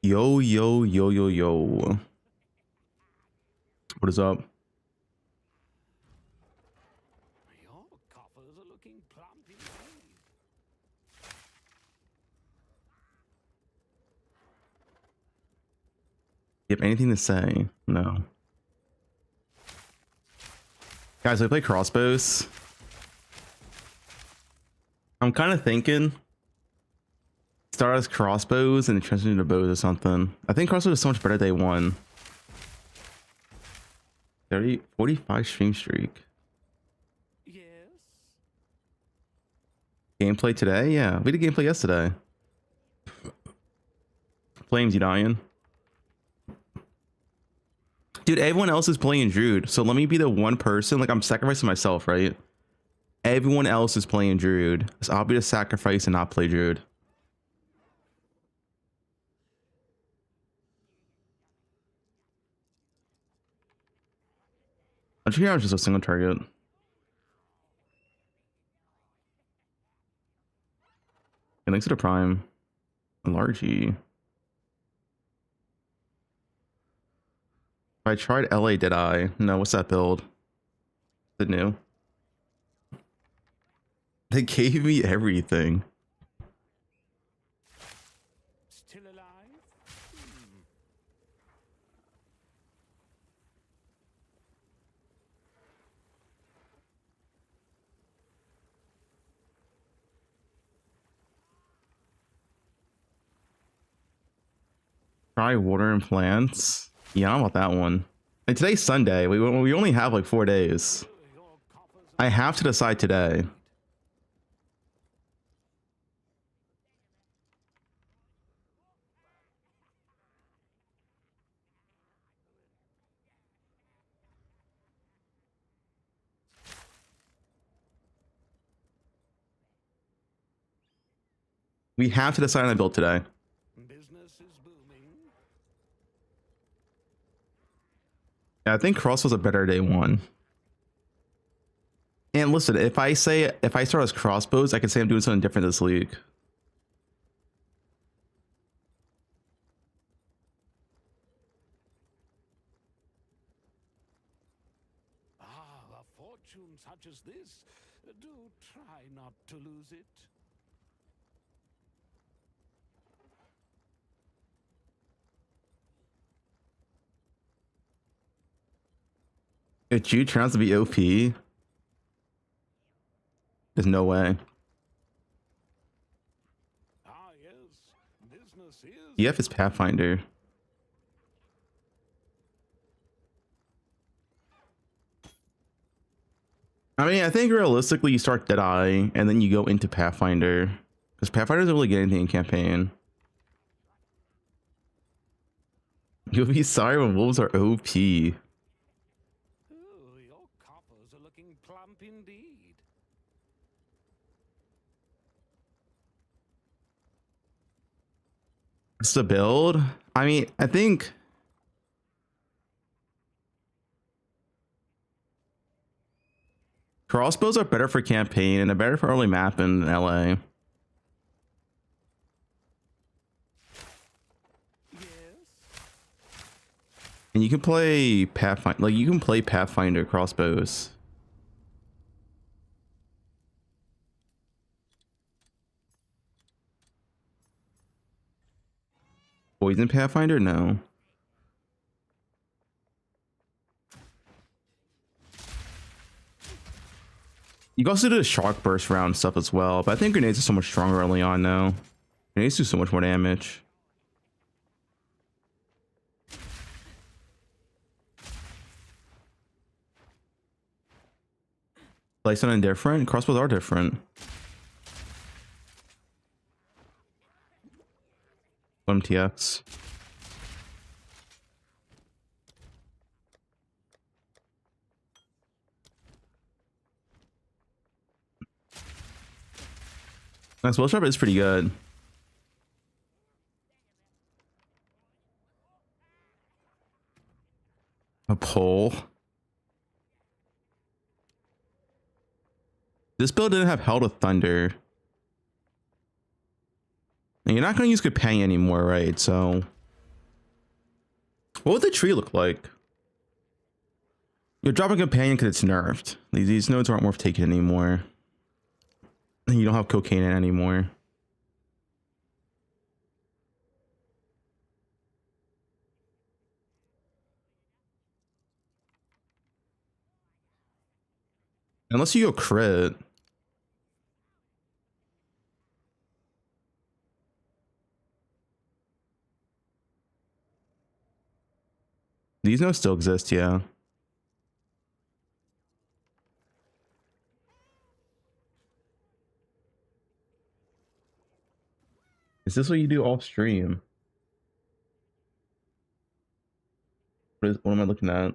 Yo, yo, yo, yo, yo. What is up? Your coffers are looking plump indeed. You have anything to say? No. Guys, I play crossbows. I'm kind of thinking start as crossbows and transition into bows or something. I think crossbows is so much better day one. 45 stream streak. Yes. Gameplay today? Yeah, we did gameplay yesterday. Flames, you dying? Dude, everyone else is playing Druid, so let me be the one person. Like, I'm sacrificing myself, right? Everyone else is playing Druid, so I'll be the sacrifice and not play Druid. I'm sure I'm just a single target. And thanks to the Prime. Largy. I tried LA, did I? No, what's that build? The new? They gave me everything. Still alive? Try water and plants. Yeah, I'm about that one. And today's Sunday. We only have like 4 days. Your coffers are I have to decide today. We have to decide on a build today. business is booming. Yeah, I think Cross was a better day one. And listen, if I start as crossbows, I can say I'm doing something different this league. Ah, a fortune such as this. Do try not to lose it. If Jude turns out to be OP, there's no way. Ah, yes. Business is. EF is Pathfinder. I mean, I think realistically you start Deadeye and then you go into Pathfinder. Because Pathfinder doesn't really get anything in campaign. You'll be sorry when wolves are OP. Oh, your coffers are looking plump indeed. What's the build? I mean, I think crossbows are better for campaign and they're better for early map in LA. Yes. And you can play Pathfinder, like you can play Pathfinder crossbows. Poison Pathfinder? No. You can also do the Shark Burst round stuff as well, but I think grenades are so much stronger early on now. Grenades do so much more damage. Play something different? Crossbows are different. MTX. Nice, Will Sharp is pretty good. A pole. This build didn't have Hell to Thunder. And you're not going to use Companion anymore, right? So What would the tree look like? You're dropping a companion because it's nerfed. These nodes aren't worth taking anymore. And you don't have cocaine in it anymore. Unless you go crit. These nodes still exist, yeah. Is this what you do off stream? What am I looking at?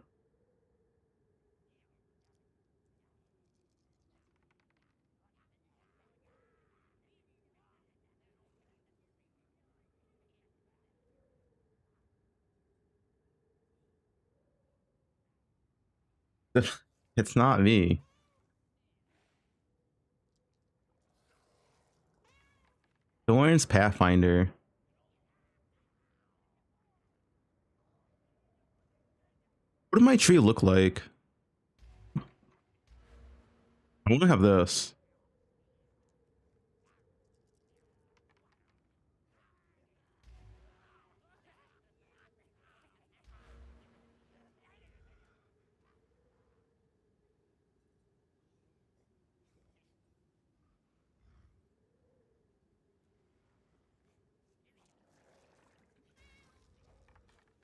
It's not me. Thorns Pathfinder. What does my tree look like? I want to have this.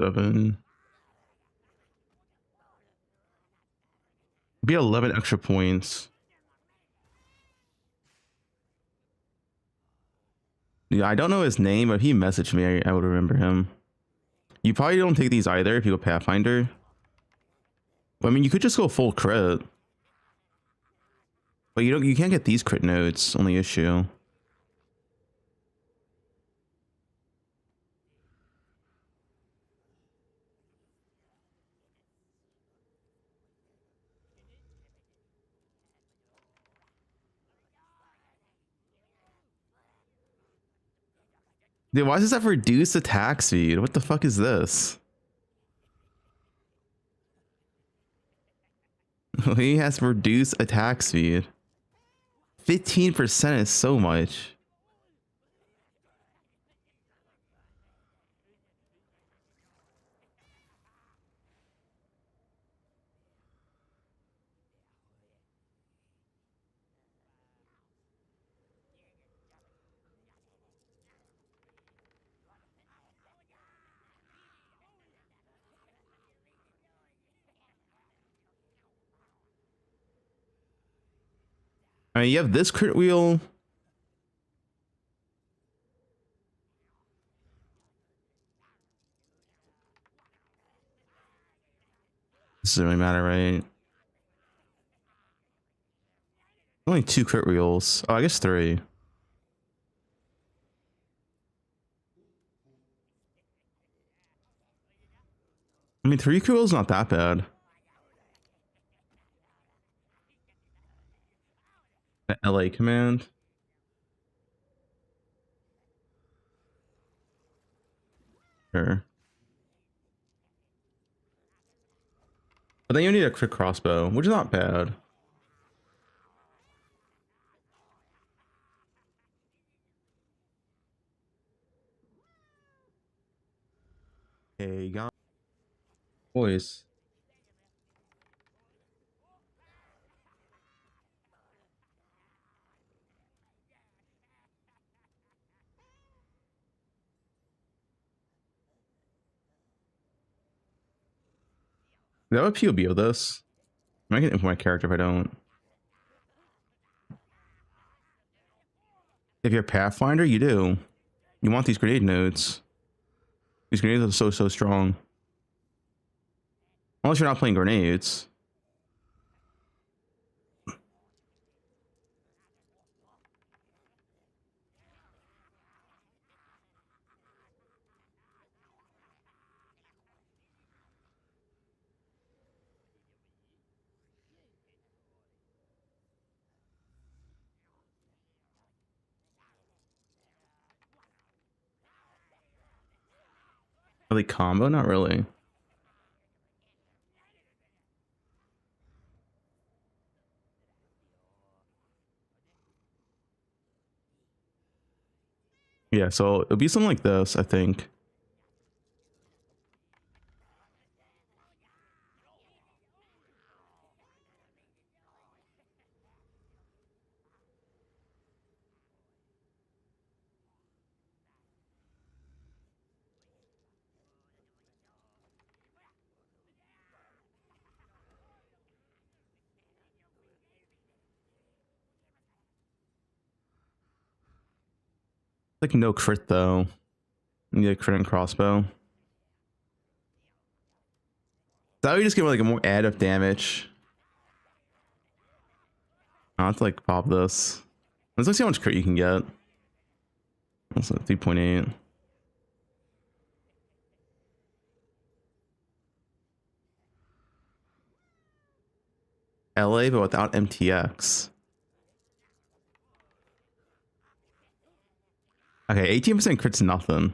Seven. Be 11 extra points. Yeah, I don't know his name, but if he messaged me, I would remember him. You probably don't take these either if you go Pathfinder. Well, I mean, you could just go full crit. But you can't get these crit nodes, only issue. Dude, why does this have reduced attack speed? What the fuck is this? He has reduced attack speed. 15% is so much. I mean, you have this crit wheel. This doesn't really matter, right? Only 2 crit wheels. Oh, I guess 3. I mean, 3 crit wheels not that bad. The LA command. Sure. But then you need a crit crossbow, which is not bad. Hey, guys. Boys. Do I have a POB of this? I might get info my character if I don't. If you're a Pathfinder, you do. You want these grenade nodes. These grenades are so strong. Unless you're not playing grenades. Are they combo? Not really. Yeah, so it'll be something like this, I think. Like no crit though. You need a crit and crossbow. That would just give like a more additive damage. I'll have to like pop this. Let's see how much crit you can get. That's like 3.8. LA, but without MTX. Okay, 18% crit's nothing.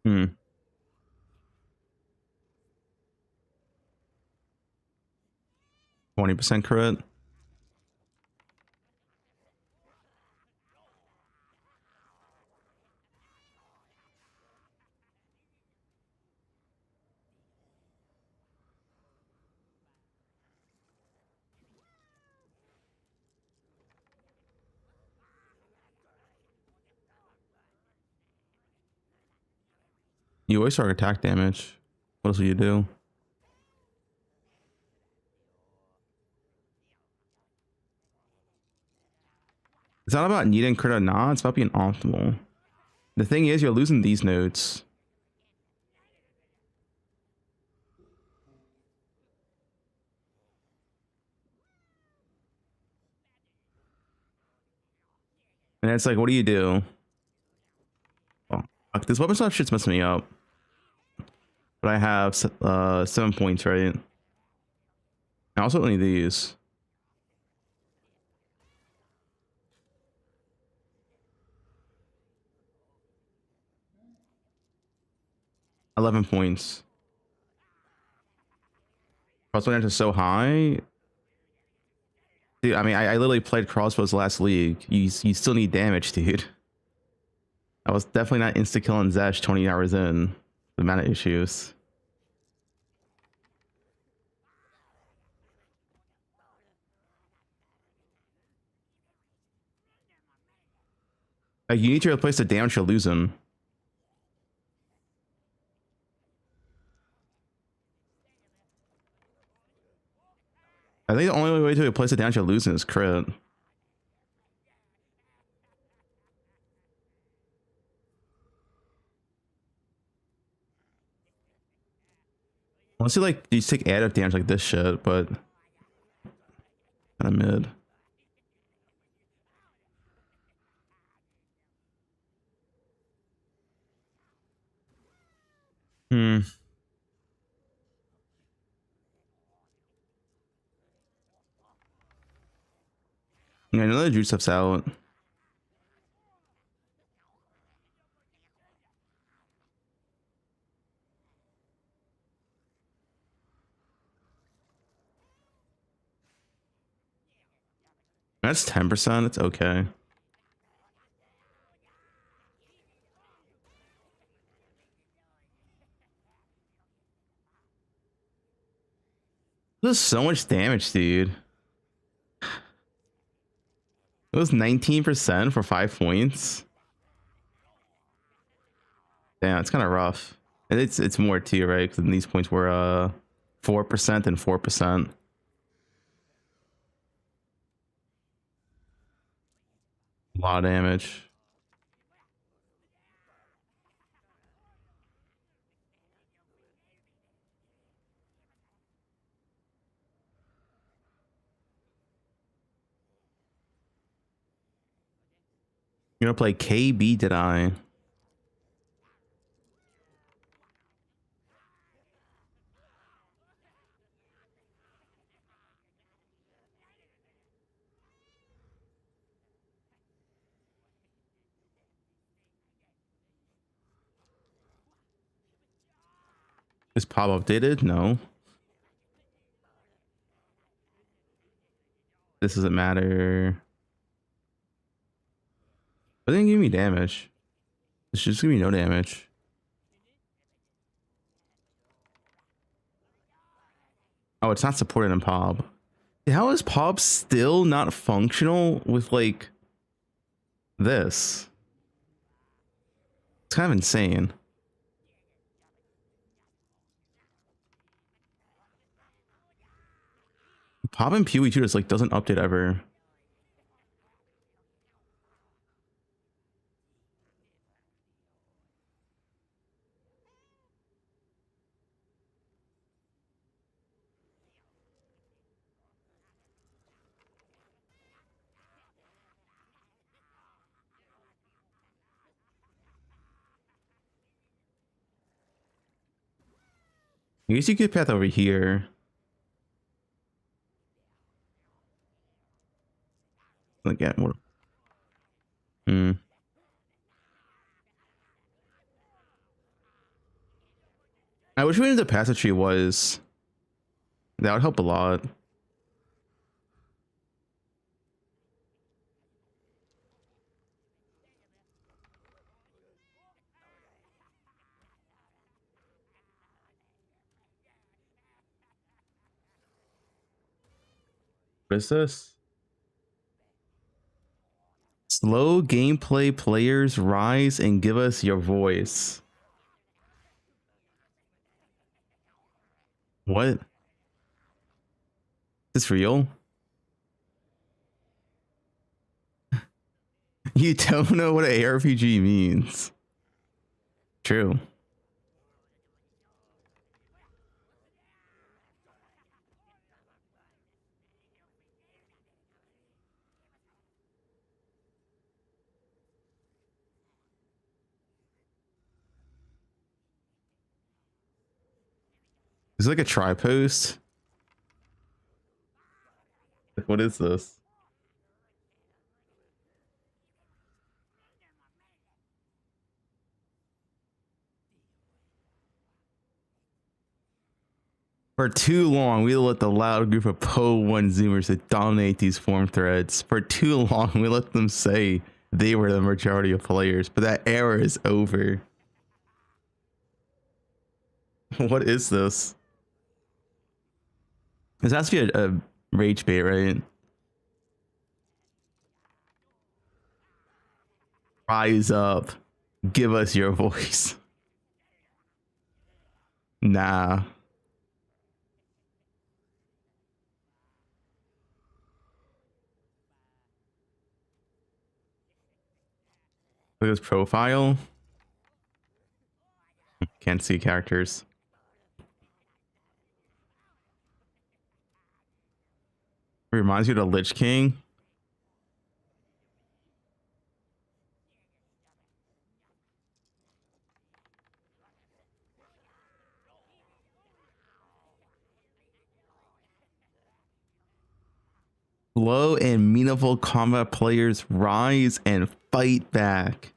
Hmm. 20% crit. You always start attack damage. What else will you do? It's not about needing crit or not, it's about being optimal. The thing is, you're losing these nodes. And it's like, what do you do? Oh, fuck, this weapon stuff shit's messing me up. But I have 7 points, right? I also need these. 11 points. Crossbow damage is so high. Dude, I mean, I literally played crossbows last league. You still need damage, dude. I was definitely not insta-killing Zesh 20 hours in. The mana issues. Like, you need to replace the damage you're losing. I think the only way to replace the damage you're losing is crit. Unless you like, you take additive damage like this shit, but kind of mid. Hmm. Yeah, another juice stuff's out. That's 10%. It's okay. This is so much damage, dude. It was 19% for 5 points. Damn, it's kind of rough. And it's more too, right? Because these points were 4% and 4%. A lot of damage. You're gonna play KB, did I? Is pop updated? No. This doesn't matter. But it didn't give me damage. It's just give me no damage. Oh, it's not supported in POB. How is POB still not functional with like this? It's kind of insane. POB and PoE2 just like doesn't update ever. I guess you could path over here. Again, more. I wish we knew the passage tree was. That would help a lot. What is this? Slow gameplay players rise and give us your voice. What? Is this real? You don't know what an ARPG means. True. Is it like a try post? What is this? For too long, we let the loud group of Po1 Zoomers that dominate these forum threads. For too long, we let them say they were the majority of players, but that era is over. What is this? This has to be a rage bait, right? Rise up. Give us your voice. Nah. Look at his profile. Can't see characters. Reminds you of the Lich King. Low and meaningful combat players rise and fight back.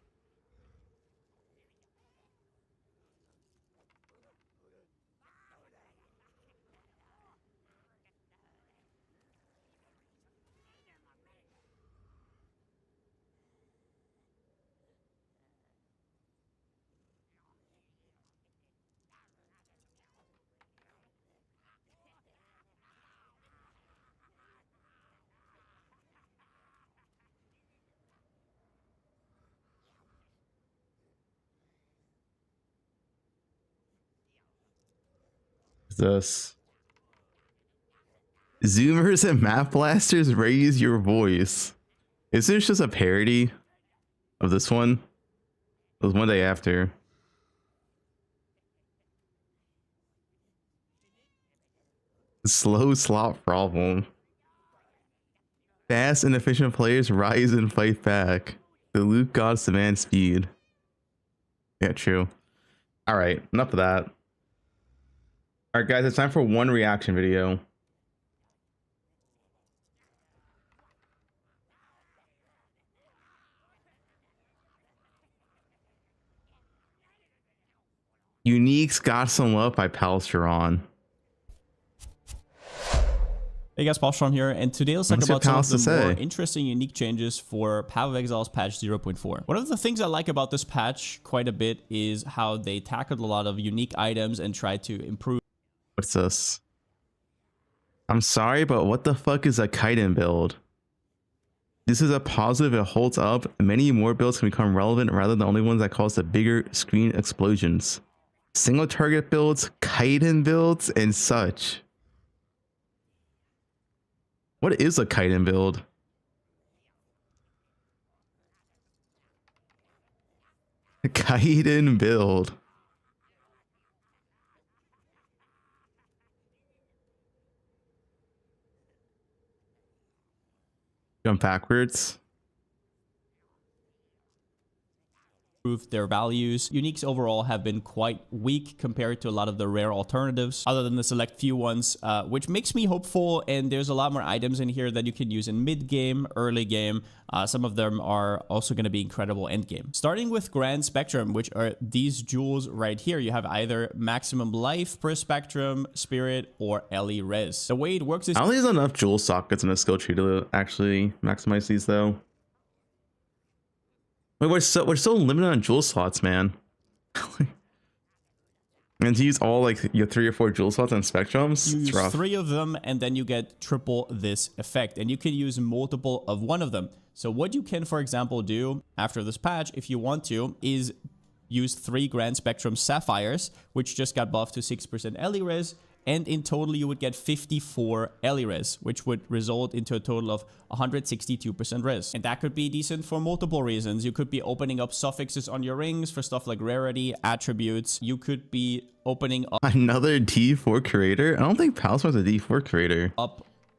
This Zoomers and Map Blasters raise your voice. Is this just a parody of this one? It was one day after. Slow slot problem. Fast and efficient players rise and fight back. The loot gods demand speed. Yeah, true. All right, enough of that. All right, guys, it's time for one reaction video. Unique's Got Some Love by Palsteron. Hey guys, Paulstrom here, and today let's talk about some of the more interesting unique changes for Path of Exile's patch 0.4. One of the things I like about this patch quite a bit is how they tackled a lot of unique items and tried to improve. What's this? I'm sorry, but what the fuck is a chitin build? This is a positive, it holds up. Many more builds can become relevant rather than the only ones that cause the bigger screen explosions. Single target builds, chitin builds, and such. What is a chitin build? A chitin build. Jump backwards. Their values. Uniques overall have been quite weak compared to a lot of the rare alternatives, other than the select few ones, which makes me hopeful. And there's a lot more items in here that you can use in mid game, early game. Some of them are also going to be incredible end game. Starting with Grand Spectrum, which are these jewels right here. You have either maximum life per spectrum, spirit, or LE res. The way it works is I don't think there's enough jewel sockets in a skill tree to actually maximize these though. Wait, we're so limited on jewel slots, man. And to use all like your 3 or 4 jewel slots on spectrums, you it's use rough. 3 of them, and then you get triple this effect, and you can use multiple of one of them. So what you can, for example, do after this patch, if you want to, is use 3 Grand Spectrum Sapphires, which just got buffed to 6% LE res, and in total you would get 54 LE res, which would result into a total of 162% res. And that could be decent for multiple reasons. You could be opening up suffixes on your rings for stuff like rarity, attributes. You could be opening up another D4 creator. I don't think Palsmar's a D4 creator.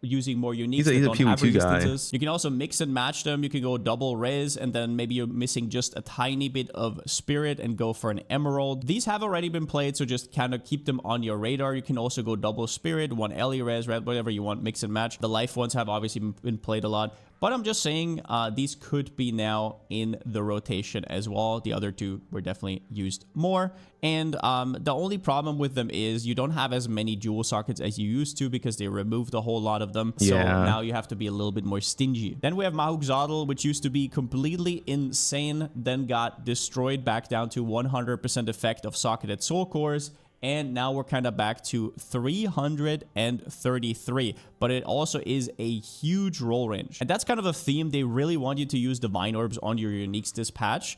Using more uniques. He's a PvP guy. You can also mix and match them. You can go double res, and then maybe you're missing just a tiny bit of spirit and go for an emerald. These have already been played, so just kind of keep them on your radar. You can also go double spirit, 1 LE res, whatever you want, mix and match. The life ones have obviously been played a lot, but I'm just saying these could be now in the rotation as well. The other 2 were definitely used more. And the only problem with them is you don't have as many jewel sockets as you used to because they removed a whole lot of them. So now you have to be a little bit more stingy. Then we have Mahuk Zadel, which used to be completely insane, then got destroyed back down to 100% effect of socketed soul cores. And now we're kind of back to 333, but it also is a huge roll range. And that's kind of a theme. They really want you to use divine orbs on your uniques this patch.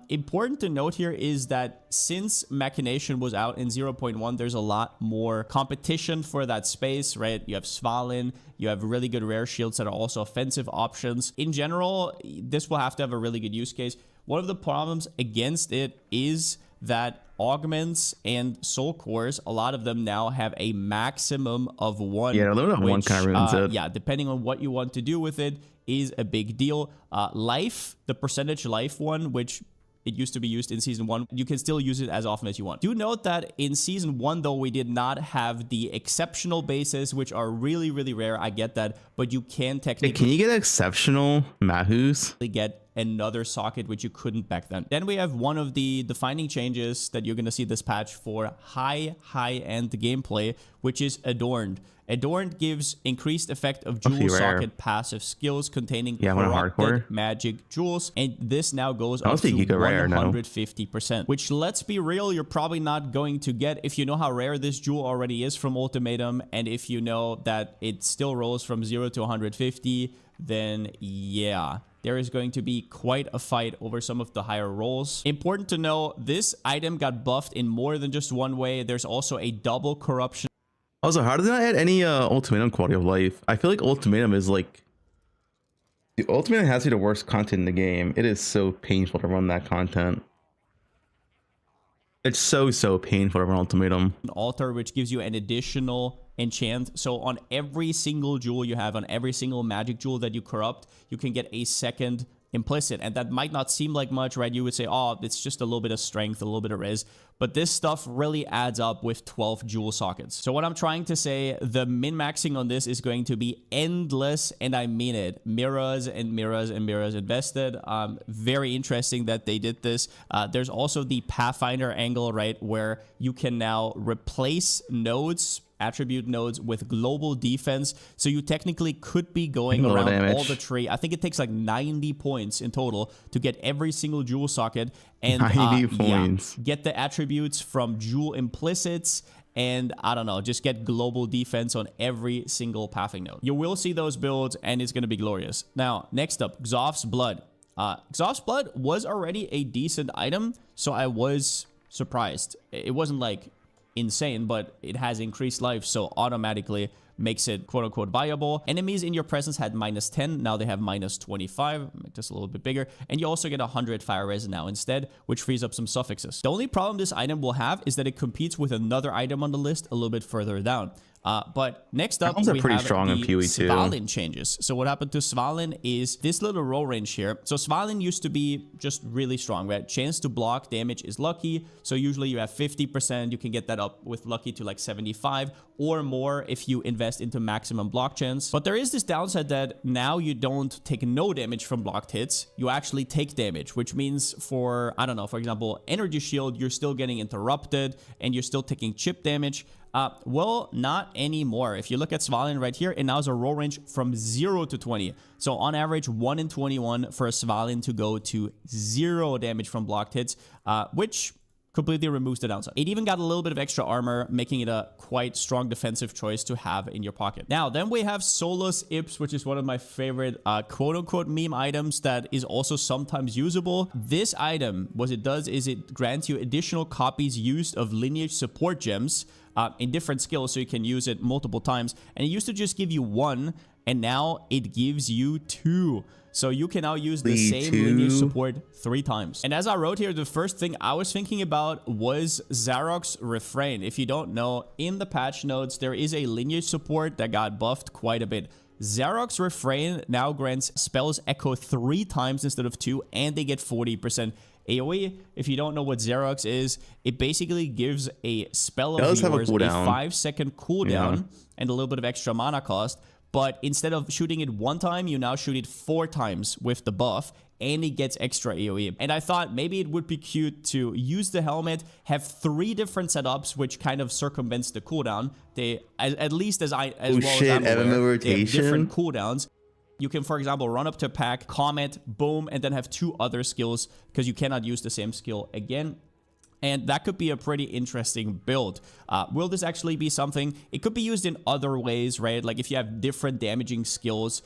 Important to note here is that since Machination was out in 0.1, there's a lot more competition for that space, right? You have Svalin, you have really good rare shields that are also offensive options. In general, this will have to have a really good use case. One of the problems against it is that augments and soul cores, a lot of them now have a maximum of 1. Yeah, a little bit of 1 kind of ruins it. Yeah, depending on what you want to do with it is a big deal. Life, the percentage life one, which it used to be used in Season 1. You can still use it as often as you want. Do note that in Season 1, though, we did not have the exceptional bases, which are really, really rare. I get that, but you can technically... Can you get exceptional Mahus? Get another socket, which you couldn't back then. Then we have one of the defining changes that you're going to see this patch for high-end gameplay, which is Adorned. Adorned gives increased effect of jewel socket passive skills containing corrupted magic jewels, and this now goes up to 150%, which, let's be real, you're probably not going to get if you know how rare this jewel already is from Ultimatum, and if you know that it still rolls from 0 to 150, then yeah, there is going to be quite a fight over some of the higher rolls. Important to know, this item got buffed in more than just one way. There's also a double corruption. Also, how did they not add any Ultimatum quality of life? I feel like Ultimatum is like... The Ultimatum has to be the worst content in the game. It is so painful to run that content. It's so painful to run Ultimatum. An altar, which gives you an additional enchant. So on every single jewel you have, on every single magic jewel that you corrupt, you can get a second implicit. And that might not seem like much, right? You would say, oh, it's just a little bit of strength, a little bit of res. But this stuff really adds up with 12 jewel sockets. So what I'm trying to say, the min-maxing on this is going to be endless, and I mean it. Mirrors and mirrors and mirrors invested. Very interesting that they did this. There's also the Pathfinder angle, right, where you can now replace nodes attribute nodes with global defense. So you technically could be going Low around damage. all the tree. I think it takes like 90 points in total to get every single jewel socket and 90 points. get the attributes from jewel implicits. And I don't know, just get global defense on every single pathing node. You will see those builds and it's going to be glorious. Now, next up, Xoph's Blood. Xoph's Blood was already a decent item, so I was surprised. It wasn't like insane, but it has increased life, so automatically makes it quote-unquote viable. Enemies in your presence had -10, now they have -25, make this a little bit bigger, and you also get 100 fire res now instead, which frees up some suffixes. The only problem this item will have is that it competes with another item on the list a little bit further down. But next up, we pretty have strong in the PoE too. Svalin changes. So what happened to Svalin is this little roll range here. So Svalin used to be just really strong, right? Chance to block damage is lucky. So usually you have 50%. You can get that up with lucky to like 75 or more if you invest into maximum block chance. But there is this downside that now you don't take no damage from blocked hits. You actually take damage, which means for, I don't know, for example, energy shield, you're still getting interrupted and you're still taking chip damage. Well, not anymore. If you look at Svalin right here, it now has a roll range from 0 to 20. So on average, 1 in 21 for a Svalin to go to 0 damage from blocked hits, which completely removes the downside. It even got a little bit of extra armor, making it a quite strong defensive choice to have in your pocket. Now, then we have Solus Ips, which is one of my favorite quote-unquote meme items that is also sometimes usable. This item, what it does is it grants you additional copies used of lineage support gems in different skills, so you can use it multiple times. And it used to just give you 1, and now it gives you 2. So you can now use the same lineage support 3 times. And as I wrote here, the first thing I was thinking about was Zarok's Refrain. If you don't know, in the patch notes, there is a lineage support that got buffed quite a bit. Zarok's Refrain now grants spells echo 3 times instead of 2, and they get 40% AoE. If you don't know what Zarok's is, it basically gives a spell of yours a 5-second cooldown and a little bit of extra mana cost. But instead of shooting it 1 time, you now shoot it 4 times with the buff, and it gets extra AoE. And I thought maybe it would be cute to use the helmet, have 3 different setups, which kind of circumvents the cooldown. They, at least as well as I'm aware, they have different cooldowns. You can, for example, run up to a pack, comment, boom, and then have 2 other skills because you cannot use the same skill again. And that could be a pretty interesting build. Will this actually be something? It could be used in other ways, right? Like if you have different damaging skills,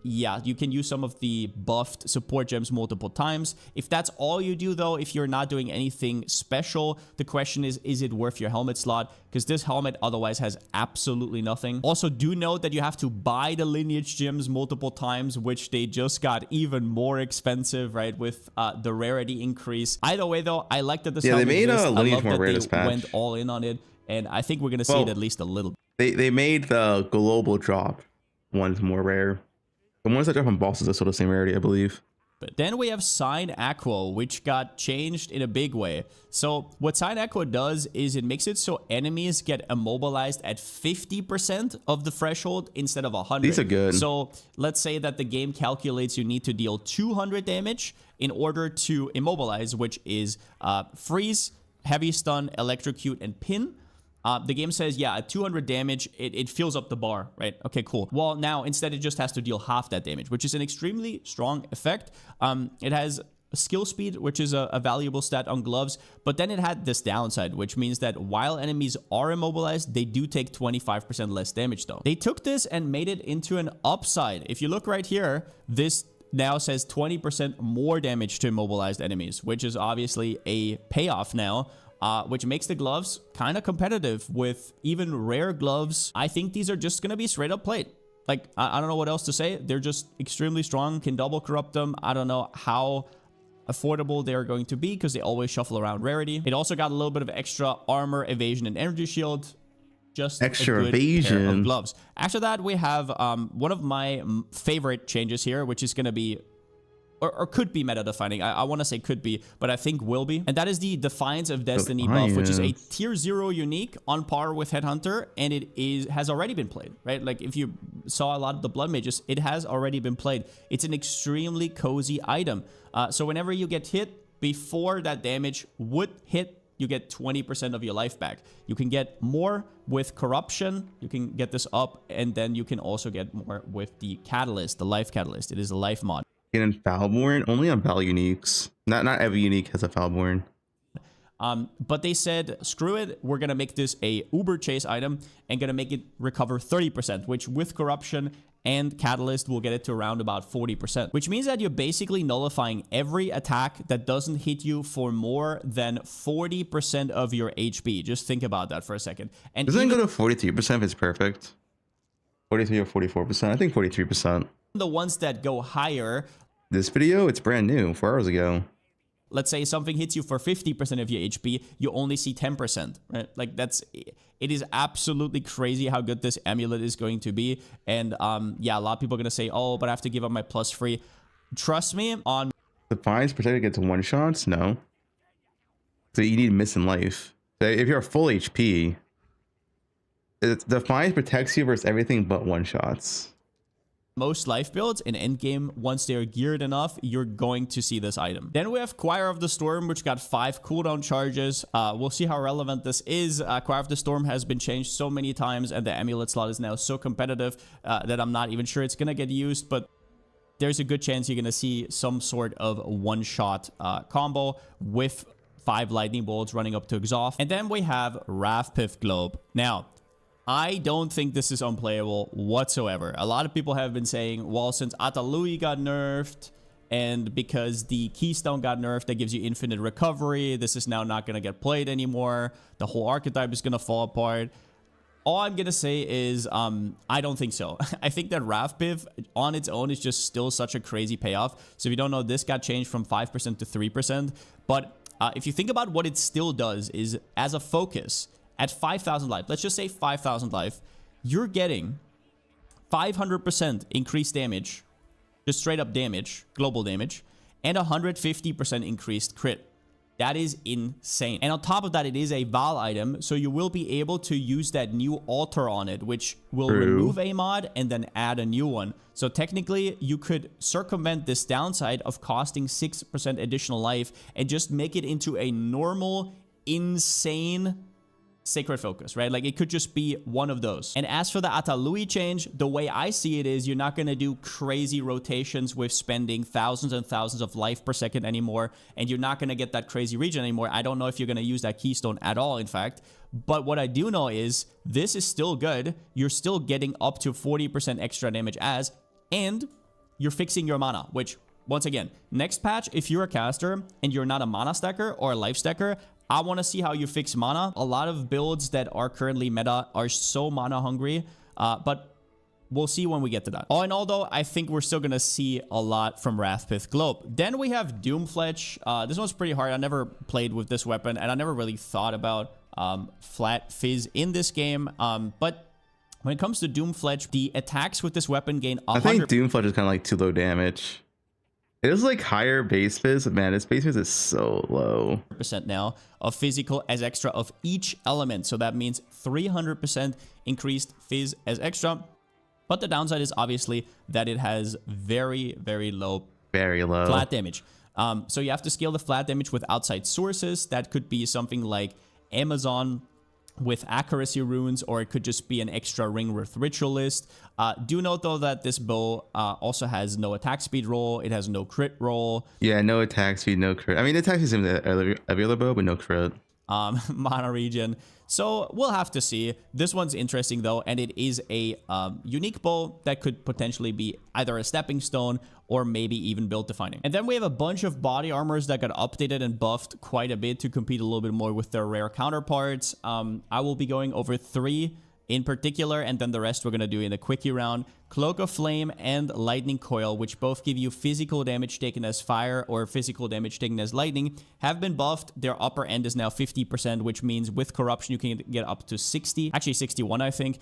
yeah, you can use some of the buffed support gems multiple times. If that's all you do, though, if you're not doing anything special, the question is it worth your helmet slot? Because this helmet otherwise has absolutely nothing. Also, do note that you have to buy the lineage gems multiple times, which they just got even more expensive, right, with the rarity increase. Either way, though, I like that this helmet they made exists. lineage more rare this patch. Went all in on it, and I think we're going to see it at least a little. They made the global drop ones more rare. The ones that drop from bosses are still the same rarity, I believe. But then we have Sign Aqua, which got changed in a big way. So what Sign Aqua does is it makes it so enemies get immobilized at 50% of the threshold instead of 100. These are good. So let's say that the game calculates you need to deal 200 damage in order to immobilize, which is freeze, heavy stun, electrocute, and pin. The game says, yeah, at 200 damage, it fills up the bar, right? Okay, cool. Well, now, instead, it just has to deal half that damage, which is an extremely strong effect. It has skill speed, which is a valuable stat on gloves, but then it had this downside, which means that while enemies are immobilized, they do take 25% less damage, though. They took this and made it into an upside. If you look right here, this now says 20% more damage to immobilized enemies, which is obviously a payoff now. Which makes the gloves kind of competitive with even rare gloves. I think these are just going to be straight up played. Like, I don't know what else to say. They're just extremely strong, can double corrupt them. I don't know how affordable they're going to be because they always shuffle around rarity. It also got a little bit of extra armor, evasion, and energy shield. Just extra a good evasion pair of gloves. After that, we have one of my favorite changes here, which is going to be or could be meta defining. I want to say could be, but I think will be. And that is the Defiance of Destiny buff, which is a tier 0 unique on par with Headhunter, and it has already been played, right? Like if you saw a lot of the Blood Mages, it has already been played. It's an extremely cozy item. So whenever you get hit, before that damage would hit you get 20% of your life back. You can get more with corruption. You can get this up, and then you can also get more with the catalyst, the life catalyst. It is a life mod. And in Foulborn, only on Val uniques. Not every unique has a Foulborn. But they said, screw it, we're going to make this a Uber chase item and going to make it recover 30%, which with corruption and catalyst will get it to around about 40%, which means that you're basically nullifying every attack that doesn't hit you for more than 40% of your HP. Just think about that for a second. And doesn't it go to 43% if it's perfect? 43 or 44%? I think 43%. The ones that go higher. This video, it's brand new, 4 hours ago. Let's say something hits you for 50% of your HP, you only see 10%, right? Like it is absolutely crazy how good this amulet is going to be. And yeah, a lot of people are going to say, oh, but I have to give up my plus free. Trust me, on Defiance protected against one shots? No. So you need missing life. So if you're full HP, Defiance protects you versus everything but one shots. Most life builds in Endgame, once they're geared enough, you're going to see this item. Then we have Choir of the Storm, which got 5 cooldown charges. We'll see how relevant this is. Choir of the Storm has been changed so many times, and the amulet slot is now so competitive that I'm not even sure it's going to get used, but there's a good chance you're going to see some sort of one-shot combo with 5 lightning bolts running up to exhaust. And then we have Wrathpith Globe. Now, I don't think this is unplayable whatsoever. A lot of people have been saying, well, since Atalui got nerfed and because the Keystone got nerfed that gives you infinite recovery, this is now not going to get played anymore. The whole archetype is going to fall apart. All I'm going to say is I don't think so. I think that Wrathpith on its own is just still such a crazy payoff. So if you don't know, this got changed from 5% to 3%. But if you think about what it still does is as a focus, at 5,000 life, let's just say 5,000 life, you're getting 500% increased damage, just straight up damage, global damage, and 150% increased crit. That is insane. And on top of that, it is a Val item, so you will be able to use that new altar on it, which will remove a mod and then add a new one. So technically, you could circumvent this downside of costing 6% additional life and just make it into a normal, insane Sacred Focus, right? Like it could just be one of those. And as for the Atalui change, the way I see it is you're not going to do crazy rotations with spending thousands and thousands of life per second anymore, and you're not going to get that crazy regen anymore. I don't know if you're going to use that keystone at all, in fact. But what I do know is this is still good. You're still getting up to 40% extra damage and you're fixing your mana, which once again, next patch, if you're a caster and you're not a mana stacker or a life stacker, I want to see how you fix mana. A lot of builds that are currently meta are so mana hungry, but we'll see when we get to that. All in all, though, I think we're still going to see a lot from Wrathpith Globe. Then we have Doomfletch. This one's pretty hard. I never played with this weapon, and I never really thought about flat fizz in this game. But when it comes to Doomfletch, the attacks with this weapon gain 100%. I think Doomfletch is kind of like too low damage. It is like higher base fizz, but man, its base fizz is so low. % now of physical as extra of each element. So that means 300% increased fizz as extra. But the downside is obviously that it has very, very low flat damage. So you have to scale the flat damage with outside sources. That could be something like Amazon with accuracy runes, or it could just be an extra ring with ritualist. Do note though that this bow also has no attack speed roll. It has no crit roll. Yeah, no attack speed, no crit. I mean, attack speed is every other bow, but no crit. Mana regen. So we'll have to see. This one's interesting though, and it is a unique bow that could potentially be either a stepping stone or maybe even build defining. And then we have a bunch of body armors that got updated and buffed quite a bit to compete a little bit more with their rare counterparts. I will be going over 3 in particular, and then the rest we're going to do in the quickie round. Cloak of Flame and Lightning Coil, which both give you physical damage taken as fire or physical damage taken as lightning, have been buffed. Their upper end is now 50%, which means with corruption you can get up to 60, actually 61 I think.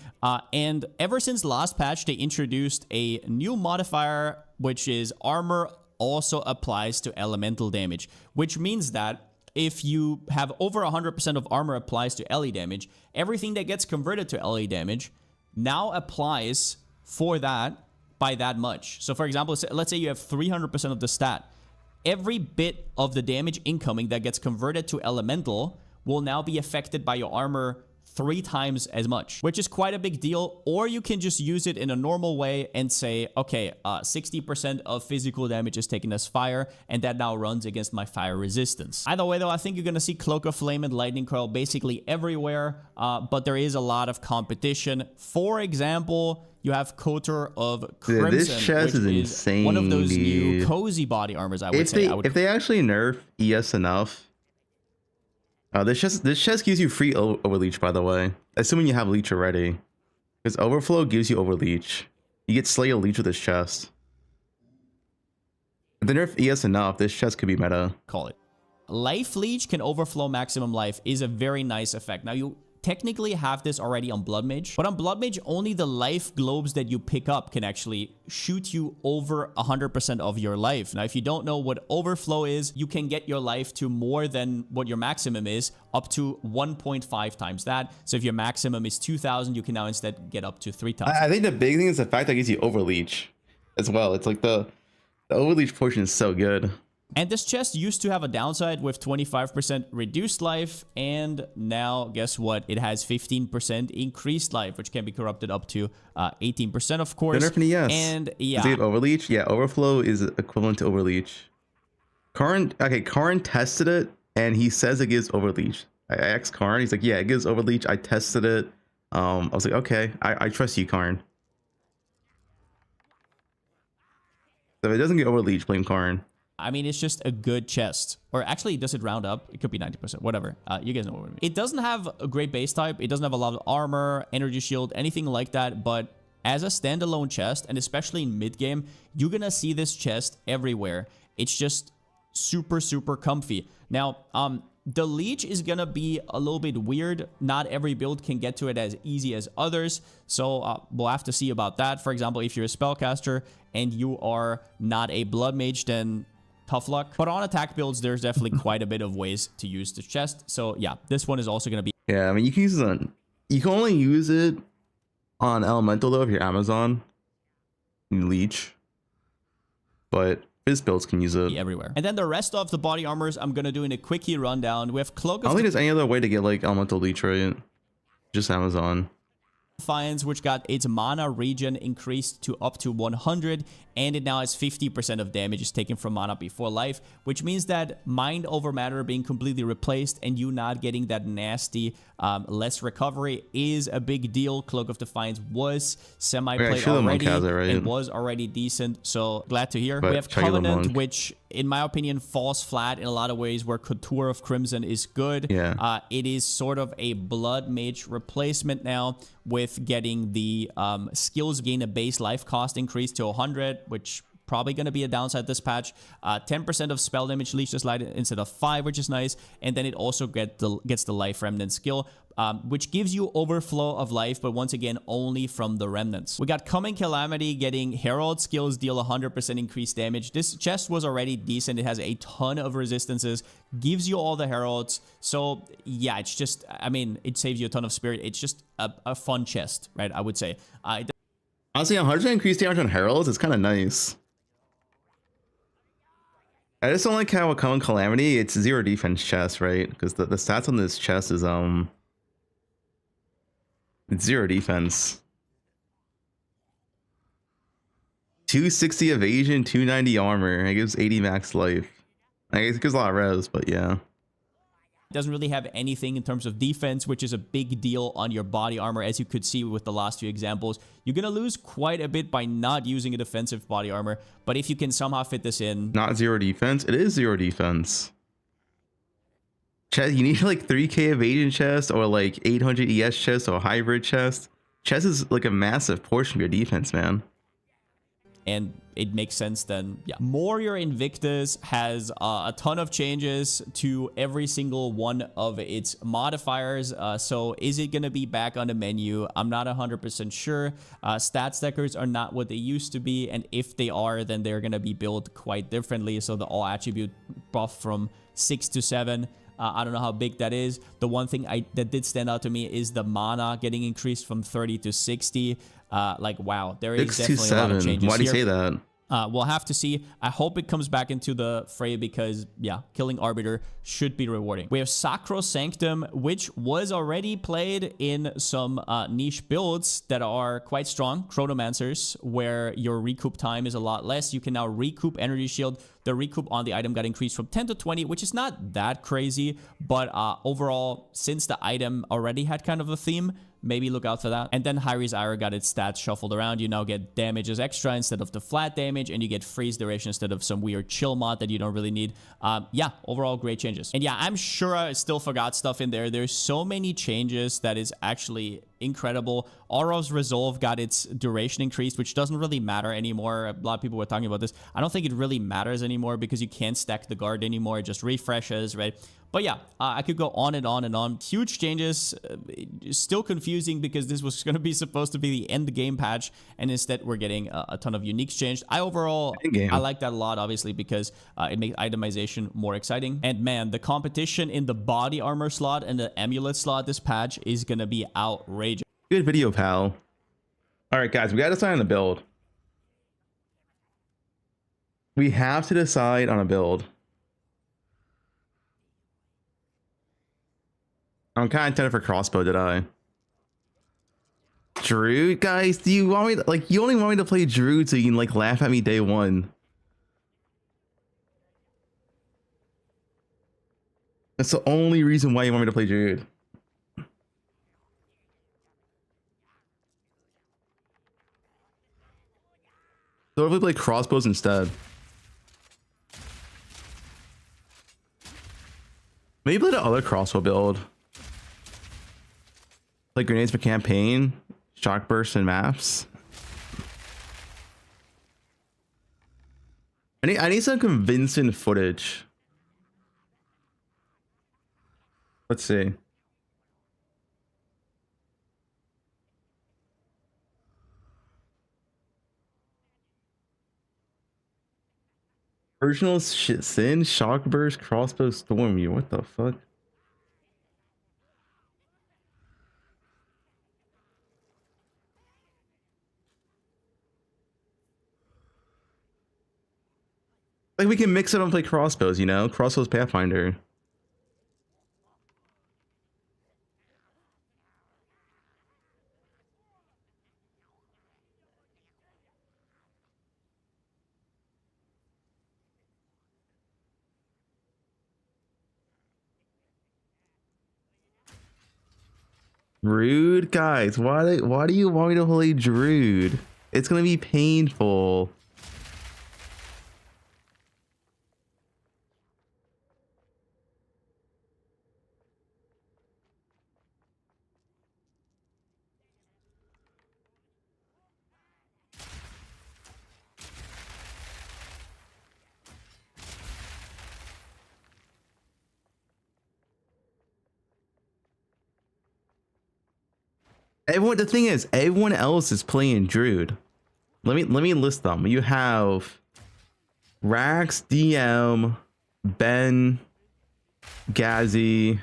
And ever since last patch they introduced a new modifier, which is armor also applies to elemental damage, which means that if you have over 100% of armor applies to LE damage, everything that gets converted to LE damage now applies for that by that much. So for example, let's say you have 300% of the stat. Every bit of the damage incoming that gets converted to elemental will now be affected by your armor 3 times as much, which is quite a big deal. Or you can just use it in a normal way and say, okay, 60% of physical damage is taken as fire, and that now runs against my fire resistance. Either way though, I think you're gonna see Cloak of Flame and Lightning Coil basically everywhere, but there is a lot of competition. For example, you have Coater of Crimson, this chest which is insane, one of those new dude. cozy body armors, I would say. If they actually nerf ES enough, this chest gives you free overleech, by the way, assuming you have leech already, because overflow gives you overleech. You get Slayer Leech with this chest. If they nerf ES enough, this chest could be meta. Call it. Life Leech can overflow maximum life is a very nice effect. Now you technically have this already on Blood Mage, but on Blood Mage, only the life globes that you pick up can actually shoot you over 100% of your life. Now, if you don't know what overflow is, you can get your life to more than what your maximum is, up to 1.5 times that. So if your maximum is 2,000, you can now instead get up to 3,000. I think the big thing is the fact that it gives you overleech as well. It's like the overleech portion is so good. And this chest used to have a downside with 25% reduced life, and now guess what? It has 15% increased life, which can be corrupted up to 18%, of course. Yes. And yeah, does it have overleech? Yeah, overflow is equivalent to overleech. Karn tested it, and he says it gives overleech. I asked Karn, he's like, yeah, it gives overleech. I tested it. I was like, okay, I trust you, Karn. So if it doesn't get overleech, blame Karn. I mean, it's just a good chest. Or actually, does it round up? It could be 90%, whatever. You guys know what I mean. It doesn't have a great base type. It doesn't have a lot of armor, energy shield, anything like that. But as a standalone chest, and especially in mid-game, you're gonna see this chest everywhere. It's just super, super comfy. Now, the leech is gonna be a little bit weird. Not every build can get to it as easy as others. So we'll have to see about that. For example, if you're a spellcaster and you are not a blood mage, then tough luck. But on attack builds, there's definitely quite a bit of ways to use the chest. So yeah, this one is also going to be... Yeah, I mean, you can use it on... You can only use it on Elemental, though, if you're Amazon. Leech. But Fizz builds can use it everywhere. And then the rest of the body armors, I'm going to do in a quickie rundown. We have Cloak of... I don't think there's any other way to get, like, Elemental Leech, right? Just Amazon. Defiance, which got its mana regen increased to up to 100, and it now has 50% of damage is taken from mana before life, which means that mind over matter being completely replaced and you not getting that nasty less recovery is a big deal. Cloak of Defiance was semi-played already and was already decent, so glad to hear. But we have Covenant, which in my opinion falls flat in a lot of ways, where Couture of Crimson is good. Yeah. It is sort of a blood mage replacement now, with getting the skills gain a base life cost increase to 100, which probably going to be a downside this patch. 10% of spell damage leech to slide instead of 5, which is nice. And then it also gets the life remnant skill, which gives you overflow of life, but once again, only from the remnants. We got Coming Calamity getting Herald skills deal 100% increased damage. This chest was already decent. It has a ton of resistances, gives you all the Heralds. So yeah, it's just, I mean, it saves you a ton of spirit. It's just a fun chest, right? I would say. Honestly, 100% increased damage on Heralds is kind of nice. I just don't like how with Common Calamity, it's 0 defense chest, right? Because the stats on this chest is it's 0 defense. 260 evasion, 290 armor. It gives 80 max life. I guess it gives a lot of res, but yeah. Doesn't really have anything in terms of defense, which is a big deal on your body armor, as you could see with the last few examples. You're gonna lose quite a bit by not using a defensive body armor, but if you can somehow fit this in... Not 0 defense? It is 0 defense. Chest, you need like 3k evasion chest or like 800 ES chest or hybrid chest. Chest is like a massive portion of your defense, man. And it makes sense then. Yeah. Warrior Invictus has a ton of changes to every single one of its modifiers. So is it going to be back on the menu? I'm not 100% sure. Stat stackers are not what they used to be. And if they are, then they're going to be built quite differently. So the all attribute buff from 6 to 7. I don't know how big that is. The one thing that did stand out to me is the mana getting increased from 30 to 60. Like, wow, there is definitely a lot of changes. Why do you say that? We'll have to see. I hope it comes back into the fray because, yeah, killing Arbiter should be rewarding. We have Sacrosanctum, which was already played in some niche builds that are quite strong. Chronomancers, where your recoup time is a lot less. You can now recoup Energy Shield. The recoup on the item got increased from 10 to 20, which is not that crazy. But overall, since the item already had kind of a theme, maybe look out for that. And then Hyri's Ira got its stats shuffled around. You now get damage as extra instead of the flat damage, and you get freeze duration instead of some weird chill mod that you don't really need. Yeah, overall great changes. And yeah, I'm sure I still forgot stuff in there. There's so many changes that is actually incredible. Aurov's Resolve got its duration increased, which doesn't really matter anymore. A lot of people were talking about this. I don't think it really matters anymore because you can't stack the guard anymore. It just refreshes, right? But yeah, I could go on and on and on. Huge changes. Still confusing because this was going to be supposed to be the end game patch, and instead we're getting a ton of uniques changed. I like that a lot, obviously, because it makes itemization more exciting. And man, the competition in the body armor slot and the amulet slot this patch is going to be outrageous. Good video, pal. All right, guys, we got to decide on a build. We have to decide on a build. I'm kind of tempted for crossbow, did I? Druid, guys, do you want me to, like, you only want me to play Druid so you can, like, laugh at me day one. That's the only reason why you want me to play Druid. So if we play crossbows instead. Maybe play the other crossbow build. Like grenades for campaign, shock bursts and maps. I need some convincing footage. Let's see. Original shit sin, shock burst, crossbow, storm you. What the fuck? Like, we can mix it up and play crossbows, you know? Crossbows Pathfinder. Druid, guys, why do you want me to play Druid? It's gonna be painful. Everyone, the thing is, everyone else is playing Druid. Let me list them. You have Rax, DM, Ben, Gazzy.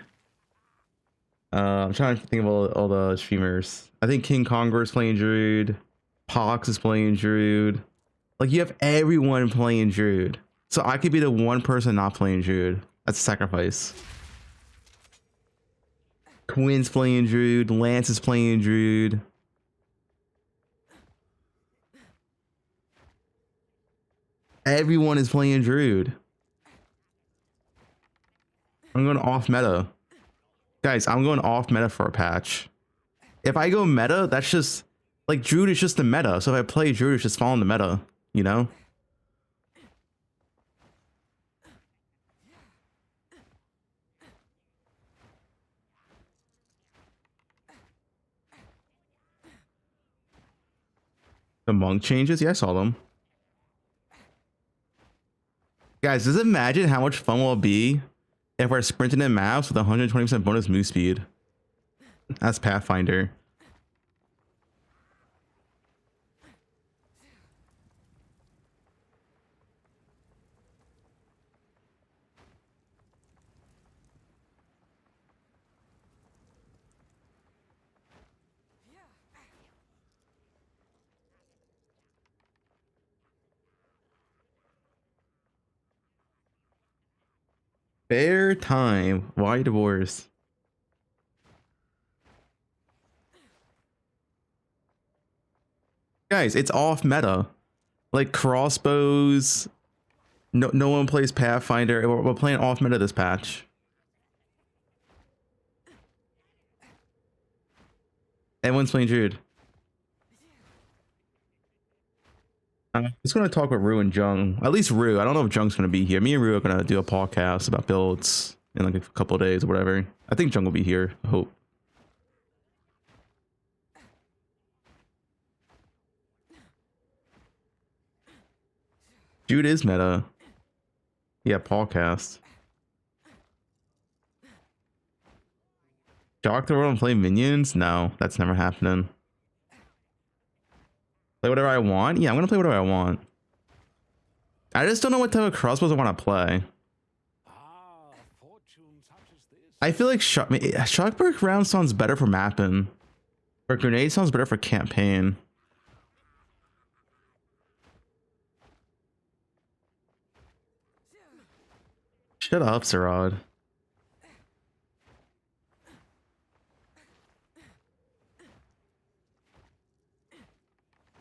I'm trying to think of all the streamers. I think King Conqueror is playing Druid. Pox is playing Druid. Like, you have everyone playing Druid. So I could be the one person not playing Druid. That's a sacrifice. Quinn's playing Druid. Lance is playing Druid. Everyone is playing Druid. I'm going off meta. Guys, I'm going off meta for a patch. If I go meta, that's just... Like, Druid is just the meta. So if I play Druid, it's just following the meta. You know? The monk changes? Yeah, I saw them. Guys, just imagine how much fun will it be if we're sprinting in maps with 120% bonus move speed. That's Pathfinder. Spare time. Why divorce? Guys, it's off meta. Like crossbows. No one plays Pathfinder. We're playing off meta this patch. Everyone's playing Druid. I'm just gonna talk with Rue and Jung. At least Rue. I don't know if Jung's gonna be here. Me and Rue are gonna do a podcast about builds in like a couple of days or whatever. I think Jung will be here. I hope. Jude is meta. Yeah, podcast. Shock the world and play minions? No, that's never happening. Play whatever I want? Yeah, I'm gonna play whatever I want. I just don't know what type of crossbows I want to play. I feel like Shockberg round sounds better for mapping. Or grenade sounds better for campaign. Shut up, Sarad.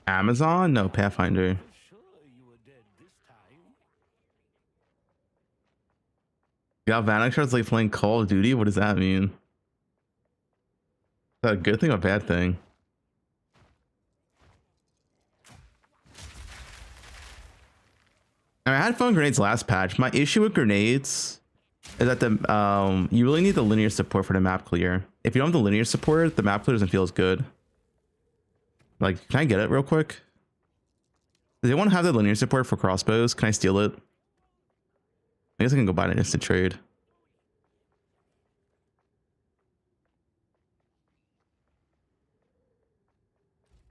Amazon? No, Pathfinder. Galvanic starts like playing Call of Duty? What does that mean? Is that a good thing or a bad thing? I mean, I had fun with grenades last patch. My issue with grenades is that you really need the linear support for the map clear. If you don't have the linear support, the map clear doesn't feel as good. Like, can I get it real quick? Does anyone have the linear support for crossbows? Can I steal it? I guess I can go buy an instant trade.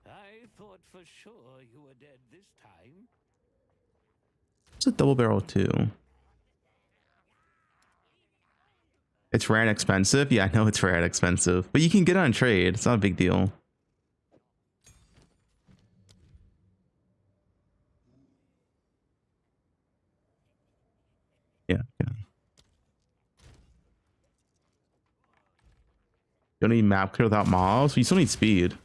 I thought for sure you were dead this time. It's a double barrel too. It's rare and expensive. Yeah, I know it's rare and expensive, but you can get it on trade. It's not a big deal. Yeah. You don't need map clear without mobs. You still need speed.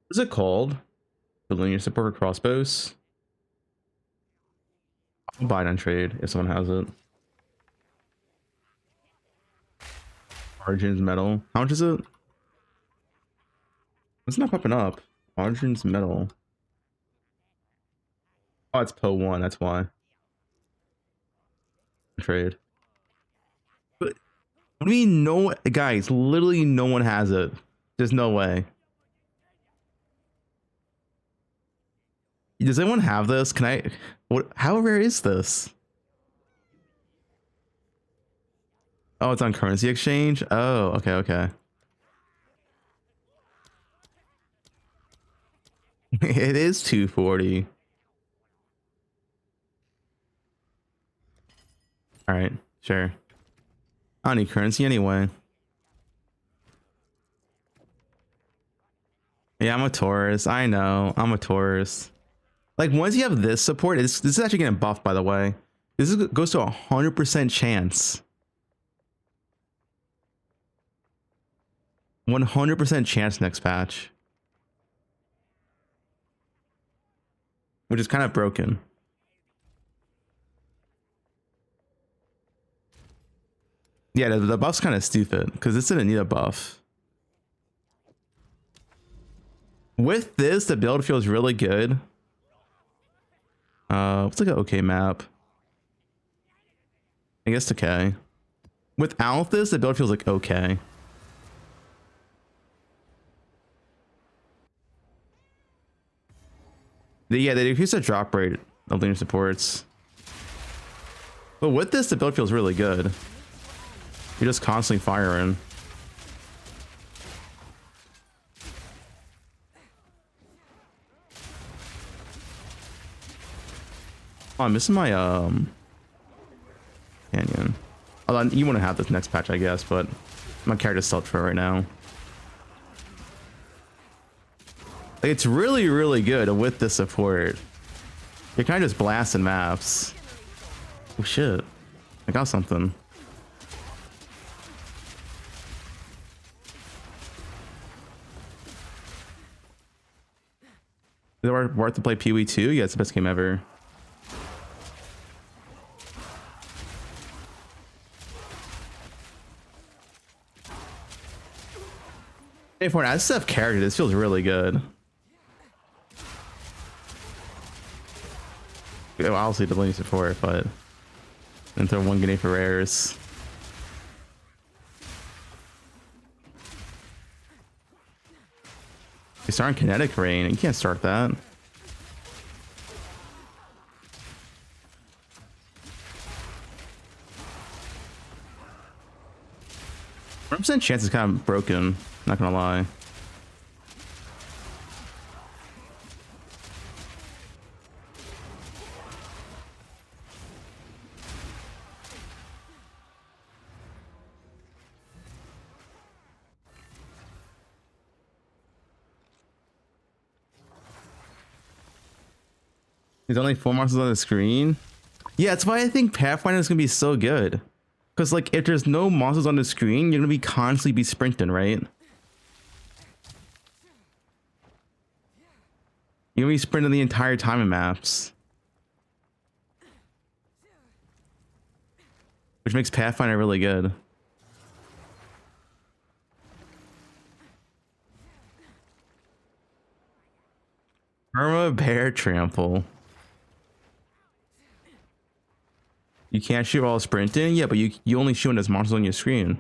What's it called? The linear support for crossbows. I'll buy it on trade if someone has it. Origins metal. How much is it? It's not popping up. Origins metal. Oh, it's Po 1, that's why. Trade. But what do you mean no, guys, literally no one has it. There's no way. Does anyone have this? Can I, what, how rare is this? Oh, it's on currency exchange? Oh, okay. It is 240. All right, sure. I don't need currency anyway. Yeah, I'm a tourist. I know, I'm a tourist. Like, once you have this support, this is actually getting buffed, by the way. This goes to 100% chance. 100% chance next patch. Which is kind of broken. Yeah, the buff's kind of stupid because this didn't need a buff. With this, the build feels really good. What's like an okay map? I guess okay. Without this, the build feels like okay. Yeah, they decrease the drop rate of linear supports. But with this, the build feels really good. You're just constantly firing. Oh, I'm missing my canyon. Although you want to have this next patch, I guess, but my character's stuck for right now. It's really, really good with the support. You're kind of just blasting maps. Oh shit. I got something. Is it worth to play Pee Wee 2? Yeah, it's the best game ever. Hey, for an SF character, this feels really good. Well, obviously the links before it, but then throw one grenade for rares. You're starting kinetic rain. You can't start that. 100% chance is kind of broken. Not gonna lie. There's only 4 monsters on the screen. Yeah, that's why I think Pathfinder is gonna be so good. Because like, if there's no monsters on the screen, you're gonna be constantly be sprinting, right? You're gonna be sprinting the entire time in maps, which makes Pathfinder really good. Perma Bear Trample. You can't shoot while sprinting? Yeah, but you only shoot when there's monsters on your screen.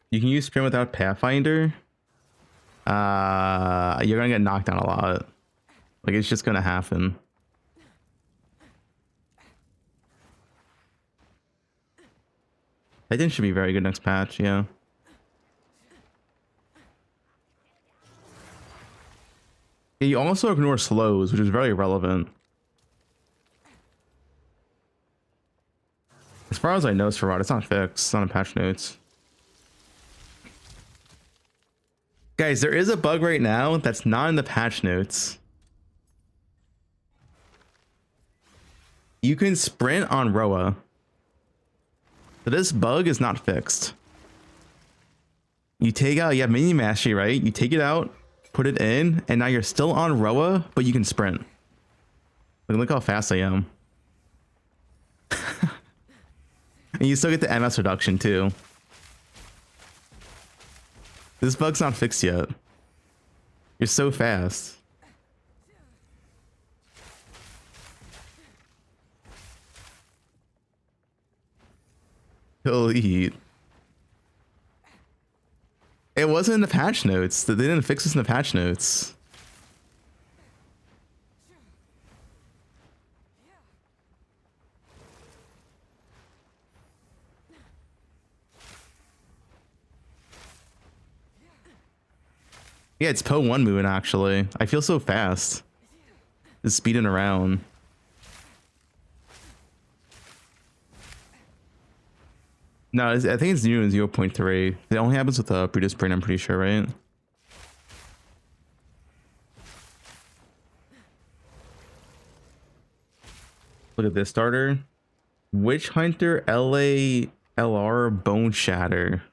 You can use sprint without Pathfinder. You're gonna get knocked down a lot. Like, it's just gonna happen. I think it should be very good next patch, yeah. You also ignore slows, which is very relevant. As far as I know, Sferrod, it's not fixed. It's not in patch notes. Guys, there is a bug right now that's not in the patch notes. You can sprint on Roa. So this bug is not fixed. You take out, you have mini mastery, right? You take it out, put it in, and now you're still on Roa, but you can sprint. Look how fast I am. And you still get the MS reduction too. This bug's not fixed yet. You're so fast. Elite. It wasn't in the patch notes. They didn't fix this in the patch notes. Yeah, it's Poe 1 moving actually. I feel so fast. Just speeding around. No, I think it's new in 0.3. It only happens with a Brutus Brain, I'm pretty sure, right? Look at this starter. Witch Hunter LR Bone Shatter.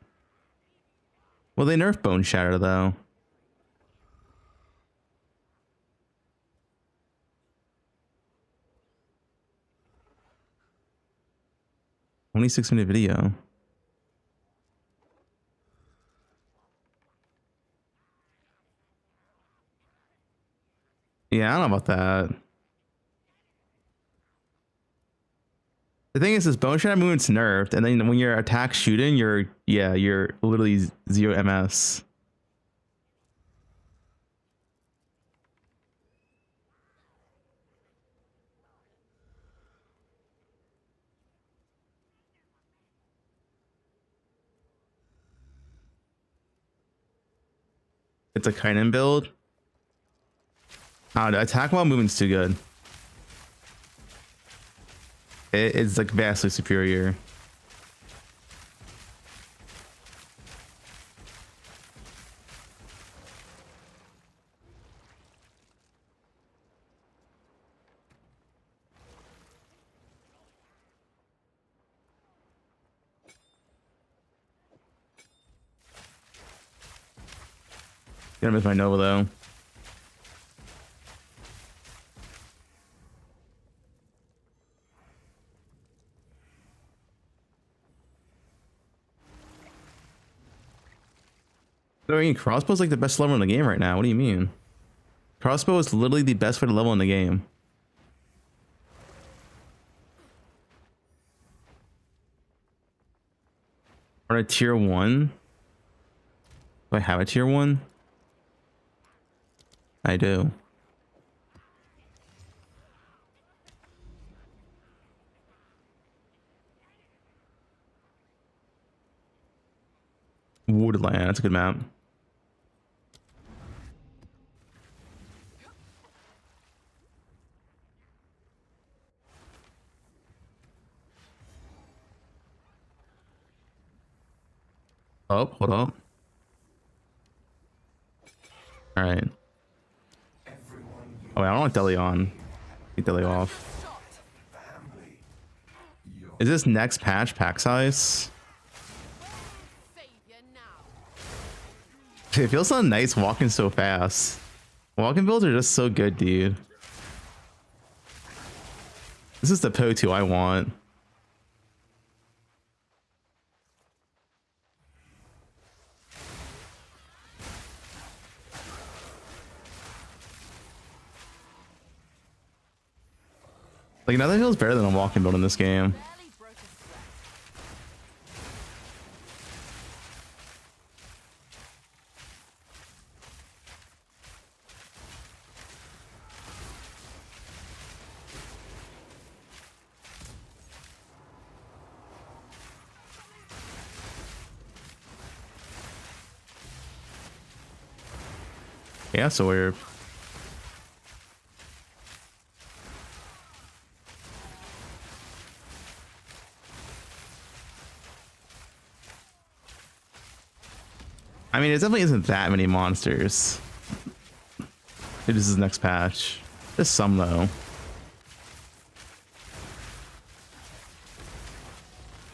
Well, they nerfed Bone Shatter though. Only 6-minute video. Yeah, I don't know about that. The thing is, this Bone Shatter movement's nerfed, and then when you're attack shooting, you're literally 0 MS. It's a Kainen build. I don't know, attack while movement's too good. It's like vastly superior. Gonna miss my Nova though. I mean, crossbow's like the best level in the game right now. What do you mean? Crossbow is literally the best way to level in the game. Or a tier 1? Do I have a tier 1? I do. Woodland, that's a good map. Oh, hold up. All right. Oh, wait, I don't want Deli on. Get Deli off. Is this next patch pack size? It feels so nice walking so fast. Walking builds are just so good, dude. This is the Po2 I want. Like, nothing feels better than a walking build in this game. Yeah, so we're... I mean, it definitely isn't that many monsters. It is his next patch. There's some, though.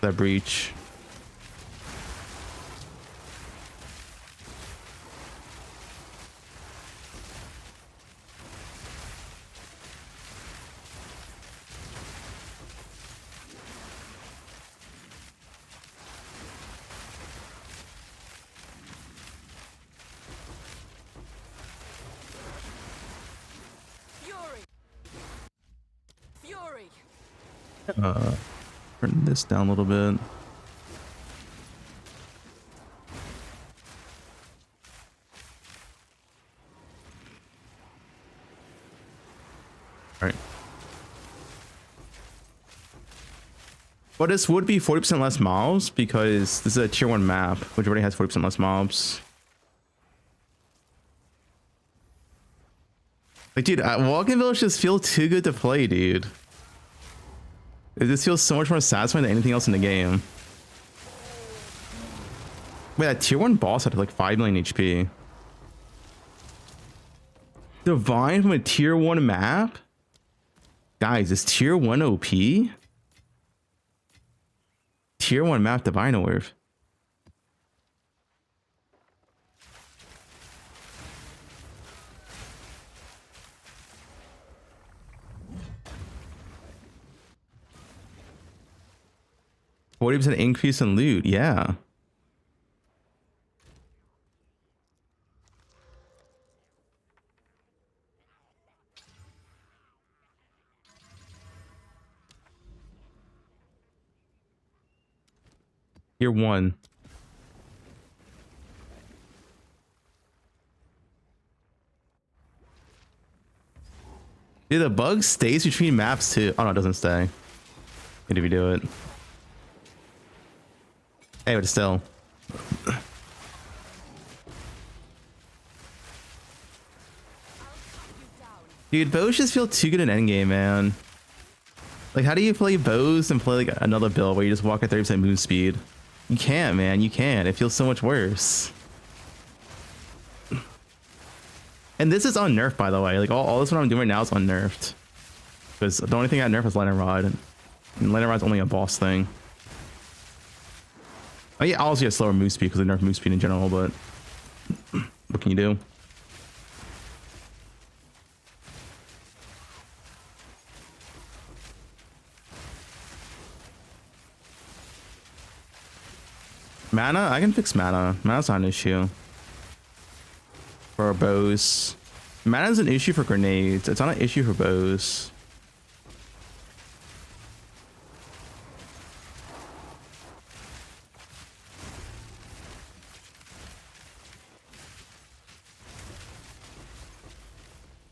That breach. Turn this down a little bit. All right. But this would be 40% less mobs because this is a tier 1 map, which already has 40% less mobs. Like, dude, Walking Village just feel too good to play, dude. It just feels so much more satisfying than anything else in the game. Wait, that tier 1 boss had like 5 million HP. Divine from a tier 1 map? Guys, is tier 1 OP? Tier 1 map Divine Orb. What 40% increase in loot, yeah. Tier 1. Dude, the bug stays between maps too. Oh no, it doesn't stay. Maybe we do it. Hey, but still. Dude, bows just feel too good in endgame, man. Like, how do you play bows and play like another build where you just walk at 30% move speed? You can't, man. You can't. It feels so much worse. And this is unnerfed, by the way. Like, all this what I'm doing right now is unnerfed. Because the only thing I nerf is Lightning Rod. And Lightning Rod's only a boss thing. Oh yeah, also a slower move speed because they nerf move speed in general, but what can you do? Mana? I can fix mana. Mana's not an issue. For bows. Mana's an issue for grenades. It's not an issue for bows.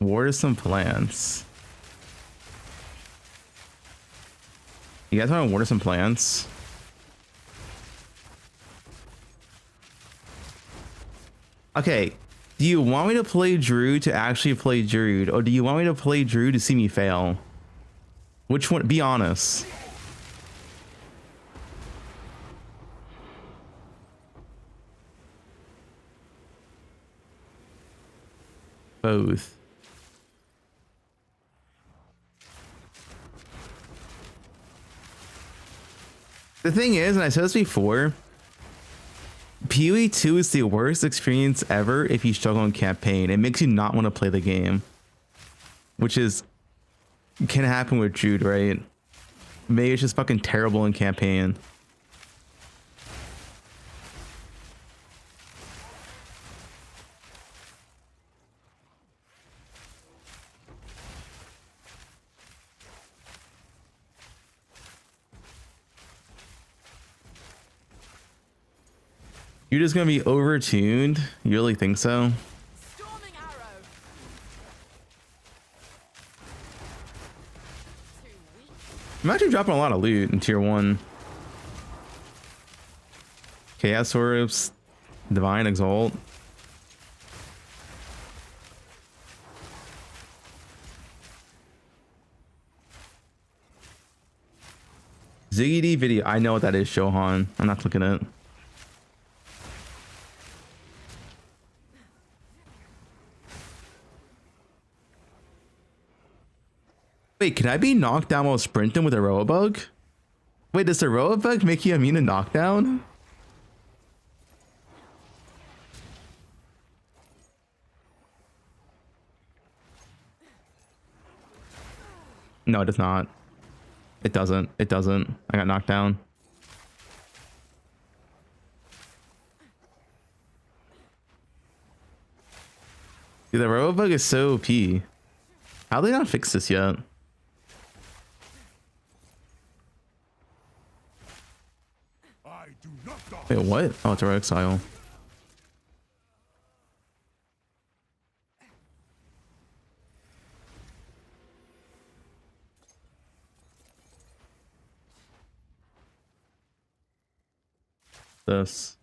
Water some plants. You guys want to water some plants? Okay, do you want me to play Druid to actually play Druid, or do you want me to play Druid to see me fail? Which one? Be honest. Both. The thing is, and I said this before, PoE 2 is the worst experience ever if you struggle in campaign. It makes you not want to play the game. Which is... can happen with Jude, right? Maybe it's just fucking terrible in campaign. You're just gonna be overtuned? You really think so? Storming arrow. Too weak. I'm actually dropping a lot of loot in tier 1. Chaos Orbs, Divine Exalt. Ziggy D video. I know what that is, Shohan. I'm not clicking it. Wait, can I be knocked down while sprinting with a roa bug? Wait, does the roa bug make you immune to knockdown? No, it does not. It doesn't. It doesn't. I got knocked down. Dude, the roa bug is so OP. How did they not fix this yet? Wait, what? Oh, it's a exile. This.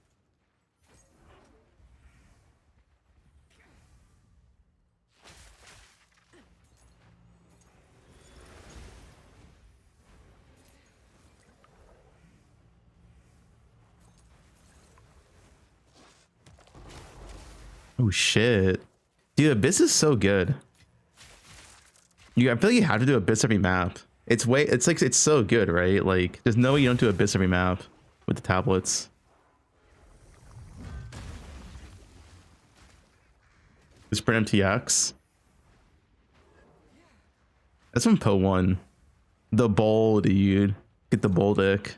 Oh shit. Dude, Abyss is so good. I feel like you have to do Abyss every map. It's like it's so good, right? Like there's no way you don't do Abyss every map with the tablets. Sprint MTX. That's from Po 1. The bowl, dude. Get the bowl dick.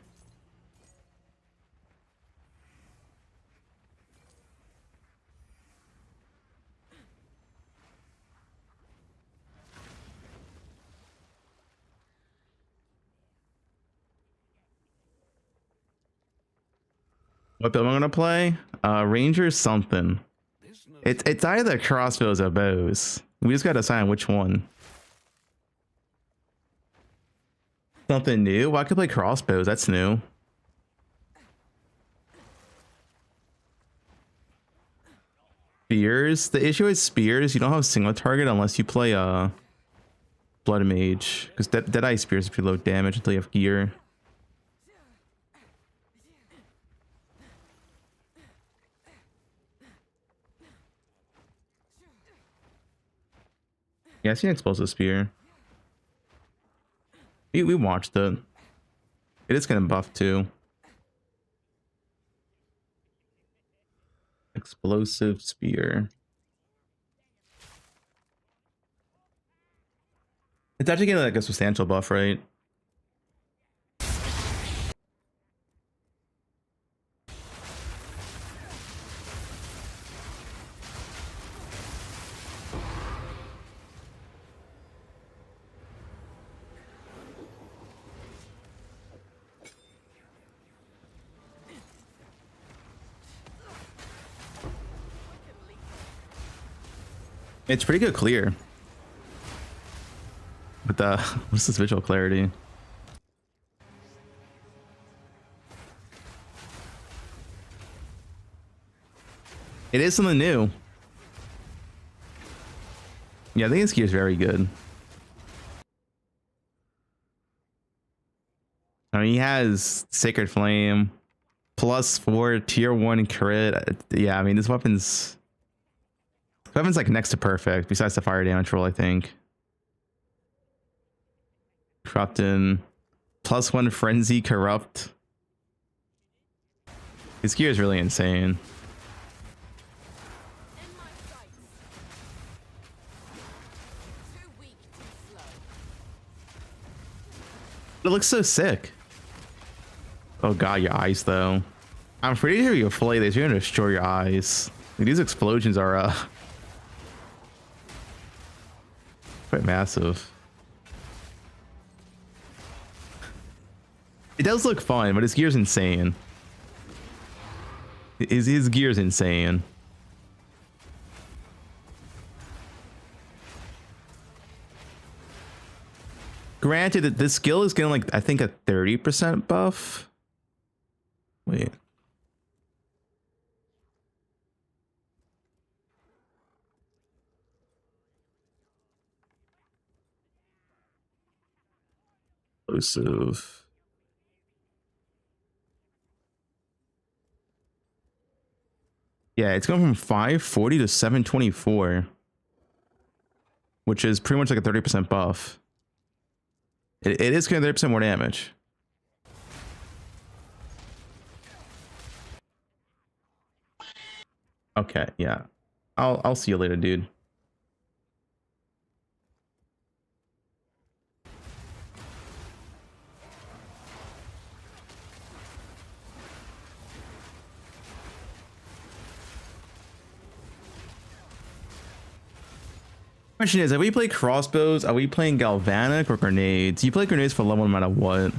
What build am I gonna play? Ranger something. It's either crossbows or bows. We just gotta decide which one. Something new? Well, I could play crossbows. That's new. Spears. The issue with spears, you don't have a single target unless you play Blood Mage, because Deadeye spears pretty low damage until you have gear. Yeah, I see an explosive spear. We watched it. It is getting buffed too. Explosive spear. It's actually getting like a substantial buff, right? It's pretty good clear. But what's this visual clarity? It is something new. Yeah, I think this gear is very good. I mean, he has Sacred Flame, +4 tier 1 crit. Yeah, I mean, this weapon's like next to perfect, besides the fire damage roll, I think. Corruptin, +1 Frenzy Corrupt. His gear is really insane. In my sights. Too weak, too slow. It looks so sick. Oh god, your eyes though. I'm pretty sure you flay this, you're gonna destroy your eyes. Like, these explosions are quite massive. It does look fun, but his gear's insane. His gear's insane. Granted that this skill is getting like I think a 30% buff. Wait. Explosive. Yeah, it's going from 540 to 724, which is pretty much like a 30% buff. It is getting 30% more damage. Okay, yeah. I'll see you later, dude. Question is, if we play crossbows, are we playing galvanic or grenades? You play grenades for level no matter what.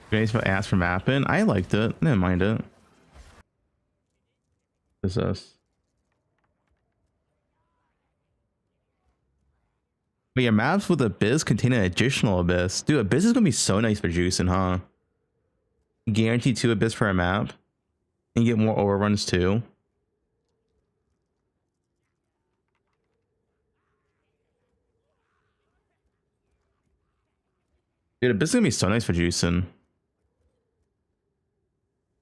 Grenades for ass for mapping. I liked it. I didn't mind it. What is this? But yeah, maps with Abyss contain an additional Abyss. Dude, Abyss is gonna be so nice for juicing, huh? Guaranteed 2 Abyss per map. And you get more overruns too. Dude, Abyss is gonna be so nice for juicing.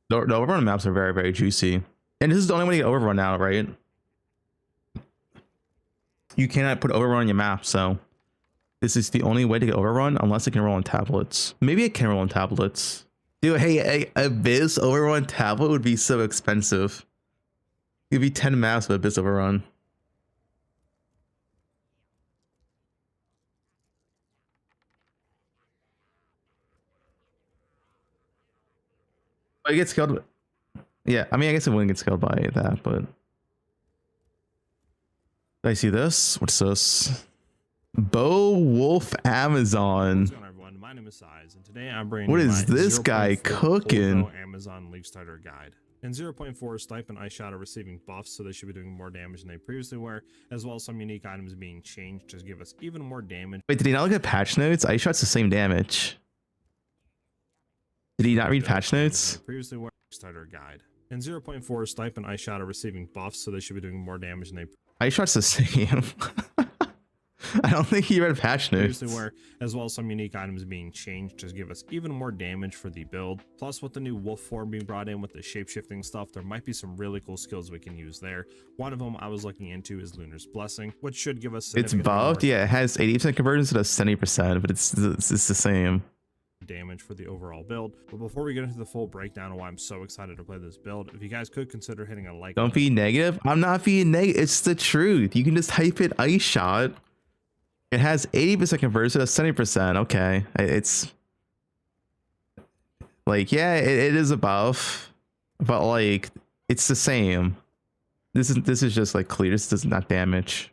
The overrun maps are very, very juicy. And this is the only way to get overrun out, right? You cannot put overrun on your map, so this is the only way to get overrun unless it can roll on tablets. Maybe it can roll on tablets. Dude, hey, Abyss overrun tablet would be so expensive. It'd be 10 maps of Abyss overrun. But it gets killed. Yeah, I mean, I guess it wouldn't get scaled by that, but did I see this? What's this? Bo Wolf Amazon. What's going on, everyone? My name is Size, and today I'm bringing What you is my this guy 0.4 cooking? Full Pro Amazon League Starter Guide. In 0.4, Stipe and Ice Shot are receiving buffs, so they should be doing more damage than they previously were, as well as some unique items being changed to give us even more damage. Wait, did he not look at patch notes? Ice Shot's the same damage. Did he not read patch notes? Previously were Starter Guide. In 0.4, Stipe and Ice Shot are receiving buffs, so they should be doing more damage than they Ice Shot's the same. I don't think he read patch notes. previously were, as well as some unique items being changed to give us even more damage for the build. Plus, with the new wolf form being brought in with the shape-shifting stuff, there might be some really cool skills we can use there. One of them I was looking into is Lunar's Blessing, which should give us It's significantly more buffed. Yeah, it has 80% conversion to 70%, but it's the same. damage for the overall build. But before we get into the full breakdown of why I'm so excited to play this build, if you guys could consider hitting a like. Don't be negative. I'm not being negative. It's the truth. You can just type it Ice Shot. It has 80% conversion to 70%. Okay. It's like, yeah, it is a buff, but like it's the same. This is just like clear. This does not damage.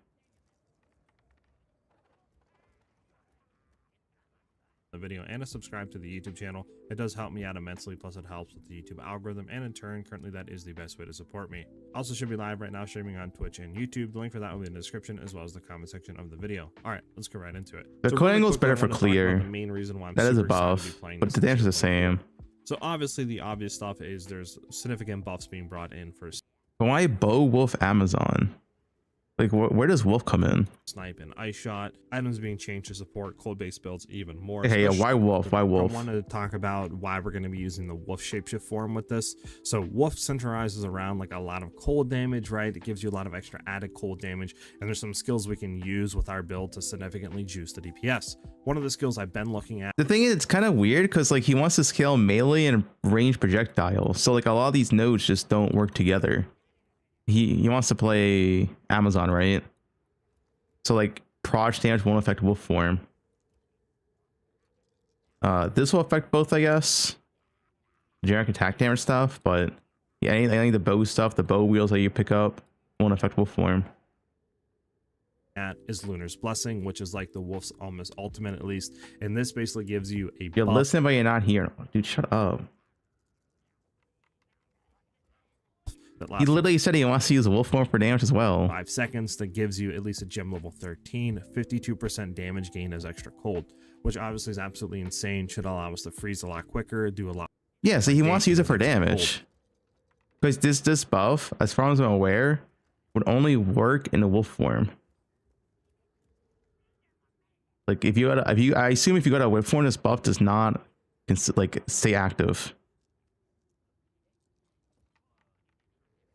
the video and to subscribe to the YouTube channel. It does help me out immensely, plus it helps with the YouTube algorithm, and in turn, currently that is the best way to support me. Also should be live right now streaming on Twitch and YouTube. The link for that will be in the description as well as the comment section of the video. All right, let's go right into it. The So cooling really angle's quickly, better I for wanna talk about clear. the main reason why I'm That is a super excited to be buff, playing but this the damage is the season. same. So obviously the obvious stuff is there's significant buffs being brought in for But why bow, wolf, Amazon? Like, where does wolf come in? snipe and ice shot. Items being changed to support cold-based builds even more. Hey, yeah, why wolf? Why I wolf? wanted to talk about why we're going to be using the wolf shapeshift form with this. So wolf centralizes around like a lot of cold damage, right? It gives you a lot of extra added cold damage, and there's some skills we can use with our build to significantly juice the DPS. One of the skills I've been looking at. The thing is, it's kind of weird because like he wants to scale melee and range projectiles, so like a lot of these nodes just don't work together. He wants to play Amazon, right? So like proj damage won't affect wolf form. This will affect both, I guess. Generic attack damage stuff, but yeah, any of the bow stuff, the bow wheels that you pick up won't affect wolf form. At is Lunar's Blessing, which is like the wolf's almost ultimate, at least, and this basically gives you a You're buff listening, but you're not here. Dude, shut up. that He lasts literally said he wants to use wolf form for damage as well. 5 seconds. That gives you at least a gem level 13, 52% damage gain as extra cold, which obviously is absolutely insane. Should allow us to freeze a lot quicker, do a lot. Yeah, so he wants to use it for Extra cold. damage. Because this buff, as far as I'm aware, would only work in the wolf form. Like if you I assume if you go to whip form, this buff does not like stay active.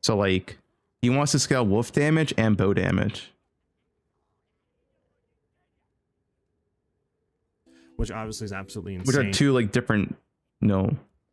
So like he wants to scale wolf damage and bow damage. Which obviously is absolutely Which insane. are two like different,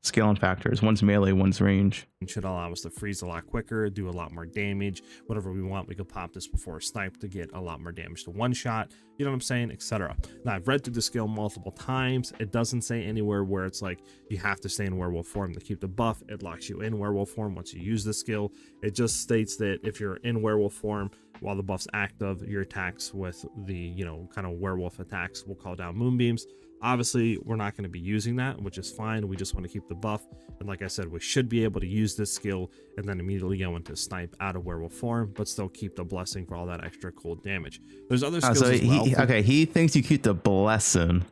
scaling factors. One's melee, one's range. Should allow us to freeze a lot quicker, do a lot more damage, whatever we want. We could pop this before a snipe to get a lot more damage to one shot, you know what I'm saying, etc. Now I've read through the skill multiple times. It doesn't say anywhere where it's like you have to stay in werewolf form to keep the buff. It locks you in werewolf form once you use the skill. It just states that if you're in werewolf form while the buff's active, your attacks with the kind of werewolf attacks will call down moonbeams. Obviously, we're not going to be using that, which is fine. We just want to keep the buff. And like I said, we should be able to use this skill and then immediately go into snipe out of werewolf form, but still keep the blessing for all that extra cold damage. There's other skills So as well. he thinks you keep the blessing.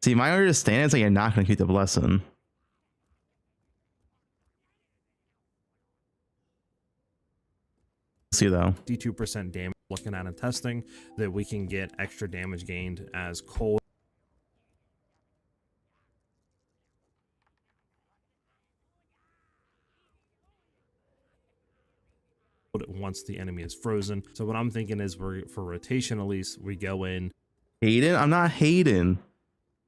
See, my understanding is like you're not going to keep the blessing. See though. 52% damage looking at and testing that we can get extra damage gained as cold. Once the enemy is frozen. So what I'm thinking is for rotation at least, we go in. Hayden? I'm not Hayden.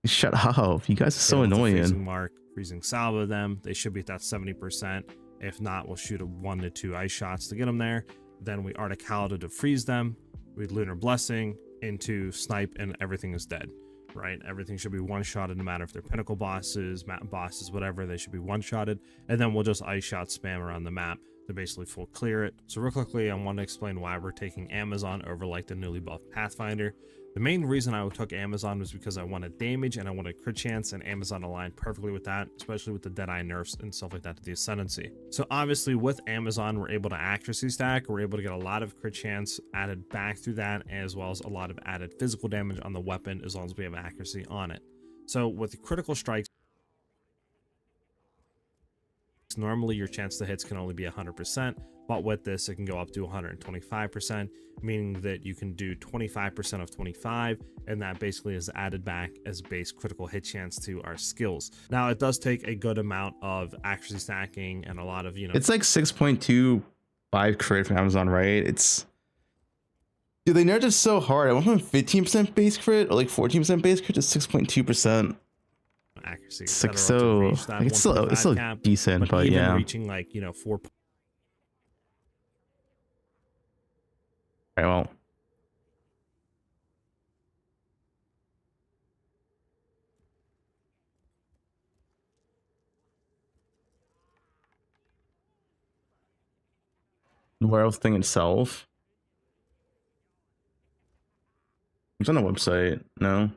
Shut up. You guys are so Freezing annoying. mark, freezing salvo them. They should be at that 70%. If not, we'll shoot a 1 to 2 ice shots to get them there. Then we Articality to freeze them. We Lunar Blessing into snipe, and everything is dead. Right? Everything should be one-shotted, no matter if they're pinnacle bosses, map bosses, whatever. They should be one-shotted. And then we'll just ice shot spam around the map to basically full clear it. So real quickly, I want to explain why we're taking Amazon over like the newly buffed Pathfinder. The main reason I took Amazon was because I wanted damage and I wanted crit chance, and Amazon aligned perfectly with that, especially with the Deadeye nerfs and stuff like that to the Ascendancy. So obviously with Amazon, we're able to accuracy stack. We're able to get a lot of crit chance added back through that, as well as a lot of added physical damage on the weapon as long as we have accuracy on it. So with the critical strikes, normally your chance to hits can only be 100%, but with this it can go up to 125%, meaning that you can do 25% of 25, and that basically is added back as base critical hit chance to our skills. Now it does take a good amount of accuracy stacking and a lot of It's like 6.25 crit from Amazon, right? Dude, they nerfed it so hard. I went from 15% base crit or like 14% base crit to 6.2%. accuracy. It's like so. It's still cap, decent, but even yeah. reaching like 4. Right, well. The werewolf thing itself. It's on the website. No.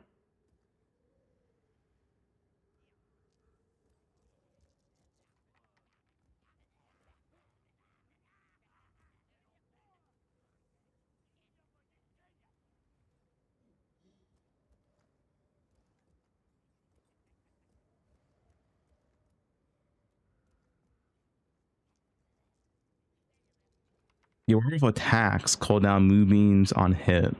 Your order of attacks call down moonbeams on hit.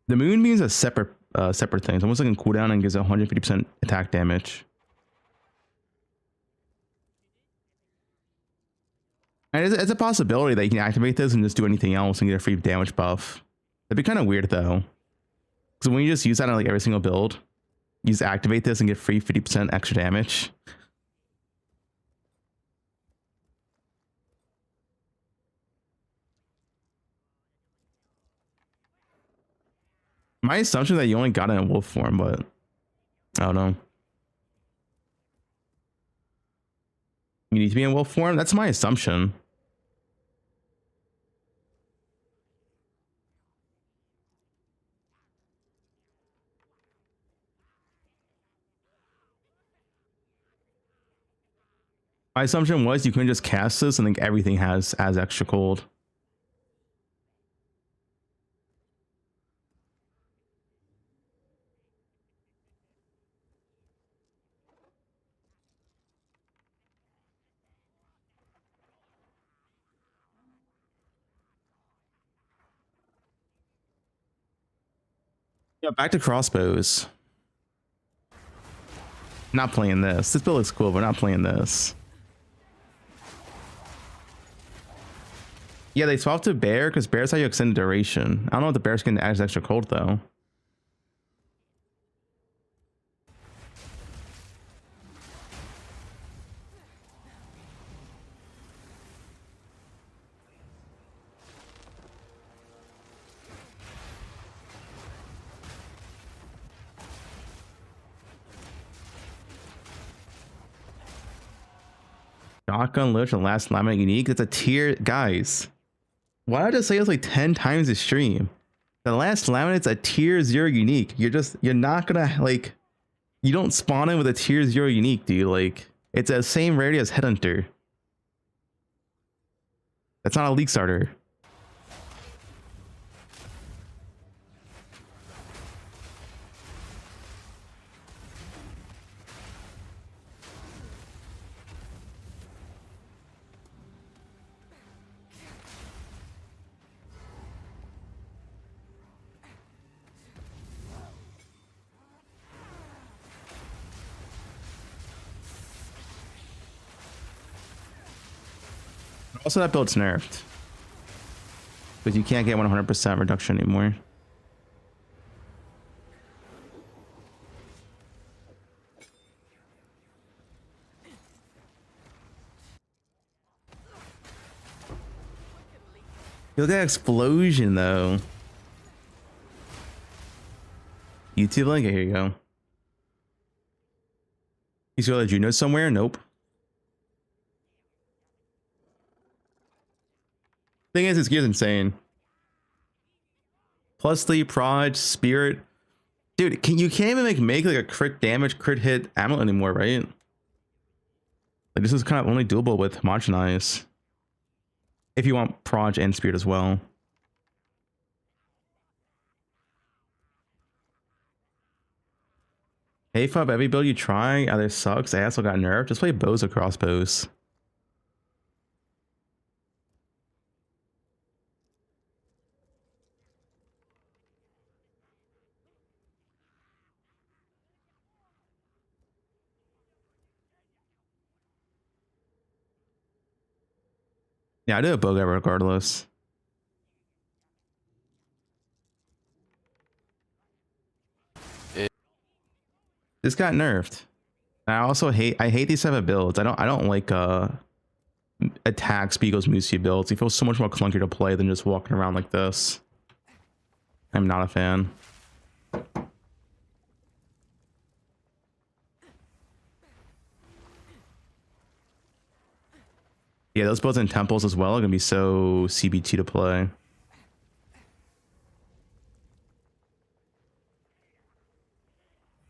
The moonbeams are separate separate things. Almost like a cooldown and gives 150% attack damage. And it's a possibility that you can activate this and just do anything else and get a free damage buff. That'd be kind of weird though. Because when you just use that on like every single build, you just activate this and get free 50% extra damage. My assumption is that you only got it in wolf form, but I don't know. You need to be in wolf form? That's my assumption. My assumption was you couldn't just cast this and think everything has as extra cold. Yeah, back to crossbows. Not playing this. This build looks cool, but not playing this. Yeah, they swapped to bear because bears how you extend duration. I don't know if the bears can add extra cold though. Shotgun lich and last laminate unique. That's a tier, guys. Why did I just say it's like 10 times the stream? The last laminate's a tier 0 unique. You're not gonna like, you don't spawn in with a tier 0 unique, dude. Like, it's the same rarity as Headhunter. That's not a league starter. Also, that build's nerfed. Because you can't get 100% reduction anymore. Look at that explosion, though. YouTube link? Here you go. You saw that Juno somewhere? Nope. Thing is, this gear's insane. Plus 3 prod, spirit. Dude, you can't even make like a crit damage, crit hit amulet anymore, right? Like, this is kind of only doable with homogenize. If you want prod and spirit as well. Hey Fub, every build you try either sucks, ass, or got nerfed. Just play bows or crossbows. Yeah, I do a bow guy regardless. This got nerfed. I also hate these type of builds. I don't like attack speed goes Musi builds. It feels so much more clunky to play than just walking around like this. I'm not a fan. Yeah, those builds in temples as well are gonna be so CBT to play.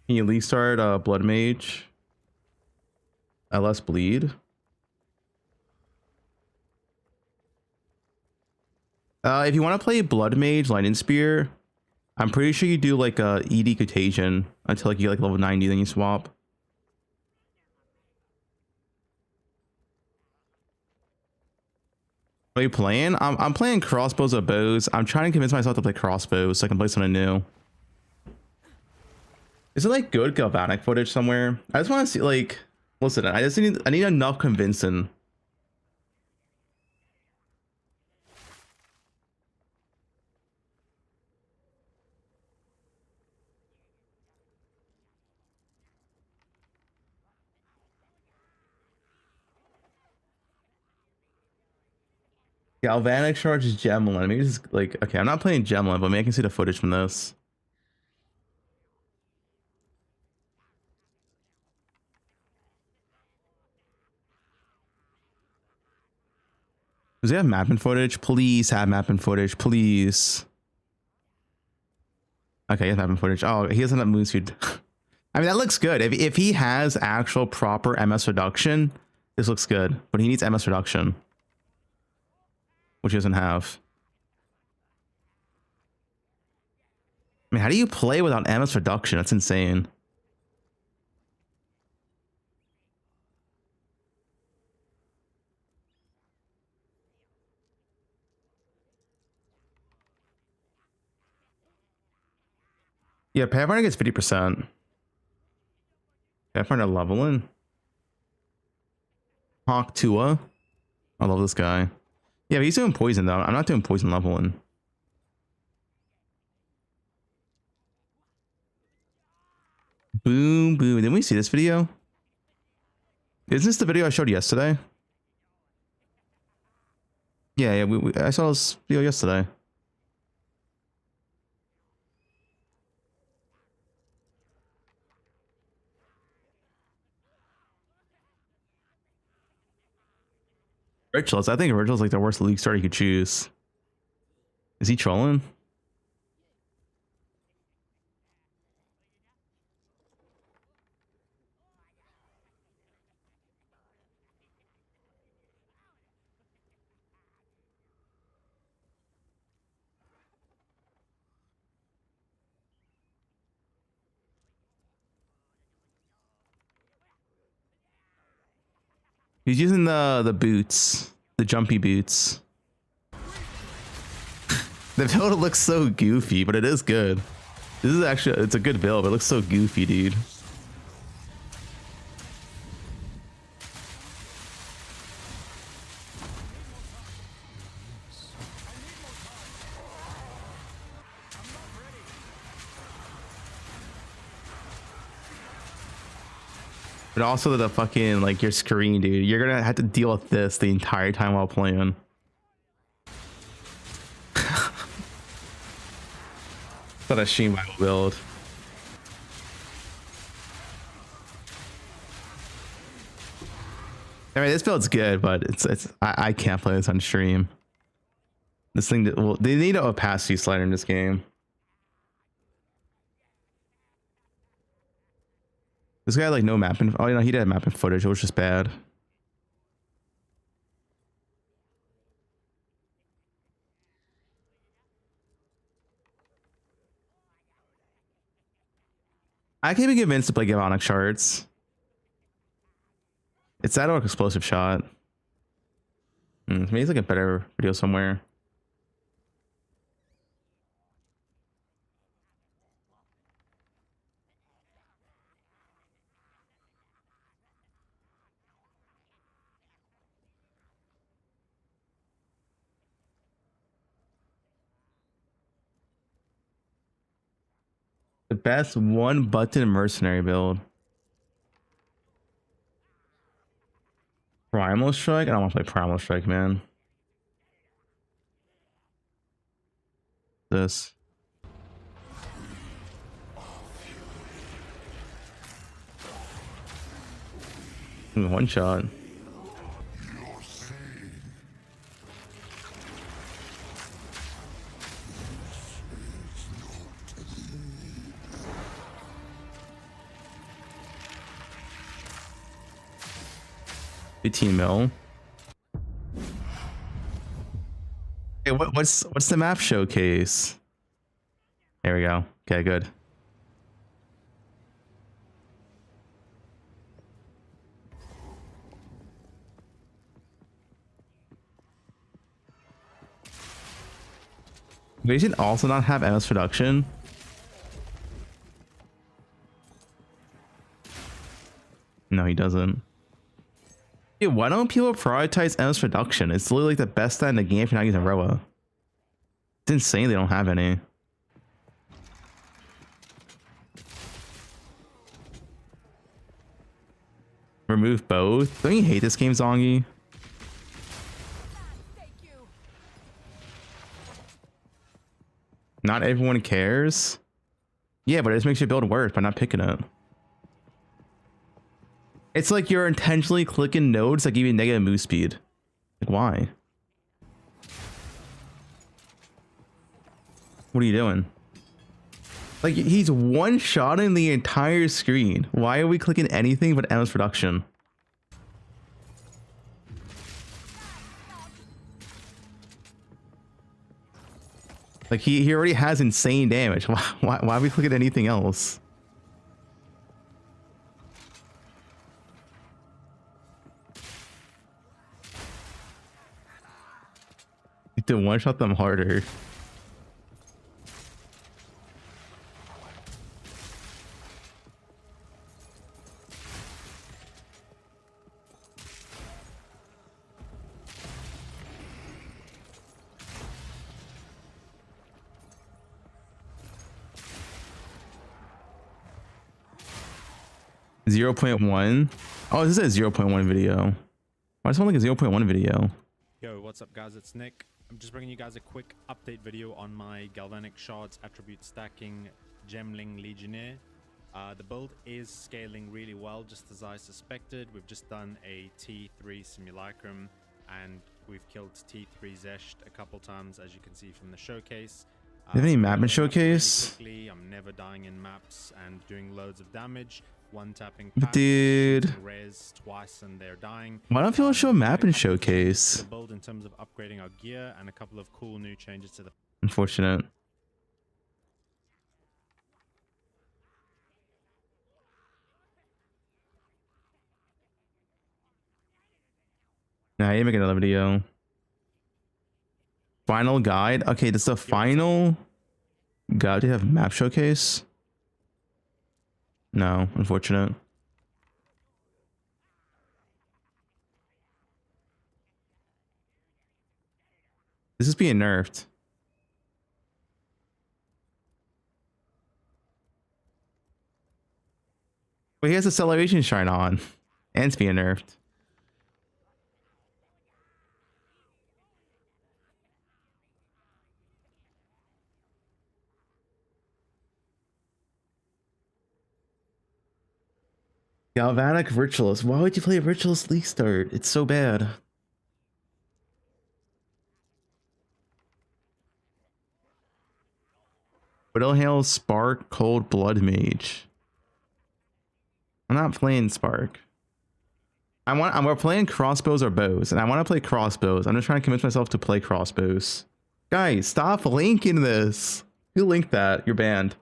Can you at least start Blood Mage? LS Bleed? If you want to play Blood Mage, Lightning Spear, I'm pretty sure you do like a ED Contagion until like you get like level 90, then you swap. Are you playing? I'm playing crossbows or bows. I'm trying to convince myself to play crossbows so I can play something new. Is it like good galvanic footage somewhere? I just want to see, like, listen, I need enough convincing. Galvanic charge is Gemlin. Maybe it's like, okay, I'm not playing Gemlin, but maybe I can see the footage from this. Does he have mapping footage? Please have mapping footage, please. Okay, he has mapping footage. Oh, he doesn't have move speed. I mean, that looks good. If he has actual proper MS reduction, this looks good. But he needs MS reduction, which he doesn't have. I mean, how do you play without MS reduction? That's insane. Yeah, Pathfinder gets 50%. Pathfinder leveling. Hawk Tua. I love this guy. Yeah, but he's doing poison though. I'm not doing poison leveling. Boom, boom. Didn't we see this video? Isn't this the video I showed yesterday? Yeah, I saw this video yesterday. Rituals. I think Rituals like the worst league start you could choose. Is he trolling? He's using the boots, the jumpy boots. The build looks so goofy, but it is good. This is actually, it's a good build, but it looks so goofy, dude. But also the fucking, like, your screen, dude. You're gonna have to deal with this the entire time while playing. Not a stream I will build. I mean, this build's good, but I can't play this on stream. This thing, well, they need a opacity slider in this game. This guy had, like, no mapping. Oh, you know, he did have mapping footage. It was just bad. I can't be convinced to play Galvanic Shards. It's that or explosive shot. Maybe it's like a better video somewhere. The best one button mercenary build. Primal Strike? I don't want to play Primal Strike, man. This. One shot. $15 mil. Hey, what's the map showcase? There we go. Okay, good. We should also not have MS production. No, he doesn't. Dude, why don't people prioritize MS production? It's literally like the best stat in the game if you're not using Roa. It's insane they don't have any. Remove both. Don't you hate this game, Zongi? Thank you. Not everyone cares. Yeah, but it just makes your build worse by not picking it. It's like you're intentionally clicking nodes that give you negative move speed. Like, why? What are you doing? Like, he's one-shotting the entire screen. Why are we clicking anything but MS production? Like, he already has insane damage. Why are we clicking anything else? You have to one-shot them harder. Zero 0.1. Oh, this is a 0.1 video. Why does it sound like a 0.1 video? Yo, what's up guys, it's Nick. I'm just bringing you guys a quick update video on my Galvanic Shards attribute stacking Gemling Legionnaire. The build is scaling really well, just as I suspected. We've just done a T3 Simulacrum and we've killed T3 Zesht a couple times, as you can see from the showcase. Do you have any map in Really showcase? quickly, I'm never dying in maps and doing loads of damage. One tapping But dude, res twice and they're dying. why don't people show a map in A couple of changes to showcase? the build in terms of upgrading our gear and a couple of cool new changes to the Unfortunate. Nah, you make another video. Final guide. Okay, does the final guide have map showcase? No, unfortunate. This is being nerfed. But he has a celebration shrine on, and it's being nerfed. Galvanic Ritualist. Why would you play Ritualist League Start? It's so bad. Widowhail Spark Cold Blood Mage. I'm not playing Spark. We're playing crossbows or bows, and I want to play crossbows. I'm just trying to convince myself to play crossbows. Guys, stop linking this. Who linked that? You're banned.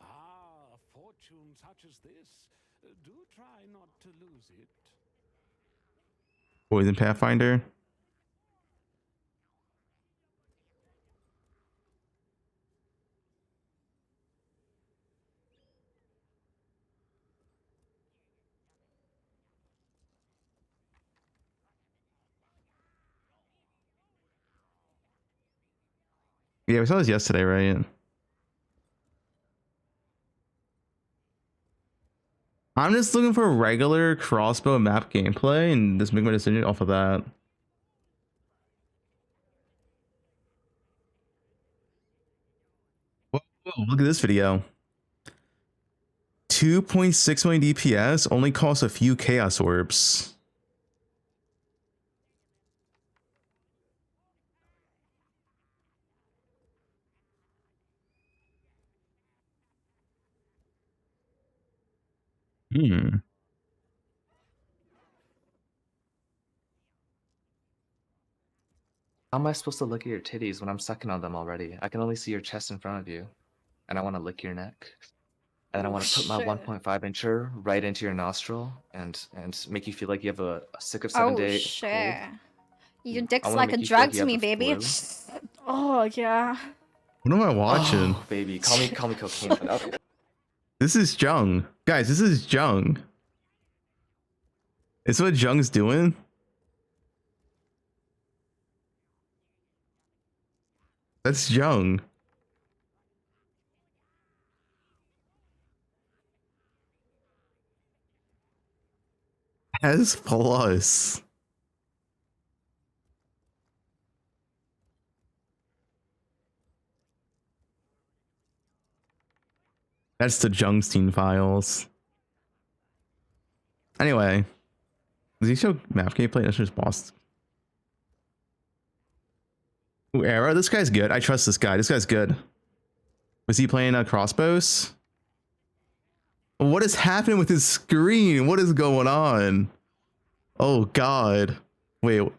Ah, a fortune such as this. Do try not to lose it. Poison Pathfinder. Yeah, we saw this yesterday, right? I'm just looking for regular crossbow map gameplay and just make my decision off of that. Whoa, look at this video. 2.6 million DPS only costs a few chaos orbs. Hmm. How am I supposed to look at your titties when I'm sucking on them already? I can only see your chest in front of you. and I want to lick your neck. And I want to put my shit. 1.5 incher right into your nostril and make you feel like you have a sick of Oh 7-day shit. cold. Your I dick's wanna like a make you feel like drug you to have me, the baby. flu. Oh yeah. What am I watching? Oh, baby, call me cocaine. But okay. This is Jung. Guys, this is Jung. Is what Jung's doing? That's Jung. S plus. That's the Jungstein files. Anyway, does he show map gameplay? That's just boss. Ooh, Arrow. This guy's good. I trust this guy. This guy's good. Was he playing crossbows? What is happening with his screen? What is going on? Oh God. Wait.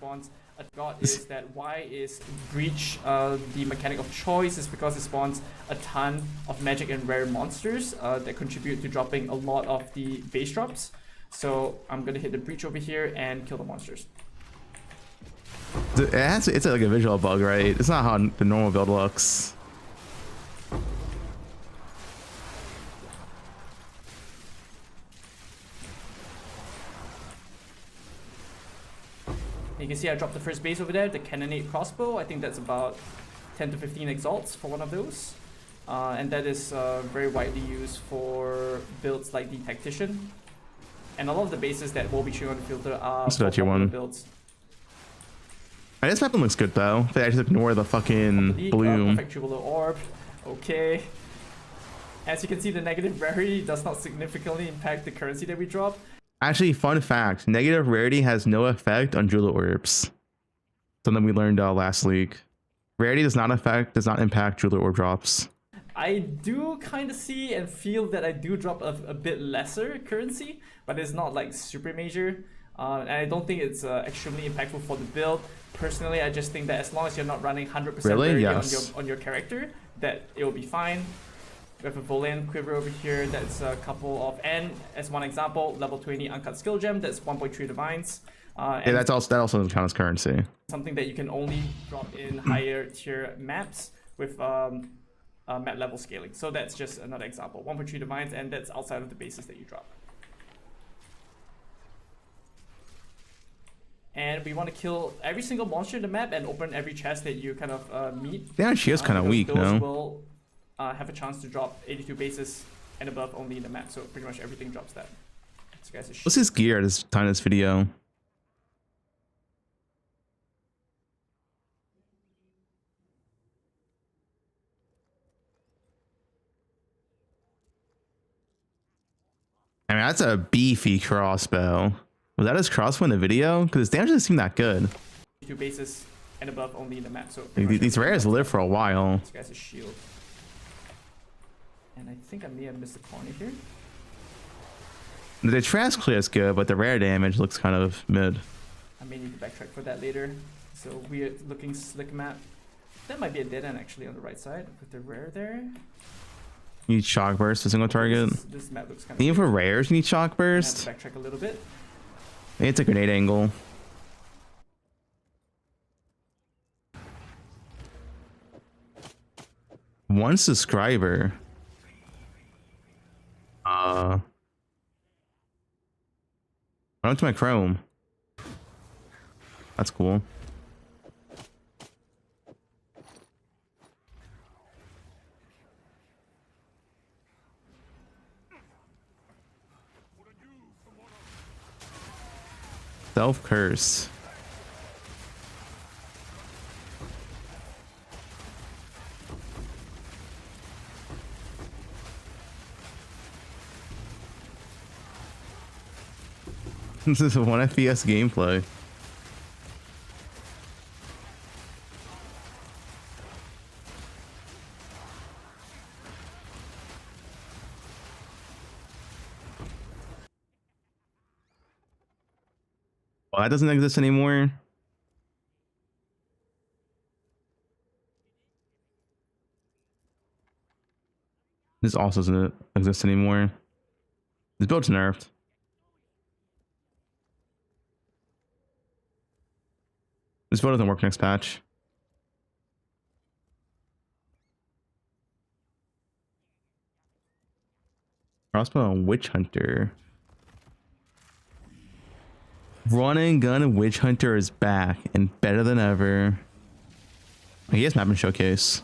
A thought is that why is Breach the mechanic of choice is because it spawns a ton of magic and rare monsters that contribute to dropping a lot of the base drops. So I'm gonna hit the Breach over here and kill the monsters. It's like a visual bug, right? It's not how the normal build looks. You can see I dropped the first base over there, the Cannonade crossbow. I think that's about 10 to 15 exalts for one of those. And that is very widely used for builds like the Tactician. And a lot of the bases that will be showing on the filter are Let's go tier one. builds. This weapon looks good though. If they actually ignore the fucking bloom. Perfect Jubilar Orb. Okay. As you can see, the negative rarity does not significantly impact the currency that we drop. Actually, fun fact: negative rarity has no effect on Jeweler Orbs. Something we learned last week. Rarity does not impact Jeweler Orb drops. I do kind of see and feel that I do drop a bit lesser currency, but it's not like super major. And I don't think it's extremely impactful for the build. Personally, I just think that as long as you're not running 100% rarity on your character, that it will be fine. We have a Volan Quiver over here, that's a couple of, and as one example, level 20 Uncut Skill Gem, that's 1.3 Divines. Yeah, that also doesn't count as currency. Something that you can only drop in higher tier maps with map level scaling. So that's just another example, 1.3 Divines, and that's outside of the bases that you drop. And we want to kill every single monster in the map and open every chest that you kind of meet. Yeah, she is kind of weak, those no? will have a chance to drop 82 bases and above only in the map, so pretty much everything drops that. So guys, What's his gear at this time of this video? I mean, that's a beefy crossbow. Was that his crossbow in the video? Because his damage doesn't seem that good. 2 bases and above only in the map, so These rares live for a while. This guy's a shield. And I think I may have missed a corner here. The trash clear is good, but the rare damage looks kind of mid. I may need to backtrack for that later. So weird looking slick map. That might be a dead end actually on the right side with the rare there. You need shock burst for single target. This map looks kind of Even for rares, you need shock burst. I have to backtrack a little bit. Maybe it's a grenade angle. One subscriber. Run to my Chrome. That's cool. Self curse. This is a 1 FPS gameplay. Well, that doesn't exist anymore. This also doesn't exist anymore. This build's nerfed. This build doesn't work next patch. Crossbow and Witch Hunter. Run and gun Witch Hunter is back and better than ever. He has map and showcase.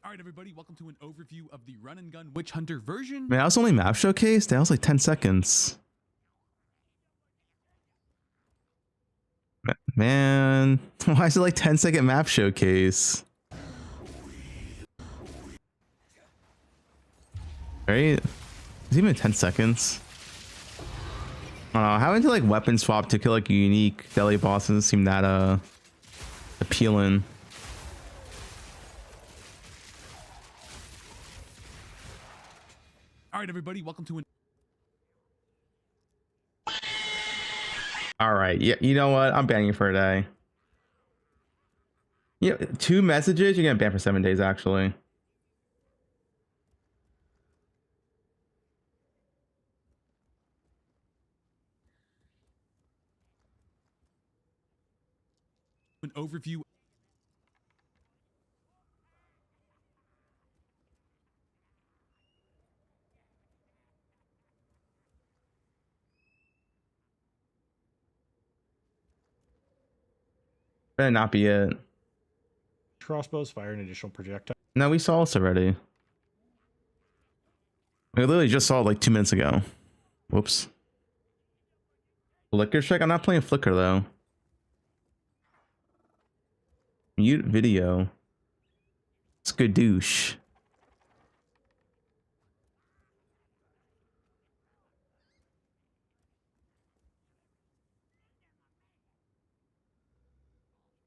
All right, everybody, welcome to an overview of the Run and Gun Witch Hunter version. Man, that was only map showcase? That was like 10 seconds. Man, why is it like 10-second map showcase? Right? It's even 10 seconds. I don't know, having to like weapon swap to kill like unique deli bosses doesn't seem that appealing. All right, everybody, welcome to an... All right, yeah, you know what? I'm banning you for a day. Yeah, 2 messages, you're getting banned for 7 days, actually. An overview. Better not be it. Crossbows fire an additional projectile. No, we saw this already. We literally just saw it like 2 minutes ago. Whoops. Flicker check? I'm not playing Flicker though. Mute video. Skadoosh.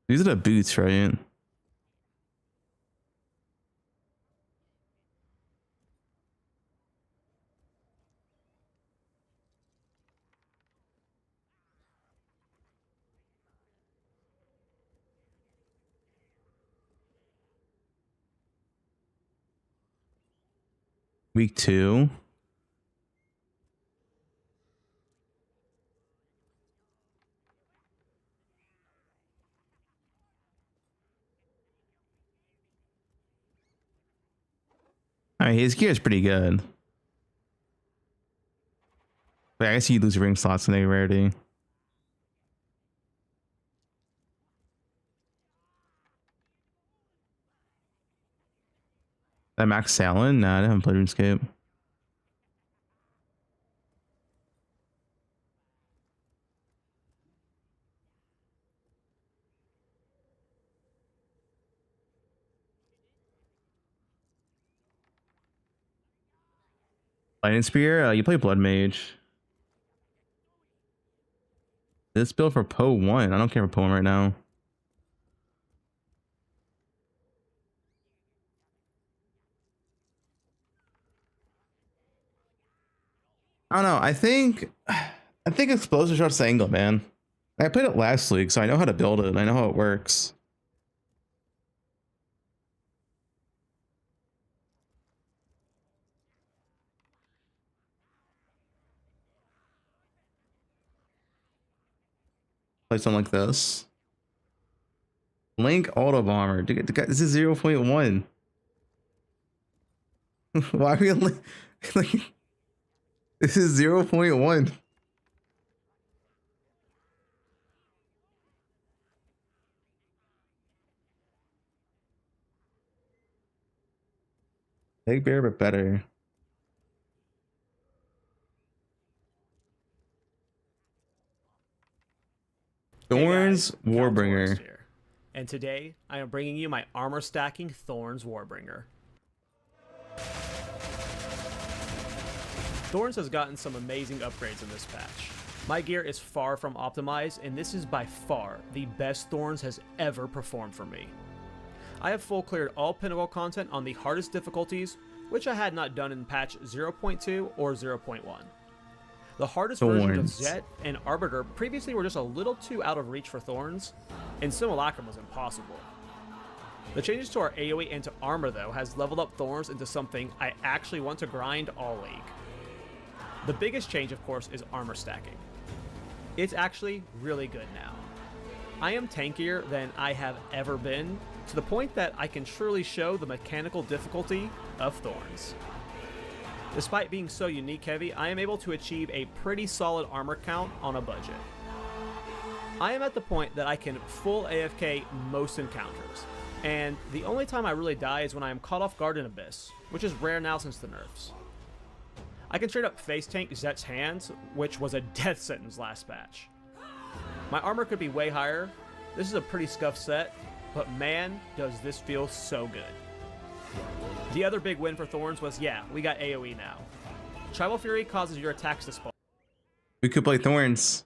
These are the boots, right? Week 2. Alright, his gear is pretty good. But I guess you lose ring slots in a rarity. That Max Salin? Nah, I haven't played RuneScape. Lightning Spear? You play Blood Mage. This build for Poe 1. I don't care for Poe 1 right now. I don't know. I think explosive shots the angle, man. I played it last week, so I know how to build it. I know how it works. Play something like this. Link auto bomber. Dude, this is 0.1. Why are we like this is 0.1. Big bear, but better. Thorns Warbringer. Here. And today, I am bringing you my armor stacking Thorns Warbringer. Thorns has gotten some amazing upgrades in this patch. My gear is far from optimized, and this is by far the best Thorns has ever performed for me. I have full cleared all Pinnacle content on the hardest difficulties, which I had not done in patch 0.2 or 0.1. The hardest versions of Zet and Arbiter previously were just a little too out of reach for Thorns, and Simulacrum was impossible. The changes to our AoE and to armor though has leveled up Thorns into something I actually want to grind all league. The biggest change of course is armor stacking. It's actually really good now. I am tankier than I have ever been, to the point that I can surely show the mechanical difficulty of Thorns. Despite being so unique heavy, I am able to achieve a pretty solid armor count on a budget. I am at the point that I can full AFK most encounters, and the only time I really die is when I am caught off guard in Abyss, which is rare now since the nerfs. I can straight up face tank Zet's hands, which was a death sentence last patch. My armor could be way higher. This is a pretty scuffed set, but man, does this feel so good. The other big win for Thorns was, yeah, we got AoE now. Tribal Fury causes your attacks to spawn. We could play Thorns.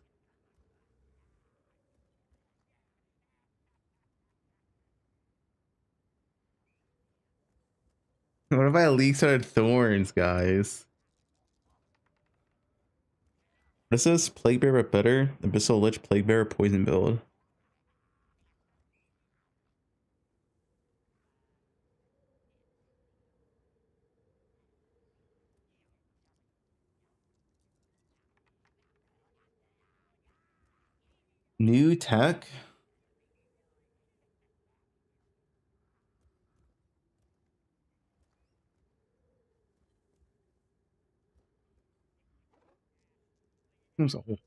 What if I leak started Thorns, guys? This is Plague Bearer but better. Abyssal Lich Plague Bearer Poison build. New tech? There's a whole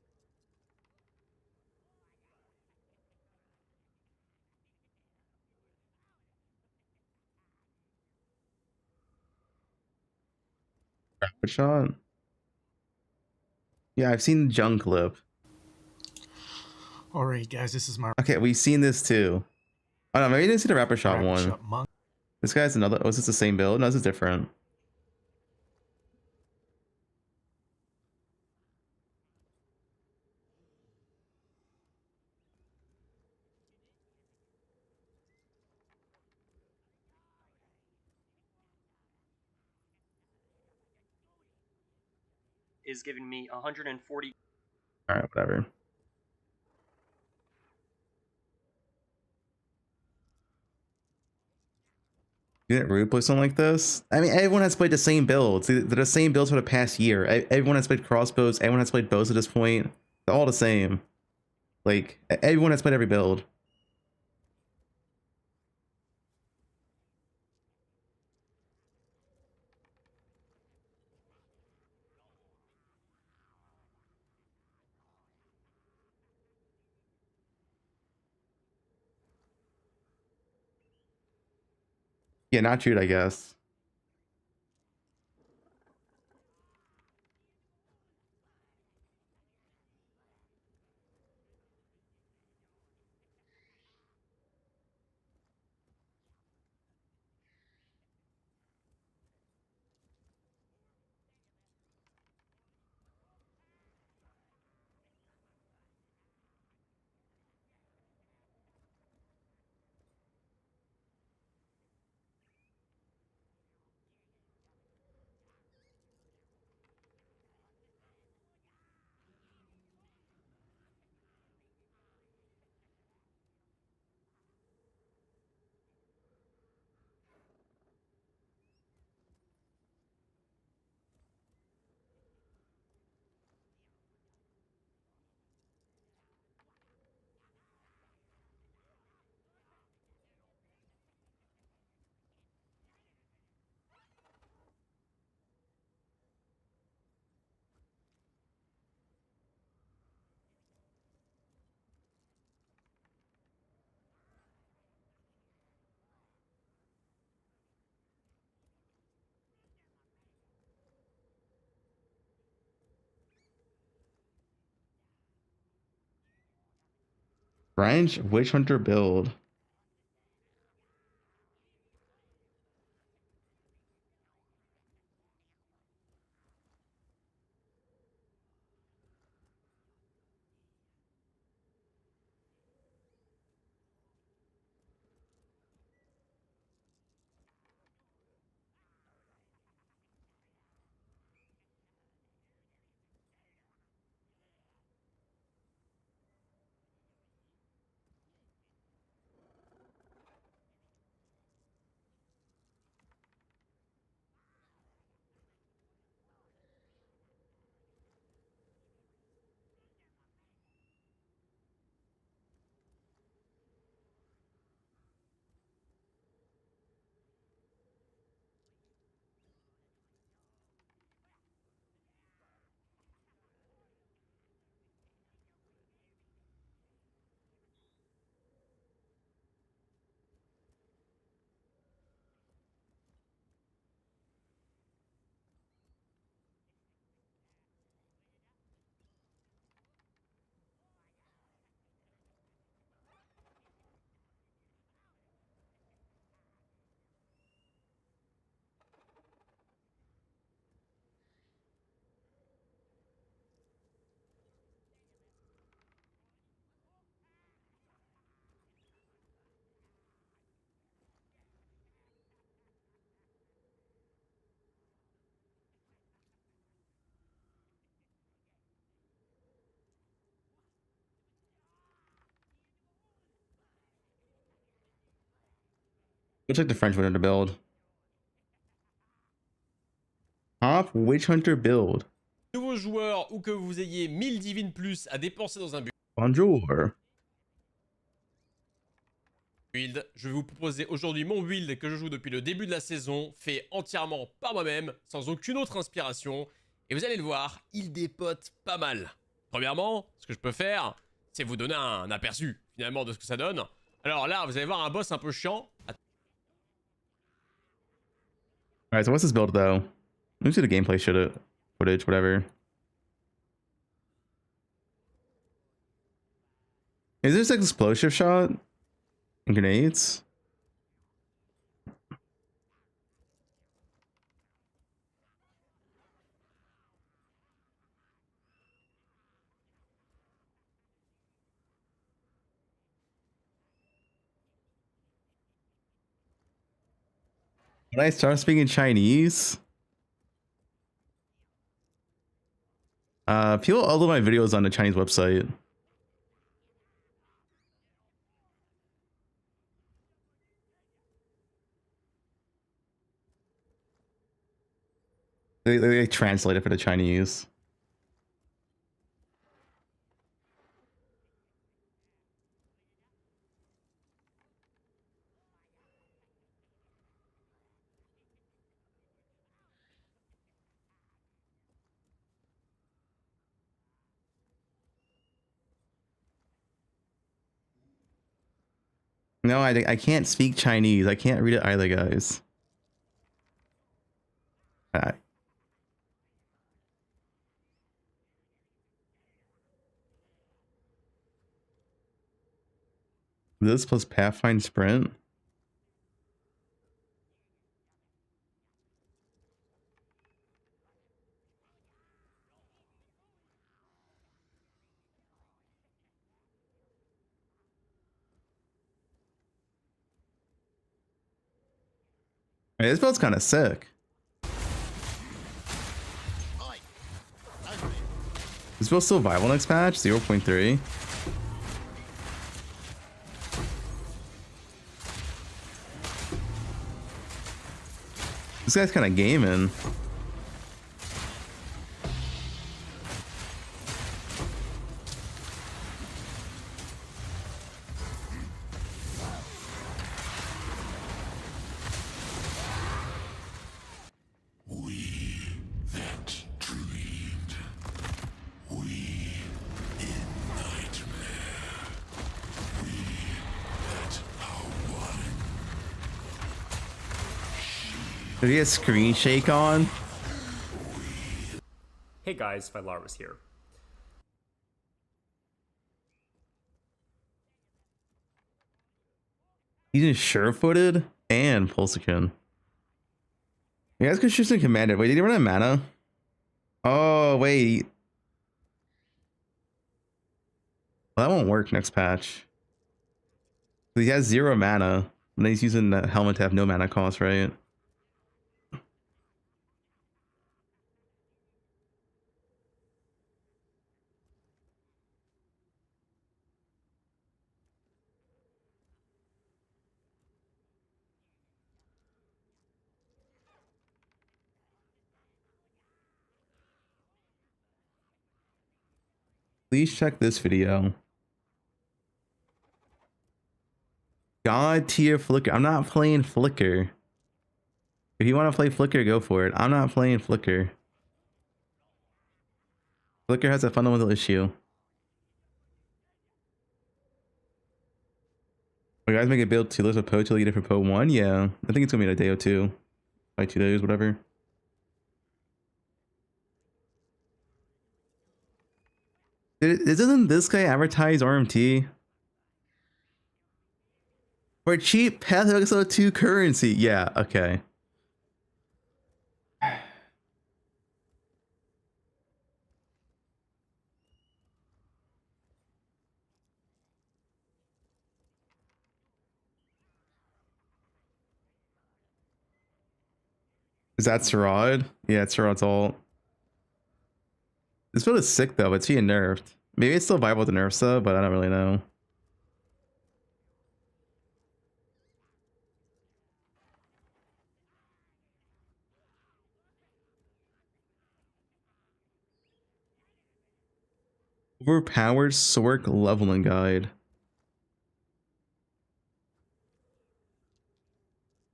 rapid shot. Yeah, I've seen the junk clip. All right, guys, this is my Okay, we've seen this too. Oh no, maybe you didn't see the rapid shot one. shot monk. This guy's another. Oh, is this the same build? No, this is different. Is giving me 140. All right, whatever. You didn't rude play something like this? I mean, everyone has played the same builds. They're the same builds for the past year. Everyone has played crossbows. Everyone has played bows at this point. They're all the same. Like, everyone has played every build. Yeah, not shoot, I guess. Range Witch Hunter build. Looks like the French winner to build. Top Witch Hunter build. Nouveau joueur ou que vous ayez 1000 divines plus à dépenser dans un Bonjour. build, je vais vous proposer aujourd'hui mon build que je joue depuis le début de la saison, fait entièrement par moi-même, sans aucune autre inspiration. Et vous allez le voir, il dépote pas mal. Premièrement, ce que je peux faire, c'est vous donner un aperçu finalement de ce que ça donne. Alors là, vous allez voir un boss un peu chiant. Alright, so what's this build though? Let me see the gameplay footage, whatever. Is this like explosive shot? And grenades? When I start speaking Chinese, people upload my videos on the Chinese website. They translate it for the Chinese. No, I can't speak Chinese. I can't read it either, guys. This plus Pathfind Sprint. Hey, this build's kind of sick. This build's still viable next patch, 0.3. This guy's kind of gaming. Did he get screen shake on? Hey guys, Vilar was here. He's in sure-footed and Pulsican. You guys could choose commanded. Wait, did he run out of mana? Oh, wait. Well, that won't work next patch. He has 0 mana. And then he's using the helmet to have no mana cost, right? Please check this video. God tier Flicker. I'm not playing Flicker. If you want to play Flicker, go for it. I'm not playing Flicker. Flicker has a fundamental issue. You guys make a build 2 lists of Poe till you get it for Poe 1? Yeah. I think it's gonna be in a day or two. Like 2 days, whatever. Doesn't this guy advertise RMT? For cheap Path of Exile 2 currency. Yeah, okay. Is that Sarad? Yeah, it's Sarad's ult. This build is sick though, but it's being nerfed. Maybe it's still viable with the nerfs though, but I don't really know. Overpowered Sork leveling guide.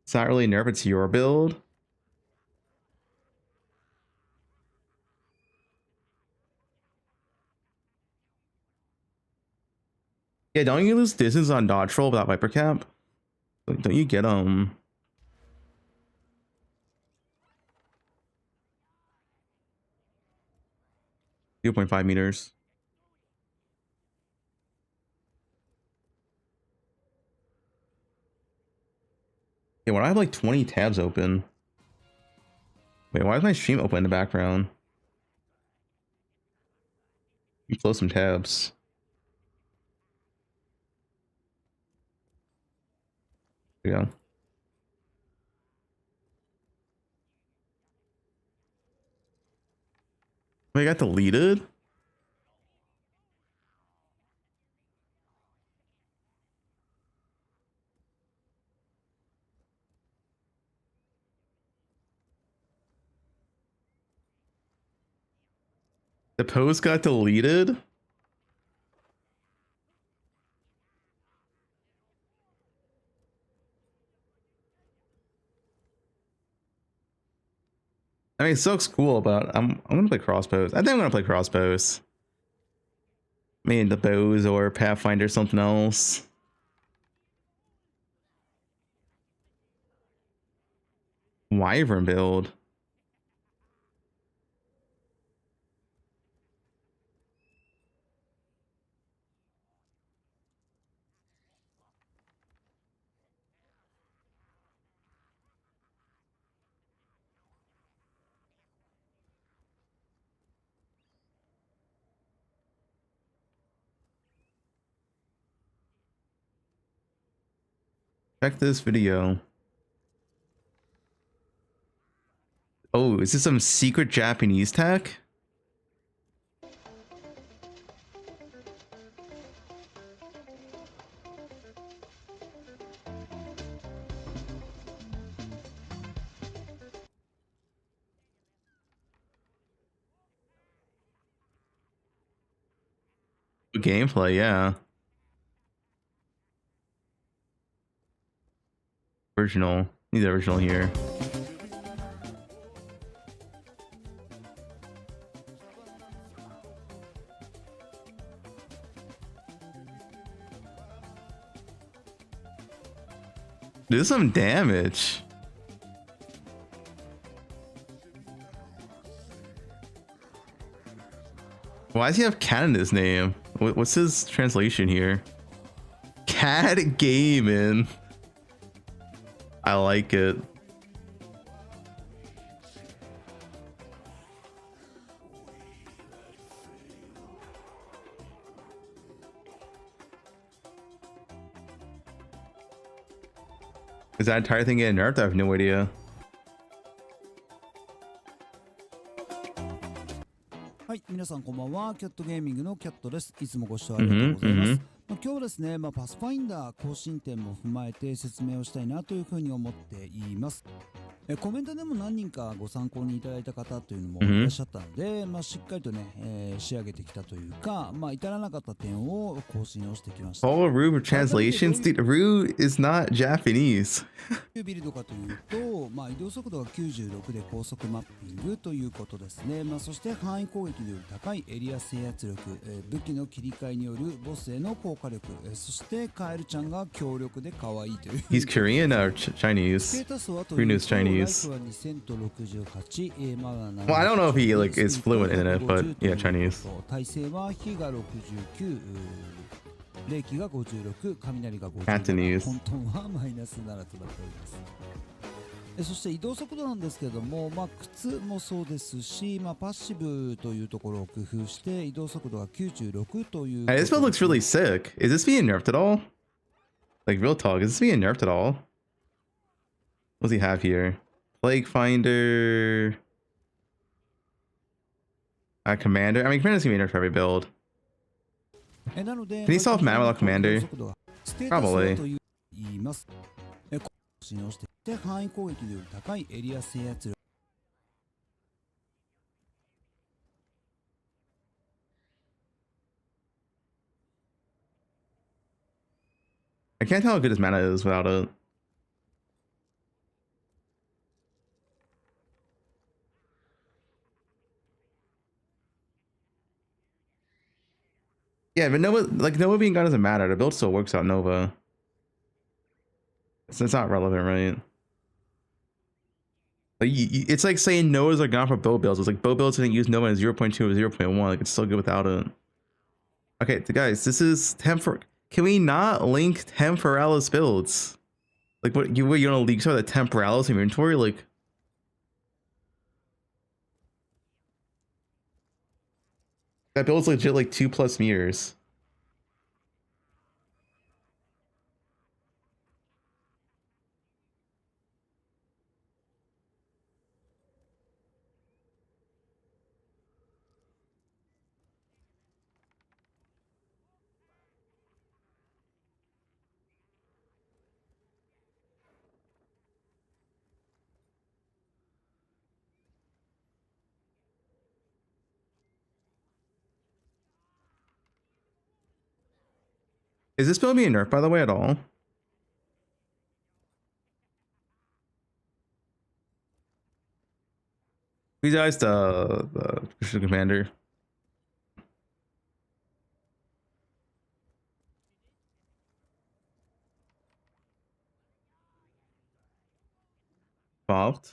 It's not really nerf, it's your build. Yeah, don't you lose distance on dodge roll without Viper Cap? Like, don't you get 2.5 meters? Yeah, why do I have like 20 tabs open? Wait, why is my stream open in the background? You close some tabs. There you go. Wait, I got deleted? The post got deleted? I mean, it looks cool, but I'm gonna play crossbows. I think I'm gonna play crossbows. Maybe the bows or Pathfinder, something else. Wyvern build. Check this video. Oh, is this some secret Japanese tech? Gameplay, yeah. Original. Need the original here. Do some damage. Why does he have cat in his name? What's his translation here? Cat gaming. I like it. Is that entire thing getting nerfed? I have no idea. はい、皆さんこんばんは。キャットゲーミングのキャットです。いつもご視聴ありがとうございます。今日はですね、パスファインダー更新点も踏まえて説明をしたいなというふうに思っています。コメントでも何人かご参考にいただいた方というのもいらっしゃったので、しっかりとね、仕上げてきたというか、至らなかった点を更新をしてきました。All Rue translations, dude. Rue is not Japanese. ビルドかというと、移動速度が96で高速マッピングということですね。そして範囲攻撃より高いエリア制圧力、武器の切り替えによるボスへの効果力、そしてカエルちゃんが強力で可愛いという。He's Korean or Chinese? Rue is Chinese. Well, I don't know if he like is fluent in it, but yeah, Chinese. 耐性は火が69、冷気が56、雷が57、 Cantonese. 本当はマイナス7となっております。そして移動速度なんですけども、靴もそうですし、パッシブというところを工夫して移動速度が96という。Hey, this build looks really sick. Is this being nerfed at all? Like real talk, is this being nerfed at all? What does he have here? Plague Finder. Commander. I mean, Commander's gonna be nerfed for every build. Can he solve mana without Commander? Probably. 範囲攻撃より高いエリア制圧力。can't tell how good his mana is without it. Yeah, but Nova being gone doesn't matter. The build still works out Nova. So it's not relevant, right? Like it's like saying Novas are gone for bow builds. It's like bow builds didn't use Nova at 0.2 or 0.1. Like it's still good without it. Okay, guys, this is temper. Can we not link Temporalis builds? Like what you want to leak some of the Temporalis inventory? Like that build's legit like 2+ meters. Is this build being nerfed, by the way, at all? Who's guys the commander? Involved?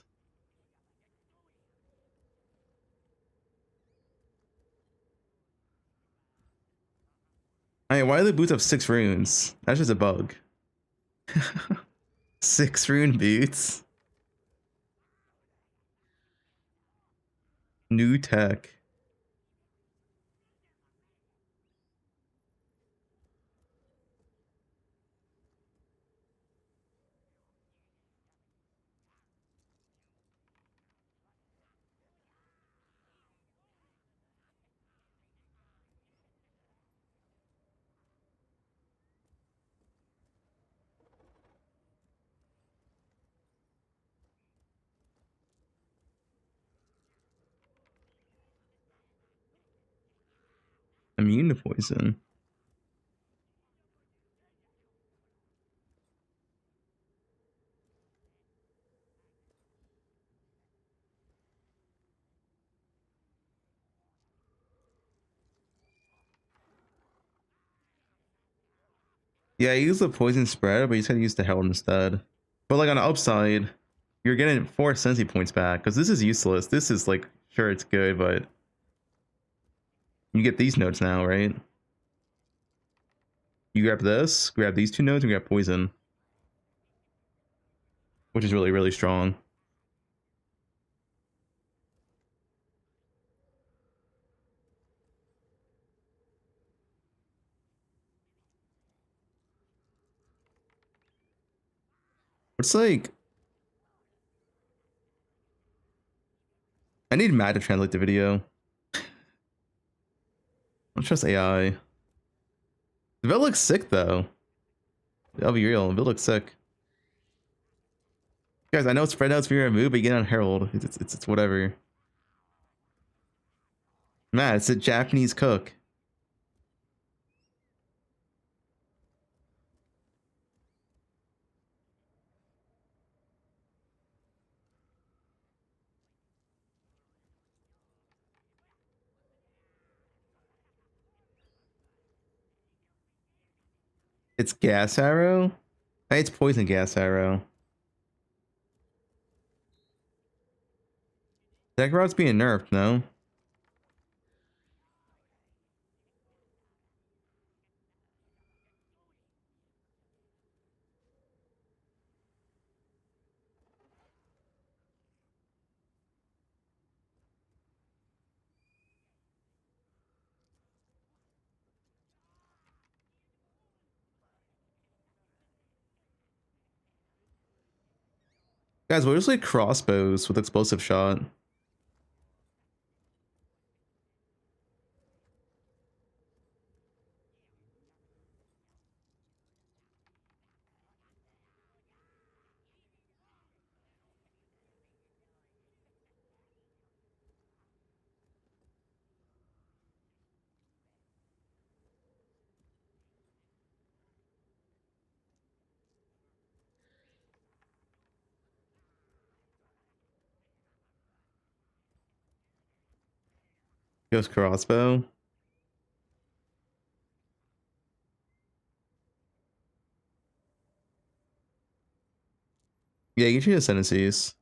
I mean, why do the boots have 6 runes? That's just a bug. 6 rune boots. New tech. Immune to poison. Yeah, I use the poison spread, but you said use the herald instead. But like on the upside, you're getting 4 sensi points back because this is useless. This is like, sure, it's good, but you get these notes now, right? You grab this, grab these 2 notes, and grab poison, which is really, really strong. It's like I need Matt to translate the video. I don't trust AI. The build looks sick though. I'll be real, the build looks sick. Guys, I know spread out's for your move, but you get on Herald. It's whatever. Matt, it's a Japanese cook. It's gas arrow? Hey, it's poison gas arrow. Deck rod's being nerfed, no? Guys, what is like crossbows with explosive shot? Goes crossbow. Yeah, you can change ascendancies.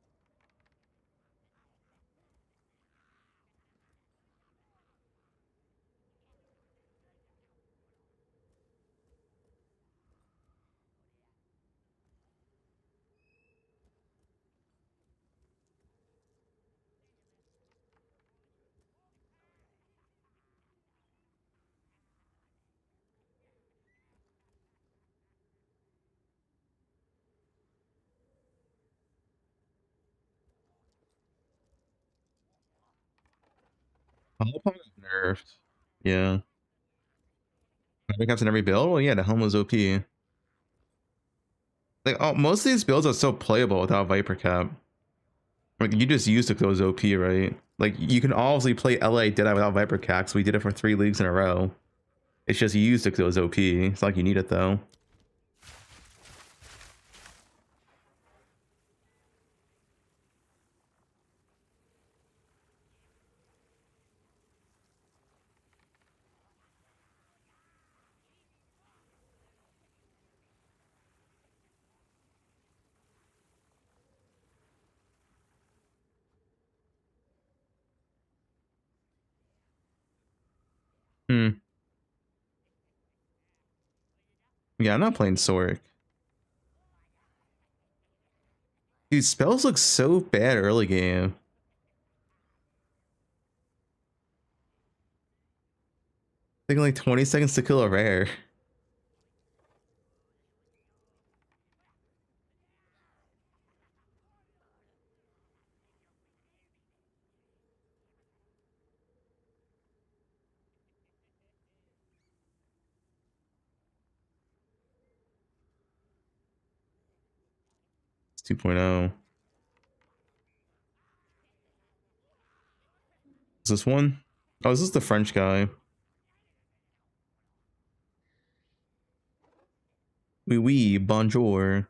Helm got nerfed. Yeah. Viper caps in every build? Well, yeah, the helm was OP. Like, oh, most of these builds are so playable without Viper cap. Like, you just used to those OP, right? Like, you can obviously play LA Deadeye without Viper cap, so we did it for 3 leagues in a row. It's just you used to those OP. It's not like you need it, though. Hmm. Yeah, I'm not playing Soric. Dude, spells look so bad early game. Taking like 20 seconds to kill a rare. It's 2.0. Is this one? Oh, this is the French guy. Oui, oui, bonjour.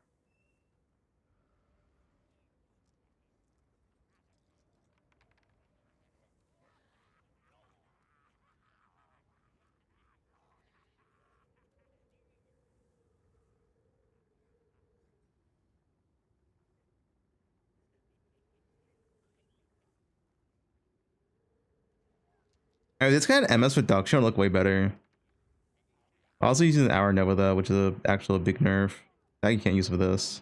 Alright, this kind of MS reduction will look way better. Also using the Hour Nova though, which is a actual big nerf. That you can't use for this.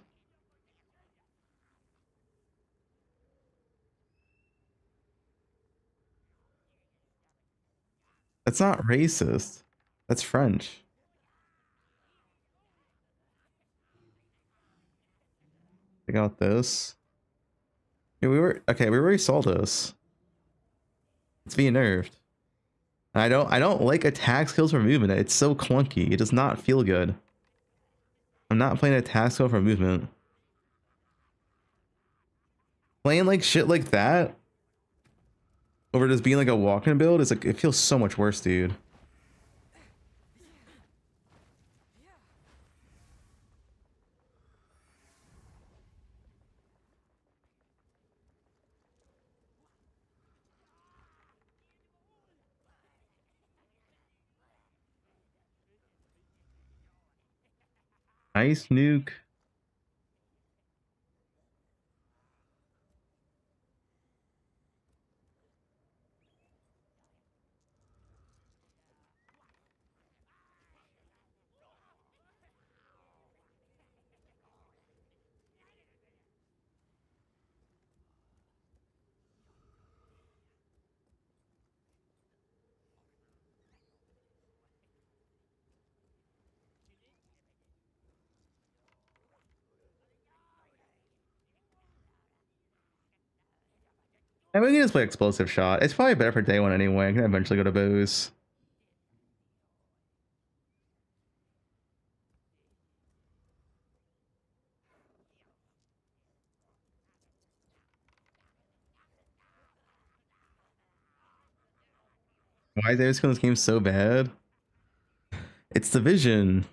That's not racist. That's French. Check out this. Yeah, we already saw this. It's being nerfed. And I don't like attack skills for movement. It's so clunky. It does not feel good. I'm not playing attack skill for movement. Playing like shit like that over just being like a walk-in build is like, it feels so much worse, dude. Nice nuke. And we can just play explosive shot. It's probably better for day one anyway. I can eventually go to bows. Why is everyone this game so bad? It's the vision.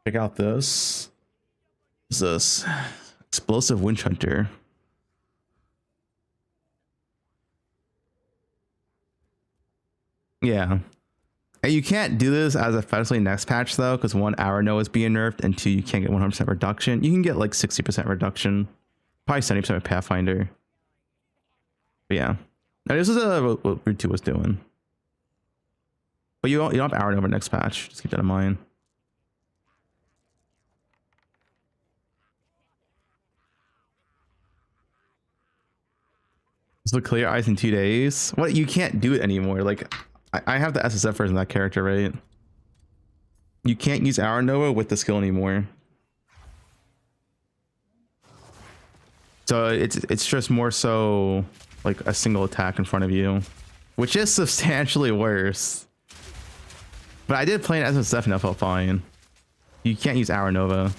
Check out this. What's this? Explosive Winch Hunter. Yeah. And you can't do this as effectively next patch though, because one, Arrow Noah is being nerfed, and two, you can't get 100% reduction. You can get like 60% reduction, probably 70% with Pathfinder. But yeah, now this is what Root 2 was doing. But you don't have Arrow Noah next patch. Just keep that in mind. So clear eyes in 2 days. What? You can't do it anymore. Like I have the SSF version of that character, right? You can't use Arrow Noah with the skill anymore. So it's just more so like a single attack in front of you, which is substantially worse. But I did play an SSF and it felt fine. You can't use Arrow Nova.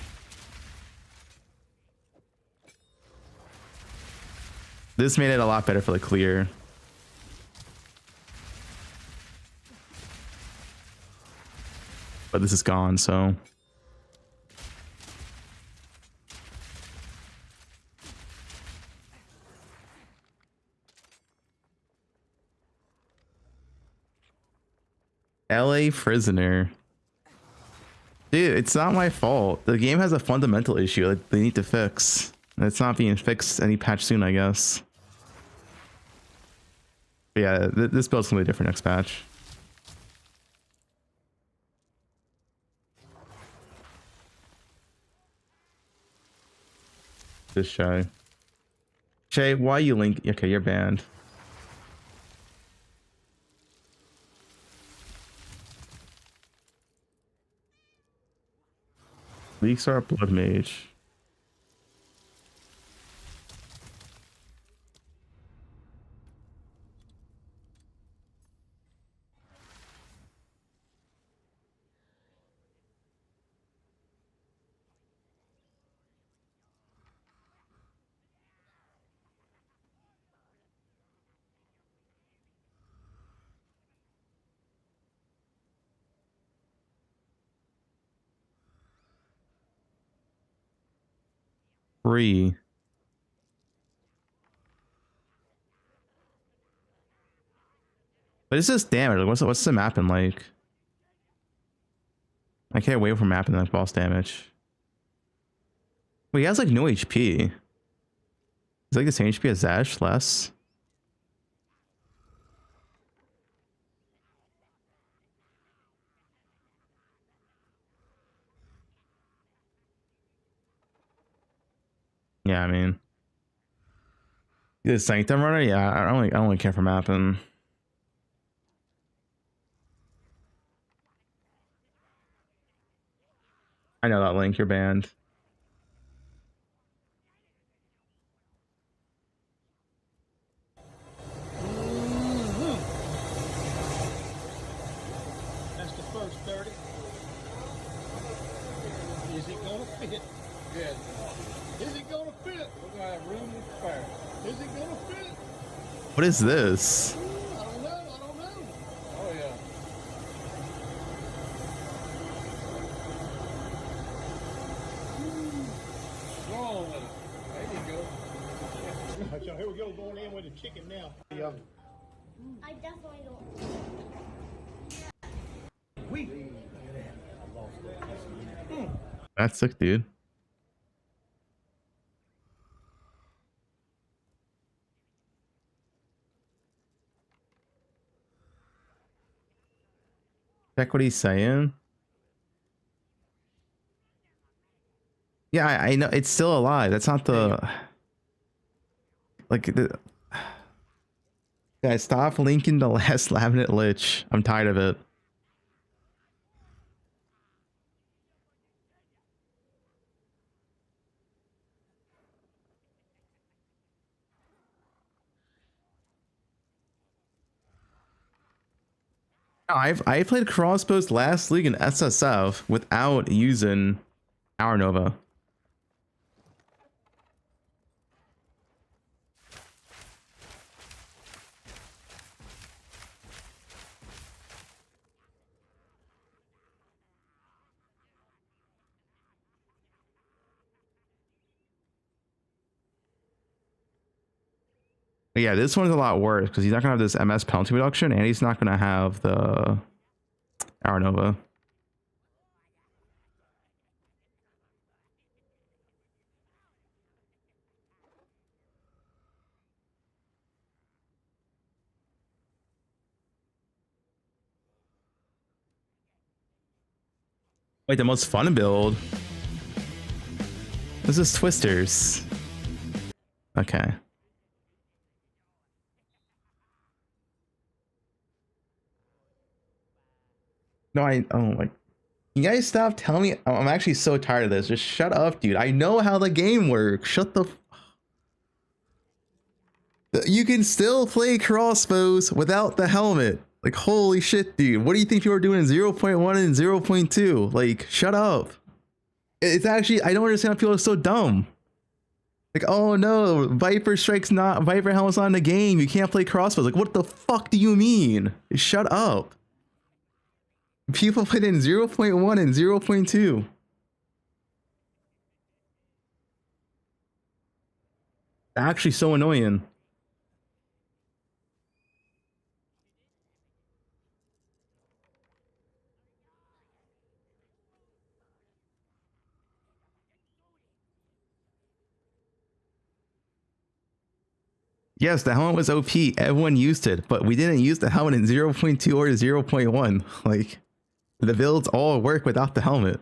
This made it a lot better for the clear. But this is gone, so. LA Prisoner. Dude, it's not my fault. The game has a fundamental issue that they need to fix. And it's not being fixed any patch soon, I guess. But yeah, this build's gonna be different next patch. This Shay. Shay, why you link? Okay, you're banned. Leaks are a blood mage. Free. But it's just damage. What's the mapping like? I can't wait for mapping like boss damage. Wait, he has like no HP. It's like the same HP as Zash, less. Yeah, I mean, the Sanctum runner. Yeah, I don't really care for mapping. I know that Link, you're banned. That's the first 30. Is it gonna fit? Good. Is it gonna fit? We're gonna have room to spare. Is it gonna fit? What is this? I don't know. Oh yeah. Wrong with it. There you go. So here we go, going in with the chicken now. Yeah. I definitely don't. That's sick, dude. Check what he's saying. Yeah, I know it's still alive. That's not the like the guys. Stop linking the last Laminate Lich. I'm tired of it. I played crossbows last league in SSF without using Arrow Nova. Yeah, this one's a lot worse because he's not gonna have this MS penalty reduction, and he's not gonna have the Hour Nova. Wait, the most fun build? This is Twisters. Okay. No, oh my. You guys stop telling me. I'm actually so tired of this. Just shut up, dude. I know how the game works. Shut the. You can still play crossbows without the helmet. Like, holy shit, dude. What do you think you were doing in 0.1 and 0.2? Like, shut up. It's actually, I don't understand how people are so dumb. Like, oh no, Viper helmet's not in the game. You can't play crossbows. Like, what the fuck do you mean? Shut up. People played in 0.1 and 0.2. Actually so annoying. Yes, the helmet was OP. Everyone used it, but we didn't use the helmet in 0.2 or 0.1. Like, the builds all work without the helmet.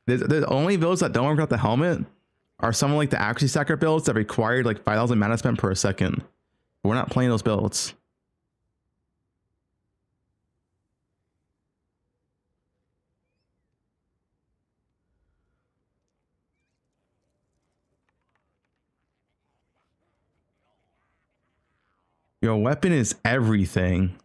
The only builds that don't work without the helmet are some like the accuracy stacker builds that required like 5,000 mana spent per second. We're not playing those builds. Your weapon is everything.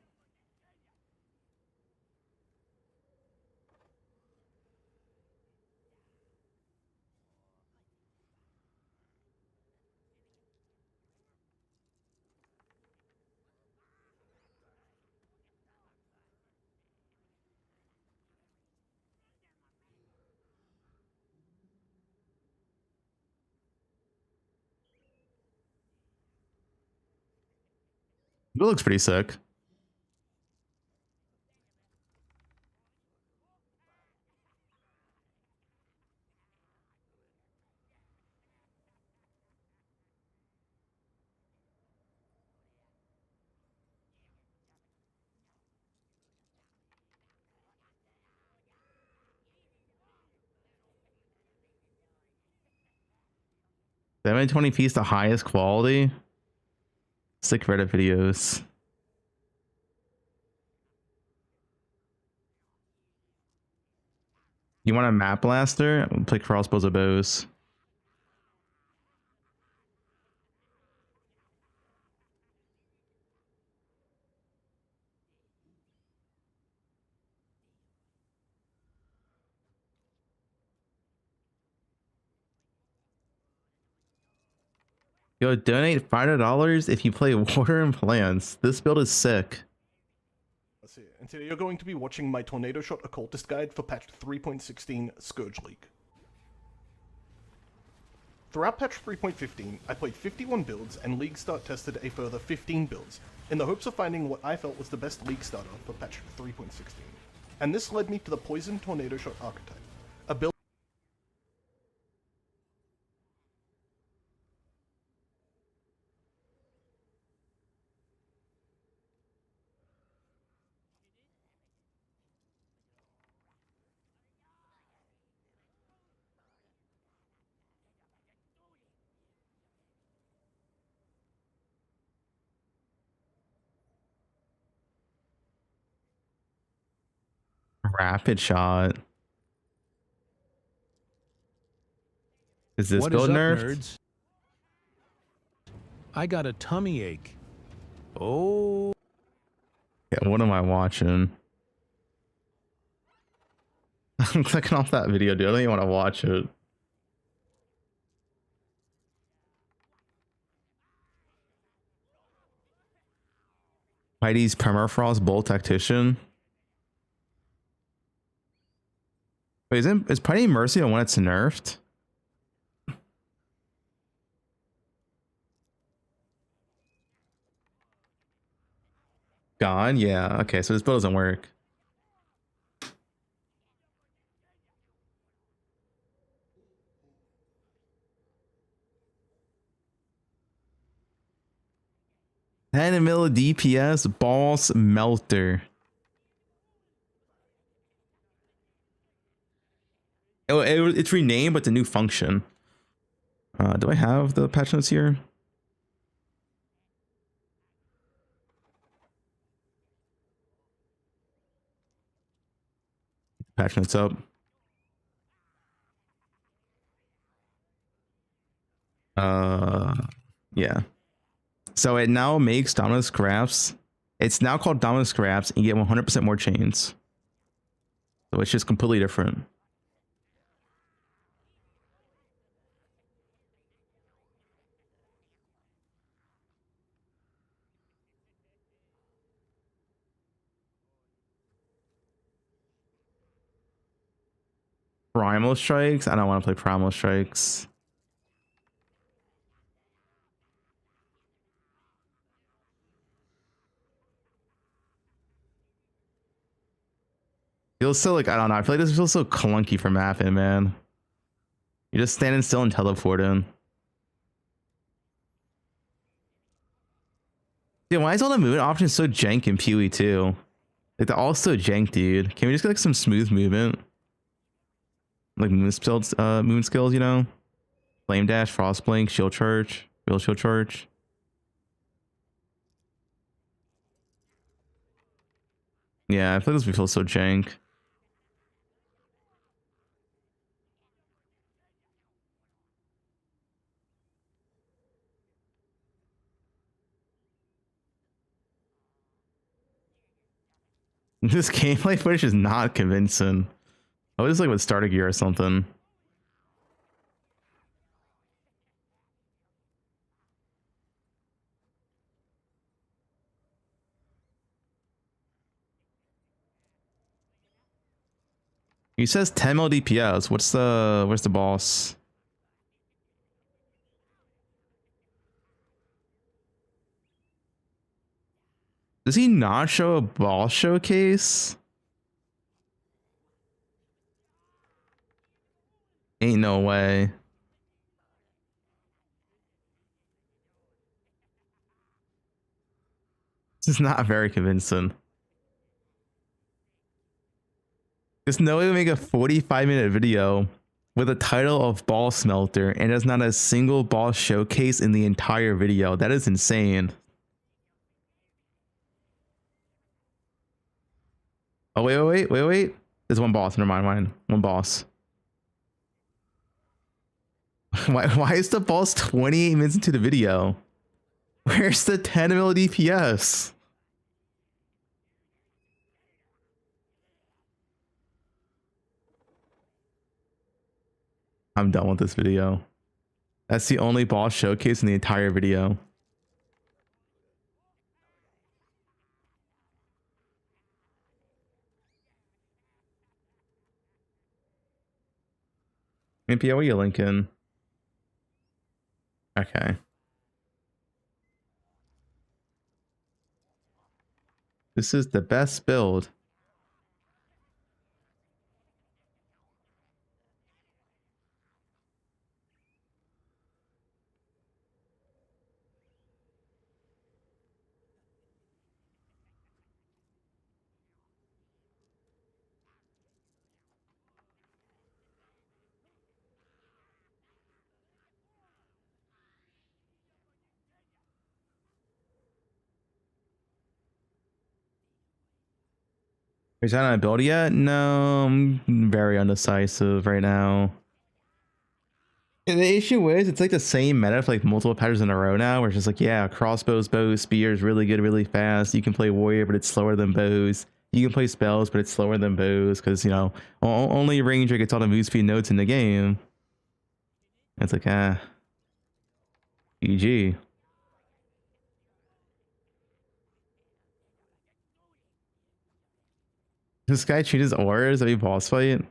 It looks pretty sick. The 720p is the highest quality. Sick Reddit videos. You want a map blaster? Play crossbows or bows. Yo, donate $500 if you play Water and Plants. This build is sick. That's it. And today you're going to be watching my Tornado Shot Occultist Guide for patch 3.16 Scourge League. Throughout patch 3.15, I played 51 builds and League Start tested a further 15 builds, in the hopes of finding what I felt was the best League Starter for patch 3.16. And this led me to the Poison Tornado Shot archetype, a build Rapid shot. Is this What build is up, nerfed? nerds? I got a tummy ache. Oh. Yeah, what am I watching? I'm clicking off that video, dude. I don't even want to watch it. Heidi's Permafrost Bolt Tactician. Wait, is Putty Mercy on when it's nerfed? Gone? Yeah. Okay, so this build doesn't work. $10 mil DPS boss melter. It's renamed, but it's a new function. Do I have the patch notes here? Patch notes up. Yeah. So it now makes Dominus Scraps. It's now called Dominus Scraps, and you get 100% more chains. So it's just completely different. Primal Strikes? I don't want to play Primal Strikes. Feels so like, I don't know. I feel like this feels so clunky for mapping, man. You're just standing still and teleporting. Dude, why is all the movement options so jank in PoE too? Like they're all so jank, dude. Can we just get like some smooth movement? Like moon skills, you know? Flame dash, frost blink, shield charge, real shield charge. Yeah, I feel like this feels so jank. This gameplay footage is not convincing. I was like with starter gear or something. He says 10 mil DPS. Where's the boss? Does he not show a boss showcase? Ain't no way. This is not very convincing. There's no way to make a 45-minute video with a title of Ball Smelter and there's not a single boss showcase in the entire video. That is insane. Oh, wait. There's one boss. Never mind. One boss. Why is the boss 28 minutes into the video? Where's the 10 mil DPS? I'm done with this video. That's the only boss showcase in the entire video. MPO, what are you linking? Okay. This is the best build. Are you trying on a build yet? No, I'm very undecisive right now. And the issue is, it's like the same meta for like multiple patterns in a row now, where it's just like, yeah, crossbows, bows, spears, really good, really fast. You can play warrior, but it's slower than bows. You can play spells, but it's slower than bows, because, you know, only ranger gets all the move speed notes in the game. It's like, GG. This guy changes auras every boss fight.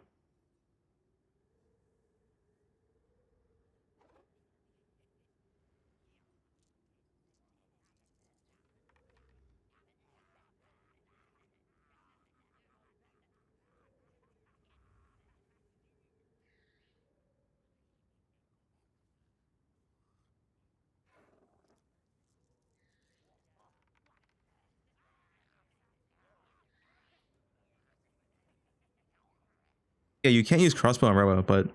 Yeah, you can't use crossbow on Robo, but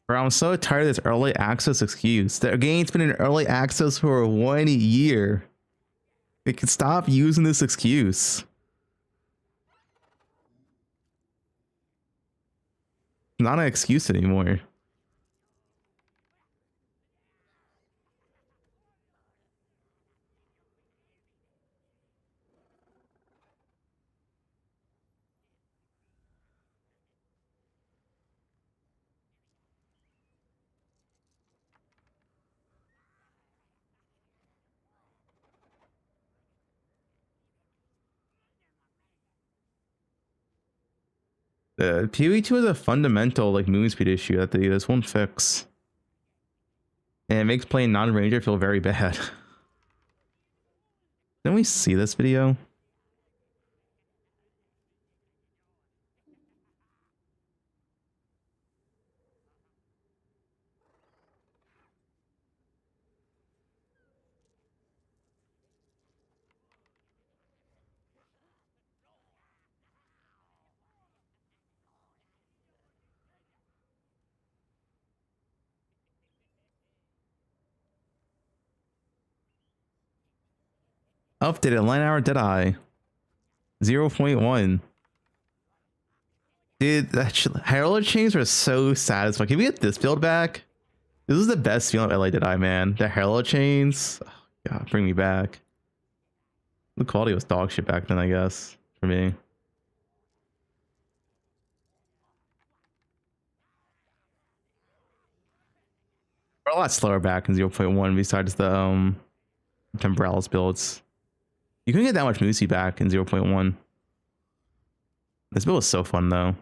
bro, I'm so tired of this early access excuse. The game's been in early access for 1 year. They can stop using this excuse. Not an excuse anymore. PoE2 is a fundamental like movement speed issue that this won't fix. And it makes playing non-ranger feel very bad. Didn't we see this video? Updated line hour Deadeye 0.1. Dude, that Herald chains are so satisfying. Can we get this build back? This is the best feeling of LA Deadeye, man. The Herald chains. Oh, God, bring me back. The quality was dog shit back then, I guess, for me. We're a lot slower back in 0.1 besides the Temporales builds. You couldn't get that much Moosey back in 0.1. This build was so fun though.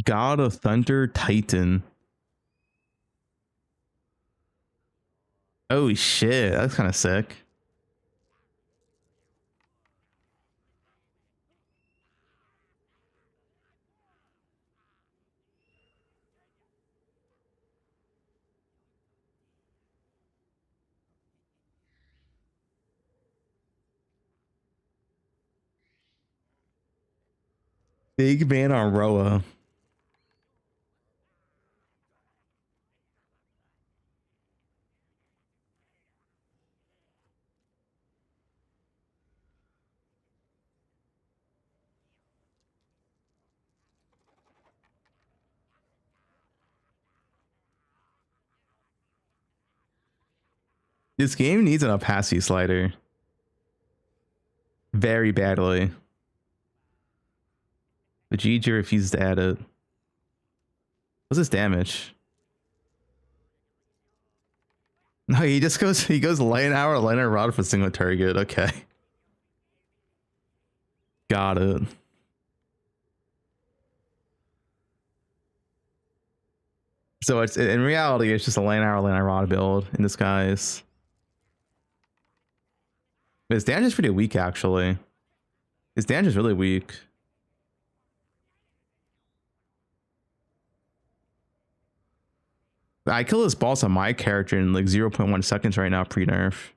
God of Thunder Titan. Oh shit, that's kind of sick. Big man on Roa. This game needs an opacity slider. Very badly. The GG refuses to add it. What's his damage? No, he goes light hour, lighter rod for single target. Okay. Got it. So it's in reality, it's just a light hour, lighter rod build in disguise. But his damage is pretty weak, actually. His damage is really weak. I kill this boss on my character in like 0.1 seconds right now, pre-nerf.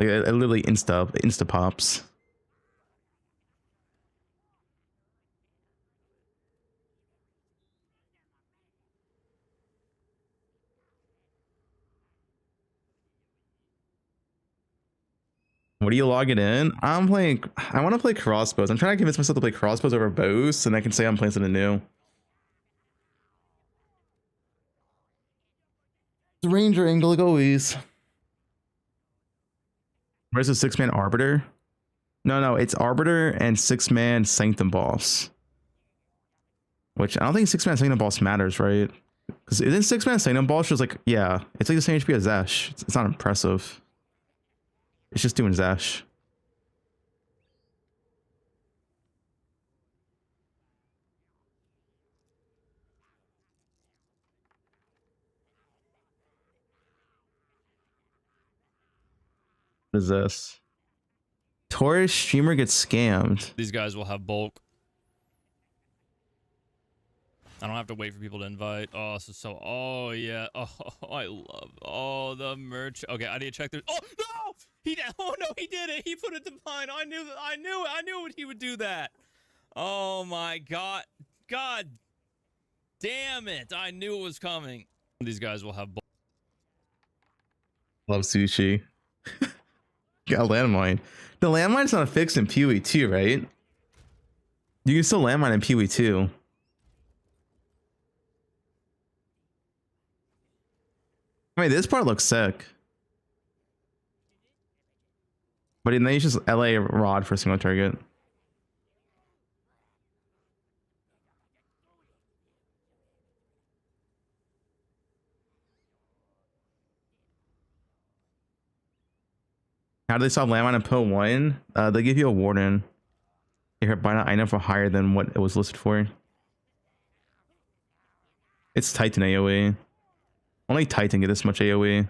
Like it literally insta pops. What are you logging in? I want to play crossbows. I'm trying to convince myself to play crossbows over bows, and I can say I'm playing something new. The ranger angle like always. Where's the 6-man arbiter? No, it's arbiter and 6-man sanctum boss. Which I don't think 6-man sanctum boss matters, right? Because isn't 6-man sanctum boss just like, yeah, it's like the same HP as Zesh. It's not impressive. It's just doing Zesh. What is this? Taurus streamer gets scammed. These guys will have bulk. I don't have to wait for people to invite. Oh, this is so. Oh yeah. Oh, I love. Oh, the merch. Okay, I need to check this. Oh no! Oh no, he did it. He put it to mine. I knew he would do that. Oh my god. God damn it! I knew it was coming. These guys will have bulk. Love sushi. Got a landmine. The landmine's not fixed in PoE 2, right? You can still landmine in PoE 2. I mean, this part looks sick. But then you just LA rod for a single target. How do they solve landmine in PoE 1? They give you a warden. If you're buying an item for higher than what it was listed for. It's Titan AoE. Only Titan get this much AoE.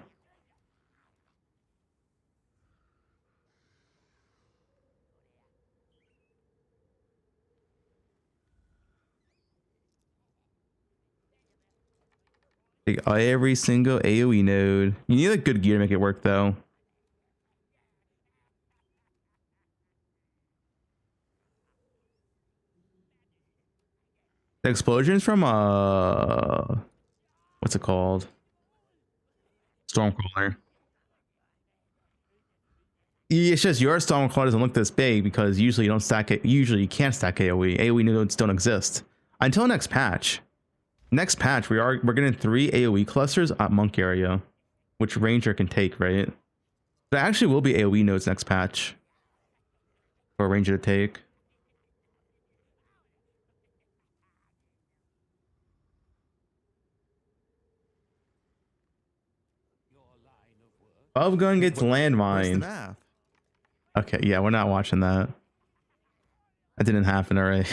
Like every single AoE node. You need a good gear to make it work though. The explosions from what's it called? Stormcrawler. It's just your Stormcrawler doesn't look this big because usually you don't stack it. Usually you can't stack AoE. AoE nodes don't exist until next patch. Next patch we're getting 3 AoE clusters at Monk area, which Ranger can take, right? There actually will be AoE nodes next patch for Ranger to take. Fubgun gets landmine. Okay, yeah, we're not watching that. That didn't happen already.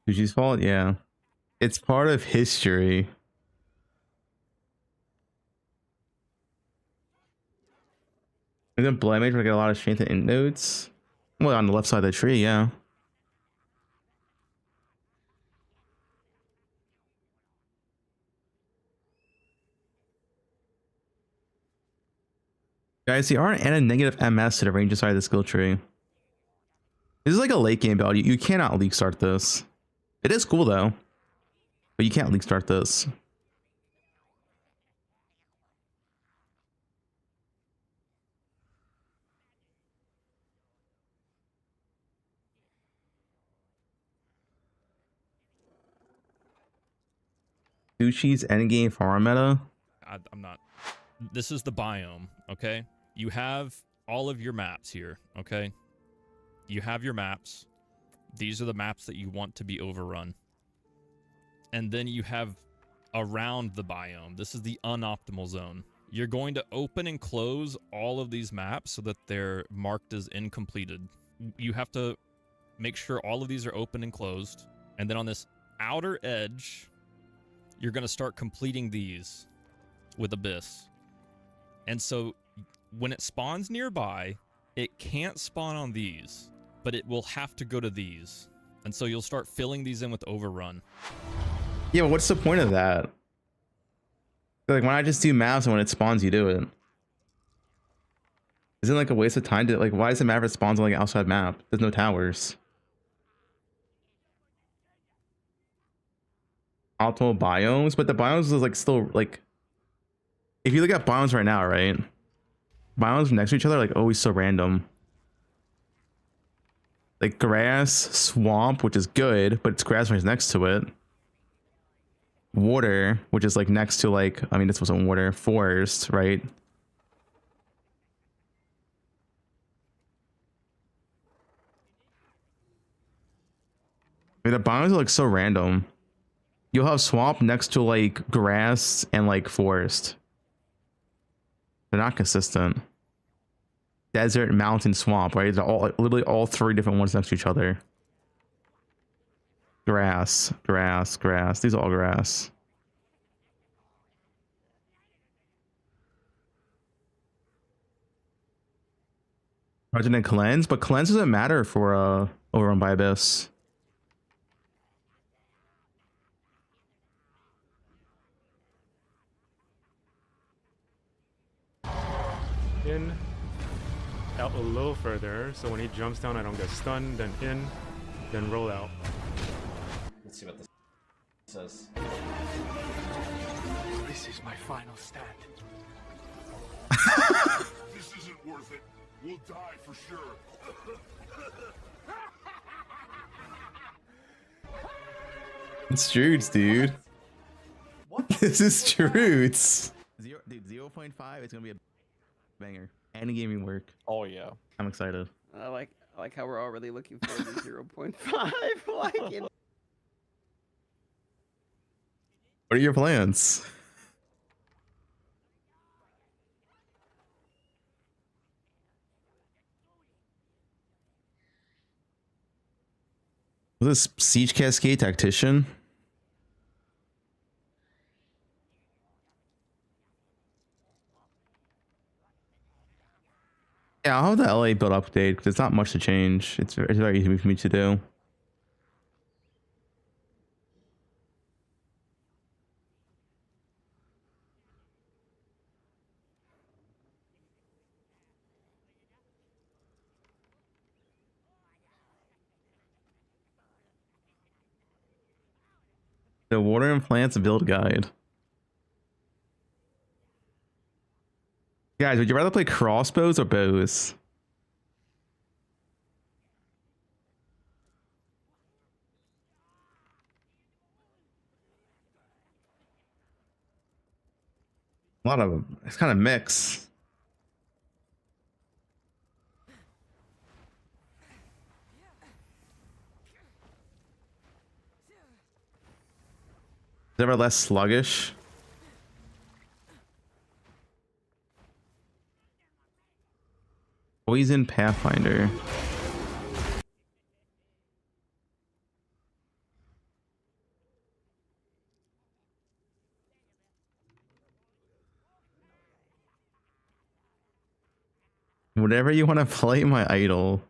Sushi's fault? Yeah. It's part of history. And then Blood Mage will get a lot of strength in nodes. Well, on the left side of the tree, yeah. Guys, there aren't and a negative MS to the range side of the skill tree. This is like a late game build. You cannot league start this. It is cool though, but you can't league start this. Sushi's endgame farm meta. I'm not. This is the biome, okay? You have all of your maps here, okay? You have your maps. These are the maps that you want to be overrun. And then you have around the biome. This is the unoptimal zone. You're going to open and close all of these maps so that they're marked as incompleted. You have to make sure all of these are open and closed. And then on this outer edge, you're going to start completing these with Abyss. And so when it spawns nearby, it can't spawn on these, but it will have to go to these. And so you'll start filling these in with Overrun. Yeah, but what's the point of that? Like, why not just do maps and when it spawns, you do it? Isn't it like a waste of time to, like, why does it matter if it spawns on like outside map? There's no towers. Optimal biomes, but the biomes is like still like, if you look at biomes right now, right? Biomes next to each other are like always so random. Like grass, swamp, which is good, but it's grass right next to it. Water, which is like next to like, I mean, this wasn't water, forest, right? I mean, the biomes are like so random. You'll have swamp next to like grass and like forest. They're not consistent. Desert, mountain, swamp, right? They're all literally all three different ones next to each other. Grass, grass, grass. These are all grass. President cleanse, but cleanse doesn't matter for overrun by abyss. In, out a little further, so when he jumps down I don't get stunned, then in, then roll out. Let's see what this says. This is my final stand. This isn't worth it. We'll die for sure. It's Druids, dude. What? This is Druids. Dude, 0.5 is gonna be a banger. Any gaming work. Oh yeah. I'm excited. I like how we're already looking forward to 0.5. Like it. What are your plans? Was this Siege Cascade Tactician? Yeah, I'll have the LA build update because it's not much to change. It's very easy for me to do. The water and plants build guide. Guys, would you rather play crossbows or bows? A lot of them. It's kind of mix. Is it ever less sluggish? Poison Pathfinder. Whatever you want to play, my idol.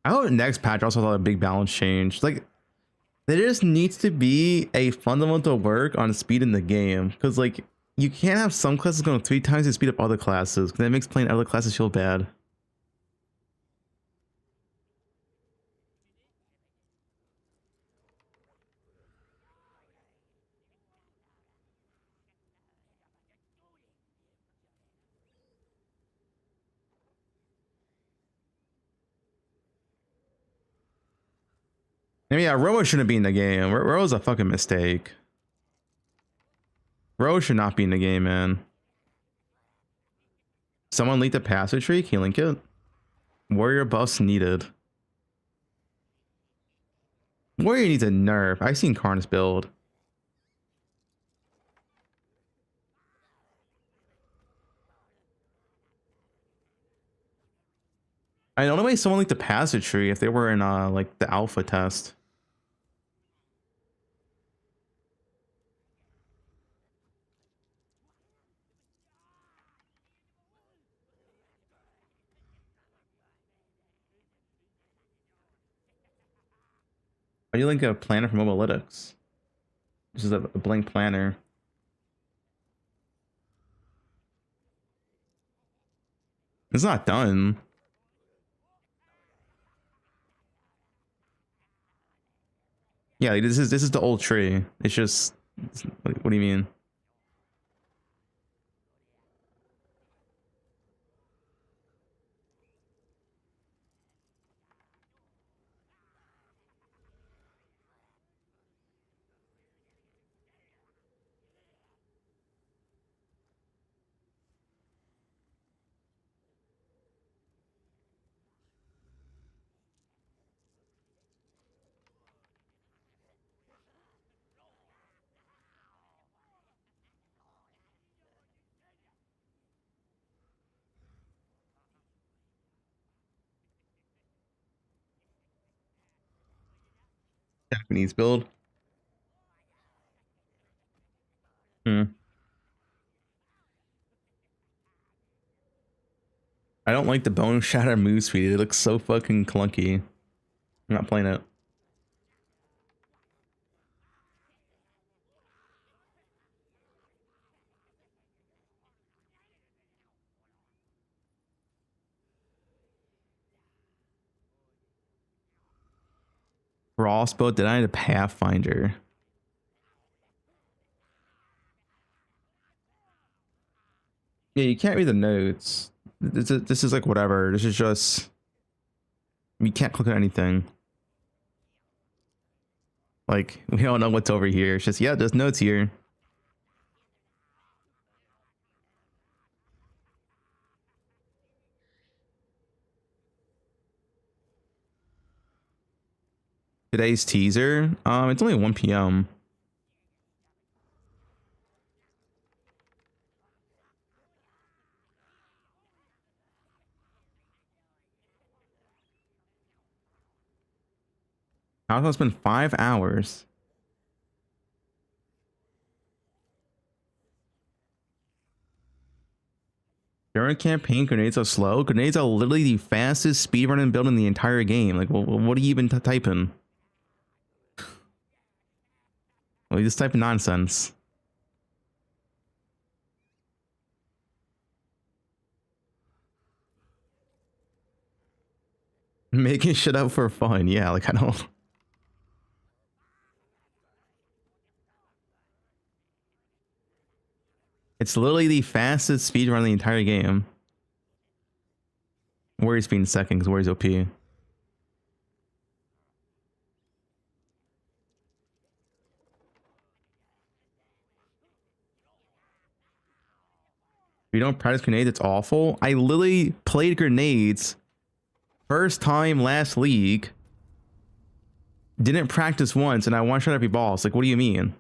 I hope next patch also has a big balance change. Like, there just needs to be a fundamental work on speed in the game. Because, like, you can't have some classes going 3 times the speed of other classes. Because that makes playing other classes feel bad. I mean, yeah, Robo shouldn't be in the game. Robo's a fucking mistake. Robo should not be in the game, man. Someone leaked the password tree. Can you link it? Warrior buffs needed. Warrior needs a nerf. I've seen Karn's build. I don't know why someone leaked the password tree if they were in like the alpha test. Why do you link a planner from Mobalytics? This is a blank planner. It's not done. Yeah, like, this is the old tree. It's just, what do you mean? Japanese build. Hmm. I don't like the bone shatter move speed. It looks so fucking clunky. I'm not playing it. Crossbow denied a Pathfinder. Yeah, you can't read the notes. This is like whatever. This is just... You can't click on anything. Like, we don't know what's over here. It's just, yeah, there's notes here. Today's teaser? It's only 1 p.m. How has it been 5 hours? During campaign, grenades are slow. Grenades are literally the fastest speedrunning build in the entire game. Like, what are you even typing? Well, you just type nonsense. Making shit up for fun. Yeah, like, I don't... It's literally the fastest speedrun in the entire game. Warrior's being second because Warrior's OP. If you don't practice grenades, it's awful. I literally played grenades first time last league. Didn't practice once, and I one-shot every boss. Like, what do you mean?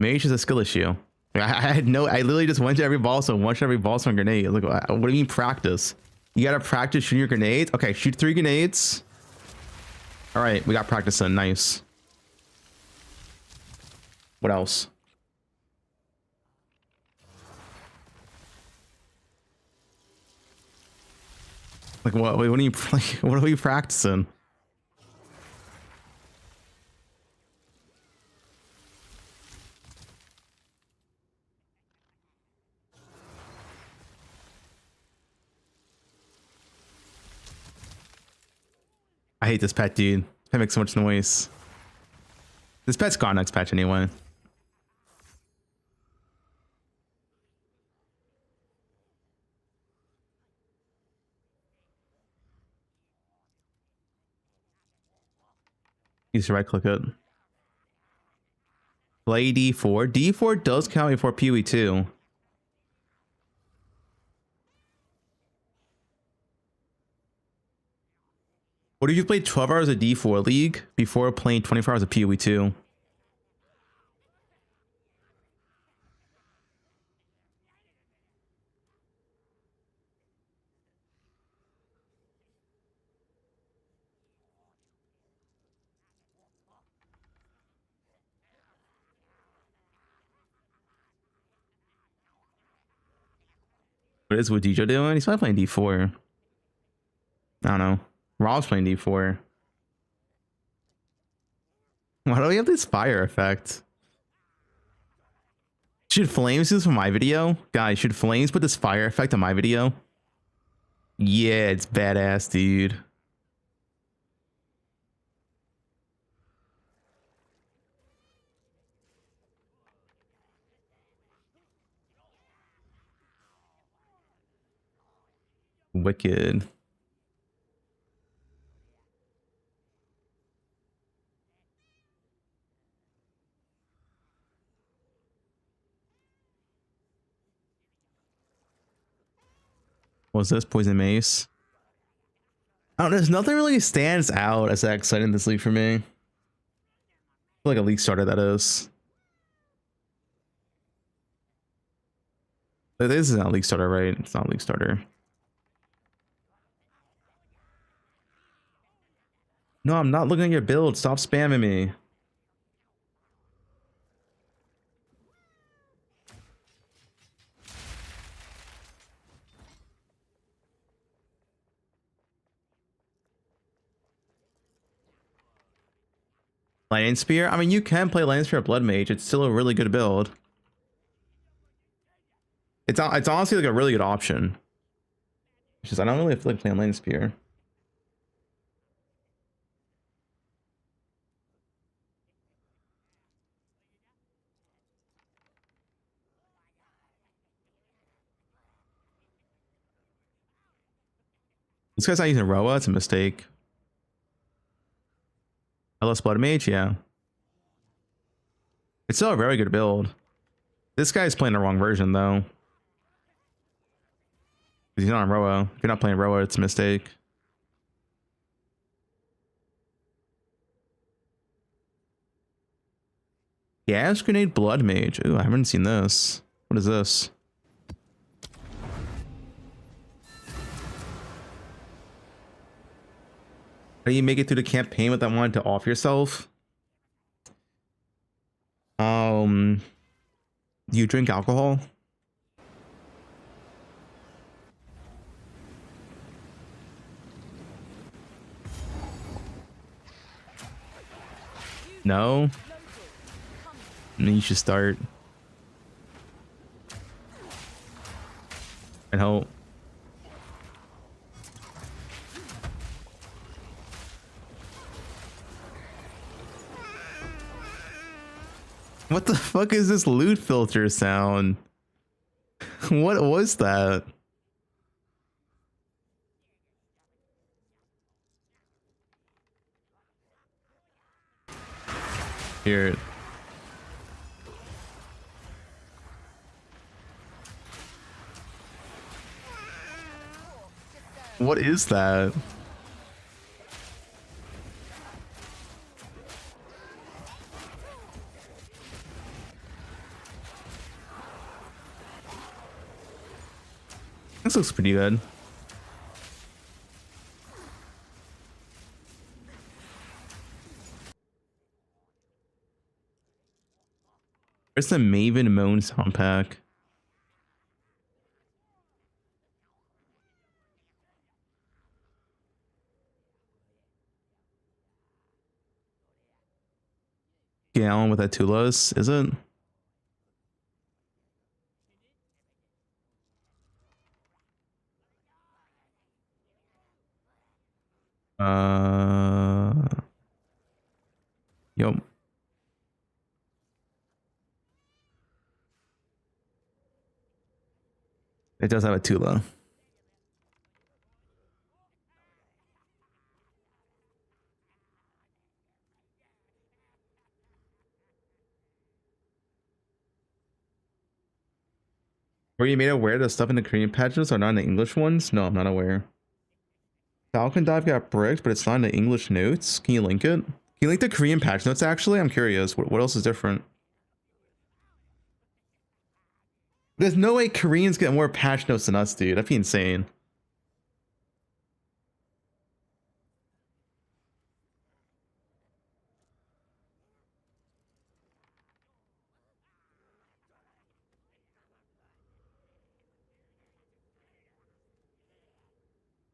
Maybe it's just a skill issue. Like, I had no... I literally just went to every boss and one-shot every boss on grenade. Like, what do you mean practice? You gotta practice shooting your grenades? Okay, shoot 3 grenades. All right, we got practice in. Nice. What else? Like, what are you like, what are you practicing? I hate this pet, dude. That makes so much noise. This pet's gone next patch anyway. You should right click it. Play D4. D4 does count before PoE 2. What if you played 12 hours of D4 League before playing 24 hours of PoE 2? What is Wudijo doing? He's probably playing D4. I don't know. Rob's playing D4. Why do we have this fire effect? Should Flames do this for my video? Guys, should Flames put this fire effect on my video? Yeah, it's badass, dude. Wicked. What's this? Poison Mace? I don't know, there's nothing really stands out as that exciting this league for me. I feel like a league starter, that is. This is not a league starter, right? It's not a league starter. No, I'm not looking at your build. Stop spamming me. Lightning Spear? I mean, you can play Lightning Spear Blood Mage. It's still a really good build. It's honestly like a really good option. It's just I don't really feel like playing Lightning Spear. This guy's not using Roa. It's a mistake. LS Blood Mage, yeah. It's still a very good build. This guy's playing the wrong version though. He's not on Roa. If you're not playing Roa, it's a mistake. Gas Grenade Blood Mage. Ooh, I haven't seen this. What is this? How do you make it through the campaign without wanting to off yourself? You drink alcohol? No? Then you should start. And hope. What the fuck is this loot filter sound? What was that? Here. What is that? This looks pretty good. Where's the Maven Moan sound pack? Gallon with Atulas, is it? Yup. It does have a Tula. Were you made aware that stuff in the Korean patches are not in the English ones? No, I'm not aware. Falcon Dive got bricked, but it's not in the English notes. Can you link it? Can you link the Korean patch notes actually? I'm curious. What else is different? There's no way Koreans get more patch notes than us, dude. That'd be insane.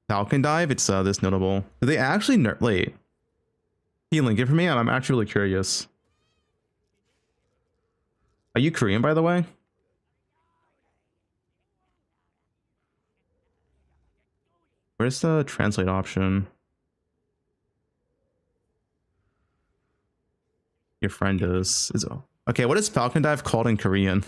Falcon Dive, it's this notable. Did they actually wait? Can you link it for me? I'm actually really curious. Are you Korean, by the way? Where's the translate option? Your friend is okay. What is Falcon Dive called in Korean?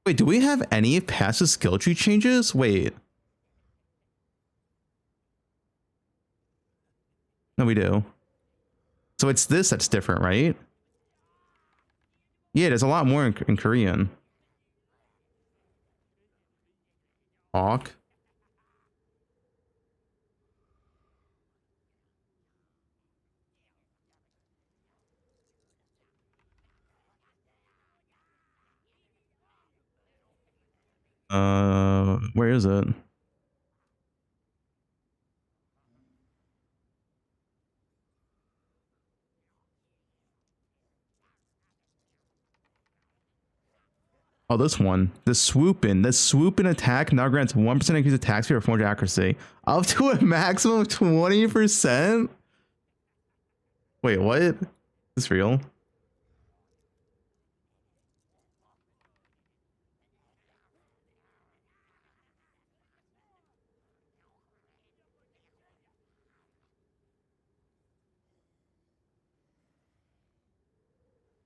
Wait, do we have any passive skill tree changes? Wait. No, we do. So it's this that's different, right? Yeah, there's a lot more in Korean. Hawk. Where is it? Oh, this one. The swoop in attack now grants 1% increase attack speed or 400 accuracy. Up to a maximum of 20%? Wait, what? Is this real?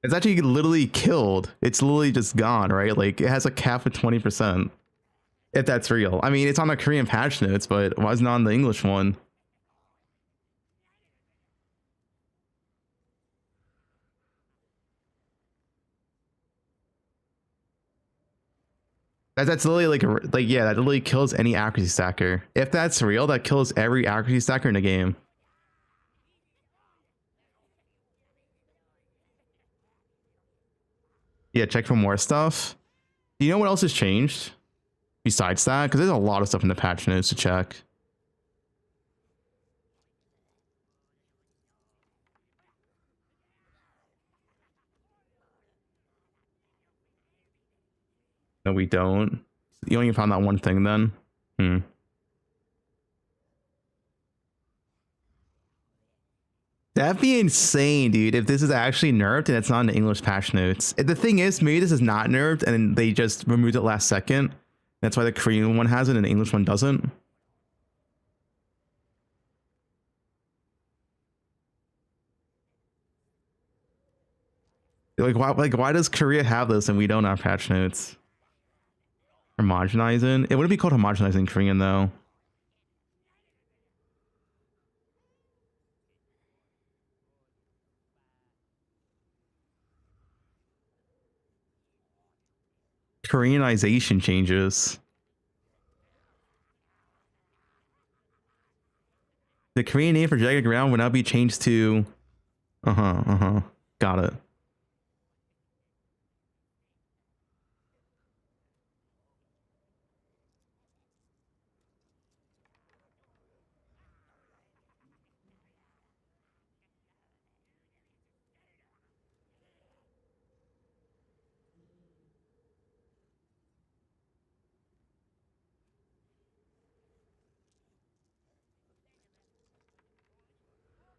It's actually literally killed. It's literally just gone, right? Like, it has a cap of 20%. If that's real. I mean, it's on the Korean patch notes, but why isn't it on the English one? That's literally like yeah, that literally kills any accuracy stacker. If that's real, that kills every accuracy stacker in the game. Yeah, check for more stuff. Do you know what else has changed besides that? Because there's a lot of stuff in the patch notes to check. No, we don't. You only found that one thing then? That'd be insane, dude, if this is actually nerfed and it's not in the English patch notes. The thing is, maybe this is not nerfed and they just removed it last second. That's why the Korean one has it and the English one doesn't. Why does Korea have this and we don't have patch notes? Homogenizing? It wouldn't be called homogenizing in Korean though. Koreanization changes. The Korean name for jagged ground would now be changed to got it.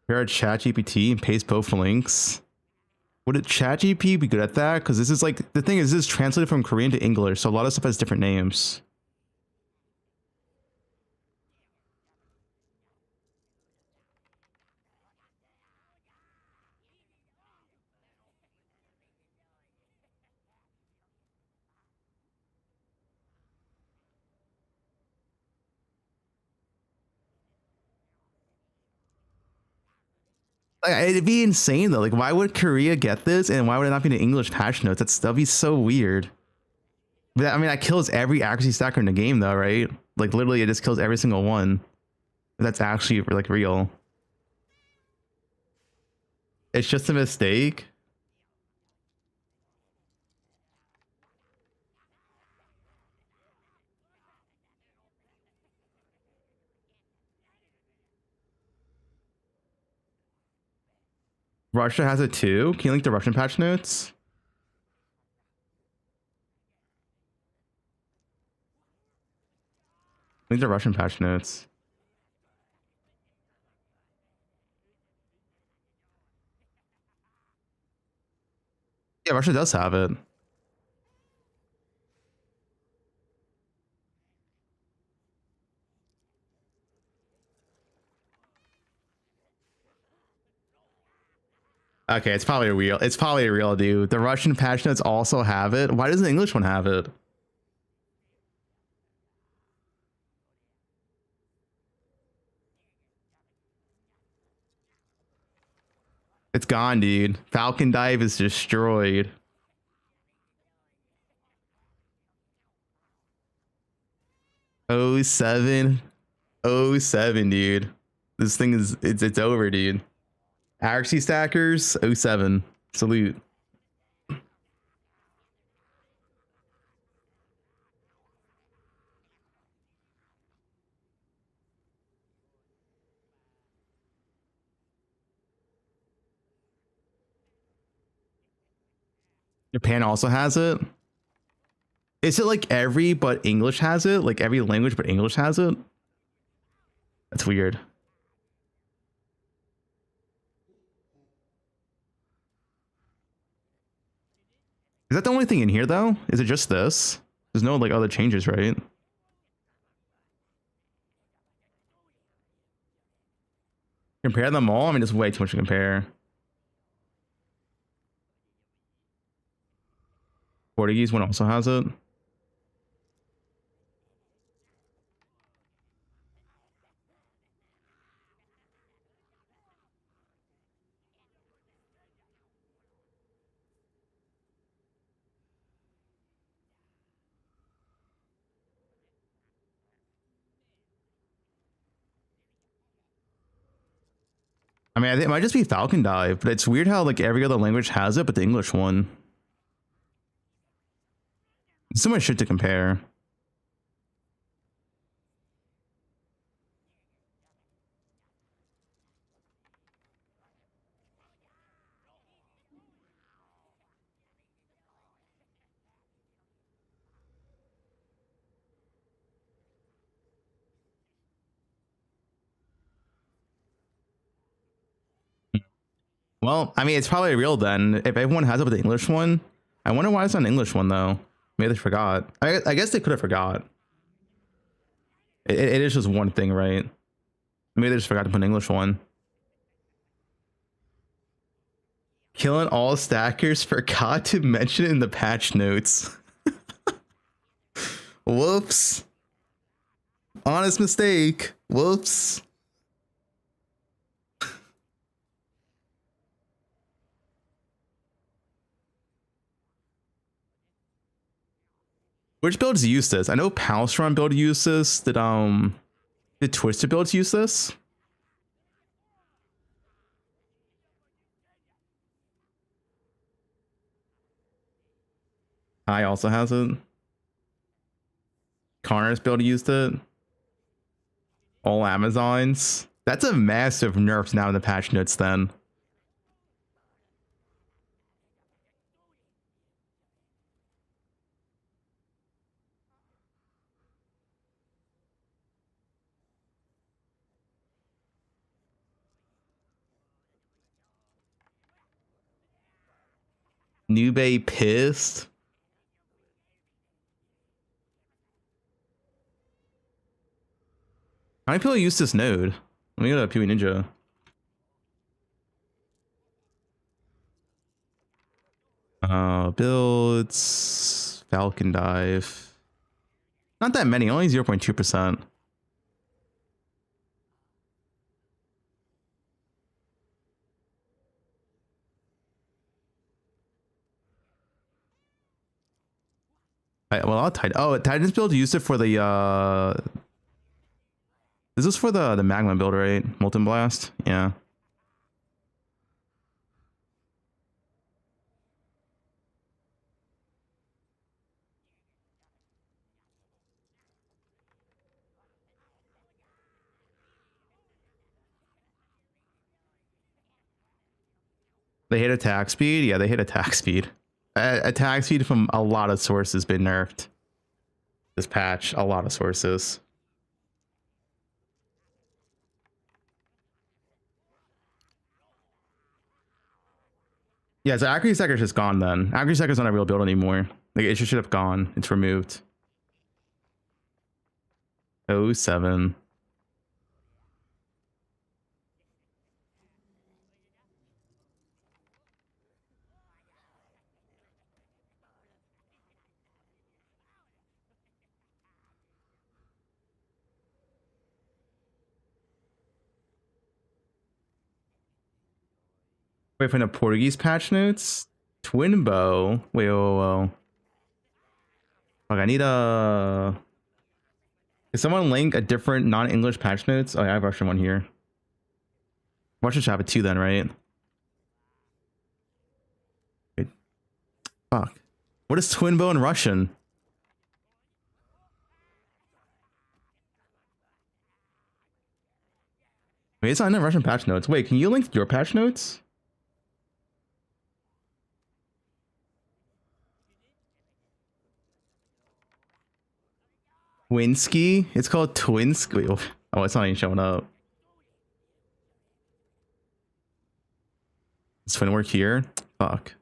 Here at ChatGPT and paste both links. Would it ChatGPT be good at that? Because this is like, the thing is, this is translated from Korean to English, so a lot of stuff has different names. It'd be insane though. Like, why would Korea get this, and why would it not be in the English patch notes? That'd be so weird. But I mean, that kills every accuracy stacker in the game, though, right? Like, literally, it just kills every single one. That's actually like real. It's just a mistake. Russia has it too. Can you link the Russian patch notes? Link the Russian patch notes. Yeah, Russia does have it. Okay, it's probably real. It's probably real, dude. The Russian patch notes also have it. Why doesn't the English one have it? It's gone, dude. Falcon Dive is destroyed. Oh 07. 07, dude. This thing is it's over, dude. Accuracy stackers 07. Salute. Japan also has it. Is it like every but English has it? Like every language but English has it? That's weird. Is that the only thing in here though? Is it just this? There's no like other changes, right? Compare them all? I mean, it's way too much to compare. Portuguese one also has it. I mean, I think it might just be Falcon Dive, but it's weird how like every other language has it, but the English one. So much shit to compare. Well, I mean, it's probably real then. If everyone has it with the English one, I wonder why it's not an English one though. Maybe they forgot. I guess they could have forgot. It is just one thing, right? Maybe they just forgot to put an English one. Killing all stackers, forgot to mention it in the patch notes. Whoops. Honest mistake. Whoops. Which builds use this? I know Palstron build use this. Did Twisted builds use this? I also has it. Connor's build used it. All Amazons. That's a massive nerf now in the patch notes then. Nube pissed. How many people use this node? Let me go to Peewee Ninja. Builds Falcon Dive. Not that many, only 0.2%. Well, I'll Titan's build used it for the this is for the Magma build, right? Molten Blast? Yeah. They hit attack speed? Yeah, they hit attack speed. Attack speed from a lot of sources been nerfed. This patch, a lot of sources. Yeah, so Accuracy Stacker's just gone then. Accuracy Stacker's not a real build anymore. Like, it should have gone. It's removed. 07. Wait, from the Portuguese patch notes? Twin bow. Wait, whoa. Fuck, I need a... Can someone link a different non-English patch notes? Oh, yeah, I have Russian one here. Russian should have it too then, right? Wait. Fuck. What is twin bow in Russian? Wait, it's not in the Russian patch notes. Wait, can you link your patch notes? Twinsky? It's called Twinsky. Oh, it's not even showing up. Does twin work here? Fuck.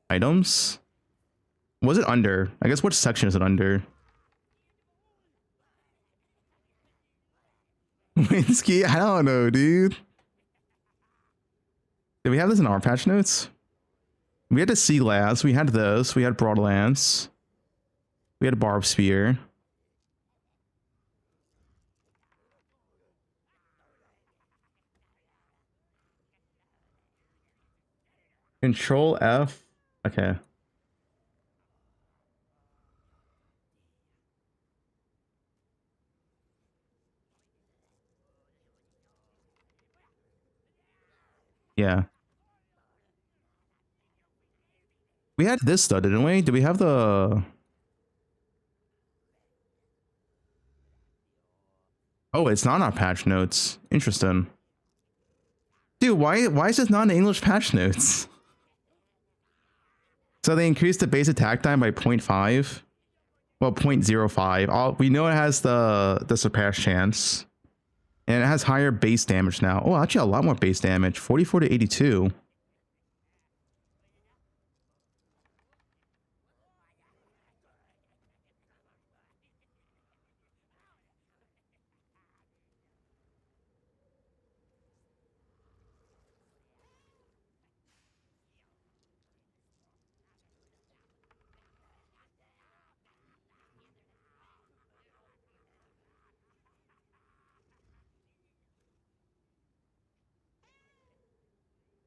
Items? Was it under? I guess which section is it under? Twinsky? I don't know, dude. Did we have this in our patch notes? We had the sea glass. We had this. We had broad lance. We had a barb spear. Control F. Okay. Yeah. We had this though, didn't we? Did we have the... Oh, it's not on our patch notes. Interesting. Dude, why is this not in the English patch notes? So they increased the base attack time by 0.5. Well, 0.05. We know it has the surpass chance. And it has higher base damage now. Oh, actually a lot more base damage. 44 to 82.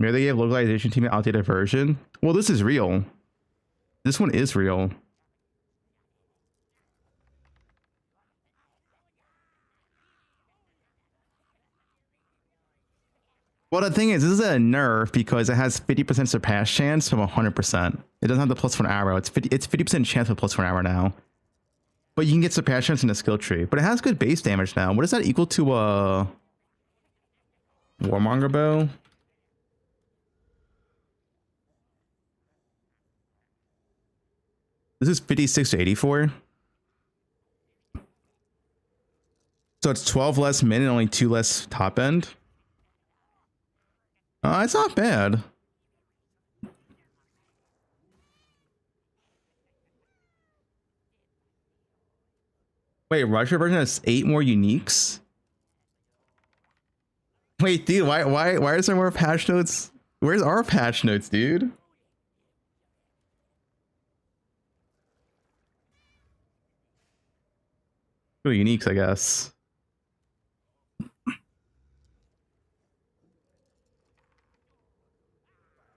Maybe they gave localization team an outdated version. Well, this is real. This one is real. Well, the thing is, this is a nerf because it has 50% surpass chance from 100%. It doesn't have the plus one arrow. It's 50% chance of plus one arrow now. But you can get surpass chance in the skill tree. But it has good base damage now. What is that equal to Warmonger bow? This is 56 to 84. So it's 12 less min and only 2 less top end. It's not bad. Wait, Russia version has 8 more uniques? Wait, dude, why is there more patch notes? Where's our patch notes, dude? Oh, uniques, I guess.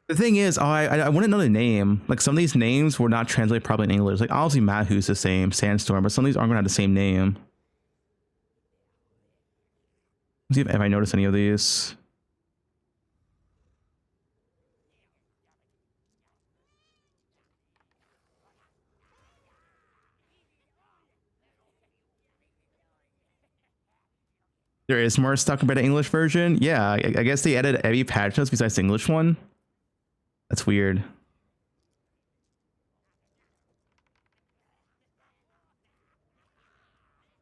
The thing is, I wouldn't know the name. Like some of these names were not translated probably in English. Like obviously Mahu's the same, Sandstorm, but some of these aren't gonna have the same name. Let's see if I notice any of these. There is more stuff compared to English version. Yeah, I guess they added every patch notes besides the English one. That's weird.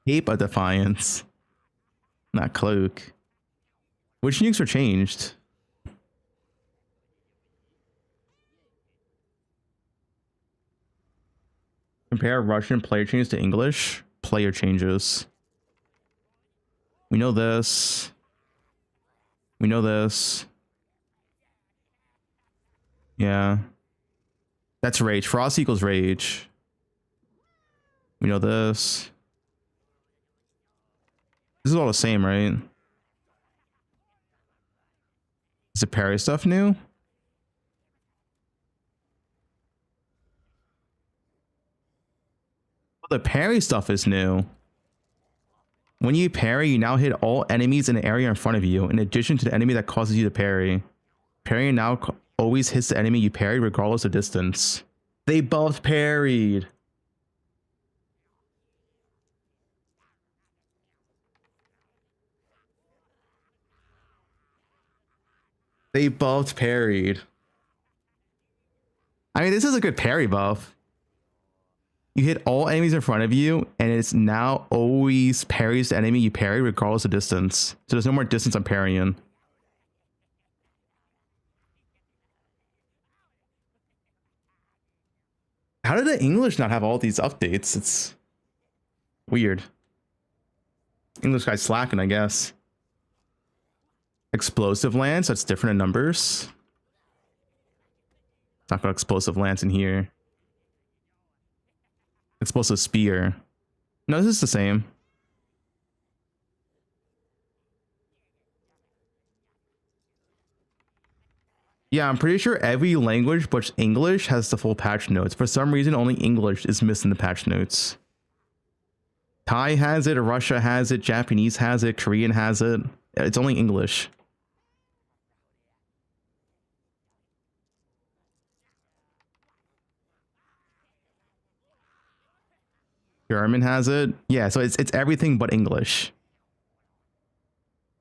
Cape of Defiance. Not Cloak. Which nukes were changed? Compare Russian player changes to English player changes. We know this. We know this. Yeah. That's rage. Frost equals rage. We know this. This is all the same, right? Is the parry stuff new? Well, the parry stuff is new. When you parry, you now hit all enemies in the area in front of you, in addition to the enemy that causes you to parry. Parry now always hits the enemy you parried regardless of distance. They both parried. They both parried. I mean, this is a good parry buff. You hit all enemies in front of you, and it's now always parries the enemy you parry regardless of distance. So there's no more distance on parrying. How did the English not have all these updates? It's weird. English guy's slacking, I guess. Explosive lance, that's different in numbers. Talk about explosive lance in here. Explosive spear. No, this is the same. Yeah, I'm pretty sure every language but English has the full patch notes. For some reason, only English is missing the patch notes. Thai has it, Russia has it, Japanese has it, Korean has it. It's only English. German has it. Yeah, so it's everything but English.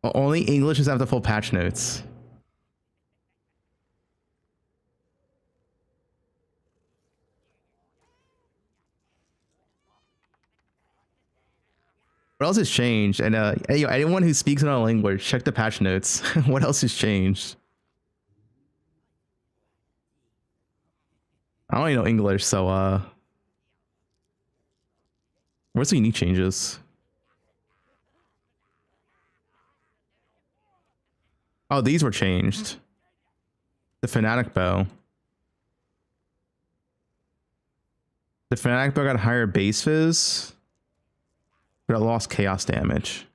Only English has the full patch notes. What else has changed? And anyone who speaks another language, check the patch notes. What else has changed? I don't even know English, so where's the unique changes? Oh, these were changed. The Fanatic Bow. The Fanatic Bow got higher base fizz, but it lost chaos damage.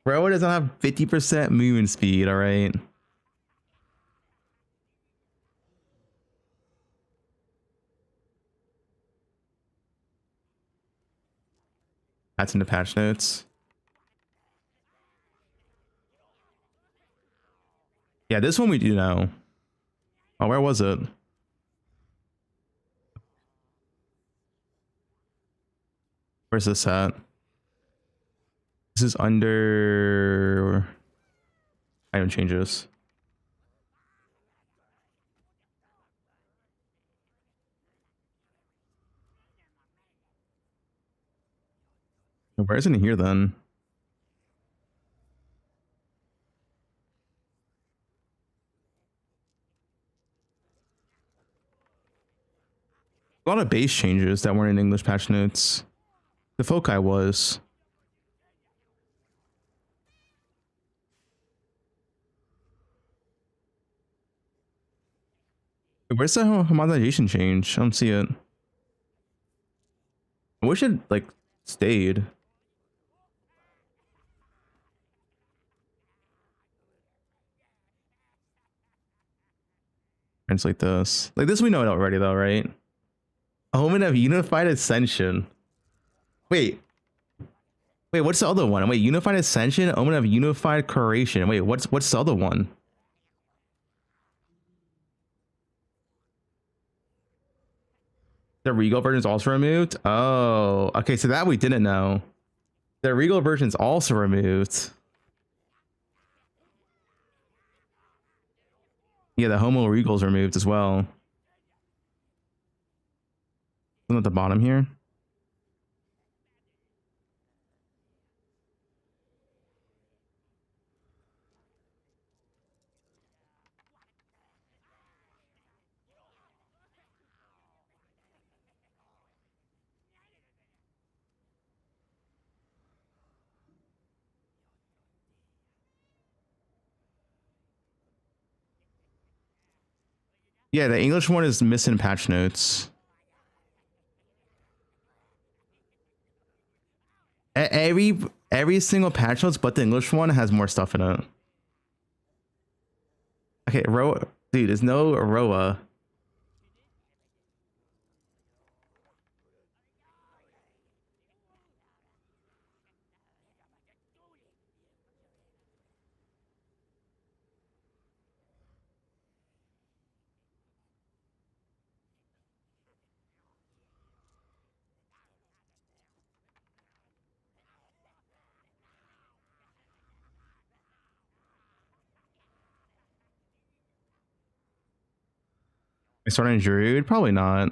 Bro, it doesn't have 50% movement speed, alright? That's in the patch notes. Yeah, this one we do know. Oh, where was it? Where's this at? This is under item changes. Where isn't it here then? A lot of base changes that weren't in English patch notes. The foci was. Where's the homogenization change? I don't see it. I wish it like stayed. Translate this. Like this we know it already though, right? Omen of Unified Ascension. Wait, what's the other one? Wait, Unified Ascension, Omen of Unified Creation. Wait, what's the other one? The Regal version is also removed? Oh, okay, so that we didn't know. The Regal version is also removed. Yeah, the Homo Regal's removed as well. Isn't it at the bottom here? Yeah, the English one is missing patch notes. Every single patch notes but the English one has more stuff in it. Okay, dude, there's no Aroa. Starting Druid? Probably not.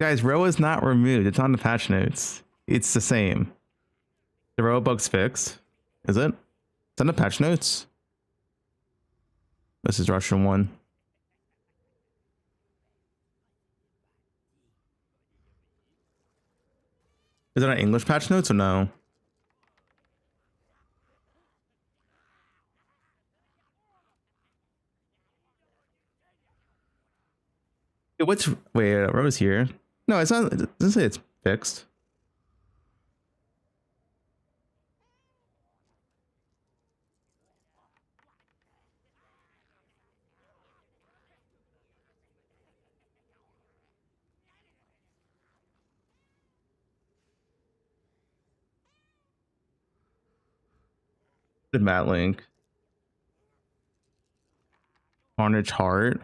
Guys, row is not removed. It's on the patch notes. It's the same. The row bug's fixed. Is it? It's on the patch notes. This is Russian 1. Is it on English patch notes or no? What's wait? Rose here? No, it's not. It doesn't say it's fixed. The Matt link. Carnage Heart.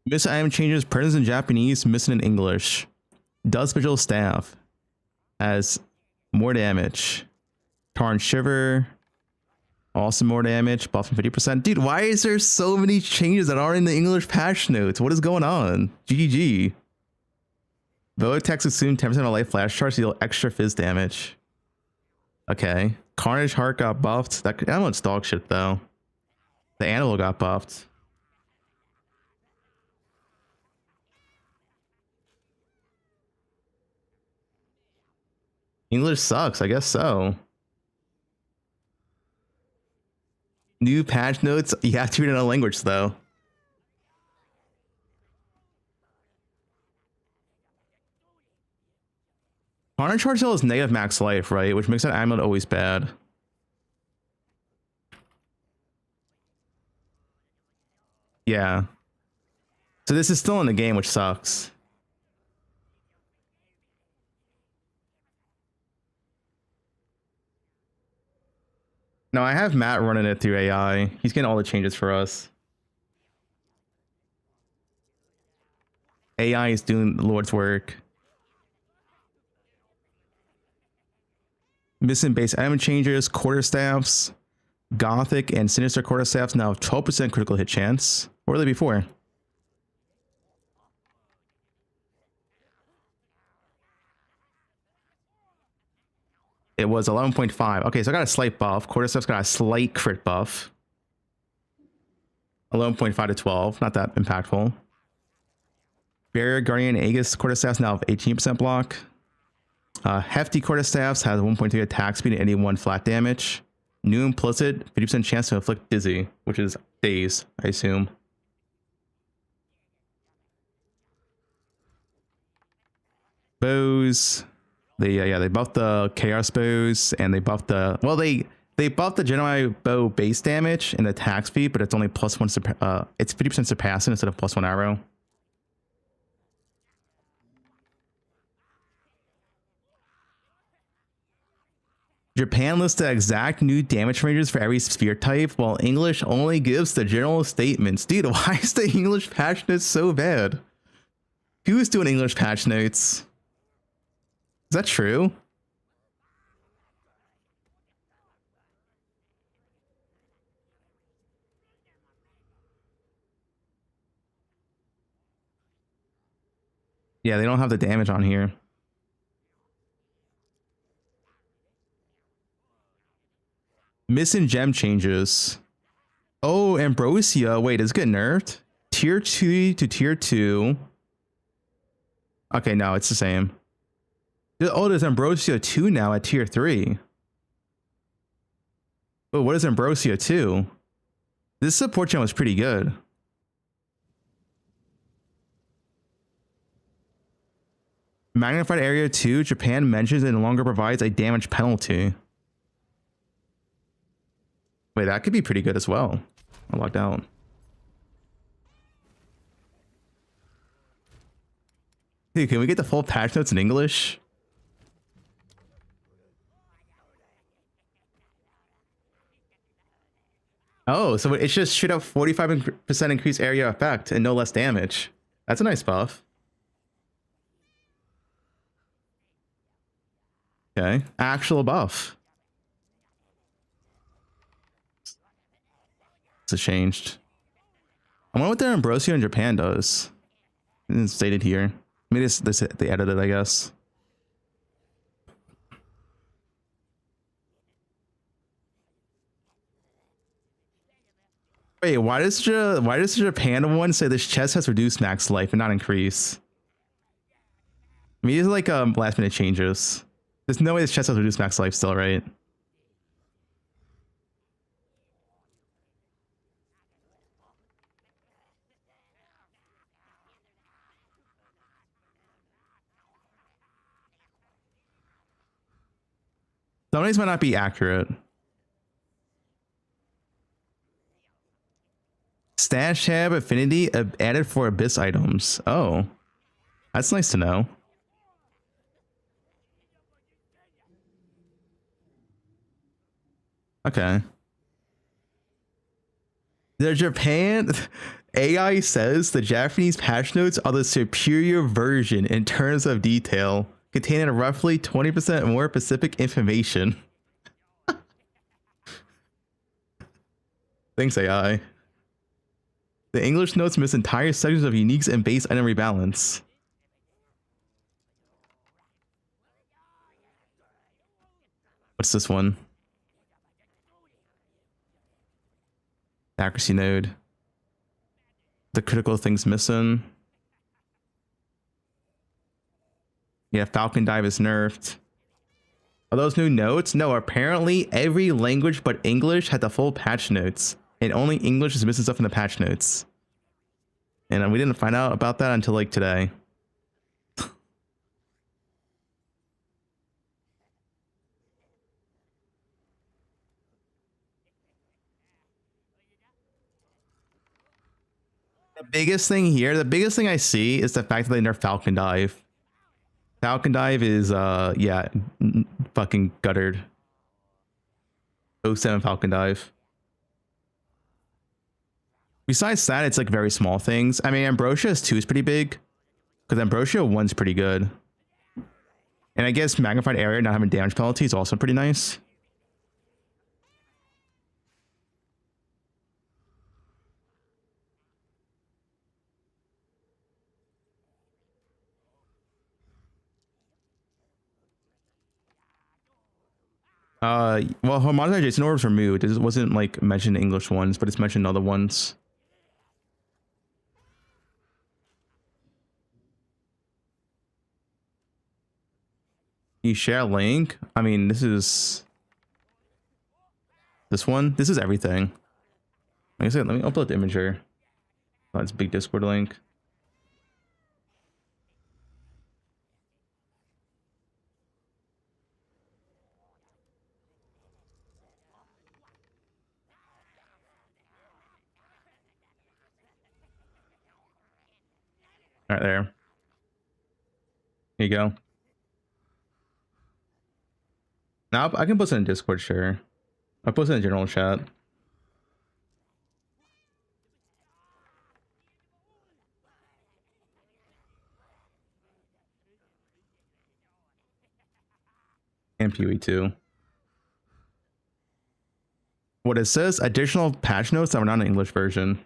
Miss item changes presence in Japanese, missing in English. Does Vigil Staff. Has more damage. Tarn Shiver. Also more damage. Buffing 50%. Dude, why is there so many changes that aren't in the English patch notes? What is going on? GG. Vortex assume 10% of life flash charge to deal extra fizz damage. Okay. Carnage Heart got buffed. That one's dog shit though. The animal got buffed. English sucks, I guess so. New patch notes, you have to read in a language though. Carnage Charge is negative max life, right? Which makes that amulet always bad. Yeah. So this is still in the game, which sucks. No, I have Matt running it through AI. He's getting all the changes for us. AI is doing the Lord's work. Missing base item changes, quarterstaffs, Gothic and Sinister quarterstaffs now have 12% critical hit chance. What were they before? It was 11.5. Okay, so I got a slight buff. Quarterstaff's got a slight crit buff. 11.5 to 12. Not that impactful. Barrier, Guardian, Aegis quarterstaffs now have 18% block. Hefty quarterstaffs has 1.3 attack speed and 81 flat damage. New implicit, 50% chance to inflict dizzy, which is daze, I assume. Bows. They buffed the chaos bows and they buffed the they buffed the Jedi bow base damage and attack speed, but it's only +1 it's 50% surpassing instead of +1 arrow. Japan lists the exact new damage ranges for every sphere type, while English only gives the general statements. Dude, why is the English patch notes so bad? Who's doing English patch notes? Is that true? Yeah, they don't have the damage on here. Missing gem changes. Oh, Ambrosia. Wait, is it getting nerfed? Tier 2 to tier 2. Okay, no, it's the same. Oh, there's Ambrosia 2 now at tier 3. Oh, what is Ambrosia 2? This support gem was pretty good. Magnified Area 2, Japan mentions it no longer provides a damage penalty. Wait, that could be pretty good as well. I'll lock down. Dude, can we get the full patch notes in English? Oh, so it's just straight up 45% increased area effect and no less damage. That's a nice buff. Okay, actual buff. It's changed. I wonder what their Ambrosio in Japan does. It's stated here. Maybe this they edited, I guess. Wait, why does the Japan one say this chest has reduced max life and not increase? Maybe it's like last minute changes. There's no way this chest has reduced max life still, right? Some of these might not be accurate. Stash tab affinity added for abyss items. Oh, that's nice to know. Okay. The Japan AI says the Japanese patch notes are the superior version in terms of detail, containing roughly 20% more specific information. Thanks, AI. The English notes miss entire sections of uniques and base item rebalance. What's this one? Accuracy node. The critical thing's missing. Yeah, Falcon Dive is nerfed. Are those new notes? No, apparently every language but English had the full patch notes. And only English is missing stuff in the patch notes. And we didn't find out about that until like today. The biggest thing here, the biggest thing I see is the fact that they nerfed Falcon Dive. Falcon Dive is, yeah, fucking guttered. 07 Falcon Dive. Besides that, it's like very small things. I mean, Ambrosia's 2 is pretty big, because Ambrosia 1's pretty good. And I guess magnified area not having damage penalty is also pretty nice. Well, homogenization orbs removed. It wasn't like mentioned in English ones, but it's mentioned in other ones. You share a link? I mean, this is this one. This is everything. Like I said, let me upload the image here. Oh, it's a big Discord link. Right there. Here you go. Now I can post it in Discord, sure. I'll post it in general chat. And PoE too. What it says, additional patch notes that were not in the English version.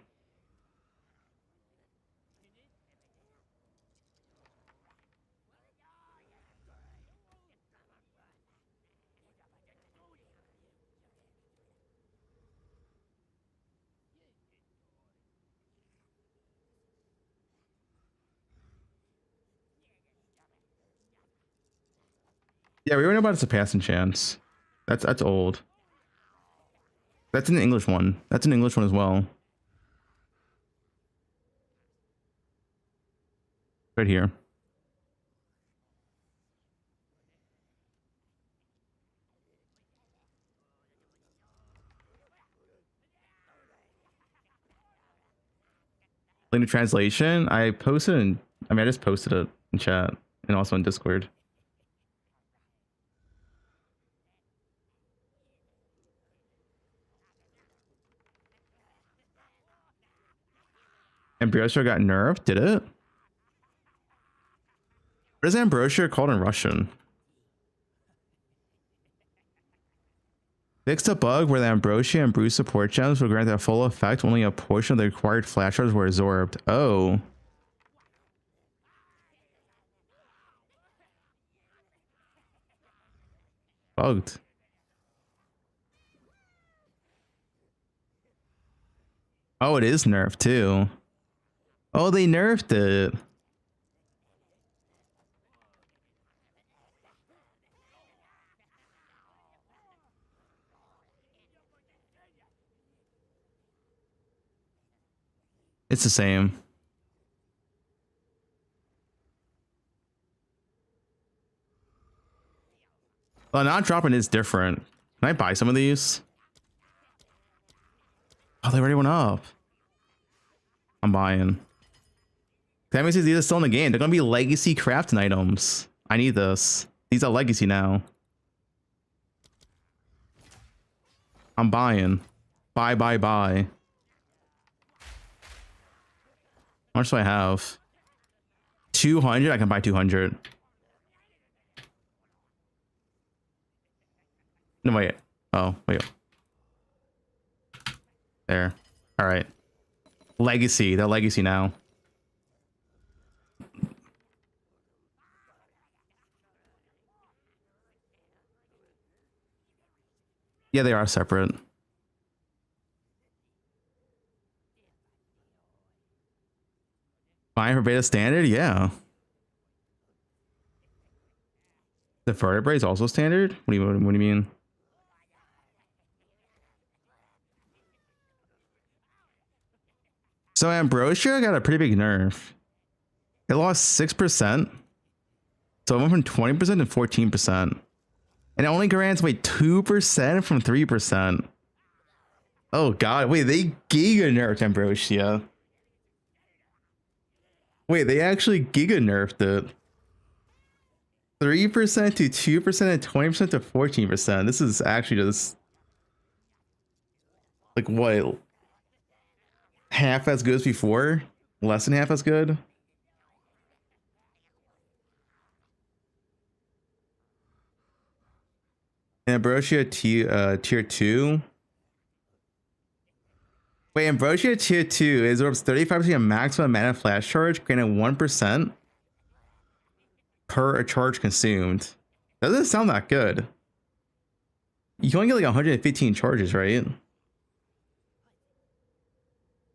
Yeah, we already know about it's a passing chance. That's old. That's an English one. That's an English one as well. Right here. Link to translation. I posted in, I mean, I just posted it in chat and also in Discord. Ambrosia got nerfed, did it? What is Ambrosia called in Russian? Fixed a bug where the Ambrosia and Bruce support gems will grant their full effect. Only a portion of the required flash shards were absorbed. Oh. Bugged. Oh, it is nerfed too. Oh, they nerfed it. It's the same. Well, not dropping is different. Can I buy some of these? Oh, they already went up. I'm buying. That means these are still in the game. They're gonna be legacy crafting items. I need this. These are legacy now. I'm buying. Buy, buy, buy. How much do I have? 200? I can buy 200. No, wait. Oh, wait. There. All right. Legacy. They're legacy now. Yeah, they are separate. Fine for beta standard? Yeah. The vertebrae is also standard? What do you mean? So Ambrosia got a pretty big nerf. It lost 6%. So it went from 20% to 14%. And it only grants, wait, 2% from 3%. Oh god, wait, they giga nerfed Ambrosia. Wait, they actually giga nerfed it. 3% to 2% and 20% to 14%. This is actually just like what? Half as good as before? Less than half as good? Ambrosia tier 2. Wait, Ambrosia tier 2 absorbs 35% of maximum mana flash charge, granted 1% per a charge consumed. That doesn't sound that good. You can only get like 115 charges, right?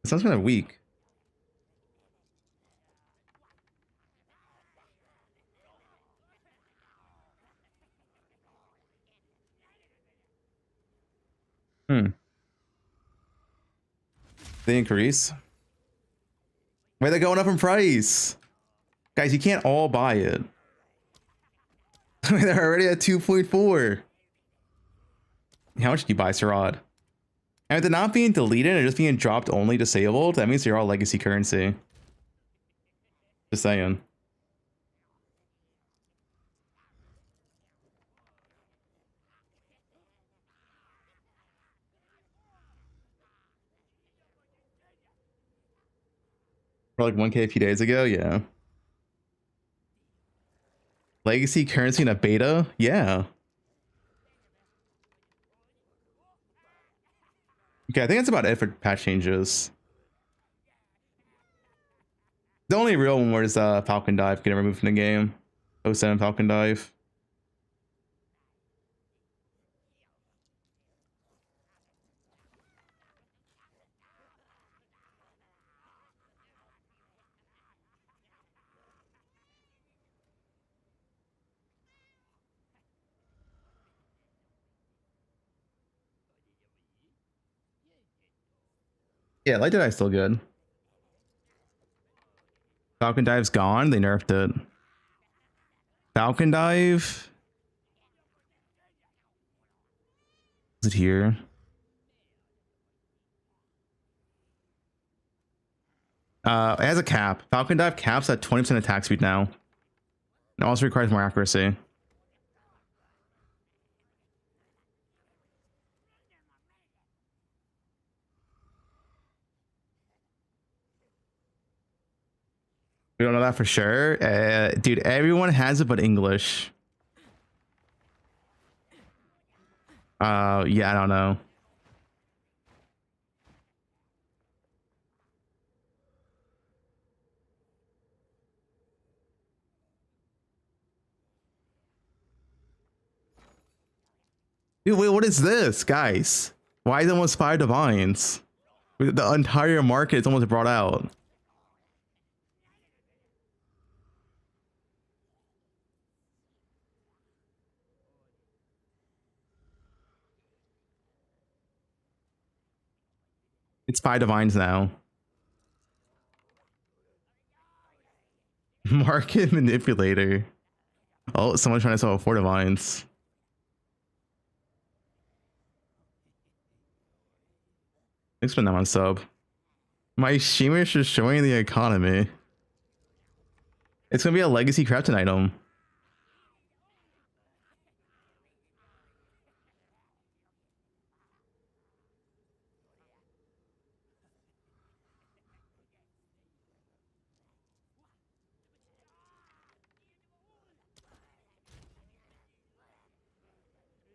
It sounds kind of weak. They increase. Wait, they're going up in price. Guys, you can't all buy it. They're already at 2.4. How much do you buy, Sirad? And with it not being deleted and just being dropped only disabled, that means they're all legacy currency. Just saying. For like 1K a few days ago, yeah. Legacy currency in a beta? Yeah. Okay, I think that's about it for patch changes. The only real one was Falcon Dive getting removed from the game. 07 Falcon Dive. Yeah, Light Deadeye still good. Falcon Dive's gone. They nerfed it. Falcon Dive. Is it here? It has a cap. Falcon Dive caps at 20% attack speed now. It also requires more accuracy. We don't know that for sure. Dude, everyone has it but English. Yeah, I don't know. Dude, wait, what is this, guys? Why is it almost 5 divines? The entire market is almost brought out. It's 5 divines now. Market manipulator. Oh, someone's trying to sell 4 divines. Thanks for that on sub. My streamer's destroying the economy. It's gonna be a legacy crafting item.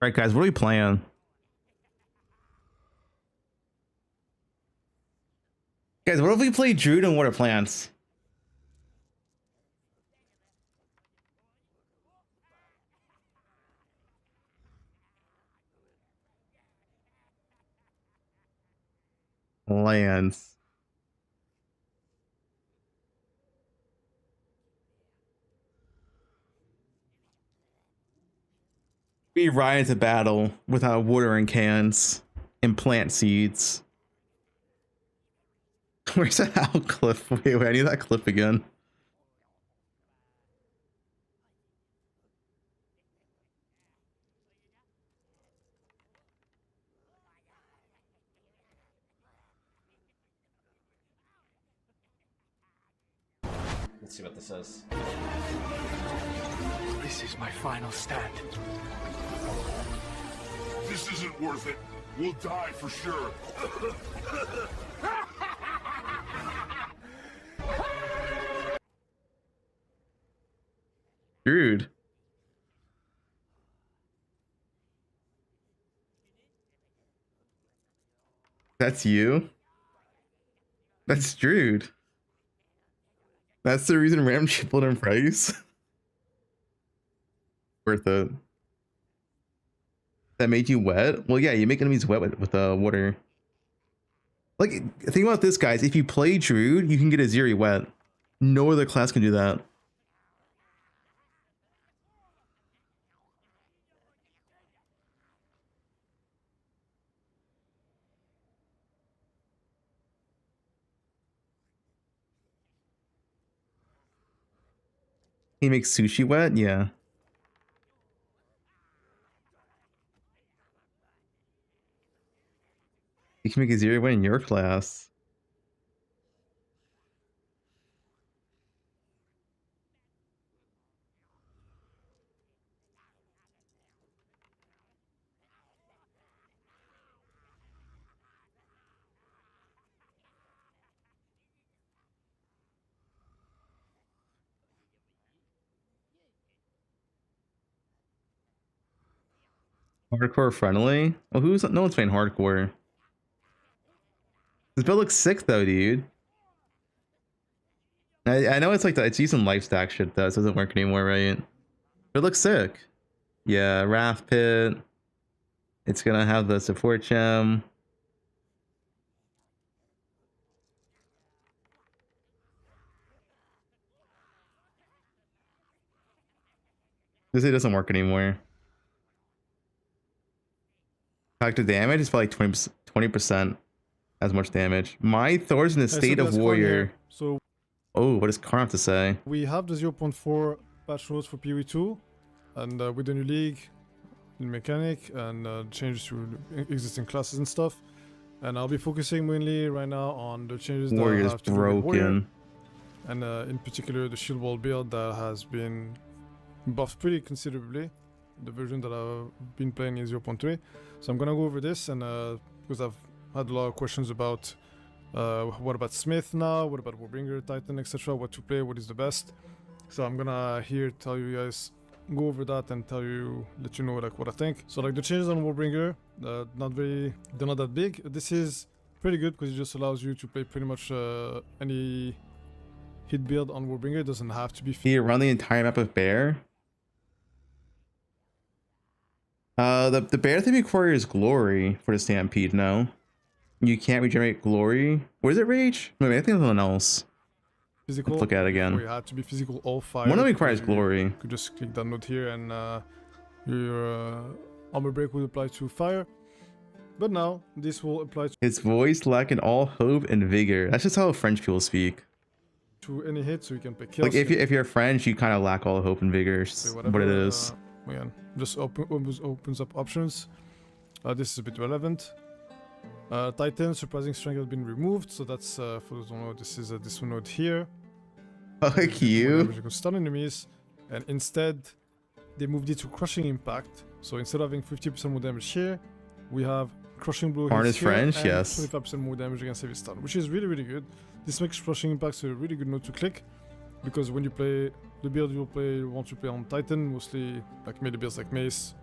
Alright guys, what are we playing? Guys, what if we play Druid and Water Plants? Lands. We ride into battle without watering cans and plant seeds. Where's that owl cliff? Wait, I need that clip again. Let's see what this says. This is my final stand. This isn't worth it. We'll die for sure. Dude. That's you? That's Druid. That's the reason Ram tripled in price. Worth it. That made you wet? Well, yeah, you make enemies wet with water. Like, think about this, guys. If you play Druid, you can get a Zeri wet. No other class can do that. He makes sushi wet? Yeah. You can make a Zeri wet in your class. Hardcore friendly? Oh, no one's playing hardcore. This build looks sick though, dude. I know it's like it's using life stack shit though, so it doesn't work anymore, right? But it looks sick. Yeah, Wrath Pit. It's gonna have the support gem. This doesn't work anymore. Factor damage is probably 20% as much damage. My Thor's in the state of warrior. So, oh, what does Karn have to say? we have the 0.4 patch notes for PoE2, and with the new league, new mechanic, and changes to existing classes and stuff. And I'll be focusing mainly right now on the changes Warrior's that have to do with Warrior, broken. and in particular the shield wall build that has been buffed pretty considerably. The version that I've been playing is 0.3. So I'm gonna go over this, and because I've had a lot of questions about what about Smith now, what about Warbringer, Titan, etc. What to play, what is the best. So I'm gonna here tell you guys go over that and let you know like what I think. So like the changes on Warbringer, they're not that big. This is pretty good because it just allows you to play pretty much any hit build on Warbringer. It doesn't have to be. Do you run the entire map of Bear? The Bear thing requires Glory for the Stampede. No, you can't regenerate Glory. Where's it Rage? Maybe I think it's something else. Physical. Let's look at it again. You had to be physical all fire. One of them requires Glory. You could just click that node here and your armor break will apply to fire. But now this will apply to His voice lacking all hope and vigor. That's just how French people speak. To any hit, so you can play kills. Like if you're French, you kind of lack all hope and vigor. What it is. Again, just opens up options. This is a bit relevant. Titan surprising strength has been removed, so that's for those who don't know, this is this one node here. Fuck you. You can stun enemies, and instead they moved it to crushing impact. So instead of having 50% more damage here, we have crushing blow Harness here French, and yes. 25% more damage against heavy stun, which is really good. This makes crushing impact a really good node to click, because when you play the build want to play on Titan, mostly like melee builds like mace,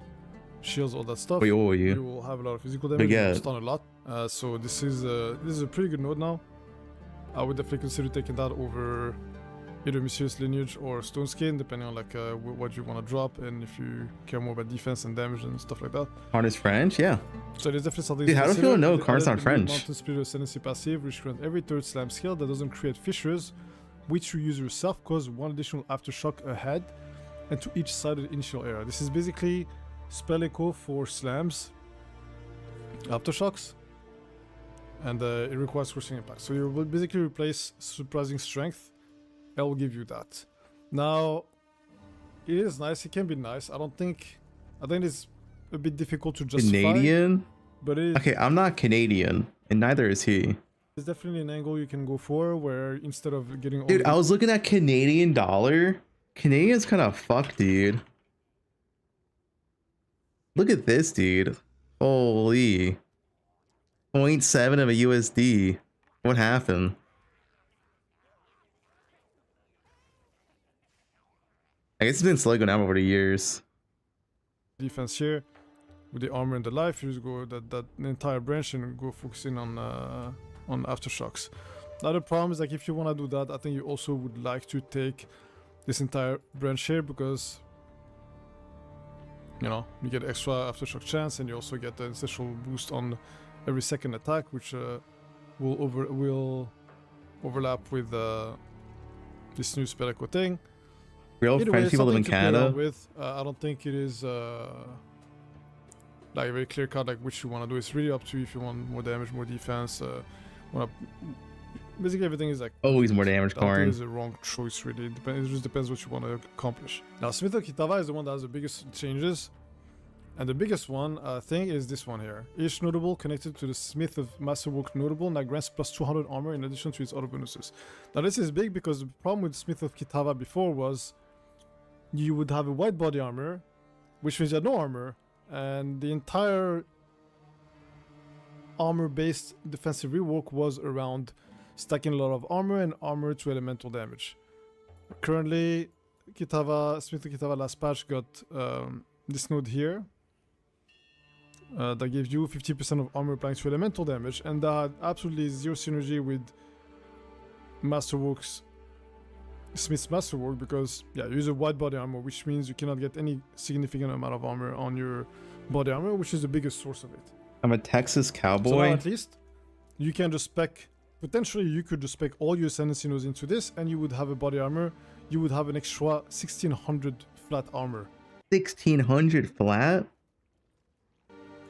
shields, all that stuff. You will have a lot of physical damage, you stun a lot. So this is a pretty good node now. I would definitely consider taking that over either Mysterious Lineage or Stone Skin, depending on like what you want to drop and if you care more about defense and damage and stuff like that. Harness French, yeah. So there's definitely something. Dude, how do people know Karn's not French? Mountain Splitter Ascendancy passive, which grants every third slam skill that doesn't create fissures, which you use yourself, cause one additional aftershock ahead and to each side of the initial area. This is basically spell echo for slams, aftershocks, and it requires crushing impact. So you will basically replace surprising strength. I will give you that. Now, it is nice. It can be nice. I think it's a bit difficult to justify. Canadian? But it is, okay, I'm not Canadian, and neither is he. It's definitely an angle you can go for, where instead of getting all Dude, I was looking at Canadian dollar. Canadian's kind of fucked, dude. Look at this, dude. Holy. 0.7 of a USD. What happened? I guess it's been slow going down over the years. Defense here with the armor and the life, you just go that entire branch and go focusing on aftershocks. Now the problem is like if you want to do that, I think you also would like to take this entire branch here because you know you get extra aftershock chance and you also get the ancestral boost on every second attack, which will overlap with this new spell echo thing. Real French people live in Canada. I don't think it is like a very clear cut like which you want to do. It's really up to you if you want more damage, more defense. Basically everything is like always more damage. Karn is a wrong choice really. It just depends what you want to accomplish. Now Smith of Kitava is the one that has the biggest changes, and the biggest one I think is this one here. Each notable connected to the Smith of Masterwork notable now grants plus 200 armor in addition to its other bonuses. Now this is big because the problem with Smith of Kitava before was you would have a white body armor, which means you had no armor, and the entire armor-based defensive rework was around stacking a lot of armor and armor to elemental damage. Currently, Smith of Kitava last patch got this node here that gave you 50% of armor applying to elemental damage, and that had absolutely zero synergy with Masterwork's Smith's Masterwork because you use a white body armor, which means you cannot get any significant amount of armor on your body armor, which is the biggest source of it. I'm a Texas cowboy. So now at least you can just spec, potentially you could just spec all your ascendancy nodes into this and you would have a body armor, you would have an extra 1600 flat armor. 1600 flat?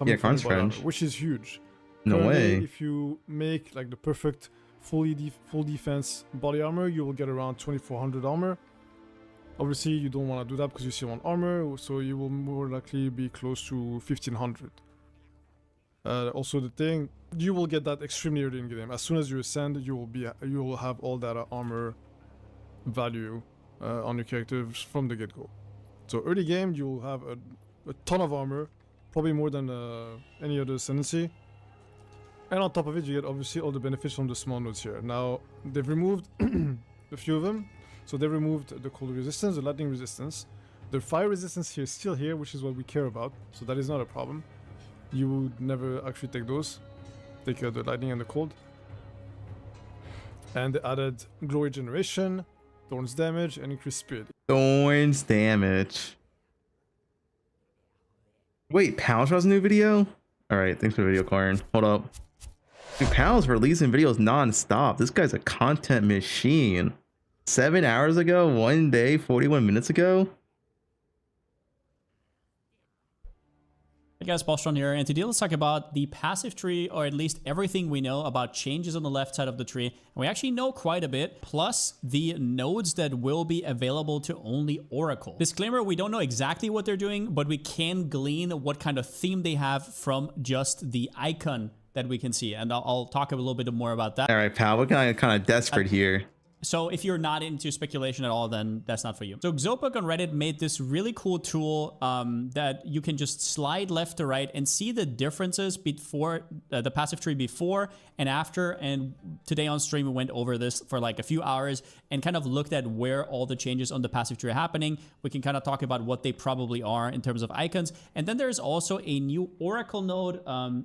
Yeah, Karn's French. Armor, which is huge. No way. If you make like the perfect full defense body armor, you will get around 2400 armor. Obviously you don't want to do that because you still want armor, so you will more likely be close to 1500. Also the thing, you will get that extremely early in the game. As soon as you ascend, you will have all that armor value on your character from the get-go. So early game you will have a ton of armor, probably more than any other ascendancy. And on top of it, you get obviously all the benefits from the small nodes here. Now, they've removed a few of them. So they removed the cold resistance, the lightning resistance, The fire resistance here is still here, which is what we care about, so that is not a problem. You would never actually take those. Take the lightning and the cold. And they added glory generation, thorns damage, and increased speed. Thorns damage. Wait, Pals has a new video? Alright, thanks for the video, Corin. Hold up. Dude, Pal's releasing videos non-stop. This guy's a content machine. 7 hours ago, 1 day, 41 minutes ago. Hey guys, Bostron here, and today let's talk about the passive tree, or at least everything we know about changes on the left side of the tree. And we actually know quite a bit, plus the nodes that will be available to only Oracle. Disclaimer, we don't know exactly what they're doing, but we can glean what kind of theme they have from just the icon that we can see. And I'll talk a little bit more about that. All right, pal, we're kind of desperate here. So if you're not into speculation at all, then that's not for you. So Xopuk on Reddit made this really cool tool that you can just slide left to right and see the differences before the passive tree before and after. And today on stream, we went over this for like a few hours and kind of looked at where all the changes on the passive tree are happening. We can kind of talk about what they probably are in terms of icons. And then there's also a new Oracle node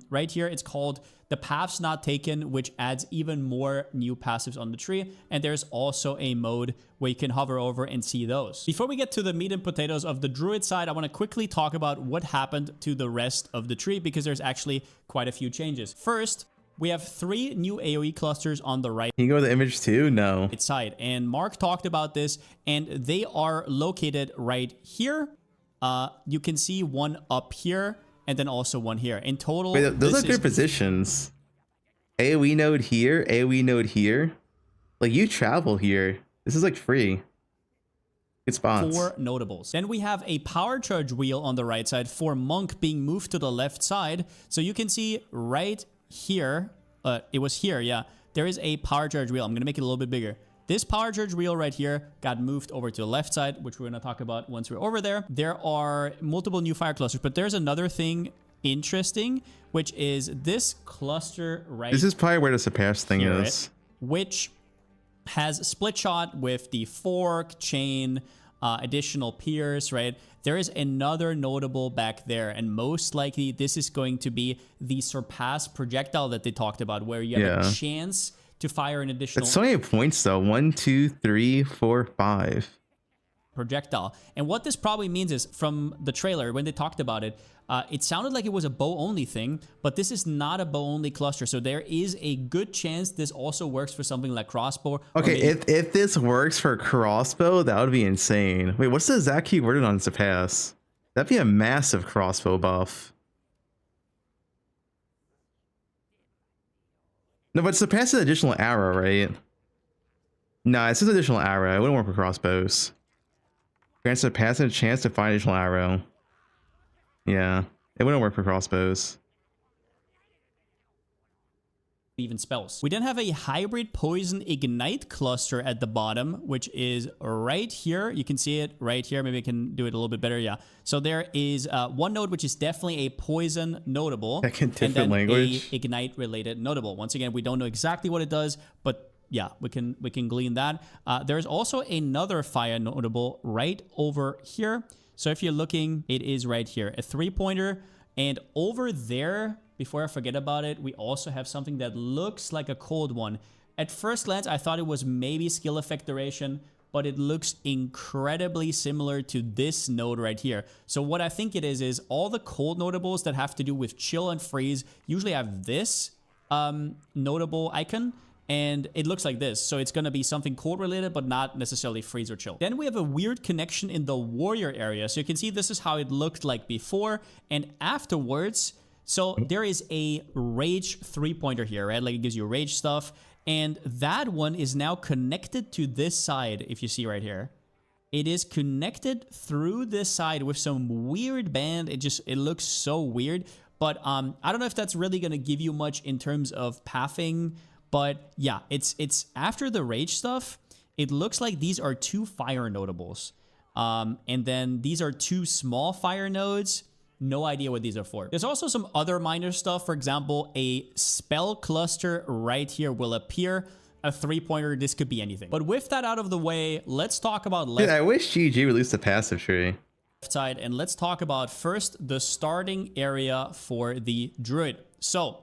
right here. It's called the Paths Not Taken, which adds even more new passives on the tree. And there's also a mode where you can hover over and see those. Before we get to the meat and potatoes of the Druid side, I want to quickly talk about what happened to the rest of the tree, because there's actually quite a few changes. First, we have 3 new AoE clusters on the right. Can you go to the image too? No. Side. And Mark talked about this, and they are located right here. You can see one up here, and then also one here. In total, wait, those are good positions. AoE node here, AoE node here. Like, you travel here. This is like free. Good spots. 4 notables. Then we have a power charge wheel on the right side for Monk being moved to the left side. So you can see right here, it was here, yeah. There is a power charge wheel. I'm going to make it a little bit bigger. This power charge wheel right here got moved over to the left side, which we're going to talk about once we're over there. There are multiple new fire clusters, but there's another thing interesting, which is this cluster right here. This is probably where the surpass thing is. Which has split shot with the fork, chain, additional piers, right? There is another notable back there, and most likely this is going to be the surpass projectile that they talked about, where you have a chance to fire an additional. It's so many points though. 1, 2, 3, 4, 5 projectile. And what this probably means is, from the trailer when they talked about it, it sounded like it was a bow only thing, but this is not a bow only cluster. So there is a good chance this also works for something like crossbow. Okay, if this works for crossbow, that would be insane. Wait, what's the exact key worded on surpass? That'd be a massive crossbow buff. No, but surpass is additional arrow, right? No, it's just additional arrow. It wouldn't work for crossbows. Grants surpass and a chance to find additional arrow. Yeah, it wouldn't work for crossbows. Even spells. We then have a hybrid poison ignite cluster at the bottom, which is right here. You can see it right here. Maybe I can do it a little bit better. Yeah. So there is one node, which is definitely a poison notable. Second different and then language. A ignite related notable. Once again, we don't know exactly what it does, but yeah, we can glean that. There's also another fire notable right over here. So if you're looking, it is right here, a 3-pointer. And over there, before I forget about it, we also have something that looks like a cold one. At first glance, I thought it was maybe skill effect duration, but it looks incredibly similar to this node right here. So what I think it is all the cold notables that have to do with chill and freeze usually have this notable icon. And it looks like this. So it's going to be something cold related, but not necessarily freeze or chill. Then we have a weird connection in the warrior area. So you can see this is how it looked like before and afterwards. So there is a rage 3-pointer here, right? Like, it gives you rage stuff. And that one is now connected to this side, if you see right here. It is connected through this side with some weird band. It looks so weird. But I don't know if that's really going to give you much in terms of pathing. But yeah, it's after the rage stuff. It looks like these are 2 fire notables. And then these are 2 small fire nodes. No idea what these are for. There's also some other minor stuff. For example, a spell cluster right here will appear. A 3-pointer, this could be anything. But with that out of the way, let's talk about Dude, I wish GG released a passive tree. side, and let's talk about first the starting area for the druid. So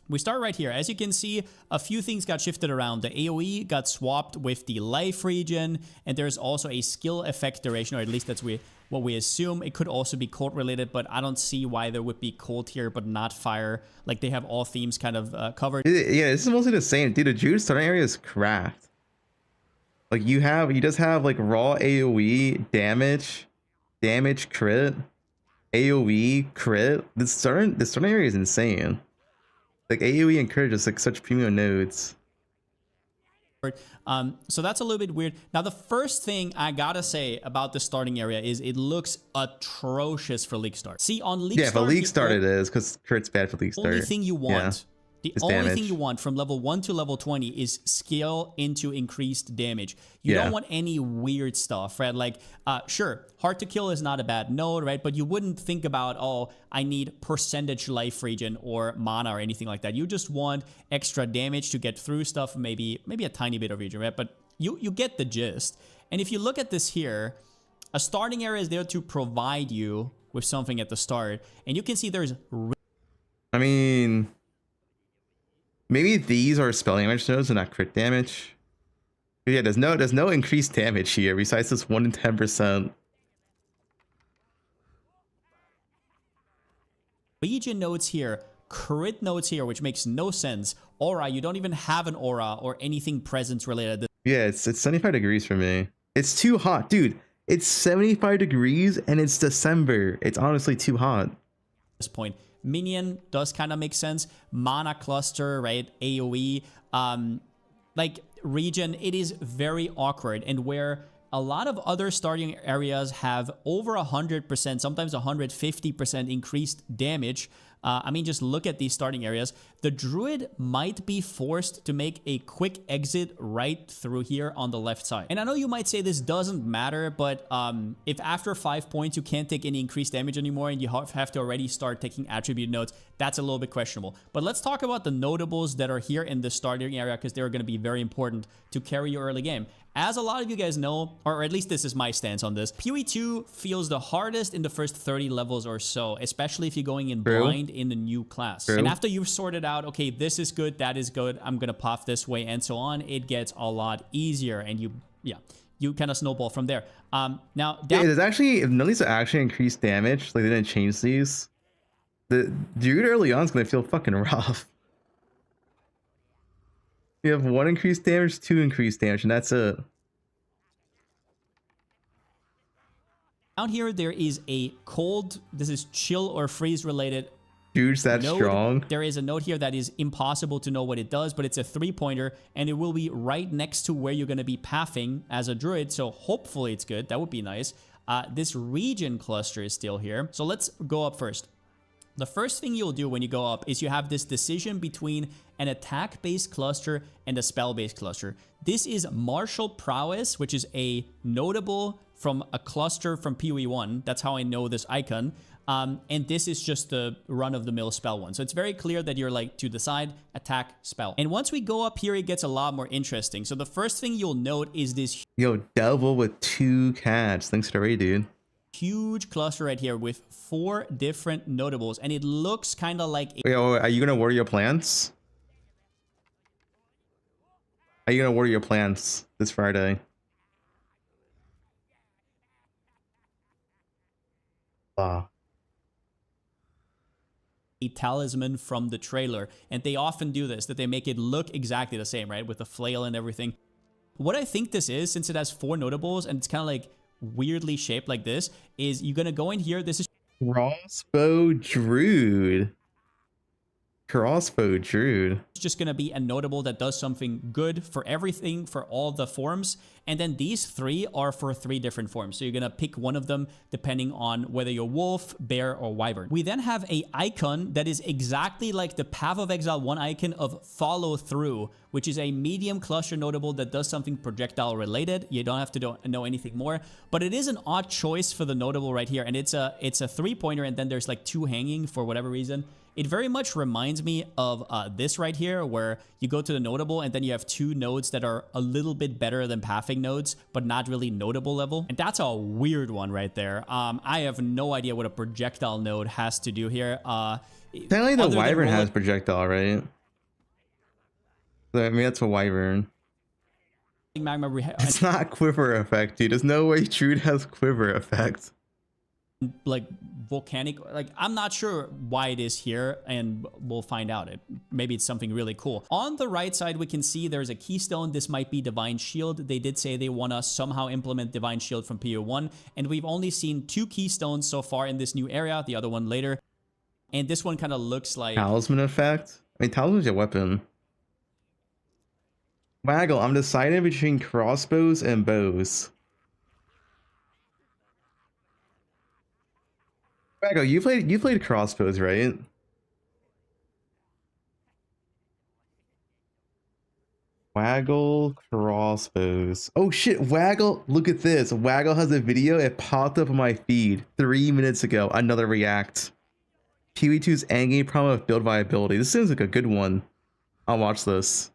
we start right here. As you can see, a few things got shifted around. The AoE got swapped with the life regen, and there's also a skill effect duration, or at least that's what we assume. It could also be cold related, but I don't see why there would be cold here but not fire. Like, they have all themes kind of covered. Yeah, this is mostly the same. Dude, the druid starting area is cracked. Like, he just have like raw AoE, damage crit, AoE crit. The starting area is insane. Like, AoE and crit are just like such premium nodes. So that's a little bit weird. Now, the first thing I gotta say about the starting area is it looks atrocious for League Start. See, on League Start... Yeah, for League Start it is, because crit's bad for League Start. The only thing you want... The It's only damage. thing you want from level 1 to level 20 is skill into increased damage. You don't want any weird stuff, right? Like, sure, hard to kill is not a bad node, right? But you wouldn't think about, oh, I need percentage life regen or mana or anything like that. You just want extra damage to get through stuff, maybe a tiny bit of regen, right? But you get the gist. And if you look at this here, a starting area is there to provide you with something at the start. And you can see there's... I mean... Maybe these are spell damage nodes and not crit damage. But yeah, there's no increased damage here besides this 1 in 10%. Legion nodes here, crit nodes here, which makes no sense. Aura, you don't even have an aura or anything presence related. Yeah, it's 75 degrees for me. It's too hot, dude. It's 75 degrees and it's December. It's honestly too hot. At this point, minion does kind of make sense. Mana cluster, right? AoE, like region, it is very awkward. And where a lot of other starting areas have over 100%, sometimes 150% increased damage. I mean, just look at these starting areas. The druid might be forced to make a quick exit right through here on the left side. And I know you might say this doesn't matter, but if after 5 points you can't take any increased damage anymore and you have to already start taking attribute nodes, that's a little bit questionable. But let's talk about the notables that are here in the starting area, because they're going to be very important to carry your early game. As a lot of you guys know, or at least this is my stance on this, PoE 2 feels the hardest in the first 30 levels or so, especially if you're going in blind in the new class. And after you've sorted out, okay, this is good, that is good, I'm gonna puff this way, and so on, it gets a lot easier, and you kind of snowball from there. Now, there's actually, if none of these are actually increased damage, like they didn't change these, the druid early on is gonna feel fucking rough. You have 1 increased damage, 2 increased damage, and that's it. Down here, there is a cold, this is chill or freeze related Dude's that node. strong. There is a node here that is impossible to know what it does, but it's a 3-pointer, and it will be right next to where you're going to be pathing as a druid, so hopefully it's good. That would be nice. This region cluster is still here, so let's go up first. The first thing you'll do when you go up is you have this decision between an attack-based cluster and a spell-based cluster. This is Martial Prowess, which is a notable from a cluster from PoE 1. That's how I know this icon. And this is just the run-of-the-mill spell one. So it's very clear that you're like to decide, attack, spell. And once we go up here, it gets a lot more interesting. So the first thing you'll note is this... Yo, devil with 2 cats. Thanks to the raid, dude. Huge cluster right here with 4 different notables, and it looks kind of like... Wait, are you gonna water your plants? Are you gonna water your plants this Friday? Wow. A talisman from the trailer, and they often do this, that they make it look exactly the same, right, with the flail and everything. What I think this is, since it has 4 notables and it's kind of like weirdly shaped like this, is you're gonna go in here. This is crossbow druid. Crossbow druid. It's just gonna be a notable that does something good for everything, for all the forms, and then these 3 are for 3 different forms. So you're gonna pick one of them depending on whether you're wolf, bear, or wyvern. We then have a icon that is exactly like the Path of Exile 1 icon of follow through, which is a medium cluster notable that does something projectile related. You don't have to know anything more, but it is an odd choice for the notable right here, and it's a 3-pointer, and then there's like 2 hanging for whatever reason. It very much reminds me of this right here, where you go to the notable and then you have two nodes that are a little bit better than pathing nodes, but not really notable level. And that's a weird one right there. I have no idea what a projectile node has to do here. Apparently the Wyvern has projectile, right? I mean, that's a Wyvern. Magma it's not quiver effect, dude. There's no way Druid has quiver effect. Like volcanic, like I'm not sure why it is here, and we'll find out. Maybe it's something really cool. On the right side, we can see there's a keystone. This might be Divine Shield. They did say they want to somehow implement Divine Shield from PO1, and we've only seen 2 keystones so far in this new area, the other one later. And this one kind of looks like talisman effect. I mean, talisman's a weapon. Waggle, I'm deciding between crossbows and bows. Waggle, you played crossbows, right? Waggle crossbows. Oh shit, Waggle, look at this. Waggle has a video. It popped up on my feed 3 minutes ago. Another react. PV2's Endgame problem of build viability. This seems like a good one. I'll watch this.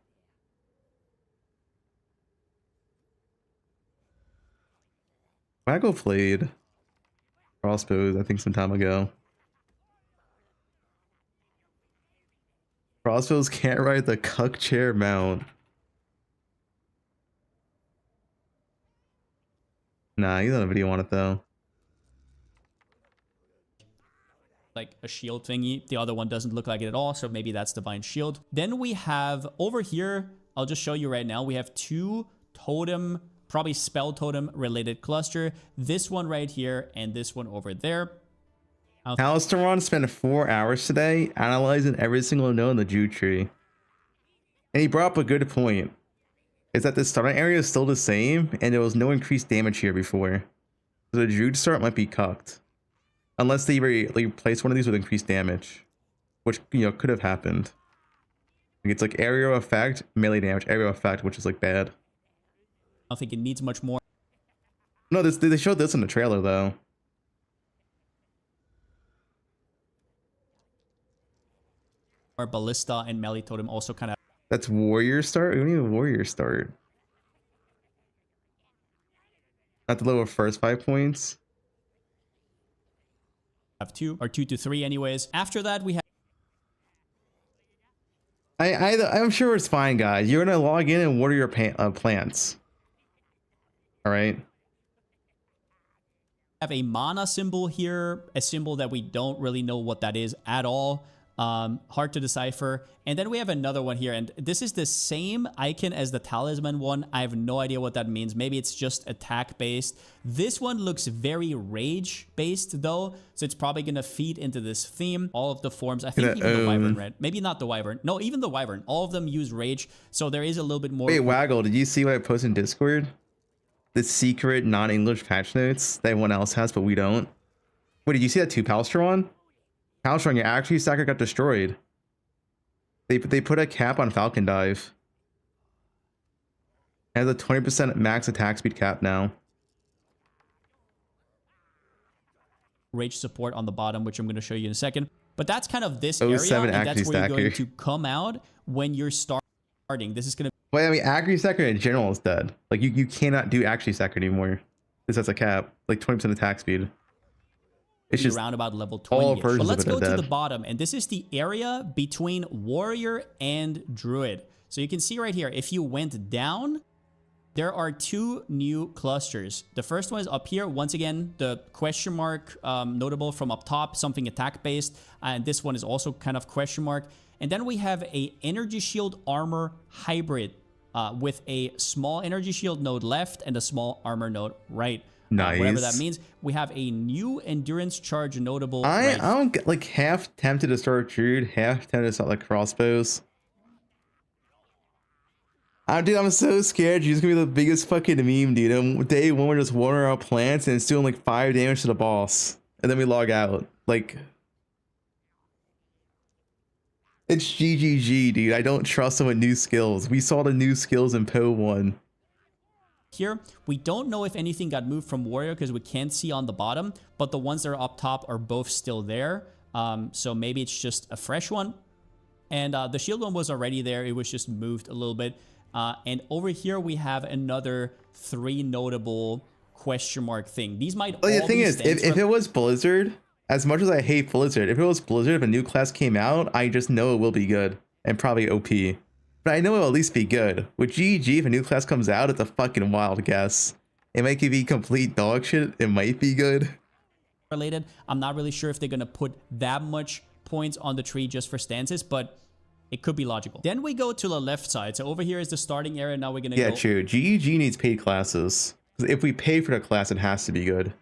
Waggle played crossbows, I think, some time ago. Crossbows can't ride the cuck chair mount. Nah, he's on a video on it though. Like a shield thingy. The other one doesn't look like it at all, so maybe that's Divine Shield. Then we have over here, I'll just show you right now, we have 2 totem, probably spell totem related cluster. This one right here and this one over there. Alistaron spent 4 hours today analyzing every single node in the Jew tree. And he brought up a good point. Is that the starting area is still the same and there was no increased damage here before. So the Druid start might be cucked. Unless they replace one of these with increased damage. Which, you know, could have happened. It's like area effect, melee damage, area effect, which is like bad. I don't think it needs much more. No, they showed this in the trailer though. Our ballista and melee totem also kind of. That's warrior start? We don't need a warrior start. Not the lower first 5 points. Have 2 or 2 to 3 anyways. After that we have. I'm sure it's fine, guys. You're gonna log in and water your plants. All right. Have a mana symbol here, a symbol that we don't really know what that is at all. Hard to decipher. And then we have another one here, and this is the same icon as the talisman one. I have no idea what that means. Maybe it's just attack based. This one looks very rage based though, so it's probably gonna feed into this theme. All of the forms, I think even the wyvern, right? Maybe not the wyvern. No, even the wyvern. All of them use rage, so there is a little bit more. Wait, Waggle, did you see what I posted in Discord? The secret non-English patch notes that everyone else has, but we don't. Wait, did you see that too, Palstron? Palstron, your accuracy stacker got destroyed. They put a cap on Falcon Dive. It has a 20% max attack speed cap now. Rage support on the bottom, which I'm going to show you in a second. But that's kind of this area, 07 and that's where you're going stacker. to come out when you're starting. This is going to. Well, I mean, accuracy stacker in general is dead. Like you cannot do accuracy stacker anymore. This has a cap, like 20% attack speed. It's just around about level 20. all But versions let's of it go are to dead. the bottom, and this is the area between warrior and druid. So you can see right here, if you went down, there are 2 new clusters. The first one is up here. Once again, the question mark notable from up top, something attack based, and this one is also kind of question mark. And then we have a energy shield armor hybrid with a small energy shield node left and a small armor node right. Nice. Whatever that means. We have a new endurance charge notable. I don't get, like, half tempted to start Druid, half tempted to start like crossbows. Dude, I'm so scared. She's gonna be the biggest fucking meme, dude. And day 1 we're just watering our plants and it's doing like 5 damage to the boss, and then we log out. Like, it's GGG, dude. I don't trust them with new skills. We saw the new skills in PO 1. Here, we don't know if anything got moved from warrior because we can't see on the bottom, but the ones that are up top are both still there. So maybe it's just a fresh one. And the shield one was already there. It was just moved a little bit. And over here, we have another 3 notable question mark thing. These might all the thing be is, stands if from- it was Blizzard, as much as I hate Blizzard, if it was Blizzard, if a new class came out, I just know it will be good and probably OP. But I know it'll at least be good. With GEG, if a new class comes out, it's a fucking wild guess. It might be complete dog shit. It might be good. related. I'm not really sure if they're going to put that much points on the tree just for stances, but it could be logical. Then we go to the left side. So over here is the starting area. Now we're going to Yeah, go... true. GEG needs paid classes. If we pay for the class, it has to be good.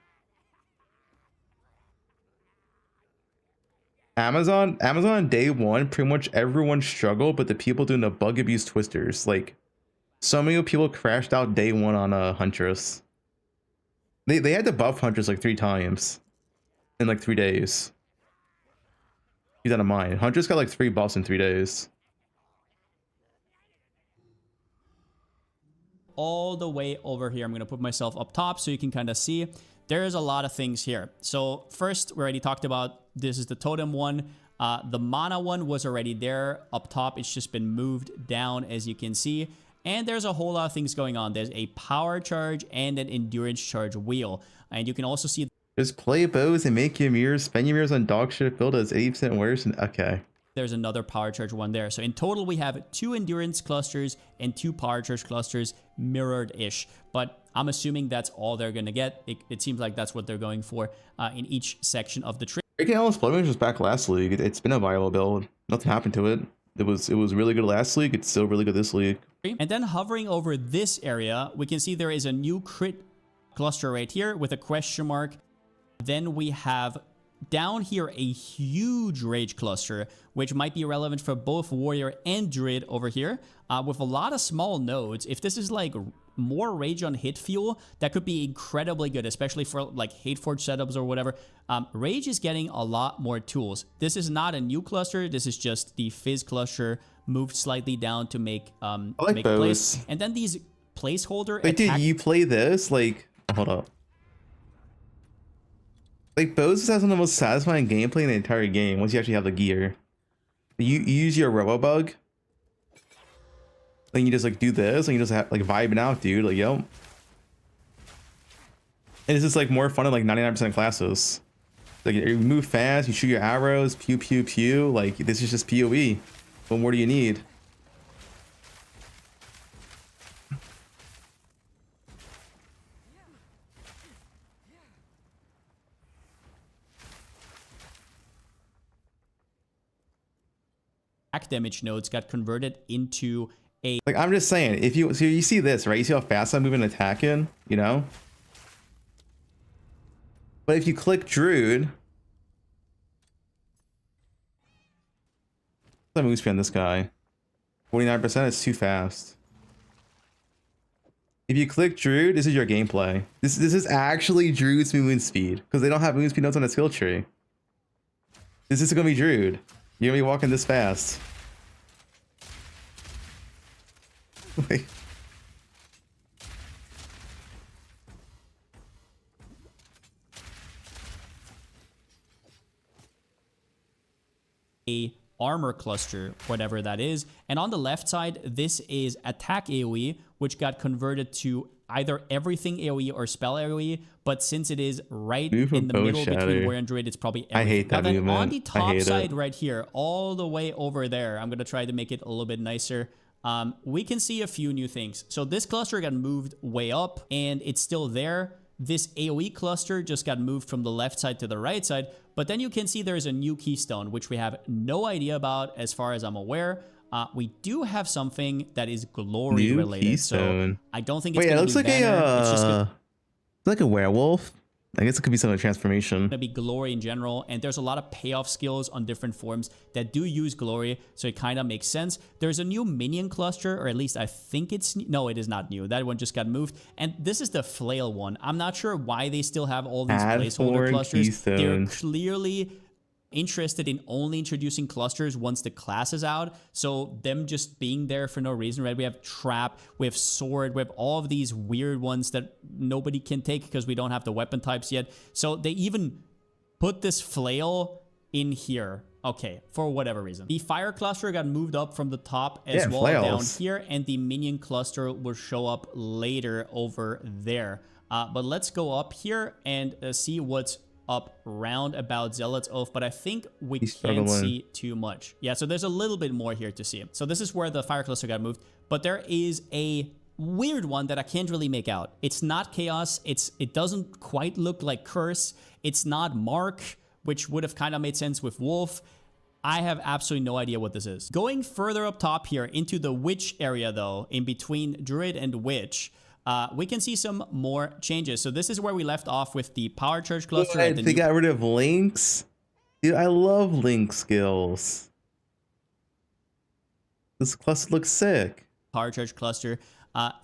Amazon day one, pretty much everyone struggled, but the people doing the bug abuse twisters, like so many people crashed out day one on Huntress. They had to buff Huntress like 3 times in like 3 days. Keep that in mind. Huntress got like 3 buffs in 3 days. All the way over here. I'm going to put myself up top so you can kind of see. There's a lot of things here. So first, we already talked about, this is the totem one. The mana one was already there up top. It's just been moved down, as you can see. And there's a whole lot of things going on. There's a power charge and an endurance charge wheel. And you can also see... Just play bows and make your mirrors, spend your mirrors on dog shit build as 80% worse. And okay. There's another power charge one there. So in total, we have 2 endurance clusters and 2 power charge clusters, mirrored-ish. But I'm assuming that's all they're going to get. It seems like that's what they're going for in each section of the tree. Breaking Allen's Blood was back last league. It's been a viable build. Nothing happened to it. It was really good last league. It's still really good this league. And then hovering over this area, we can see there is a new crit cluster right here with a question mark. Then we have down here a huge rage cluster, which might be relevant for both warrior and druid over here, with a lot of small nodes. If this is like more rage on hit fuel, that could be incredibly good, especially for like Hateforge setups or whatever. Rage is getting a lot more tools. This is not a new cluster. This is just the Fizz cluster moved slightly down to make make place. And then these placeholder like, dude, you play this like, hold up. Like, Bose has some of the most satisfying gameplay in the entire game once you actually have the gear. You use your robo-bug, then you just like do this, and you just have like vibing out, dude. Like, yo. And it's just like more fun than like 99% classes. Like, you move fast, you shoot your arrows, pew pew pew. Like, this is just PoE. What more do you need? damage nodes got converted into a... Like, I'm just saying, if you... So you see this, right? You see how fast I'm moving and attacking, you know? But if you click Druid... What's the move speed on this guy? 49%, it's too fast. If you click Druid, this is your gameplay. This is actually Druid's movement speed, because they don't have movement speed nodes on the skill tree. This is gonna be Druid. You're gonna be walking this fast. Wait. A armor cluster, whatever that is. And on the left side, this is attack AoE, which got converted to either everything AoE or spell AoE, but since it is right in the middle between warrior and druid, it's probably everything. I hate that movement. On the top side right here, all the way over there, I'm going to try to make it a little bit nicer. We can see a few new things. So this cluster got moved way up and it's still there. This AoE cluster just got moved from the left side to the right side, but then you can see there's a new keystone, which we have no idea about as far as I'm aware. We do have something that is glory new related, keystone. so I don't think it's Wait, going it to looks be like banner. It's just like a werewolf. I guess it could be some of the transformation. Gonna be glory in general, and there's a lot of payoff skills on different forms that do use glory, so it kind of makes sense. There's a new minion cluster, or at least I think it's no, it is not new. That one just got moved, and this is the flail one. I'm not sure why they still have all these placeholder clusters. Keystone. They're clearly interested in only introducing clusters once the class is out, so them just being there for no reason, right? We have trap, we have sword, we have all of these weird ones that nobody can take because we don't have the weapon types yet. So they even put this flail in here. Okay, for whatever reason. The fire cluster got moved up from the top as Yeah, well down flails. here, and the minion cluster will show up later over there. But let's go up here and see what's up round about Zealot's Oath, but I think we can't struggling. see too much. Yeah, so there's a little bit more here to see. So this is where the fire cluster got moved, but there is a weird one that I can't really make out. It's not Chaos. It doesn't quite look like Curse. It's not Mark, which would have kind of made sense with Wolf. I have absolutely no idea what this is. Going further up top here into the Witch area though, in between Druid and Witch, we can see some more changes. So this is where we left off with the Power Church cluster. What? They got rid of Link's? Dude, I love Link skills. This cluster looks sick. Power Church cluster.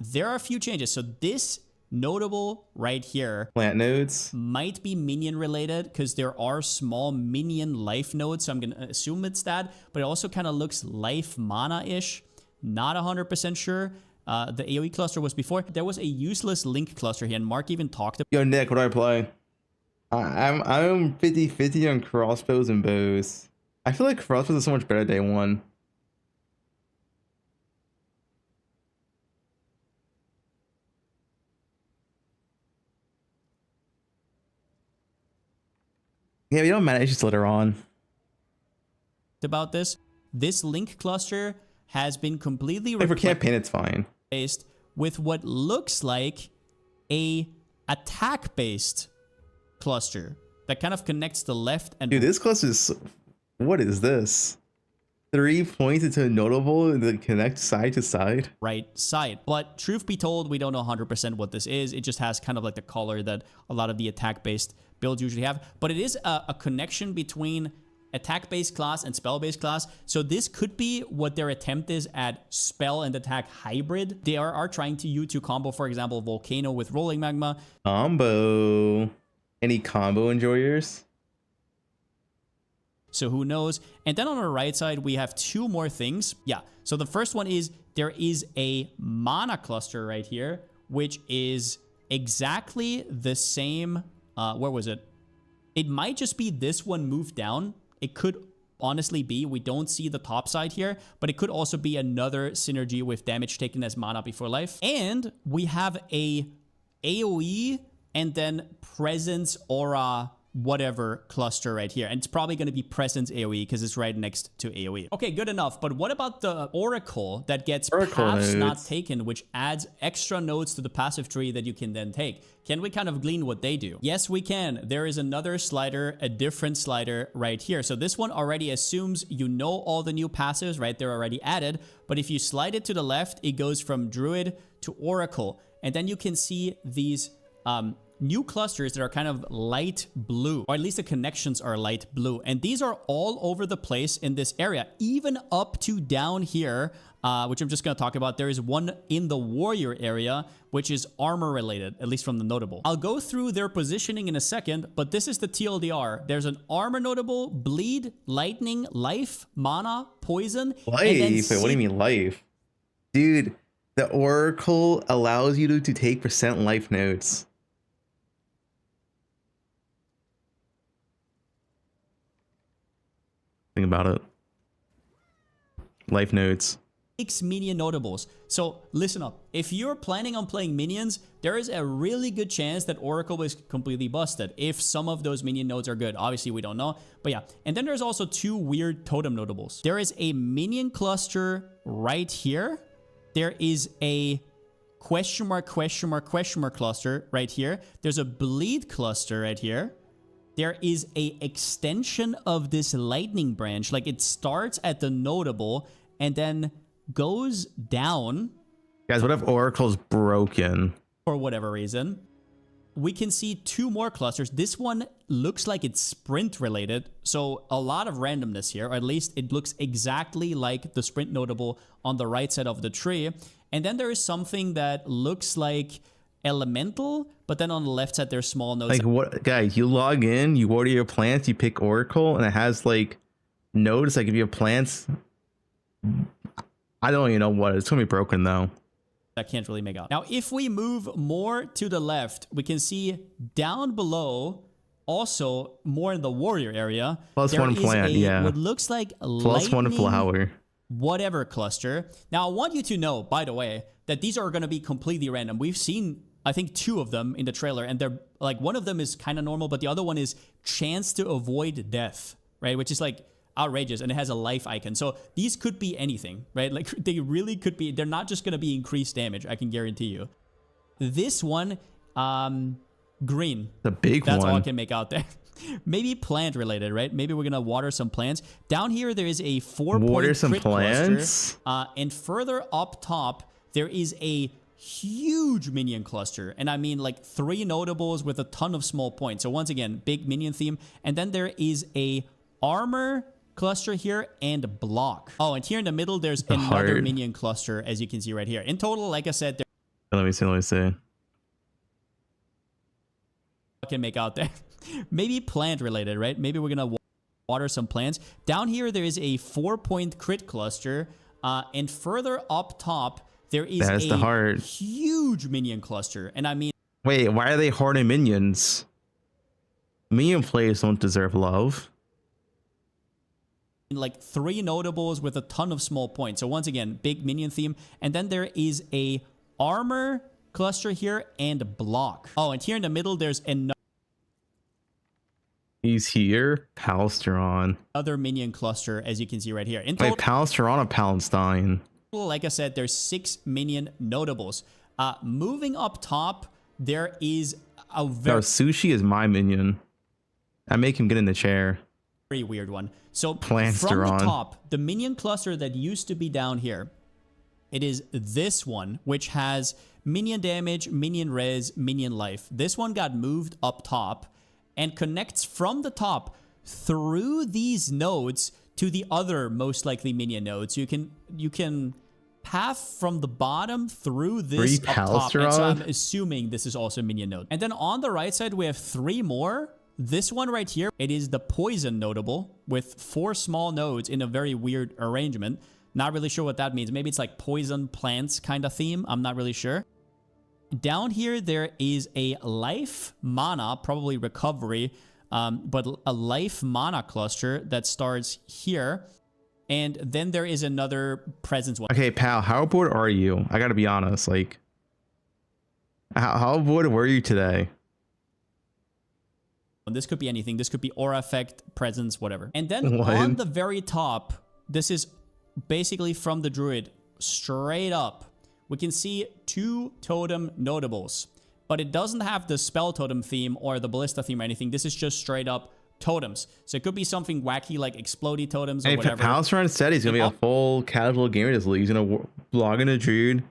There are a few changes. So this notable right here, plant nodes, might be minion related because there are small minion life nodes. So I'm going to assume it's that, but it also kind of looks life mana-ish. Not 100% sure. The AoE cluster was before. There was a useless Link cluster here, and Mark even talked about. Yo, Nick, what do I play? I'm 50-50 on crossbows and bows. I feel like crossbows is so much better day one. Yeah, we don't manage this later on. About this Link cluster has been completely like for campaign, it's fine. Based with what looks like a attack-based cluster that kind of connects the left and. Dude, this cluster is. What is this? 3 points into a notable and then connect side to side. Right side. But truth be told, we don't know 100% what this is. It just has kind of like the color that a lot of the attack-based builds usually have. But it is a connection between attack-based class and spell-based class. So this could be what their attempt is at spell and attack hybrid. They are trying to use to combo, for example, Volcano with Rolling Magma. Combo. Any combo enjoyers? So who knows? And then on the right side, we have two more things. Yeah. So the first one is there is a mana cluster right here, which is exactly the same. Where was it? It might just be this one moved down. It could honestly be. We don't see the top side here, but it could also be another synergy with damage taken as mana before life. And we have a AoE and then presence aura whatever cluster right here, and it's probably going to be presence AoE because it's right next to AoE. Okay, good enough. But what about the oracle that gets paths not taken, which adds extra nodes to the passive tree that you can then take? Can we kind of glean what they do? Yes, we can. There is another slider, a different slider right here. So this one already assumes you know all the new passives, right? They're already added. But if you slide it to the left, it goes from Druid to Oracle. And then you can see these new clusters that are kind of light blue, or at least the connections are light blue. And these are all over the place in this area, even up to down here, which I'm just going to talk about. There is one in the warrior area, which is armor related, at least from the notable. I'll go through their positioning in a second, but this is the TLDR. There's an armor notable, bleed, lightning, life, mana, poison. Life? Wait, what do you mean life? Dude, the oracle allows you to take percent life nodes. Think about it. Life nodes. 6 minion notables. So listen up. If you're planning on playing minions, there is a really good chance that Oracle is completely busted if some of those minion nodes are good. Obviously, we don't know. But yeah. And then there's also 2 weird totem notables. There is a minion cluster right here. There is a question mark cluster right here. There's a bleed cluster right here. There is a extension of this lightning branch. Like it starts at the notable and then goes down. Guys, what if Oracle's broken? For whatever reason. We can see 2 more clusters. This one looks like it's sprint related. So a lot of randomness here, or at least it looks exactly like the sprint notable on the right side of the tree. And then there is something that looks like elemental, but then on the left side there's small nodes. Like what, guys? You log in, you order your plants, you pick Oracle, and it has like nodes. Like if you have plants, I don't even know what it's gonna be broken though. I can't really make out. Now, if we move more to the left, we can see down below also more in the warrior area. Plus there one is plant, yeah. What looks like Plus one flower. Whatever cluster. Now, I want you to know, by the way, that these are going to be completely random. We've seen, I think, 2 of them in the trailer, and they're like, one of them is kind of normal, but the other one is chance to avoid death, right? Which is like outrageous, and it has a life icon. So these could be anything, right? Like they really could be. They're not just going to be increased damage, I can guarantee you. This one, green. The big That's one. all I can make out there. Maybe plant related, right? Maybe we're gonna water some plants. Down here, there is a 4-point Water some crit plants. cluster, and further up top, there is a huge minion cluster, and I mean like 3 notables with a ton of small points. So once again, big minion theme, and then there is a armor cluster here and block. Oh, and here in the middle, there's another minion cluster, as you can see right here. In total, like I said, Let me see. I can make out there. Maybe plant related, right? Maybe we're gonna water some plants. Down here, there is a 4-point crit cluster, and further up top, there is a huge minion cluster, and I mean. Wait, why are they harding minions? Minion players don't deserve love. Like 3 notables with a ton of small points. So once again, big minion theme, and then there is a armor cluster here and block. Oh, and here in the middle, there's He's here. Palstron. another minion cluster, as you can see right here. In Wait, Palstron or Palestine? like I said, there's 6 minion notables. Moving up top, there is a No, Sushi is my minion. I make him get in the chair. very weird one. So from Plantsteron. the top, the minion cluster that used to be down here, it is this one, which has minion damage, minion res, minion life. This one got moved up top and connects from the top through these nodes to the other most likely minion nodes. You can path from the bottom through this up top. And so I'm assuming this is also a minion node. And then on the right side, we have 3 more. This one right here, it is the poison notable with 4 small nodes in a very weird arrangement. Not really sure what that means. Maybe it's like poison plants kind of theme. I'm not really sure. Down here, there is a life mana, probably recovery, but a life mana cluster that starts here. And then there is another presence one. Okay, pal, how bored are you? I gotta be honest. Like, how bored were you today? This could be anything. This could be aura effect, presence, whatever. And then on the very top, this is basically from the druid straight up. We can see 2 totem notables, but it doesn't have the spell totem theme or the ballista theme or anything. This is just straight up totems. So it could be something wacky like explodey totems or whatever. Palstron said he's gonna be a full casual gamer this league. He's gonna log in a druid,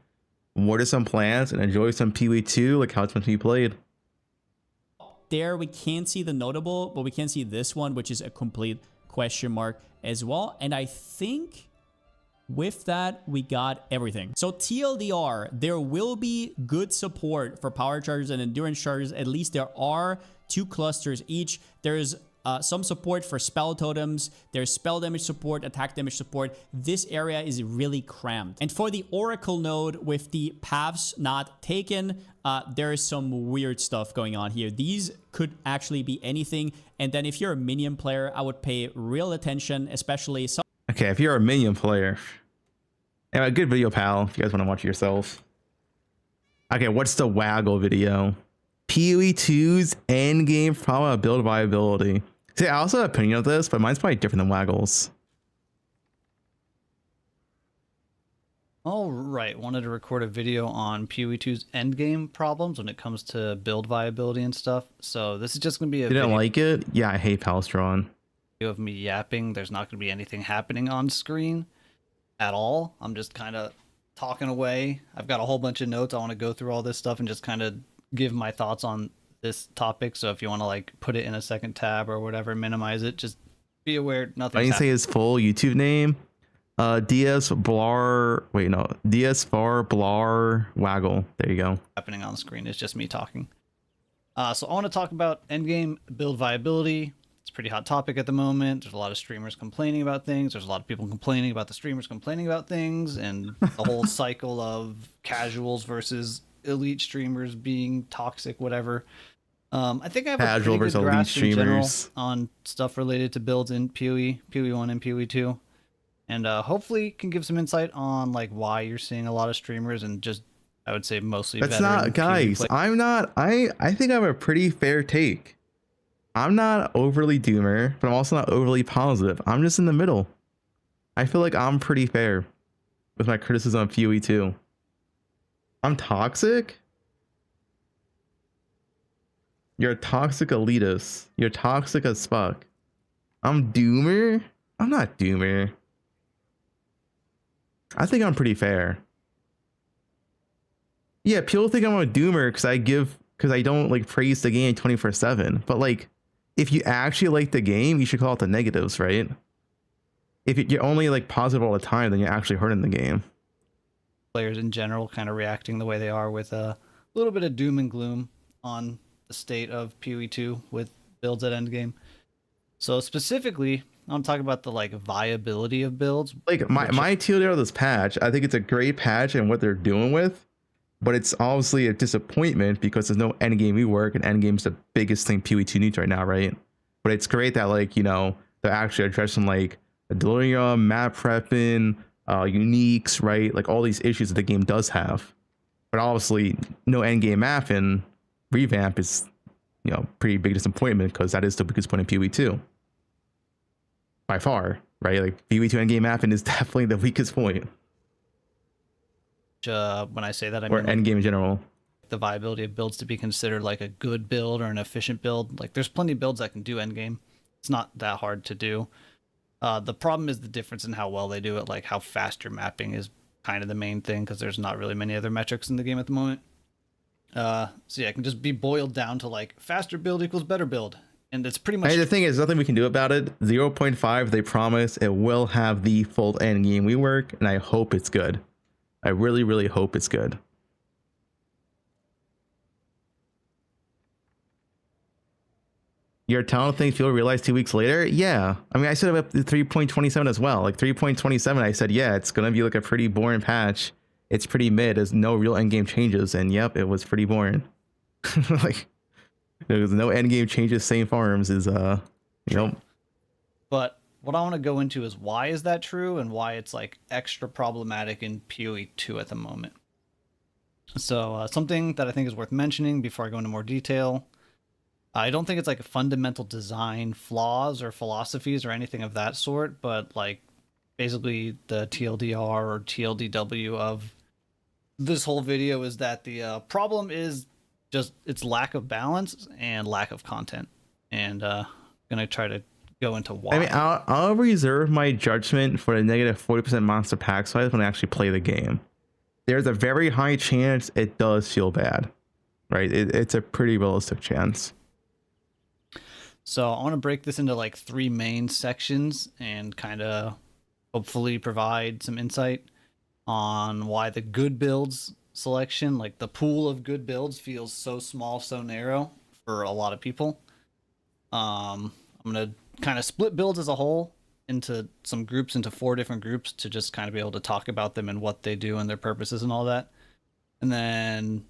water some plants, and enjoy some PW2 like how it's meant to be played. There we can't see the notable, but we can see this one, which is a complete question mark as well. And I think with that, we got everything. So TLDR, there will be good support for power chargers and endurance chargers. At least there are 2 clusters each. There's some support for spell totems. There's spell damage support, attack damage support. This area is really crammed. And for the Oracle node with the paths not taken, there is some weird stuff going on here. These could actually be anything. And then if you're a minion player, I would pay real attention, especially some. Okay, if you're a minion player, anyway, good video, pal. If you guys want to watch it yourself. Okay, what's the waggle video? PoE2's endgame problem of build viability. See, I also have an opinion of this, but mine's probably different than Waggle's. All right, wanted to record a video on PoE2's endgame problems when it comes to build viability and stuff. So this is just going to be a You didn't like it? Yeah, I hate Palstron. Video of me yapping. There's not going to be anything happening on screen at all. I'm just kind of talking away. I've got a whole bunch of notes. I want to go through all this stuff and just kind of give my thoughts on this topic. So if you want to like put it in a second tab or whatever, minimize it, just be aware nothing. I can say his full YouTube name. DS Blar. Wait, no. DS Var Blar Waggle. There you go. Happening on screen. It's just me talking. So I want to talk about endgame build viability. It's a pretty hot topic at the moment. There's a lot of streamers complaining about things. There's a lot of people complaining about the streamers complaining about things, and the whole cycle of casuals versus elite streamers being toxic, whatever. I think I have Casual a pretty versus good elite grasp in general streamers. on stuff related to builds in PoE, PoE 1 and PoE 2. And hopefully can give some insight on like why you're seeing a lot of streamers and just, I would say, mostly That's veteran not, PoE guys. players. I'm not. I think I have a pretty fair take. I'm not overly doomer, but I'm also not overly positive. I'm just in the middle. I feel like I'm pretty fair with my criticism of PoE 2. I'm toxic. You're a toxic elitist. You're toxic as fuck. I'm doomer. I'm not doomer. I think I'm pretty fair. Yeah, people think I'm a doomer because I don't like praise the game 24/7. But like, if you actually like the game, you should call it the negatives, right? If you're only like positive all the time, then you're actually hurting the game. Players in general kind of reacting the way they are with a little bit of doom and gloom on the state of PoE 2 with builds at endgame. So specifically, I want to talk about the like viability of builds. Like my TLDR of this patch, I think it's a great patch and what they're doing with, but it's obviously a disappointment because there's no endgame rework, and endgame's the biggest thing PoE 2 needs right now, right? But it's great that like, you know, they're actually addressing like the delirium, map prepping, uniques, right? Like all these issues that the game does have. But obviously no endgame map and revamp is, you know, pretty big disappointment because that is the biggest point in PoE 2. By far, right? Like PoE 2 endgame mapping is definitely the weakest point. When I say that, I or mean endgame in general. The viability of builds to be considered like a good build or an efficient build. Like there's plenty of builds that can do endgame. It's not that hard to do. The problem is the difference in how well they do it. Like how fast you're mapping is kind of the main thing because there's not really many other metrics in the game at the moment. So yeah, it can just be boiled down to like faster build equals better build. And it's pretty much... Hey, the thing is, nothing we can do about it. 0.5, they promise it will have the full end game rework, and I hope it's good. I really, really hope it's good. Your talent thing you'll realize 2 weeks later? Yeah. I mean, I said about 3.27 as well. Like 3.27, I said, yeah, it's going to be like a pretty boring patch. It's pretty mid. There's no real endgame changes, and yep, it was pretty boring. Like... There's no endgame changes, same farms is you know. But what I want to go into is why is that true and why it's like extra problematic in PoE 2 at the moment. So something that I think is worth mentioning before I go into more detail. I don't think it's like a fundamental design flaws or philosophies or anything of that sort, but like basically the TLDR or TLDW of this whole video is that the problem is just its lack of balance and lack of content, and gonna try to go into why. I mean, I'll reserve my judgment for the negative 40% monster pack size when I actually play the game. There's a very high chance it does feel bad, right? It's a pretty realistic chance. So I want to break this into like 3 main sections and kind of hopefully provide some insight on why the good builds selection, like the pool of good builds, feels so small, so narrow for a lot of people. I'm gonna kind of split builds as a whole into some groups, into 4 different groups, to just kind of be able to talk about them and what they do and their purposes and all that, and then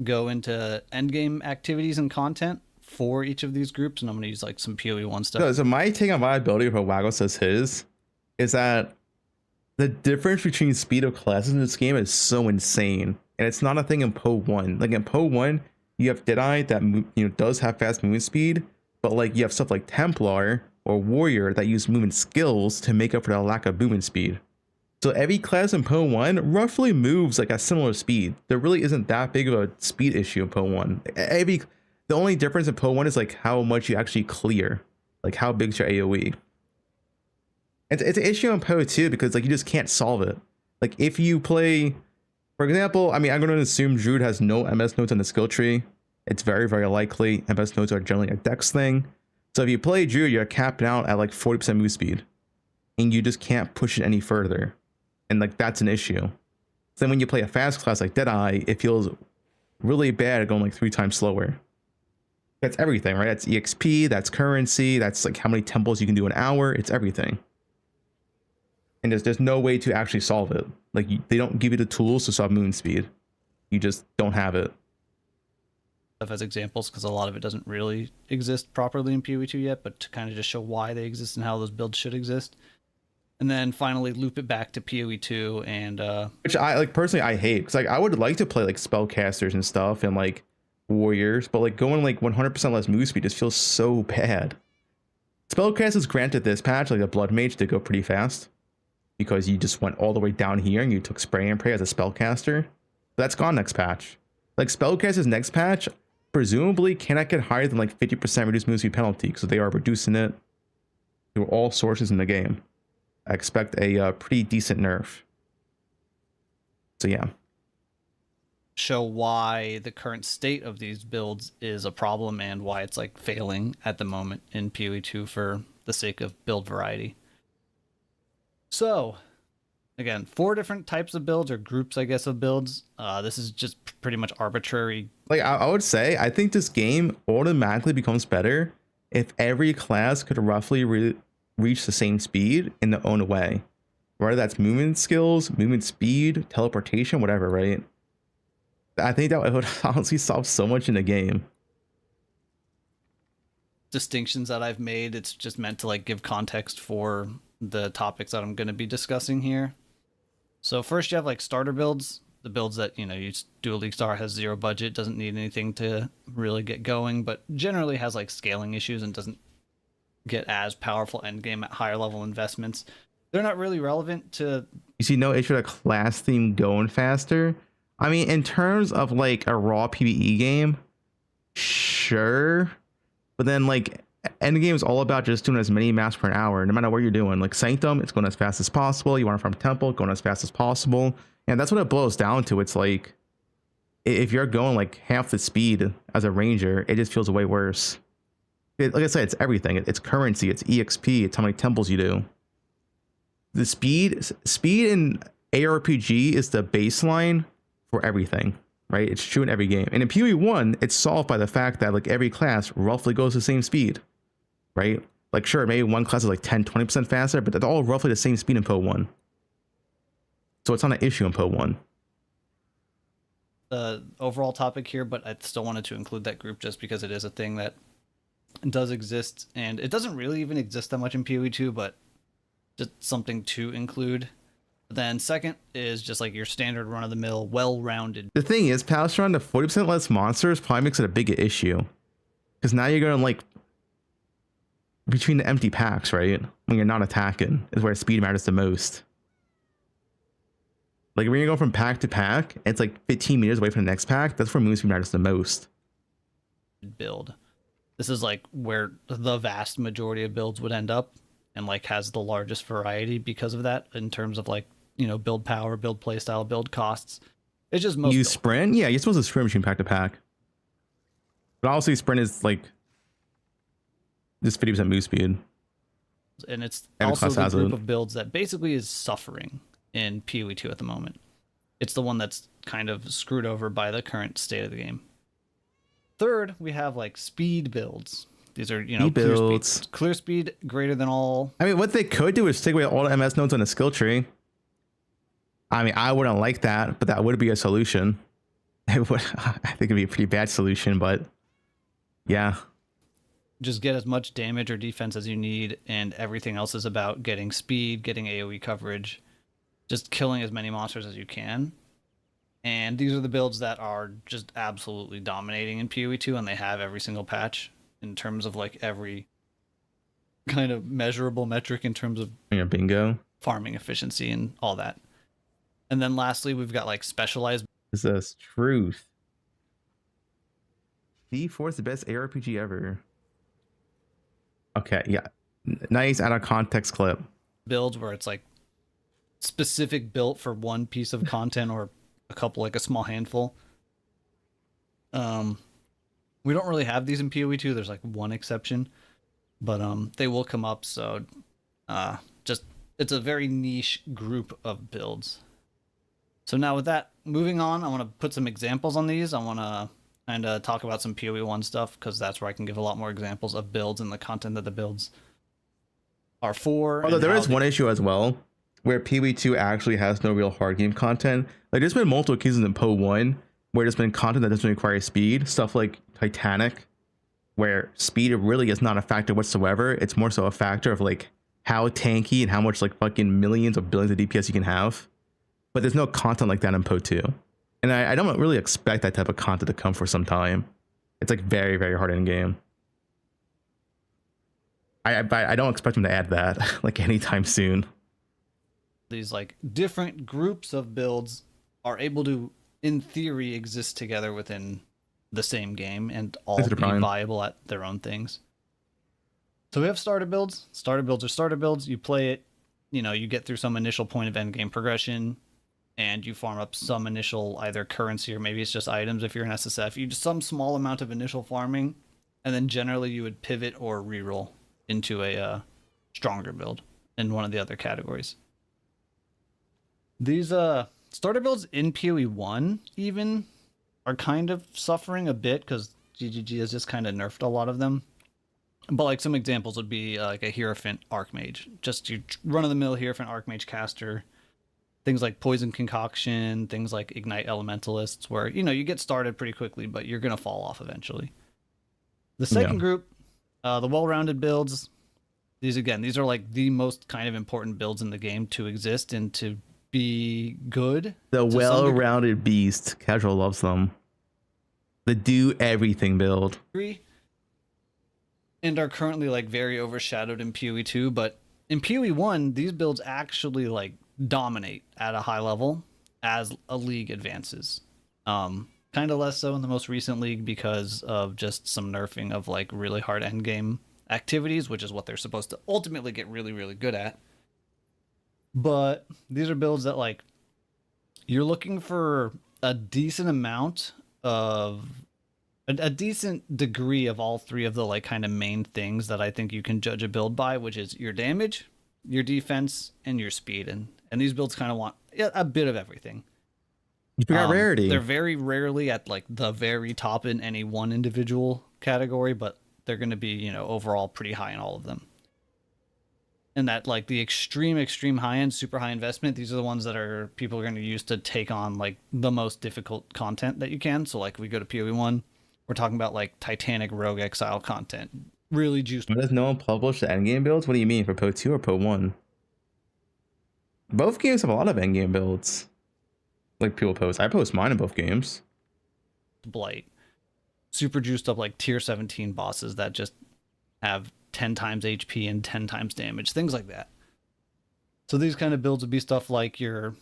go into endgame activities and content for each of these groups. And I'm gonna use like some PoE 1 stuff. So my take on viability for Waggle says his is that the difference between speed of classes in this game is so insane. And it's not a thing in PoE 1. Like in PoE 1, you have Deadeye that, you know, does have fast movement speed, but like you have stuff like Templar or Warrior that use movement skills to make up for the lack of movement speed. So every class in PoE 1 roughly moves like a similar speed. There really isn't that big of a speed issue in PoE 1. The only difference in PoE 1 is like how much you actually clear, like how big's your AoE. It's an issue in PoE 2 because like you just can't solve it. Like if you play, for example, I mean, I'm going to assume Druid has no MS nodes on the skill tree. It's very, very likely. MS nodes are generally a dex thing. So if you play Druid, you're capped out at like 40% move speed. And you just can't push it any further. And like that's an issue. So then when you play a fast class like Deadeye, it feels really bad going like 3 times slower. That's everything, right? That's EXP, that's currency, that's like how many temples you can do an hour. It's everything. And there's no way to actually solve it. Like they don't give you the tools to solve movement speed. You just don't have it. stuff as examples because a lot of it doesn't really exist properly in PoE 2 yet, but to kind of just show why they exist and how those builds should exist. And then finally loop it back to PoE 2 and which I like personally I hate because like I would like to play like spellcasters and stuff and like warriors, but like going like 100% less move speed just feels so bad. Spellcasters granted this patch, like a blood mage, did go pretty fast because you just went all the way down here and you took spray and pray as a spellcaster. That's gone next patch. Like spellcasters next patch presumably cannot get higher than like 50% reduced move speed penalty because they are reducing it through all sources in the game. I expect a pretty decent nerf. So yeah. Show why the current state of these builds is a problem and why it's like failing at the moment in PoE 2 for the sake of build variety. So, again, 4 different types of builds or groups, I guess, of builds. This is just pretty much arbitrary. Like I would say, I think this game automatically becomes better if every class could roughly reach the same speed in their own way. Whether that's movement skills, movement speed, teleportation, whatever, right? I think that would honestly solve so much in the game. Distinctions that I've made, it's just meant to like give context for the topics that I'm going to be discussing here. So first you have like starter builds, the builds that, you know, you do a League Star, has 0 budget, doesn't need anything to really get going, but generally has like scaling issues and doesn't get as powerful endgame at higher level investments. They're not really relevant to... You see no issue with a class theme going faster? I mean, in terms of like a raw PvE game, sure. But then like Endgame is all about just doing as many maps per hour, no matter what you're doing. Like Sanctum, it's going as fast as possible. You want to farm Temple, going as fast as possible. And that's what it boils down to. It's like, if you're going like half the speed as a ranger, it just feels way worse. Like I said, it's everything. It's currency, it's EXP, it's how many temples you do. The speed in ARPG is the baseline for everything, right? It's true in every game. And in PoE 1, it's solved by the fact that like every class roughly goes the same speed, right? Like sure, maybe one class is like 10-20% faster, but they're all roughly the same speed in PoE 1. So it's not an issue in PoE 1. The overall topic here, but I still wanted to include that group just because it is a thing that does exist, and it doesn't really even exist that much in PoE 2, but just something to include. Then second is just like your standard run-of-the-mill, well-rounded. The thing is, Palestron, the 40% less monsters probably makes it a bigger issue. Because now you're going like between the empty packs, right? When you're not attacking is where speed matters the most. Like when you're going from pack to pack, it's like 15 meters away from the next pack. That's where move speed matters the most. Build. This is like where the vast majority of builds would end up, and like has the largest variety because of that in terms of like, you know, build power, build playstyle, build costs. It's just most you sprint. Yeah, you're supposed to sprint between pack to pack. But obviously sprint is like just 50% move speed. And it's every also the group it. of builds that basically is suffering in PoE 2 at the moment. It's the one that's kind of screwed over by the current state of the game. Third, we have like speed builds. These are, you know, clear speed greater than all. I mean, what they could do is take away all the MS nodes on the skill tree. I mean, I wouldn't like that, but that would be a solution. It would, I think it'd be a pretty bad solution, but yeah. Just get as much damage or defense as you need, and everything else is about getting speed, getting AoE coverage, just killing as many monsters as you can. And these are the builds that are just absolutely dominating in PoE 2, and they have every single patch in terms of like every kind of measurable metric in terms of bingo, farming efficiency, and all that. And then lastly, we've got like specialized. Is this truth? V4 is the best ARPG ever. Okay, yeah. Nice out of context clip. Builds where it's like specific built for one piece of content or a couple, like a small handful. We don't really have these in PoE 2. There's like one exception, but they will come up. So just it's a very niche group of builds. So now with that, moving on, I want to put some examples on these. I want to kind of talk about some PoE 1 stuff because that's where I can give a lot more examples of builds and the content that the builds are for. Although there is one issue as well, where PoE 2 actually has no real hard game content. Like there's been multiple cases in PoE 1 where there's been content that doesn't require speed, stuff like Titanic, where speed really is not a factor whatsoever. It's more so a factor of like how tanky and how much like fucking millions of billions of DPS you can have. But there's no content like that in Po 2. And I don't really expect that type of content to come for some time. It's like very, very hard in game. I don't expect them to add that like anytime soon. These like different groups of builds are able to, in theory, exist together within the same game and all be viable at their own things. So we have starter builds. Starter builds are starter builds. You play it, you know, you get through some initial point of endgame progression, and you farm up some initial either currency or maybe it's just items if you're an SSF. You do some small amount of initial farming, and then generally you would pivot or reroll into a stronger build in one of the other categories. These starter builds in PoE 1 even are kind of suffering a bit because GGG has just kind of nerfed a lot of them. But like some examples would be like a Hierophant Archmage, just your run-of-the-mill Hierophant Archmage caster. Things like Poison Concoction, things like Ignite Elementalists, where, you know, you get started pretty quickly, but you're going to fall off eventually. The second group, the well-rounded builds, these are like the most kind of important builds in the game to exist and to be good. The well-rounded beast. Casual loves them. The do everything build. And are currently like very overshadowed in PoE 2, but in PoE 1, these builds actually like dominate at a high level as a league advances. Kind of less so in the most recent league because of just some nerfing of like really hard endgame activities, which is what they're supposed to ultimately get really, really good at. But these are builds that like you're looking for a decent amount of a decent degree of all three of the like kind of main things that I think you can judge a build by, which is your damage, your defense, and your speed. And these builds kind of want a bit of everything. You forgot rarity. They're very rarely at like the very top in any one individual category, but they're going to be, you know, overall pretty high in all of them. And that like the extreme high end, super high investment, these are the ones that are people are going to use to take on like the most difficult content that you can. So like we go to PoE 1, we're talking about like Titanic Rogue Exile content, really juiced. Does no one publish the endgame builds? What do you mean, for Po 2 or Po 1? Both games have a lot of endgame builds. Like people post. I post mine in both games. Blight. Super juiced up like tier 17 bosses that just have 10 times HP and 10 times damage, things like that. So these kind of builds would be stuff like your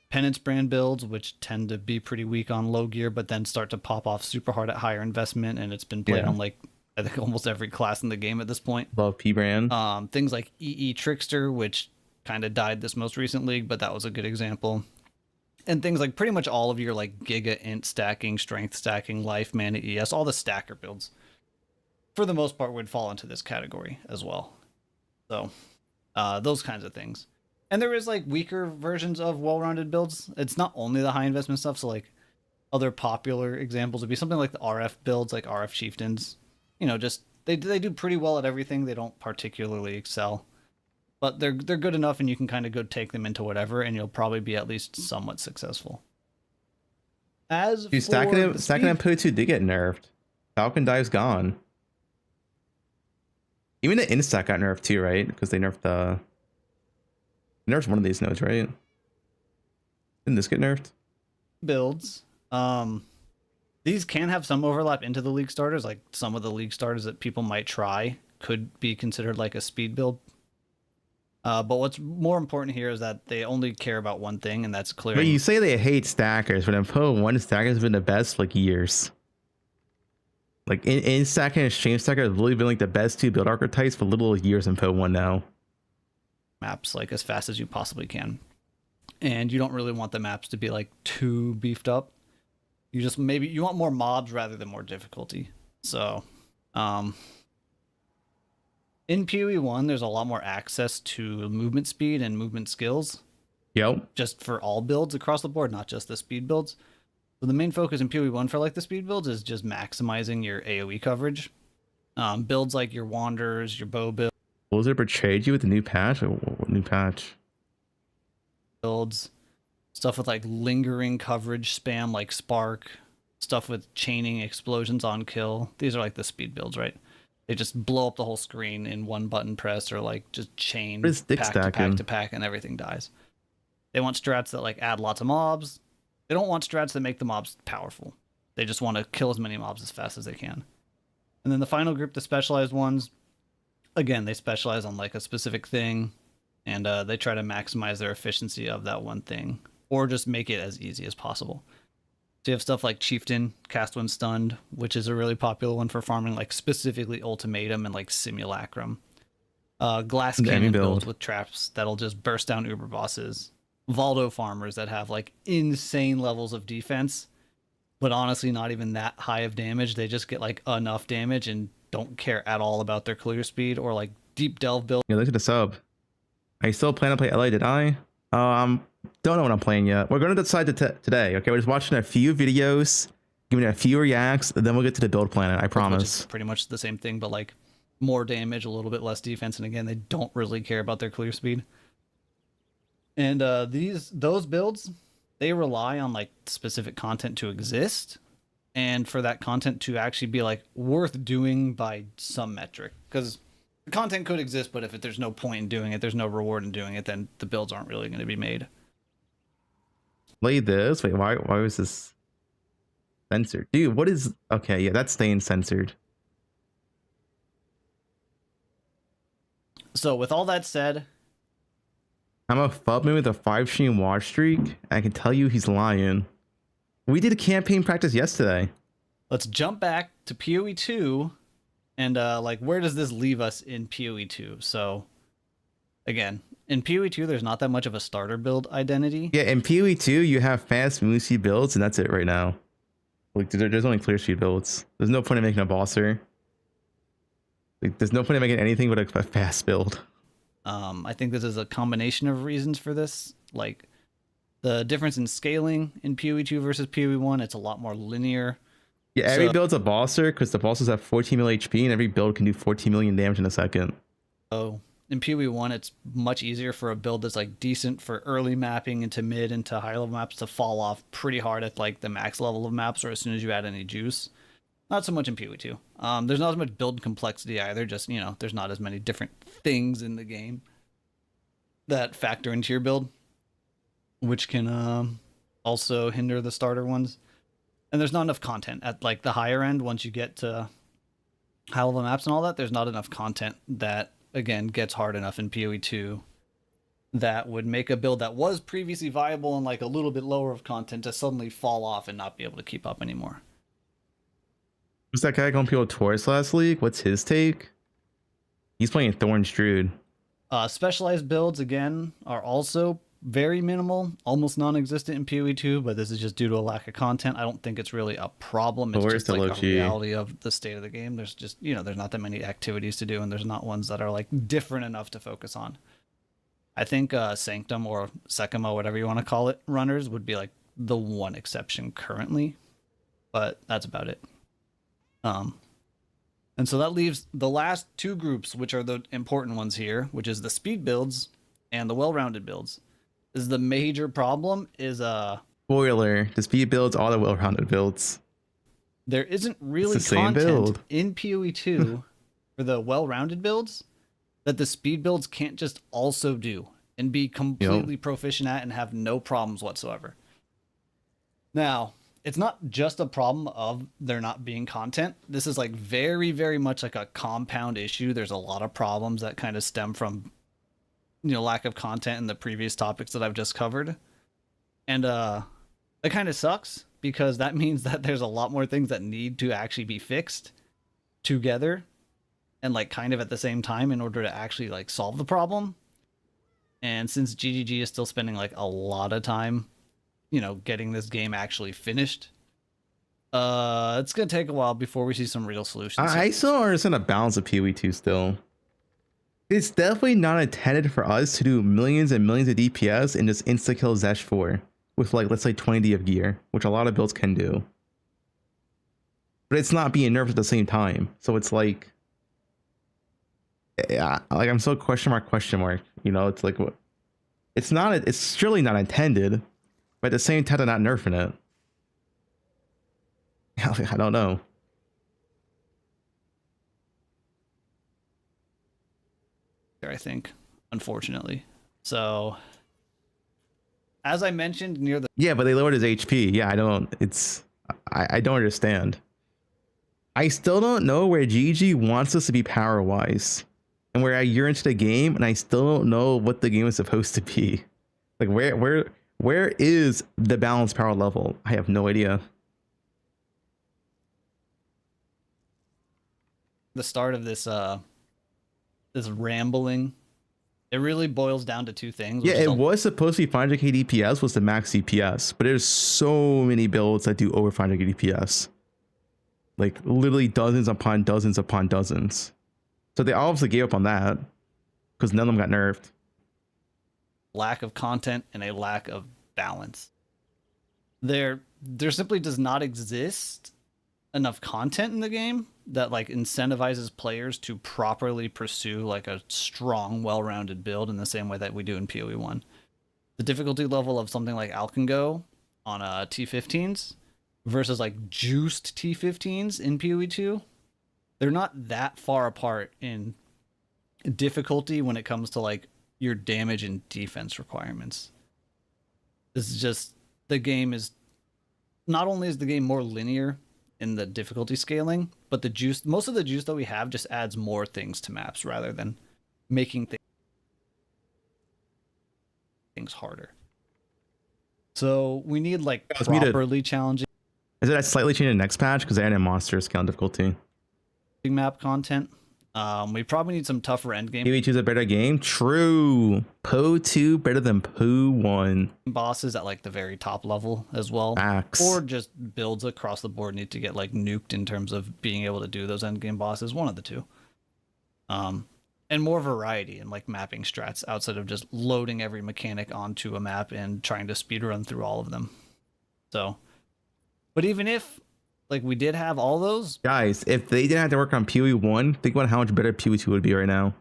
Penance brand builds, which tend to be pretty weak on low gear, but then start to pop off super hard at higher investment, and it's been played on like I think almost every class in the game at this point. Love P brand. Things like EE Trickster, which kind of died this most recent league, but that was a good example. And things like pretty much all of your like Giga Int stacking, Strength stacking, Life, Mana, ES, all the stacker builds, for the most part, would fall into this category as well. So those kinds of things. And there is like weaker versions of well-rounded builds. It's not only the high investment stuff. So like other popular examples would be something like the RF builds, like RF Chieftains. You know, just they do pretty well at everything. They don't particularly excel, but they're good enough, and you can kind of go take them into whatever, and you'll probably be at least somewhat successful. As dude, stacking and Po 2 did get nerfed. Falcon Dive's gone. Even the Instack got nerfed too, right? Because they nerfed nerfed one of these nodes, right? Didn't this get nerfed? Builds. These can have some overlap into the league starters. Like some of the league starters that people might try could be considered like a speed build. But what's more important here is that they only care about one thing, and that's clearing. But you say they hate stackers, but in Po 1, stackers have been the best for like years. Like in stacker and exchange stacker have really been like the best two build archetypes for little years in Po 1 now. Maps like as fast as you possibly can, and you don't really want the maps to be like too beefed up. You just maybe you want more mobs rather than more difficulty. So in PoE 1, there's a lot more access to movement speed and movement skills. Yep. Just for all builds across the board, not just the speed builds. So the main focus in PoE 1 for like the speed builds is just maximizing your AoE coverage. Builds like your Wanderers, your bow builds. Blizzard betrayed you with the new patch? What new patch? Builds. Stuff with like lingering coverage spam like Spark. stuff with chaining explosions on kill. These are like the speed builds, right? They just blow up the whole screen in one button press, or like just chain What is stick pack to pack stacking? to pack and everything dies. They want strats that like add lots of mobs. They don't want strats that make the mobs powerful. They just want to kill as many mobs as fast as they can. And then the final group, the specialized ones, again, they specialize on like a specific thing, and they try to maximize their efficiency of that one thing, or just make it as easy as possible. So you have stuff like Chieftain, Cast When Stunned, which is a really popular one for farming, like specifically Ultimatum and like Simulacrum. Glass Cannon builds with traps that'll just burst down Uber bosses. Valdo farmers that have like insane levels of defense, but honestly not even that high of damage. They just get like enough damage and don't care at all about their clear speed. Or like Deep Delve build. Yeah, look at the sub. Are you still planning to play LA? Did I? Don't know what I'm playing yet. We're going to decide today. Okay, we're just watching a few videos, giving it a few reacts, then we'll get to the build planet. I promise. Which is pretty much the same thing, but like more damage, a little bit less defense, and again, they don't really care about their clear speed. And those builds, they rely on like specific content to exist, and for that content to actually be like worth doing by some metric. Because the content could exist, but if there's no point in doing it, there's no reward in doing it, then the builds aren't really going to be made. Play this. Wait, why was this censored? Dude, what is... Okay, yeah, that's staying censored. So with all that said, I'm a Fubgun with a 5-stream watch streak. I can tell you he's lying. We did a campaign practice yesterday. Let's jump back to PoE 2 and like where does this leave us in PoE 2? So again, in PoE 2 there's not that much of a starter build identity. Yeah, in PoE 2 you have fast move speed builds, and that's it right now. Like there's only clear speed builds. There's no point in making a bosser. Like there's no point in making anything but a fast build. I think this is a combination of reasons for this. Like the difference in scaling in PoE 2 versus PoE 1, it's a lot more linear. Yeah, every build's a bosser because the bosses have 14 mil HP and every build can do 14 million damage in a second. So in PoE 1, it's much easier for a build that's like decent for early mapping into mid into higher level maps to fall off pretty hard at like the max level of maps or as soon as you add any juice. Not so much in PoE 2. There's not as much build complexity either. Just, you know, there's not as many different things in the game that factor into your build, which can also hinder the starter ones. And there's not enough content at like the higher end. Once you get to high level maps and all that, there's not enough content that again gets hard enough in PoE 2 that would make a build that was previously viable and like a little bit lower of content to suddenly fall off and not be able to keep up anymore. Who's that guy going people Taurus last league? What's his take? He's playing Thorn Strude. Specialized builds again are also very minimal, almost non-existent in PoE 2, but this is just due to a lack of content. I don't think it's really a problem. It's just like a reality of the state of the game. There's just, you know, there's not that many activities to do, and there's not ones that are like different enough to focus on. I think Sanctum or Sekima, whatever you want to call it, runners would be like the one exception currently, but that's about it. And so that leaves the last two groups, which are the important ones here, which is the speed builds and the well-rounded builds. Is the major problem is spoiler, the speed builds are the well-rounded builds. There isn't really content in PoE 2 for the well-rounded builds that the speed builds can't just also do and be completely proficient at and have no problems whatsoever. Now, it's not just a problem of there not being content. This is like very, very much like a compound issue. There's a lot of problems that kind of stem from, you know, lack of content in the previous topics that I've just covered. And that kind of sucks because that means that there's a lot more things that need to actually be fixed together and like kind of at the same time in order to actually like solve the problem. And since GGG is still spending like a lot of time, you know, getting this game actually finished, it's gonna take a while before we see some real solutions. I still understand a balance of PoE 2 still. It's definitely not intended for us to do millions and millions of DPS and just insta-kill Zesh 4 with like, let's say 20D of gear, which a lot of builds can do. But it's not being nerfed at the same time. So it's like, yeah, like I'm so question mark, you know, it's like, what? It's surely not intended, but at the same time, they're not nerfing it. I don't know. I think, unfortunately. So, as I mentioned near the Yeah, but they lowered his HP. Yeah, I don't. I don't understand. I still don't know where GG wants us to be power wise, and we're a year into the game, and I still don't know what the game is supposed to be. Like where is the balanced power level? I have no idea. the start of this this rambling, it really boils down to two things. Yeah, it was supposed to be 500k DPS was the max CPS, but there's so many builds that do over 500k DPS. Like literally dozens upon dozens upon dozens. So they obviously gave up on that because none of them got nerfed. Lack of content and a lack of balance. There simply does not exist enough content in the game that like incentivizes players to properly pursue like a strong, well-rounded build in the same way that we do in PoE 1. The difficulty level of something like Alkengo on T15s versus like juiced T15s in PoE 2, they're not that far apart in difficulty when it comes to like your damage and defense requirements. This is just, the game is, not only is the game more linear in the difficulty scaling, but the juice, most of the juice that we have just adds more things to maps rather than making things harder. So we need like properly challenging. Is it slightly changed in the next patch because they added monster scale difficulty? Map content. We probably need some tougher endgame. PoE 2 is a better game. True. PoE 2 better than PoE 1. Bosses at like the very top level as well. Facts. Or just builds across the board need to get like nuked in terms of being able to do those endgame bosses. One of the two. And more variety in like mapping strats outside of just loading every mechanic onto a map and trying to speedrun through all of them. So, but even if like we did have all those guys, if they didn't have to work on PoE 1, think about how much better PoE 2 would be right now.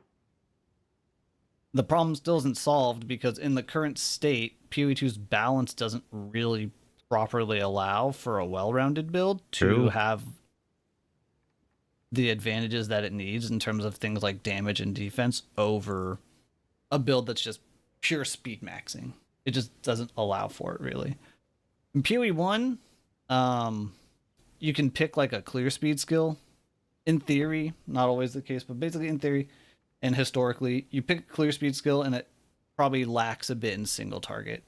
The problem still isn't solved because in the current state, PoE 2's balance doesn't really properly allow for a well-rounded build to have the advantages that it needs in terms of things like damage and defense over a build that's just pure speed maxing. It just doesn't allow for it really. In PoE 1, you can pick like a clear speed skill. In theory, not always the case, but basically in theory and historically, you pick a clear speed skill and it probably lacks a bit in single target.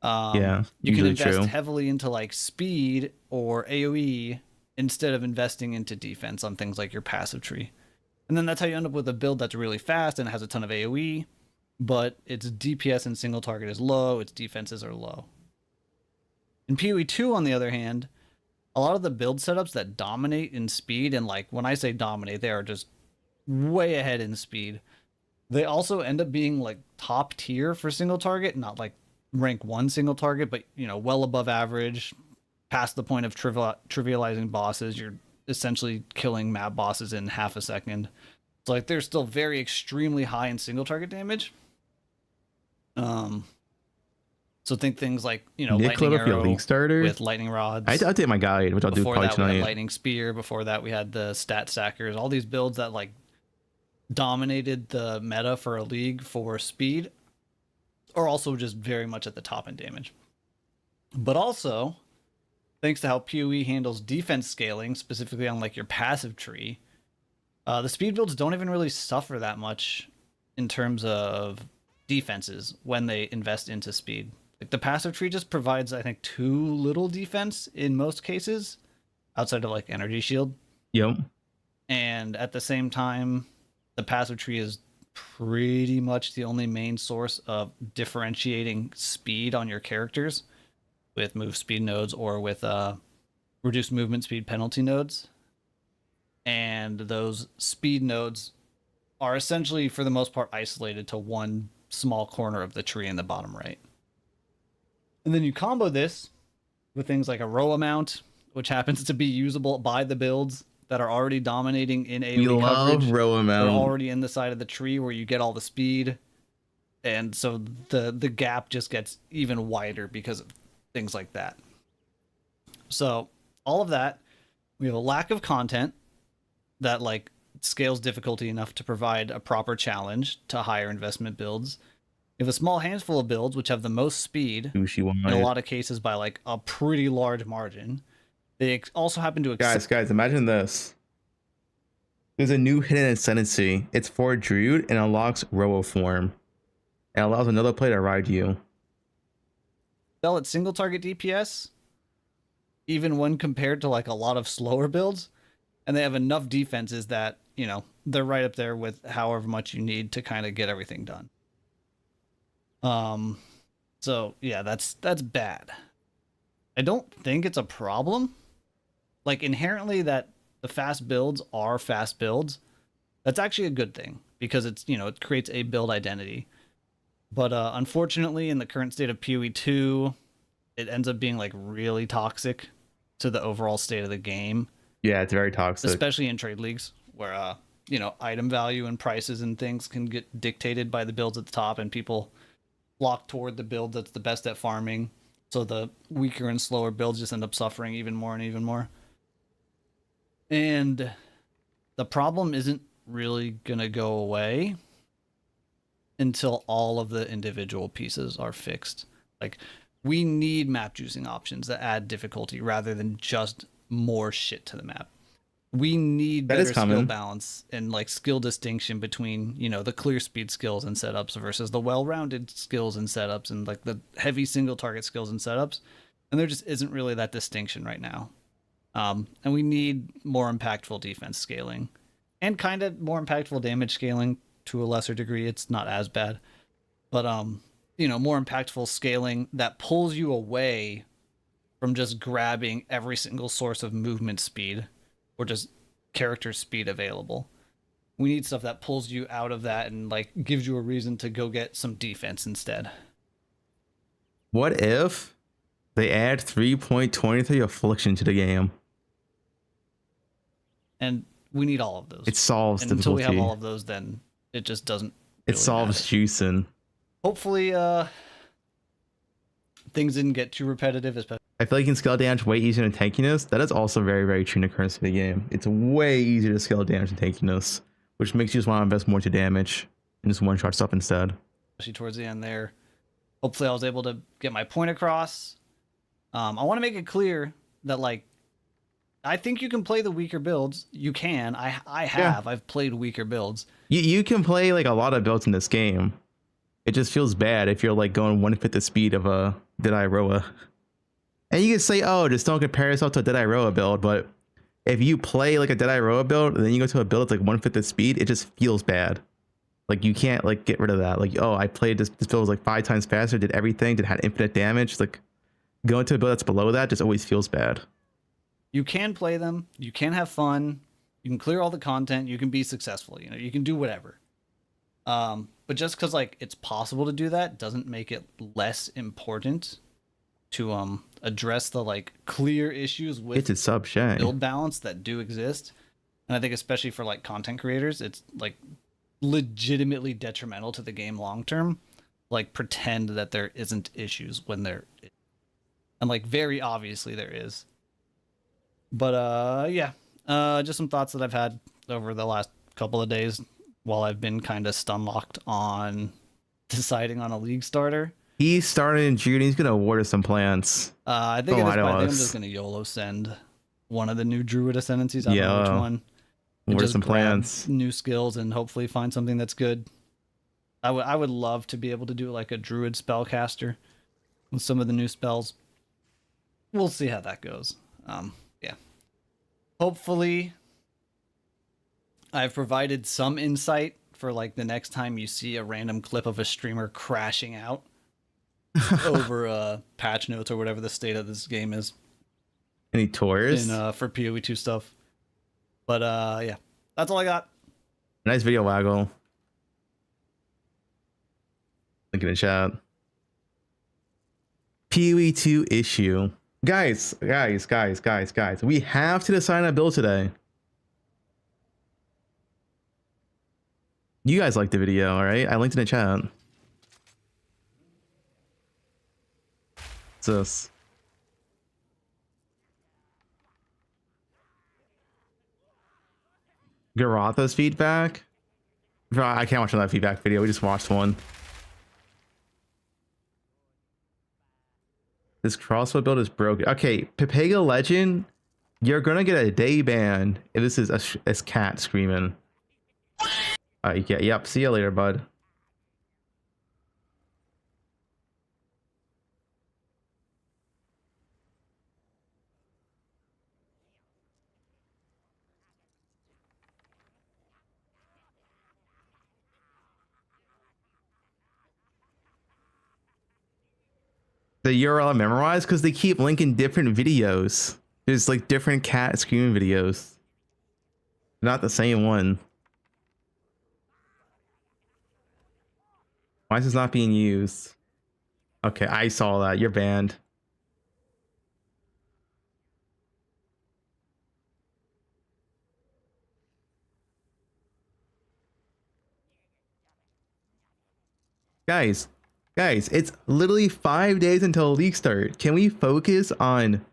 Yeah, you can invest heavily into like speed or AoE instead of investing into defense on things like your passive tree. And then that's how you end up with a build that's really fast and has a ton of AoE, but its DPS and single target is low, its defenses are low. In PoE 2, on the other hand, a lot of the build setups that dominate in speed, and like when I say dominate, they are just way ahead in speed. They also end up being like top tier for single target, not like rank 1 single target, but you know, well above average, past the point of trivializing bosses. You're essentially killing map bosses in half a second. So like they're still very extremely high in single target damage. So think things like, you know, Nick lightning arrow league starter with lightning rods. I update my guide, which I'll do probably Before that, we tonight. had lightning spear. Before that, we had the stat stackers. All these builds that like dominated the meta for a league for speed are also just very much at the top in damage. But also, thanks to how PoE handles defense scaling, specifically on like your passive tree, the speed builds don't even really suffer that much in terms of defenses when they invest into speed. Like the passive tree just provides, I think, too little defense in most cases, outside of like energy shield. Yep. And at the same time, the passive tree is pretty much the only main source of differentiating speed on your characters with move speed nodes or with reduced movement speed penalty nodes. And those speed nodes are essentially, for the most part, isolated to one small corner of the tree in the bottom right. And then you combo this with things like a Roa mount, which happens to be usable by the builds that are already dominating in AoE We love coverage. Roa mount. They're already in the side of the tree where you get all the speed. And so the gap just gets even wider because of things like that. So all of that. We have a lack of content that like scales difficulty enough to provide a proper challenge to higher investment builds. We have a small handful of builds which have the most speed in a lot of cases by like a pretty large margin. They also happen to guys, imagine this. There's a new hidden ascendancy. It's for Druid and unlocks Robo form. And allows another player to ride you. Sell at single target DPS, even when compared to like a lot of slower builds, and they have enough defenses that, you know, they're right up there with however much you need to kind of get everything done. So yeah, that's bad. I don't think it's a problem. Like inherently that the fast builds are fast builds. That's actually a good thing because it's, you know, it creates a build identity. But unfortunately, in the current state of PoE 2, it ends up being like really toxic to the overall state of the game. Yeah, it's very toxic. Especially in trade leagues where, you know, item value and prices and things can get dictated by the builds at the top and people flock toward the build that's the best at farming. So the weaker and slower builds just end up suffering even more and even more. And the problem isn't really going to go away until all of the individual pieces are fixed. Like, we need map juicing options that add difficulty rather than just more shit to the map. We need better skill balance and like skill distinction between, you know, the clear speed skills and setups versus the well-rounded skills and setups and like the heavy single target skills and setups. And there just isn't really that distinction right now. And we need more impactful defense scaling and kind of more impactful damage scaling to a lesser degree. It's not as bad, but, you know, more impactful scaling that pulls you away from just grabbing every single source of movement speed or just character speed available. We need stuff that pulls you out of that and like gives you a reason to go get some defense instead. What if they add 3.23 affliction to the game? And we need all of those. It solves and difficulty. until we have all of those, then it just doesn't It solves juicing. Hopefully, things didn't get too repetitive. Especially, I feel like you can scale damage way easier than tankiness. That is also very, very true in the current state of the game. It's way easier to scale damage than tankiness, which makes you just want to invest more to damage and just one-shot stuff instead. especially towards the end there. Hopefully, I was able to get my point across. I want to make it clear that, like, I think you can play the weaker builds. You can. I have. Yeah. I've played weaker builds. You can play like a lot of builds in this game. It just feels bad if you're like going 1/5 the speed of a Deadeye Roa. And you can say, oh, just don't compare yourself to a Deadeye Roa build. But if you play like a Deadeye Roa build and then you go to a build that's like 1/5 the speed, it just feels bad. Like you can't like get rid of that. Like, oh, I played this build was like 5 times faster, did everything, had infinite damage. It's like going to a build that's below that just always feels bad. You can play them. You can have fun. You can clear all the content. You can be successful. You know, you can do whatever. But just because like it's possible to do that doesn't make it less important to address the like clear issues with It's a sub shay. build balance that do exist. And I think especially for like content creators, it's like legitimately detrimental to the game long term. Like pretend that there isn't issues when there is. And like very obviously there is. But yeah, just some thoughts that I've had over the last couple of days while I've been kind of stun locked on deciding on a league starter. He started in June. He's gonna award us some plants. I think at this point, I think I'm just gonna YOLO send one of the new Druid Ascendancies. I don't know which one. And Award just some grab plants. new skills and hopefully find something that's good. I would love to be able to do like a Druid spellcaster with some of the new spells. We'll see how that goes. Yeah. Hopefully, I've provided some insight for like the next time you see a random clip of a streamer crashing out over patch notes or whatever the state of this game is. Any tours? For PoE 2 stuff. But yeah, that's all I got. Nice video, Waggle. Link in the chat. PoE 2 issue. Guys, we have to decide on a build today. You guys liked the video, all right? I linked in the chat. What's this? Garatha's feedback? Bro, I can't watch that feedback video. We just watched one. This crossbow build is broken. Okay, Pepega Legend, you're gonna get a day ban if this is a cat screaming. Yeah, yep. See you later, bud. The URL memorized because they keep linking different videos. There's like different cat screaming videos. Not the same one. Why is this not being used? Okay, I saw that. You're banned. Guys, it's literally 5 days until league start. Can we focus on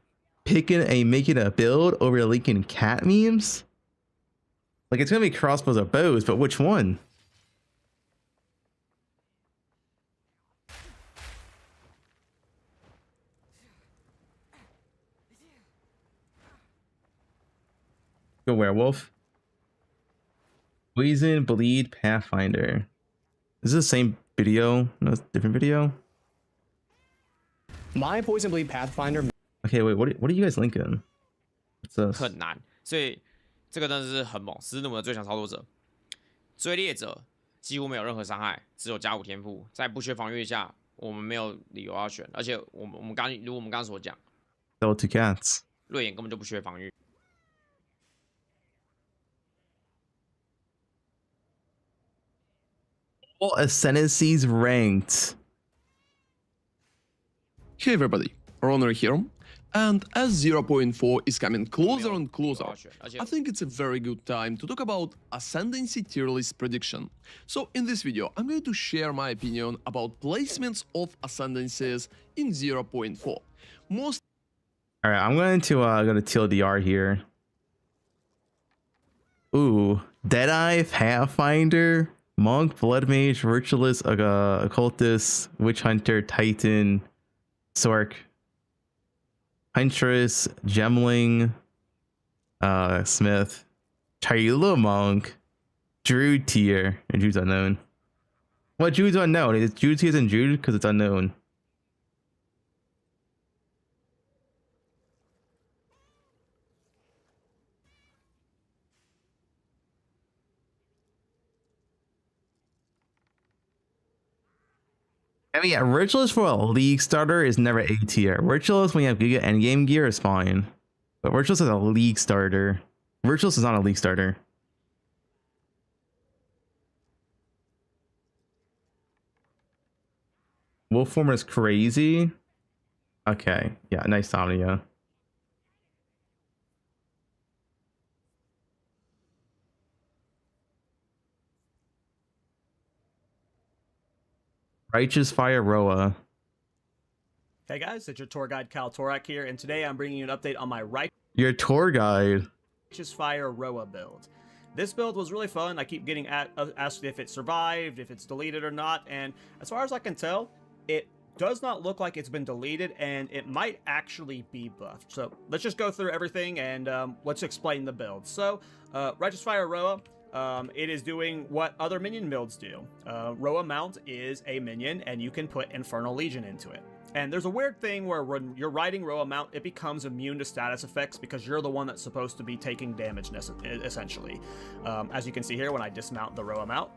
making a build over leaking cat memes? Like, it's gonna be crossbows or bows, but which one? Go werewolf. Poison, bleed, pathfinder. Is this the same video? No, it's a different video. My poison bleed pathfinder. Okay, wait, what are you guys linking? What's this? 很难，所以这个真的是很猛，十字弩的最强操作者，追猎者几乎没有任何伤害，只有加5天赋，在不缺防御下，我们没有理由要选，而且我们刚所讲 Sell to cats. 瑞眼根本就不缺防御。 All ascendancies ranked. Hey everybody, Runner here. And as 0.4 is coming closer and closer, I think it's a very good time to talk about Ascendancy tier list prediction. So in this video, I'm going to share my opinion about placements of Ascendancies in 0.4. Alright, I'm going to go to TLDR here. Ooh, Deadeye, Pathfinder, Monk, Blood Mage, Virtualist, Occultist, Witch Hunter, Titan, Sork, Huntress, Gemling, Smith, Chayula Monk, Druid tier, and Druid's unknown. What Druid's unknown? Is Druid tier isn't Druid because it's unknown. I mean, yeah, Ritualist for a league starter is never A tier. Ritualist when you have Giga Endgame gear is fine. But Ritualist is a league starter. Ritualist is not a league starter. Wolfformer is crazy. Okay, yeah, nice Omnia. Righteous Fire Roa. Hey guys, it's your tour guide Cal Torak here, and today I'm bringing you an update on my Your tour guide. Righteous Fire Roa build. This build was really fun. I keep getting asked if it survived, if it's deleted or not, and as far as I can tell, it does not look like it's been deleted, and it might actually be buffed. So let's just go through everything and let's explain the build. So, Righteous Fire Roa. It is doing what other minion builds do. Roa Mount is a minion, and you can put Infernal Legion into it. And there's a weird thing where when you're riding Roa Mount, it becomes immune to status effects because you're the one that's supposed to be taking damage, essentially. As you can see here, when I dismount the Roa Mount,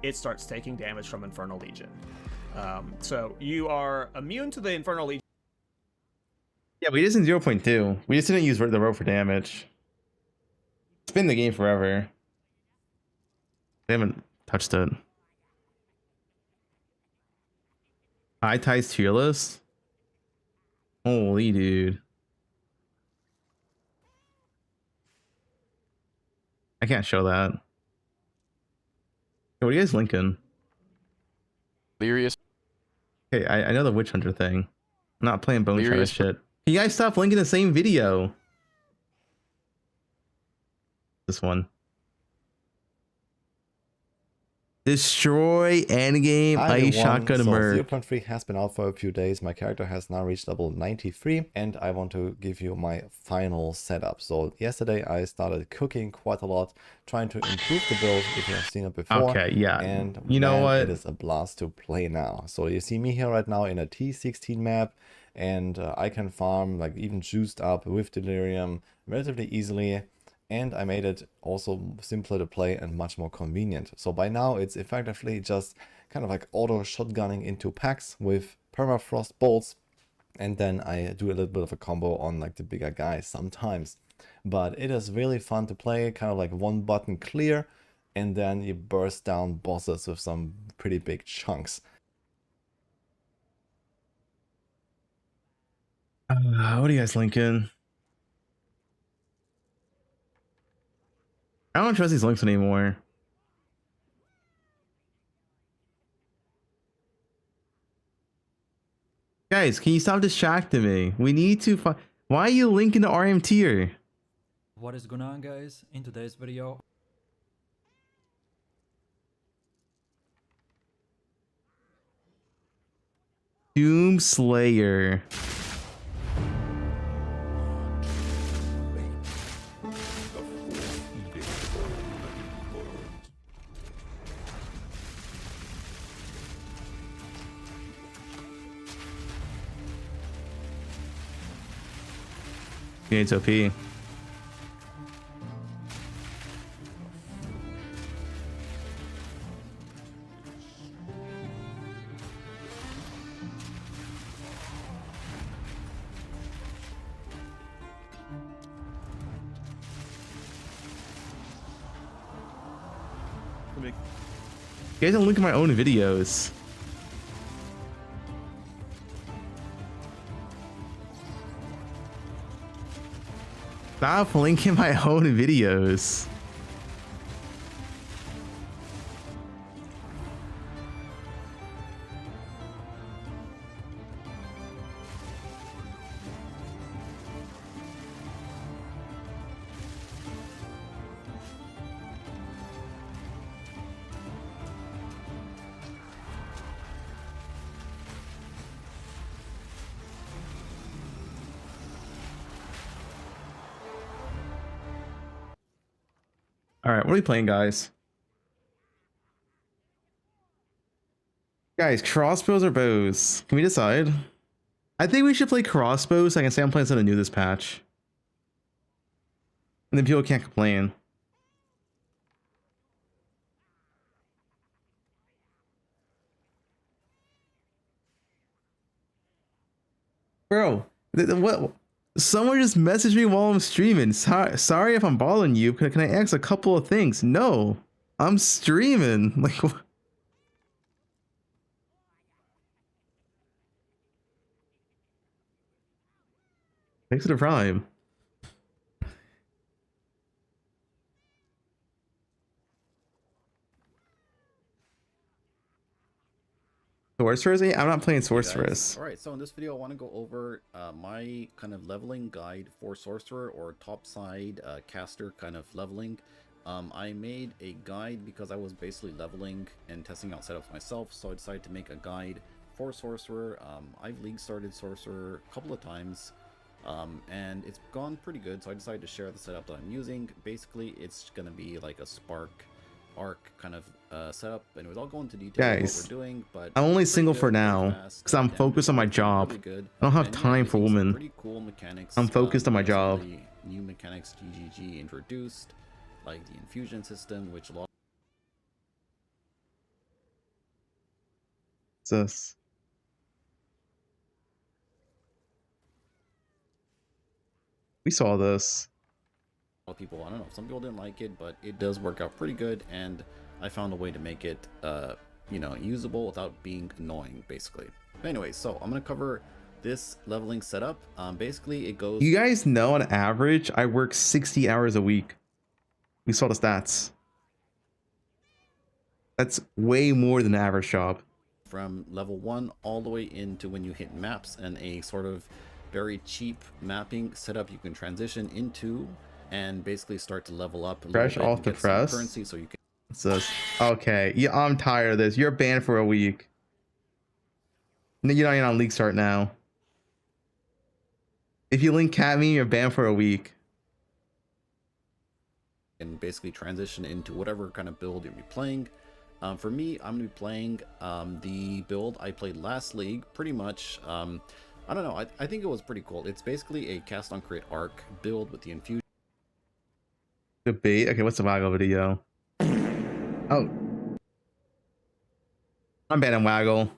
it starts taking damage from Infernal Legion. So you are immune to the Infernal Legion. Yeah, we just in 0.2. We just didn't use the rope for damage. It's been in the game forever. They haven't touched it. High Ties tier list? Holy dude. I can't show that. What are you guys linking? Delirious. Okay, I know the Witch Hunter thing. I'm not playing Bone Shredder shit. Can you guys stop linking the same video? This one. Destroy Endgame Hi Ice everyone. Shotgun So Merc. 0.3 has been out for a few days. My character has now reached level 93 and I want to give you my final setup. So yesterday I started cooking quite a lot, trying to improve the build if you have seen it before. Okay, yeah. And you know man, what? It is a blast to play now. So you see me here right now in a T16 map and I can farm like even juiced up with delirium relatively easily. And I made it also simpler to play and much more convenient. So by now it's effectively just kind of like auto shotgunning into packs with permafrost bolts. And then I do a little bit of a combo on like the bigger guys sometimes. But it is really fun to play, kind of like one button clear. And then you burst down bosses with some pretty big chunks. What are you guys linking? I don't trust these links anymore. Guys, can you stop distracting me? We need to find. Why are you linking to RM tier? What is going on, guys? In today's video, Doom Slayer. Yeah, it's OP. You guys don't look at my own videos. Stop linking my own videos. All right, what are we playing, guys? Guys, crossbows or bows? Can we decide? I think we should play crossbows so I can say I'm playing something new this patch. And then people can't complain. Bro, what? Someone just messaged me while I'm streaming. Sorry if I'm bothering you. Can I ask a couple of things? No, I'm streaming. Like, thanks for the prime. Sorceress? I'm not playing Sorceress. Alright, so in this video I want to go over my kind of leveling guide for Sorcerer or topside caster kind of leveling. I made a guide because I was basically leveling and testing out setups myself, so I decided to make a guide for Sorcerer. I've league started Sorcerer a couple of times and it's gone pretty good, so I decided to share the setup that I'm using. Basically it's going to be like a Spark arc kind of setup, and we'll all go into detail what we're doing, but I'm only single for now because I'm focused on my job. I don't have time for women. Pretty cool mechanics. I'm focused on my job. New mechanics GGG introduced, like the infusion system, which a lot. What's this? We saw this. A lot of people, I don't know, some people didn't like it, but it does work out pretty good, and I found a way to make it you know, usable without being annoying, basically. But anyway, so I'm gonna cover this leveling setup. Basically it goes, you guys know on average I work 60 hours a week. We saw the stats. That's way more than an average job. From level 1 all the way into when you hit maps, and a sort of very cheap mapping setup you can transition into and basically start to level up a Fresh little bit off and the get some press. currency so you can What's this? Okay, yeah, I'm tired of this. You're banned for a week. You're not even on League Start now. If you link cat me, you're banned for a week. And basically transition into whatever kind of build you'll be playing. For me, I'm going to be playing the build I played last league, pretty much. I don't know, I think it was pretty cool. It's basically a cast on create arc build with the infusion. Debate? Okay, what's the Waggle video? Oh. I'm banning Waggle.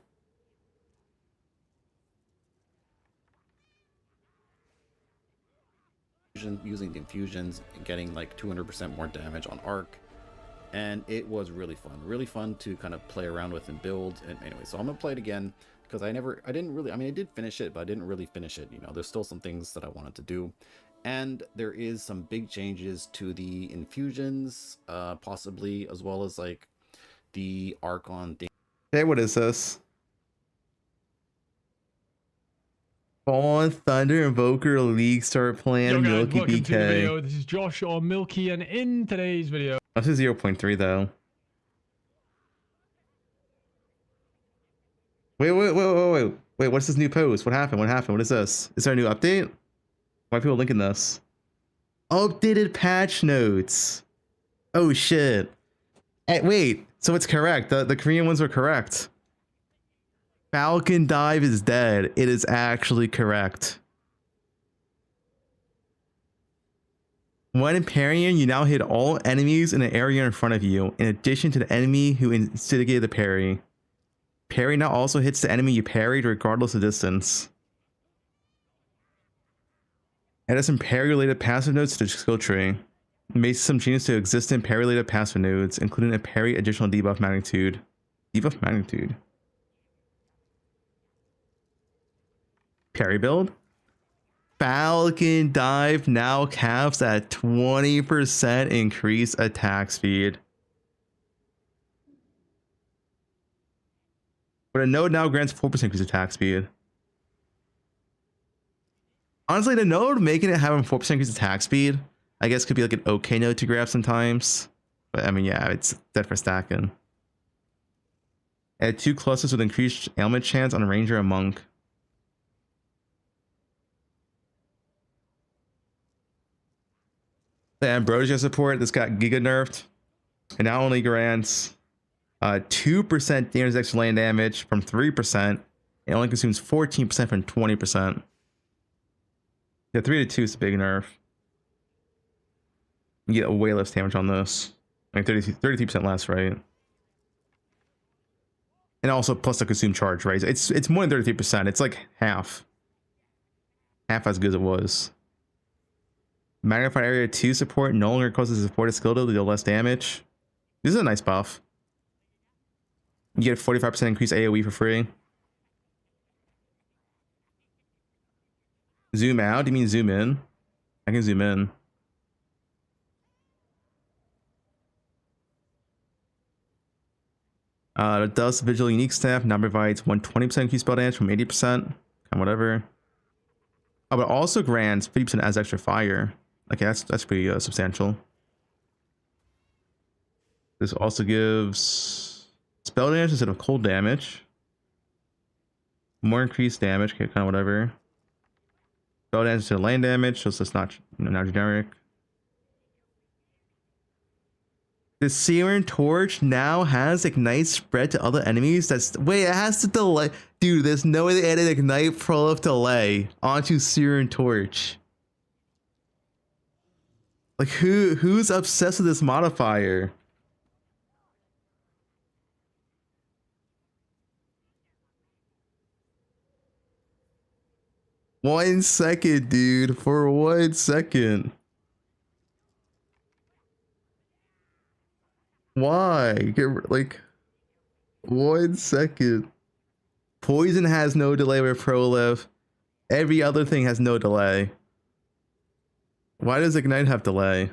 Using the infusions and getting like 200% more damage on arc. And it was really fun to kind of play around with and build. And anyway, so I'm gonna play it again because I did finish it, but I didn't really finish it. You know, there's still some things that I wanted to do. And there is some big changes to the infusions, possibly, as well as like the Archon thing. Hey, what is this? Fallen Thunder Invoker League Start Plan. Yo guys, Milky welcome to the BK. video. This is Josh or Milky, and in today's video, This is 0.3 though. Wait, what's this new post? What happened? What is this? Is there a new update? Why are people linking this? Updated patch notes. Oh shit. Hey, wait, so it's correct. The Korean ones were correct. Falcon Dive is dead. It is actually correct. When parrying, you now hit all enemies in an area in front of you, in addition to the enemy who instigated the parry. Parry now also hits the enemy you parried regardless of distance. Added some parry-related passive nodes to the skill tree. Made some changes to existing parry-related passive nodes, including a parry additional debuff magnitude. Debuff magnitude? Parry build? Falcon Dive now caps at 20% increased attack speed. But a node now grants 4% increased attack speed. Honestly, the node making it having 4% increased attack speed, I guess could be like an okay node to grab sometimes. But I mean, yeah, it's dead for stacking. Add 2 clusters with increased ailment chance on a ranger and monk. The Ambrosia support, this got giga nerfed. It now only grants 2% damage extra land damage from 3%. It only consumes 14% from 20%. Yeah, 3 to 2 is a big nerf. You get way less damage on this. Like 33% less, right? And also plus the consume charge, right? It's more than 33%. It's like half. Half as good as it was. Magnified Area 2 support no longer causes supported skill to deal less damage. This is a nice buff. You get 45% increased AoE for free. Zoom out? Do you mean zoom in? I can zoom in. The Dust Vigil Unique Staff now provides 120% increased spell damage from 80%. Kind of whatever. Oh, but also grants 50% as extra fire. Okay, that's pretty substantial. This also gives spell damage instead of cold damage. More increased damage, okay, kind of whatever. Spell damage instead of land damage, so it's not, you know, now generic. The Searing Torch now has Ignite spread to other enemies. Wait, it has to delay. Dude, there's no way they added Ignite prolif delay onto Searing Torch. Like who's obsessed with this modifier? One second, dude. For 1 second. Why? Like 1 second. Poison has no delay with prolif. Every other thing has no delay. Why does Ignite have delay?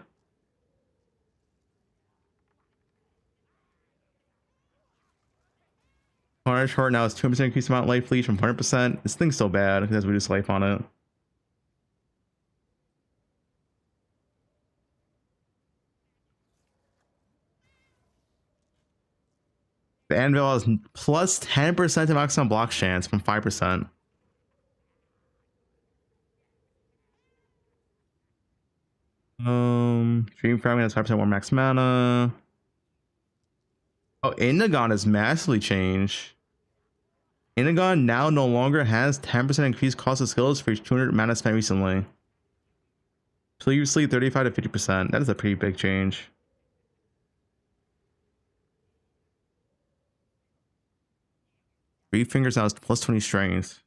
Harsh Heart now has 2% increased amount of life leech from 100%. This thing's so bad. It has reduced life on it. Anvil has plus 10% to maximum block chance from 5%. Dream Fragment has 5% more max mana. Oh, Inagon has massively changed. Inagon now no longer has 10% increased cost of skills for each 200 mana spent recently. Previously 35 to 50%. That is a pretty big change. Three Fingers now has plus 20 strength.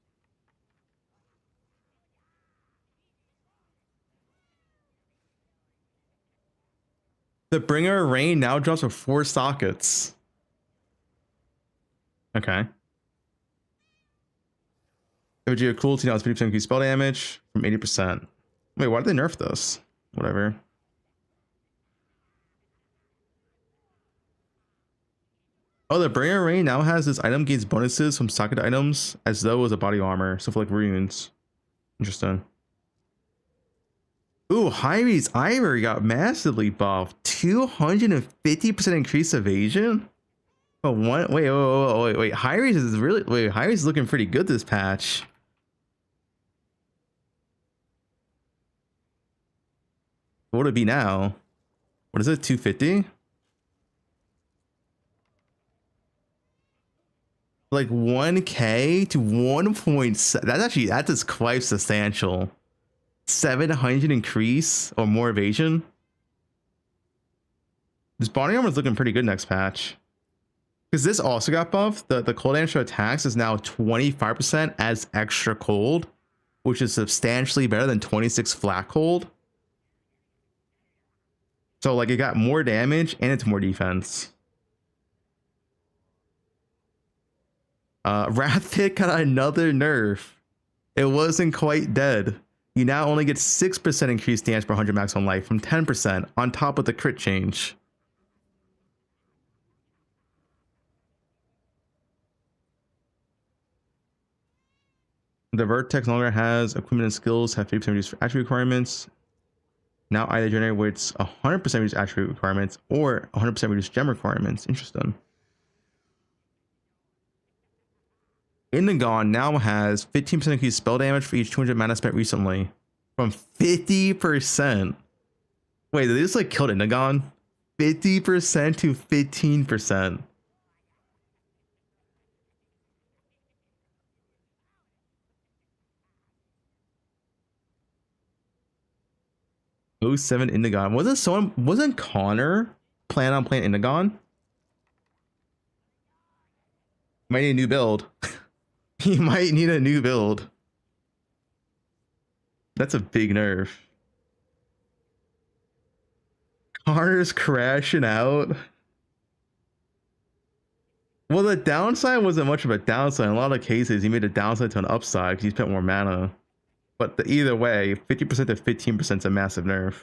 The Bringer of Rain now drops with 4 sockets. Okay. Energy of Cruelty now has 50% increased spell damage from 80%. Wait, why did they nerf this? Whatever. Oh, the Bringer of Rain now has this item gains bonuses from socket items as though it was a body armor. So for like runes. Interesting. Ooh, Hyri's Ivory got massively buffed. 250% increased evasion? Oh, what? Wait. Hyri's is really... Wait, Hyri's looking pretty good this patch. What would it be now? What is it? 250? Like 1k to 1.7. That is quite substantial. 700 increase or more evasion. This body armor is looking pretty good next patch. Because this also got buffed. The cold damage attacks is now 25% as extra cold, which is substantially better than 26 flat cold. So like it got more damage and it's more defense. Wrath Pit got another nerf. It wasn't quite dead. You now only get 6% increased damage per 100 maximum life from 10% on top of the crit change. The Vertex no longer has equipment and skills have 50% reduced attribute requirements. Now either generate with 100% reduced attribute requirements or 100% reduced gem requirements. Interesting. Inagon now has 15% increased spell damage for each 200 mana spent recently from 50%. Wait, did they just like kill Inagon? 50% to 15%. Oh, 07 Inagon. Wasn't Connor planning on playing Inagon? Might need a new build. He might need a new build. That's a big nerf. Connor's crashing out. Well, the downside wasn't much of a downside. In a lot of cases, he made a downside to an upside because he spent more mana. But either way, 50% to 15% is a massive nerf.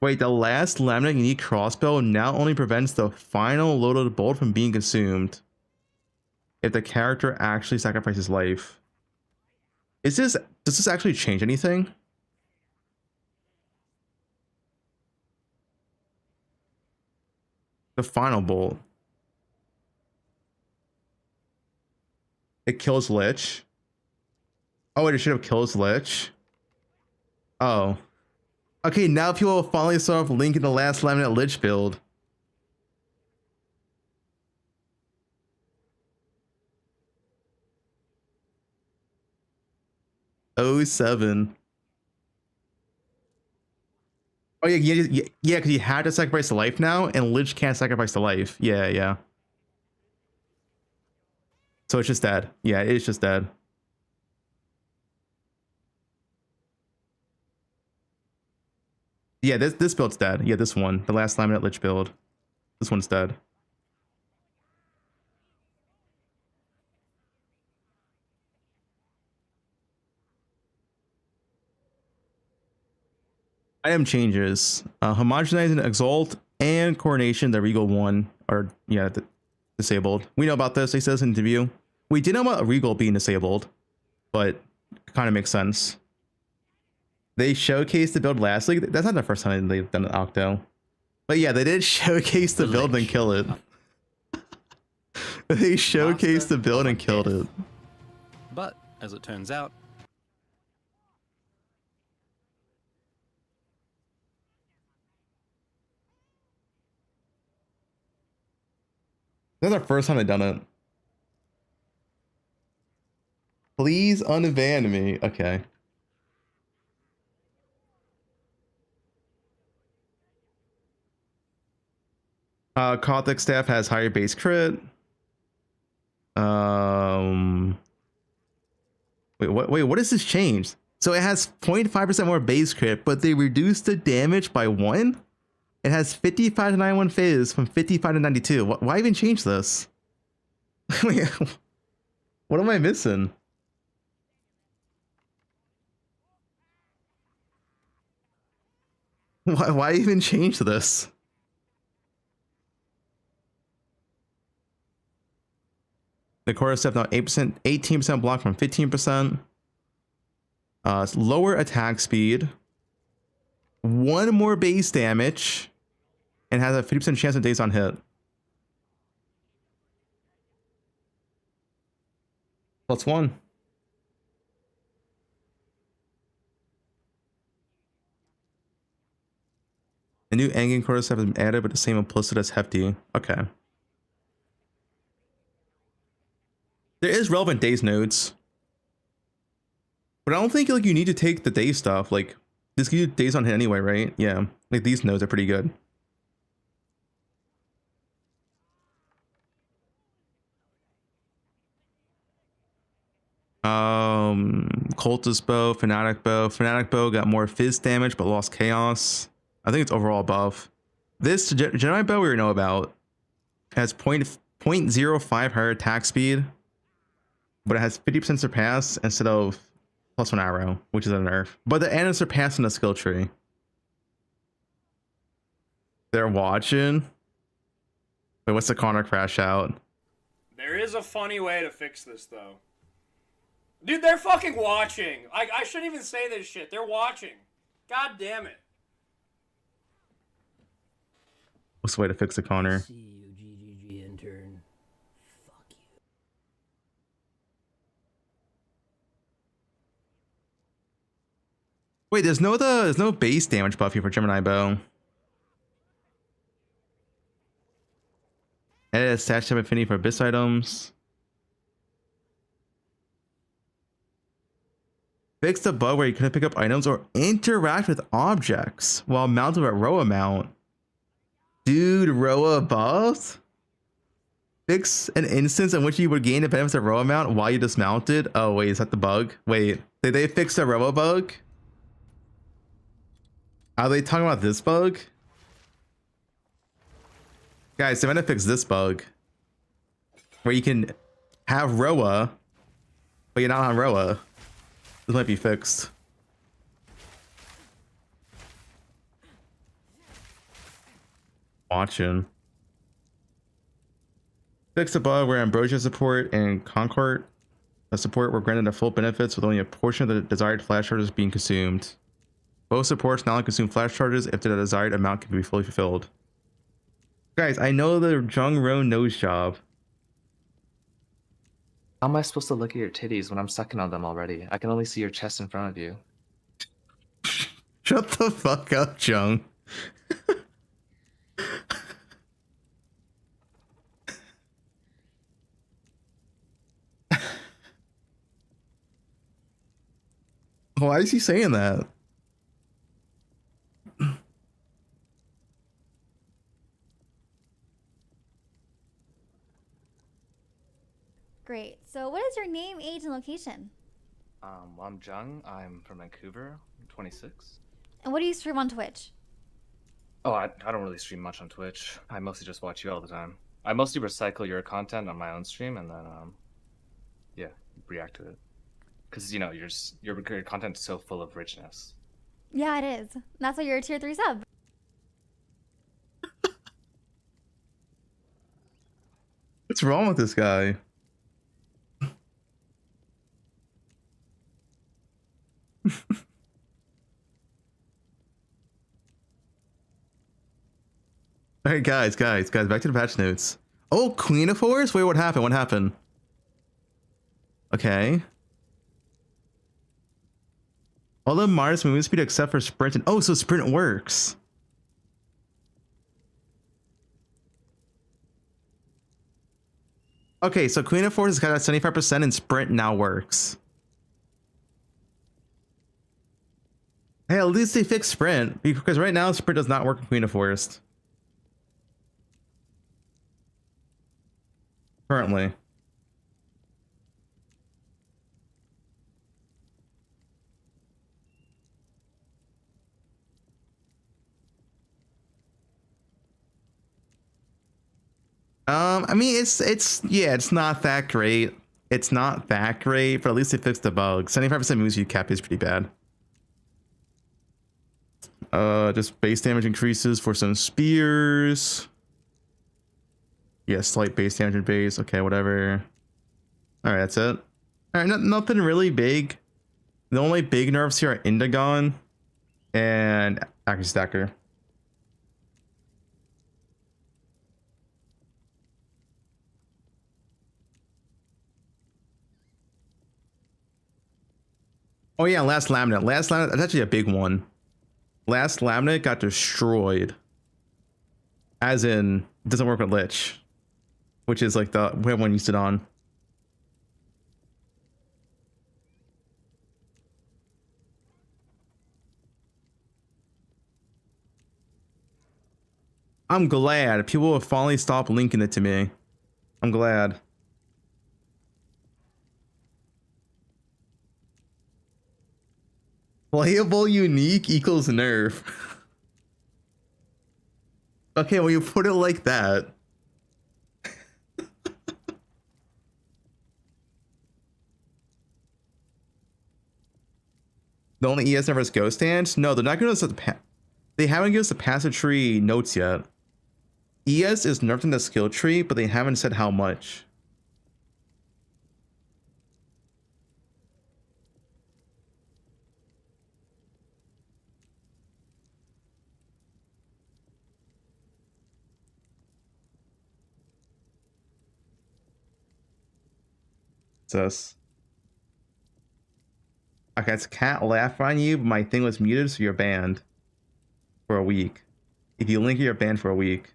Wait, the last laminate unique crossbow now only prevents the final loaded bolt from being consumed if the character actually sacrifices life. Does this actually change anything? The final bolt. It kills Lich. Oh, wait, it should have kills Lich. Oh. Okay, now people will finally start off linking the last laminate Lich build. Oh, 07. Oh yeah, because you had to sacrifice the life now, and Lich can't sacrifice the life. Yeah. So it's just dead. Yeah, it's just dead. Yeah, this build's dead. Yeah, this one, the last laminate Lich build. This one's dead. Item changes. Homogenizing Exalt and Coronation, the Regal one, are disabled. We know about this, they said this in the interview. We did know about Regal being disabled, but kind of makes sense. They showcased the build last week. That's not the first time they've done an Octo. But yeah, they did showcase the build and kill it. They showcased the build and killed it. But, as it turns out, This is the first time they've done it. Please unban me. Okay. Caustic staff has higher base crit. Wait, what does this change? So it has 0.5% more base crit, but they reduced the damage by 1? It has 55 to 91 phase from 55 to 92. Why even change this? Wait, what am I missing? Why even change this? The core step now 8%, 18% block from 15%. Lower attack speed. 1 more base damage. And has a 50% chance of days on hit. +1. The new Endgame core step has been added, but the same implicit as Hefty. Okay. There is relevant days nodes. But I don't think like you need to take the day stuff. Like this gives you days on hit anyway, right? Yeah. Like these nodes are pretty good. Cultist bow, fanatic bow. Fanatic bow got more fizz damage but lost chaos. I think it's overall above. This Jedi bow we already know about. Has 0.05 higher attack speed, but it has 50% surpass instead of +1 arrow, which is a nerf. But the end is surpassing the skill tree. They're watching. Wait, what's the corner crash out? There is a funny way to fix this, though. Dude, they're fucking watching. I shouldn't even say this shit. They're watching. God damn it. What's the way to fix the corner? See you, GGG intern. Fuck you. Wait, there's no base damage buff here for Gemini bow. Added stash type affinity for abyss items. Fix the bug where you couldn't pick up items or interact with objects while mounted at Roa mount. Dude, Roa buffs? Fix an instance in which you would gain the benefits of Roa mount while you dismounted. Oh wait, is that the bug? Wait, did they fix the Roa bug? Are they talking about this bug? Guys, they're gonna fix this bug. Where you can have Roa, but you're not on Roa. This might be fixed. Watching. Fix the bug where Ambrosia support and Concord support were granted the full benefits with only a portion of the desired flash charges being consumed. Both supports now consume flash charges if the desired amount can be fully fulfilled. Guys, I know the Jung Ro nose job. How am I supposed to look at your titties when I'm sucking on them already? I can only see your chest in front of you. Shut the fuck up, Jung. Why is he saying that? Great. So what is your name, age, and location? Well, I'm Jung. I'm from Vancouver. I'm 26. And what do you stream on Twitch? Oh, I don't really stream much on Twitch. I mostly just watch you all the time. I mostly recycle your content on my own stream and then, yeah, react to it. Because, you know, your content is so full of richness. Yeah, it is. That's why you're a tier 3 sub. What's wrong with this guy? All right, guys, back to the patch notes. Oh, Queen of Force? Wait, what happened? What happened? Okay. All the minus movement speed except for sprint. And oh, so sprint works. Okay, so Queen of Force has got a 75% and sprint now works. Hey, at least they fixed sprint, because right now sprint does not work in Queen of Forest. Currently. I mean, it's not that great. It's not that great, but at least they fixed the bug. 75% move speed cap is pretty bad. Just base damage increases for some spears. Yeah, slight base damage and base. Okay, whatever. All right, that's it. All right, nothing really big. The only big nerfs here are Indigon and Accuracy Stacker. Oh yeah, last laminate. Last laminate, that's actually a big one. Last laminate got destroyed. As in, it doesn't work with Lich. Which is like the way everyone used it on. I'm glad people have finally stopped linking it to me. I'm glad. Playable unique equals nerf. Okay, well, you put it like that. The only ES nerf is Ghost Dance? No, they're not giving us they haven't given us the passive tree notes yet. ES is nerfed in the skill tree, but they haven't said how much. Sus. Okay, it's cat laugh on you, but my thing was muted, so you're banned for a week. If you link it, you're banned for a week.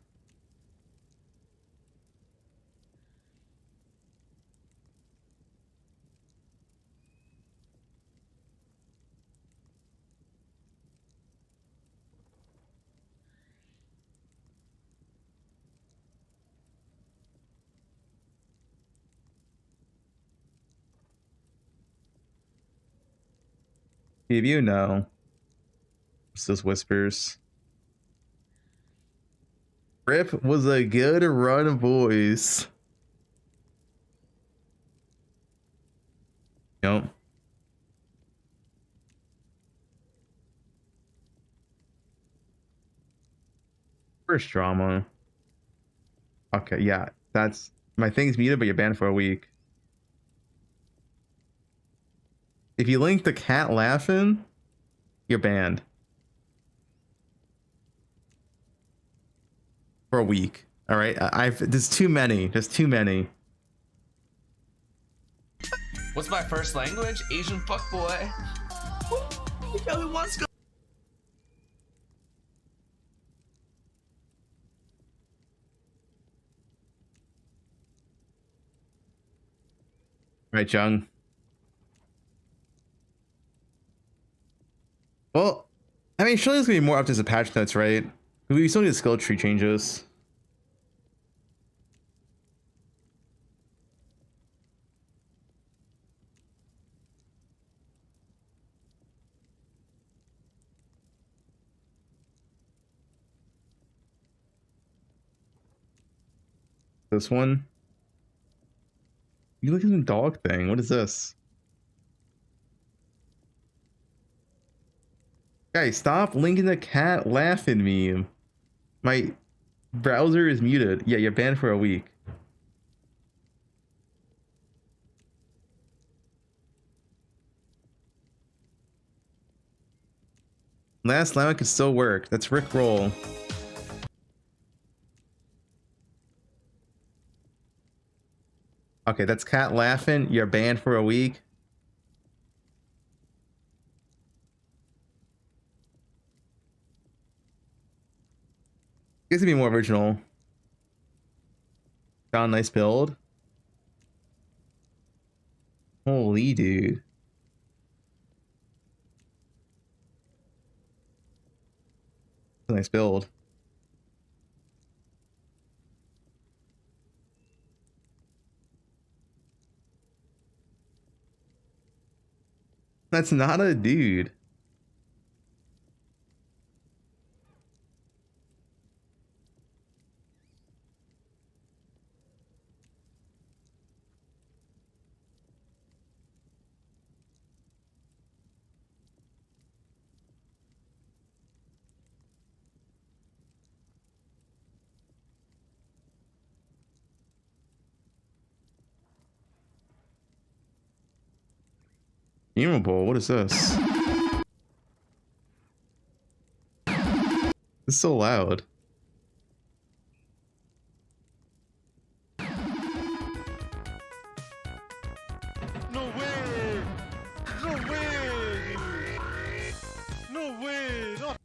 If you know, it's just whispers. Rip was a good run, boys. Yep. First drama. Okay, yeah, that's my thing's muted, but you're banned for a week. If you link the cat laughing, you're banned for a week. All right, there's too many. There's too many. What's my first language? Asian fuckboy. Yo, who wants to go? Right, Jung. Well, I mean, surely there's gonna be more updates to patch notes, right? We still need the skill tree changes. This one. You look at the dog thing. What is this? Guys, stop linking the cat laughing meme. My browser is muted. Yeah, you're banned for a week. Last llama could still work. That's Rick Roll. Okay, that's cat laughing. You're banned for a week. Gets to be more original. Got a nice build. Holy dude. Nice build. That's not a dude. Innumerable, what is this? It's so loud. No way! No way! No way! No.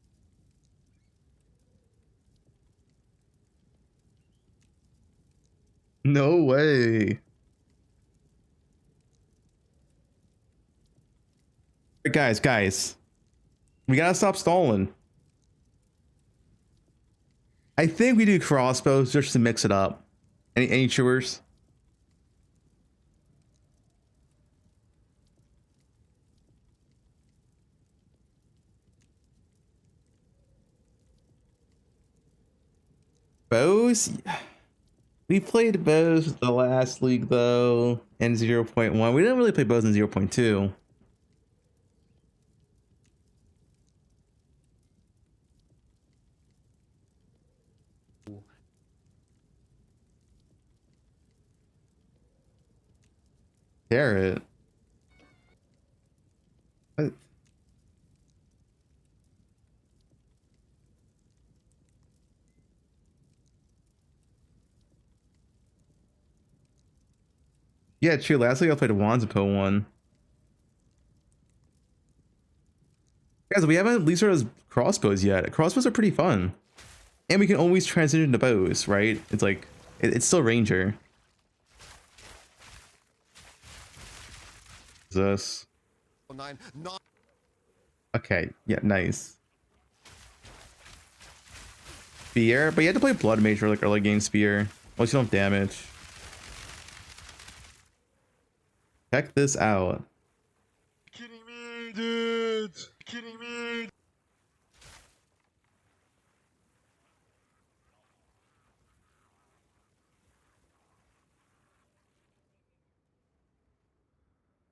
No way. Guys, we gotta stop stalling. I think we do crossbows just to mix it up. Any chewers? Bows? We played bows the last league though, in 0.1. We didn't really play bows in 0.2. Carrot. What? Yeah, true. Last week I played a Wanzapo one. Guys, we haven't at least heard of crossbows yet. Crossbows are pretty fun. And we can always transition to bows, right? It's like, it's still Ranger. This. Okay, yeah, nice. Spear, but you have to play Blood Mage for like early game Spear. Unless you don't have damage. Check this out. Kidding me, dude! Kidding me!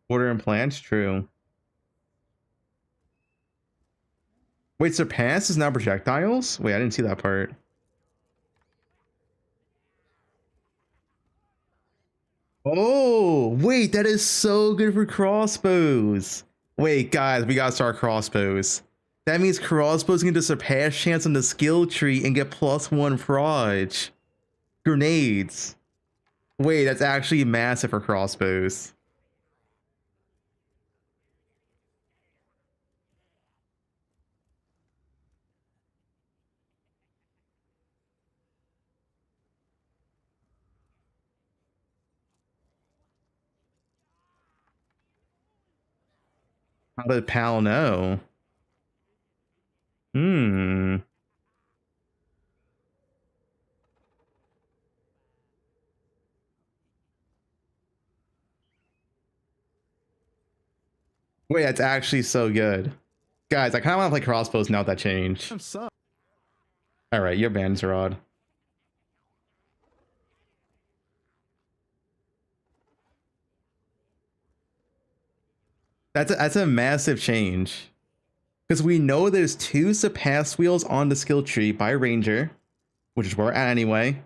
Water and plants, true. Wait, surpass is now projectiles? Wait, I didn't see that part. Oh, wait, that is so good for crossbows. Wait, guys, we gotta start crossbows. That means crossbows can get a surpass chance on the skill tree and get +1 proj. Grenades. Wait, that's actually massive for crossbows. How did Pal know? Hmm. Wait, that's actually so good. Guys, I kind of want to play crossbows now with that change. Alright, you're banned, Rod. That's a massive change. Because we know there's 2 surpass wheels on the skill tree by Ranger, which is where we're at anyway.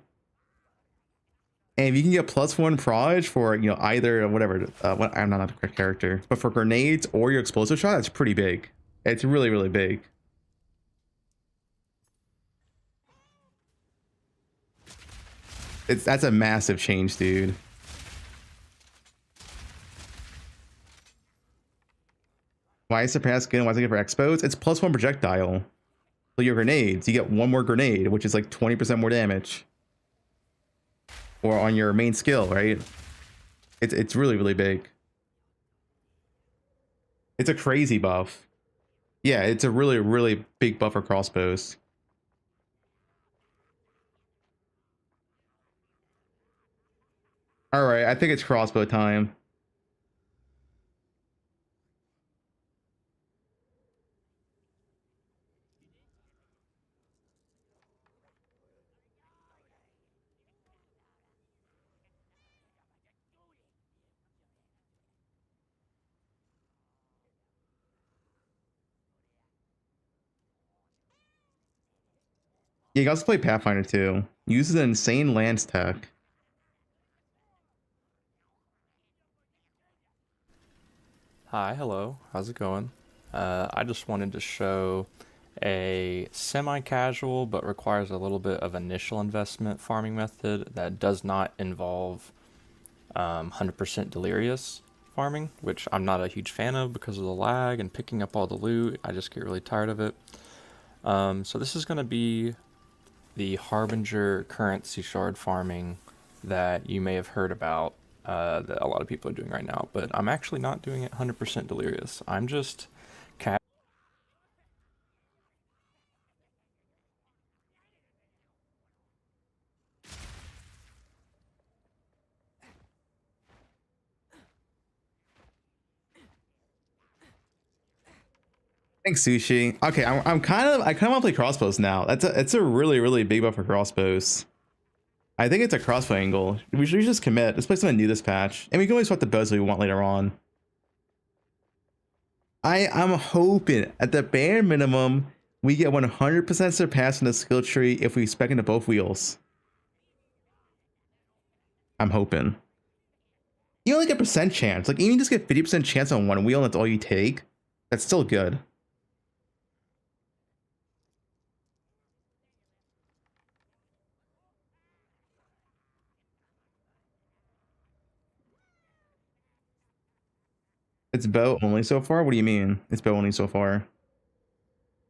And if you can get +1 proj for, you know, either whatever, I'm not a correct character, but for grenades or your explosive shot, that's pretty big. It's really, really big. That's a massive change, dude. Why is surpass good and why is it good for expos? It's +1 projectile. So your grenades, you get one more grenade, which is like 20% more damage. Or on your main skill, right? It's really, really big. It's a crazy buff. Yeah, it's a really, really big buff for crossbows. All right, I think it's crossbow time. Yeah, you can also play Pathfinder too. Uses an insane lance tech. Hi, hello, how's it going? I just wanted to show a semi-casual but requires a little bit of initial investment farming method that does not involve 100% delirious farming, which I'm not a huge fan of because of the lag and picking up all the loot. I just get really tired of it. So this is going to be the Harbinger currency shard farming that you may have heard about that a lot of people are doing right now, but I'm actually not doing it 100% delirious. I'm just Thanks, Sushi. Okay, I kind of want to play crossbows now. It's a really, really big buff for crossbows. I think it's a crossbow angle. We should just commit. Let's play something new this patch. And we can always swap the bows we want later on. I'm hoping at the bare minimum we get 100% surpass in the skill tree if we spec into both wheels. I'm hoping. You only get percent chance. Like even just get 50% chance on one wheel and that's all you take. That's still good. It's bow only so far? What do you mean? It's bow only so far.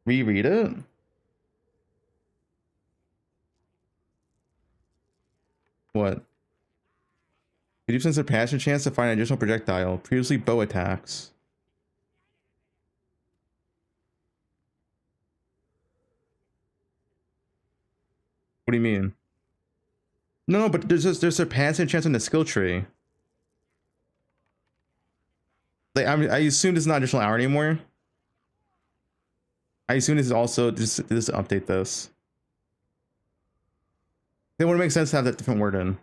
Reread it? What? 50% surpass your chance to find an additional projectile. Previously bow attacks. What do you mean? No, but there's surpassing chance in the skill tree. Like I assume this is not additional hour anymore. I assume this is also just update this. It would make sense to have that different word in.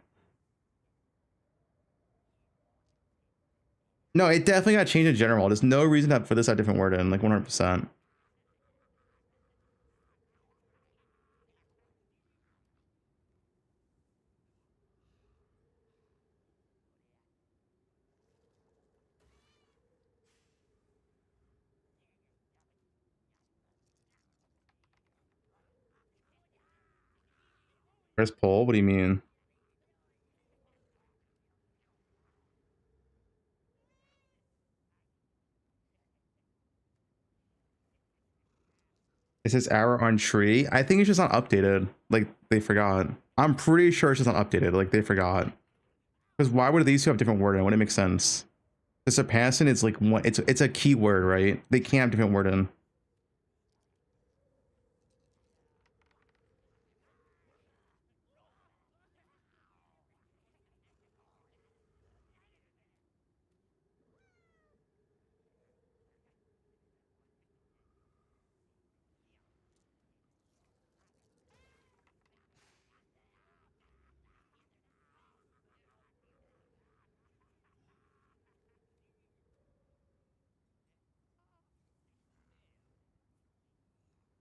No, it definitely got changed in general. There's no reason for this to have a different word in, like 100%. Where's pull? What do you mean? It says arrow on tree. I think it's just not updated. Like they forgot. I'm pretty sure it's just not updated. Like they forgot. Because why would these two have different wording? It wouldn't make sense. The surpassing is like one. It's a keyword, right? They can't have different wording.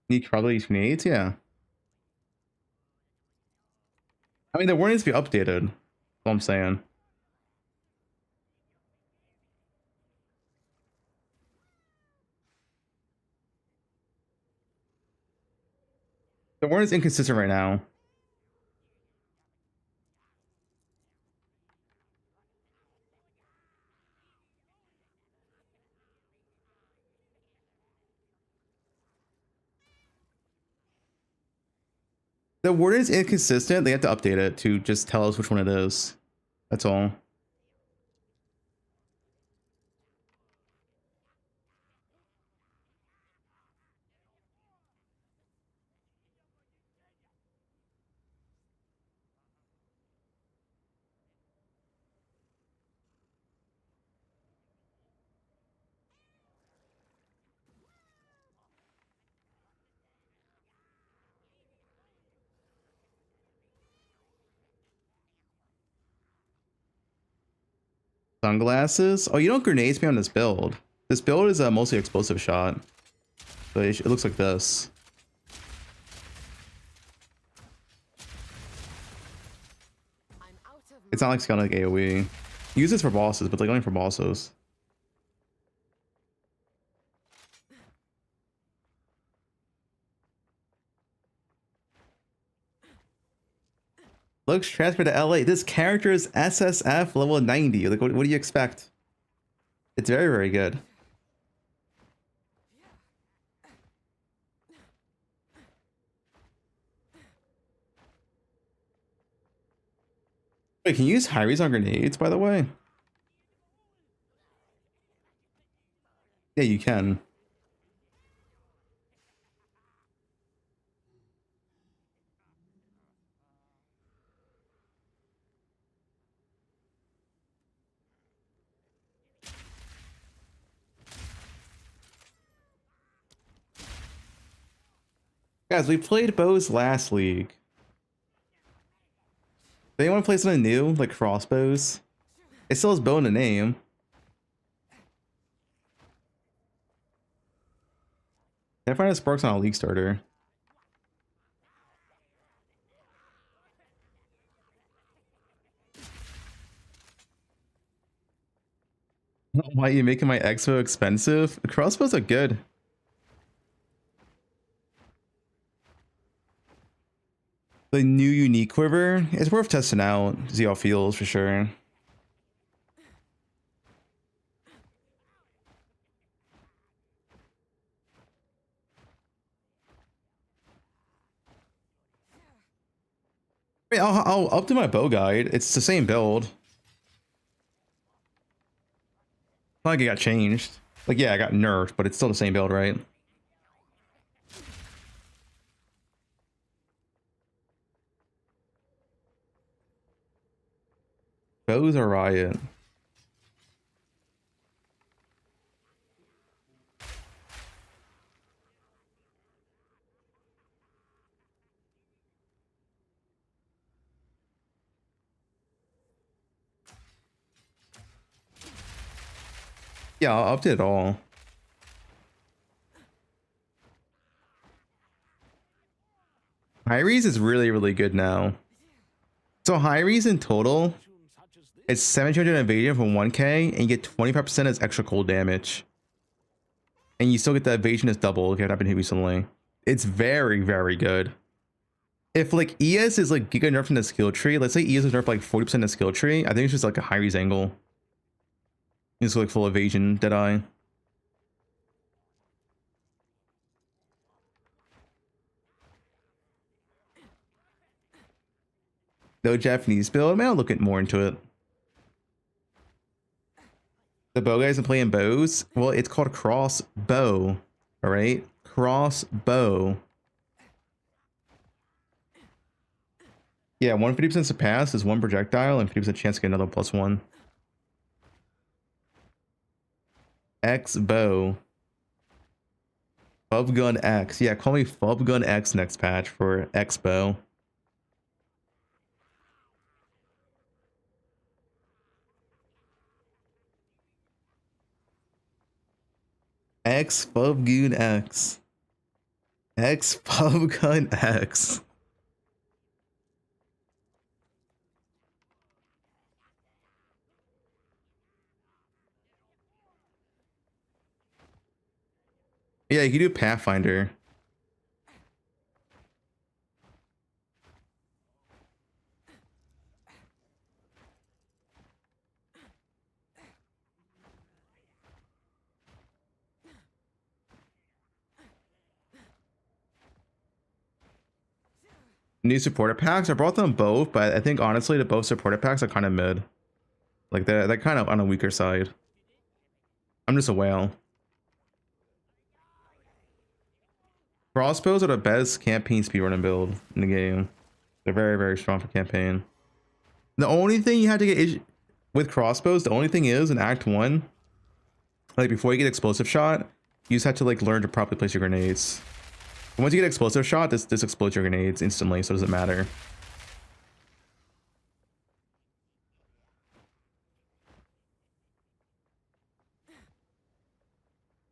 Need probably use grenades, yeah. I mean, the word needs to be updated. That's all I'm saying. The word is inconsistent right now. The word is inconsistent. They have to update it to just tell us which one it is. That's all. Sunglasses? Oh, you don't grenades me on this build. This build is a mostly explosive shot. But it looks like this. It's not like it's got like AoE. Use this for bosses, but like only for bosses. Looks transferred to LA. This character is SSF level 90. Like, what do you expect? It's very, very good. Wait, can you use high-res on grenades, by the way? Yeah, you can. Guys, we played bows last league. Do anyone play something new, like crossbows? It still has bow in the name. I find it sparks on a league starter. Why are you making my expo expensive? Crossbows are good. The new unique quiver, it's worth testing out, see how it feels for sure. I mean, I'll up to my bow guide. It's the same build. It's not like it got changed. Like, yeah, I got nerfed, but it's still the same build, right? Bows are riot. Yeah, I'll update it all. High-res is really, really good now. So high-res in total, it's 1700 evasion from 1k, and you get 25% as extra cold damage. And you still get the evasion as double if you haven't been hit recently. It's very, very good. If like ES is like giga nerfed in the skill tree, let's say ES is nerfed like 40% in the skill tree, I think it's just like a high-res angle. It's like full evasion, Deadeye. No Japanese build? Man, I'll look at more into it. The bow guys are playing bows? Well, it's called crossbow. Alright? Crossbow. Yeah, 150% surpass is one projectile and 50% chance to get another +1. X bow. Fubgun X. Yeah, call me Fubgun X next patch for X bow. X Fubgun X. X Fubgun X. Yeah, you can do Pathfinder. New supporter packs. I brought them both, but I think honestly the both supporter packs are kind of mid. Like they're kind of on a weaker side. I'm just a whale. Crossbows are the best campaign speedrunning build in the game. They're very, very strong for campaign. The only thing you have to get with crossbows, the only thing is in Act 1, like before you get explosive shot, you just have to like learn to properly place your grenades. And once you get explosive shot, this explodes your grenades instantly, so it doesn't matter.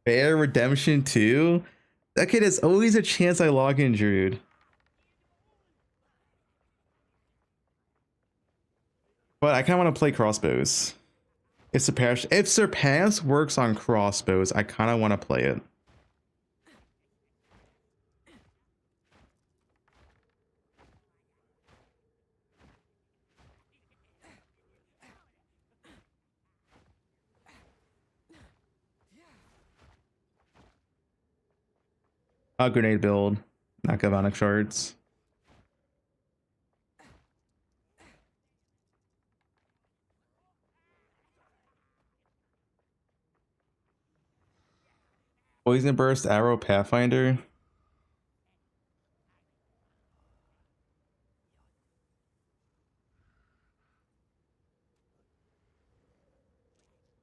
Bear Redemption 2? Okay, there's always a chance I log in, Druid. But I kind of want to play crossbows. If Surpass works on crossbows, I kind of want to play it. Grenade build, not Galvanic shards. Poison Burst, Arrow, Pathfinder.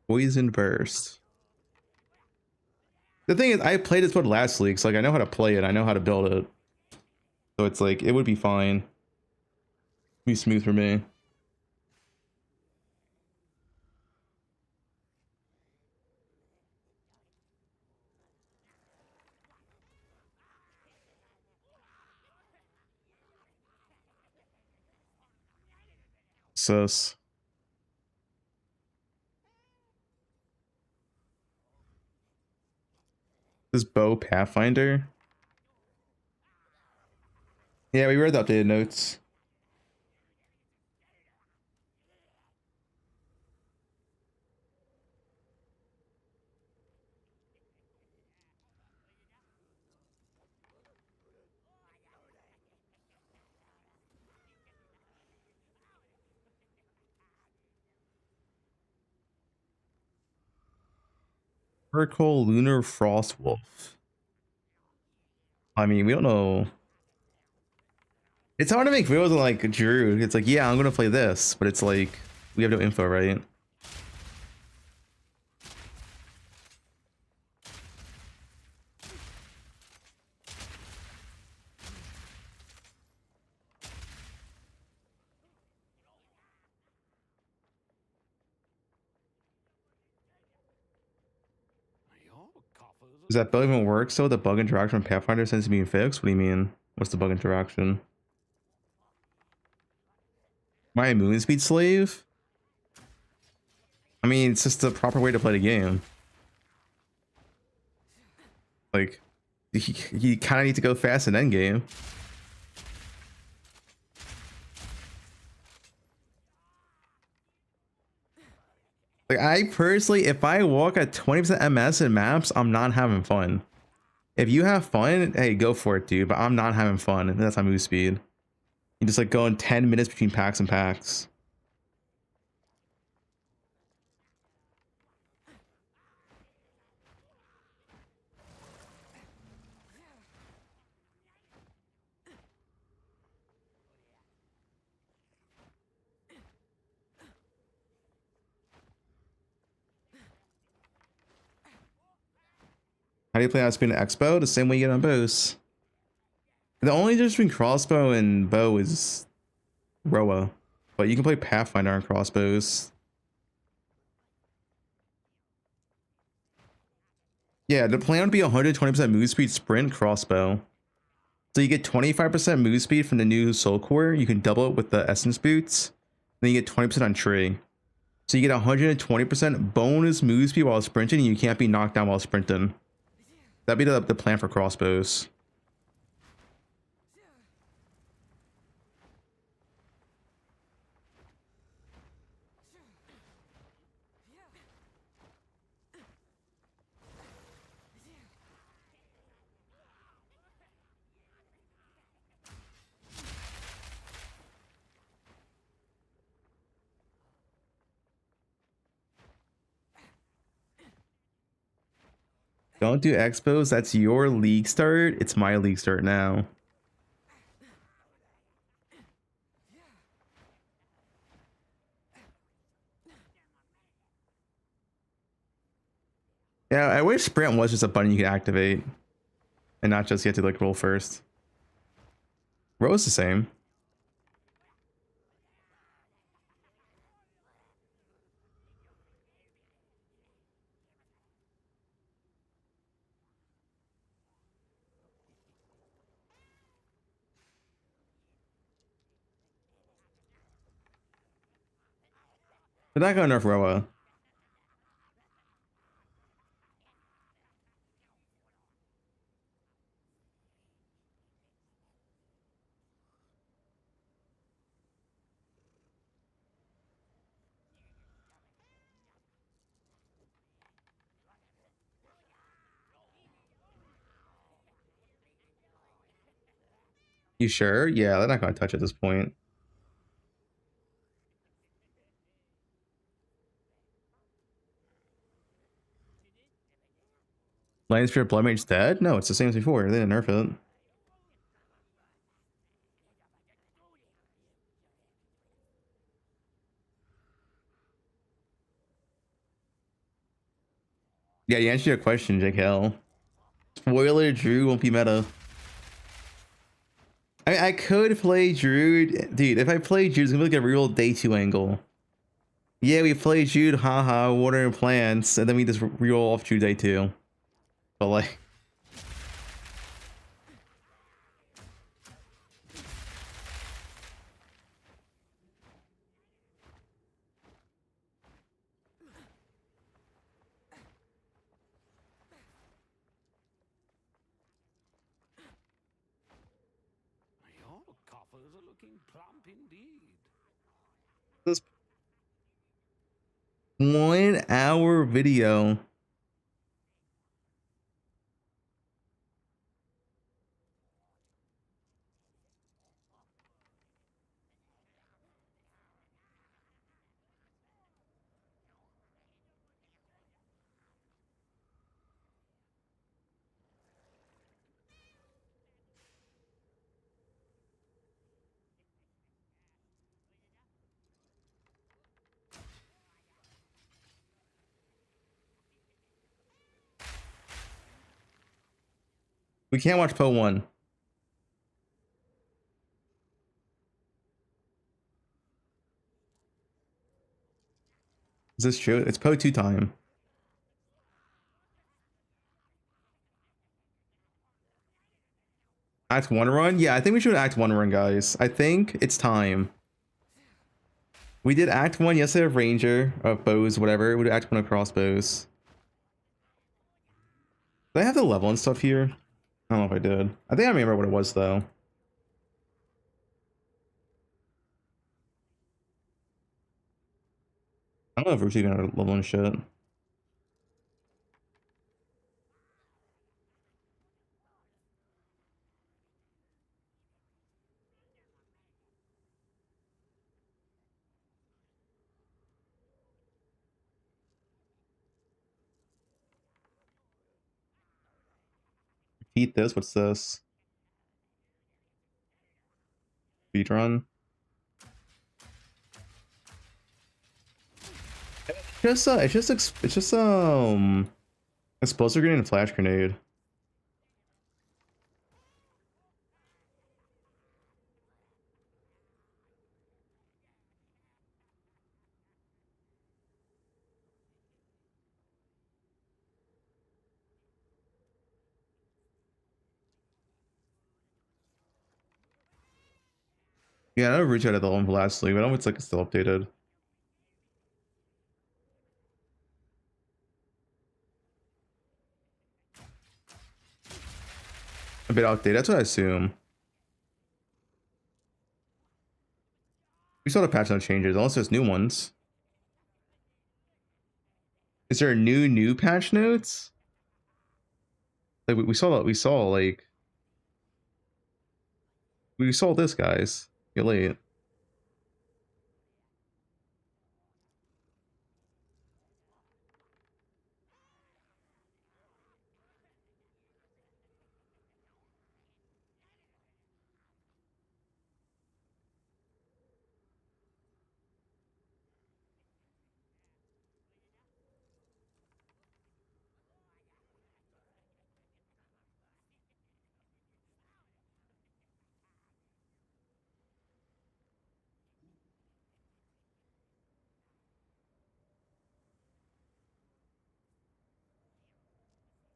Poison Burst. The thing is, I played this one last league, so like I know how to play it. I know how to build it. So it's like, it would be fine. Be smooth for me. Sus. This bow Pathfinder. Yeah, we read the updated notes. Oracle Lunar Frost Wolf. I mean, we don't know. It's hard to make videos on like Drew. It's like, yeah, I'm gonna play this, but it's like we have no info, right? Does that bug even work? So the bug interaction from Pathfinder seems to be fixed? What do you mean? What's the bug interaction? My movement speed slave? I mean, it's just the proper way to play the game. Like, you kind of need to go fast in endgame. Like, I personally, if I walk at 20% MS in maps, I'm not having fun. If you have fun, hey, go for it, dude. But I'm not having fun. And that's my move speed. You just like go in 10 minutes between packs and packs. How do you play on Spin Expo? The same way you get on bows. The only difference between crossbow and bow is Roa. But you can play Pathfinder on crossbows. Yeah, the plan would be 120% move speed sprint crossbow. So you get 25% move speed from the new soul core. You can double it with the essence boots. Then you get 20% on tree. So you get 120% bonus move speed while sprinting, and you can't be knocked down while sprinting. That'd be the plan for crossbows. Don't do expos. That's your league start. It's my league start now. Yeah, I wish sprint was just a button you could activate and not just you have to like roll first. Row is the same. They're not gonna nerf Roa. You sure? Yeah, they're not gonna touch at this point. Lion Spirit Blood Mage's dead? No, it's the same as before. They didn't nerf it. Yeah, you answered your question, JKL. Spoiler, Drew won't be meta. I could play Druid. Dude, if I play Druid, it's gonna be like a real day 2 angle. Yeah, we play Jude, haha, water and plants, and then we just reroll off Jude day 2. But like... Your coffers are looking plump indeed. This 1 hour video. We can't watch Po 1. Is this true? It's Po 2 time. Act 1 run? Yeah, I think we should Act 1 run, guys. I think it's time. We did Act 1 yesterday of Ranger, of bows, whatever. We did Act 1 of crossbows. Did I have the level and stuff here? I don't know if I did. I think I remember what it was, though. I don't know if we're actually gonna level and shit. Repeat this. What's this? Speed run. It's just explosive grenade and flash grenade. Yeah, I know Reach out at the one last league, but I know it's like still updated. A bit outdated, that's what I assume. We saw the patch note changes, unless there's new ones. Is there new patch notes? Like we saw like we saw this, guys. You're late.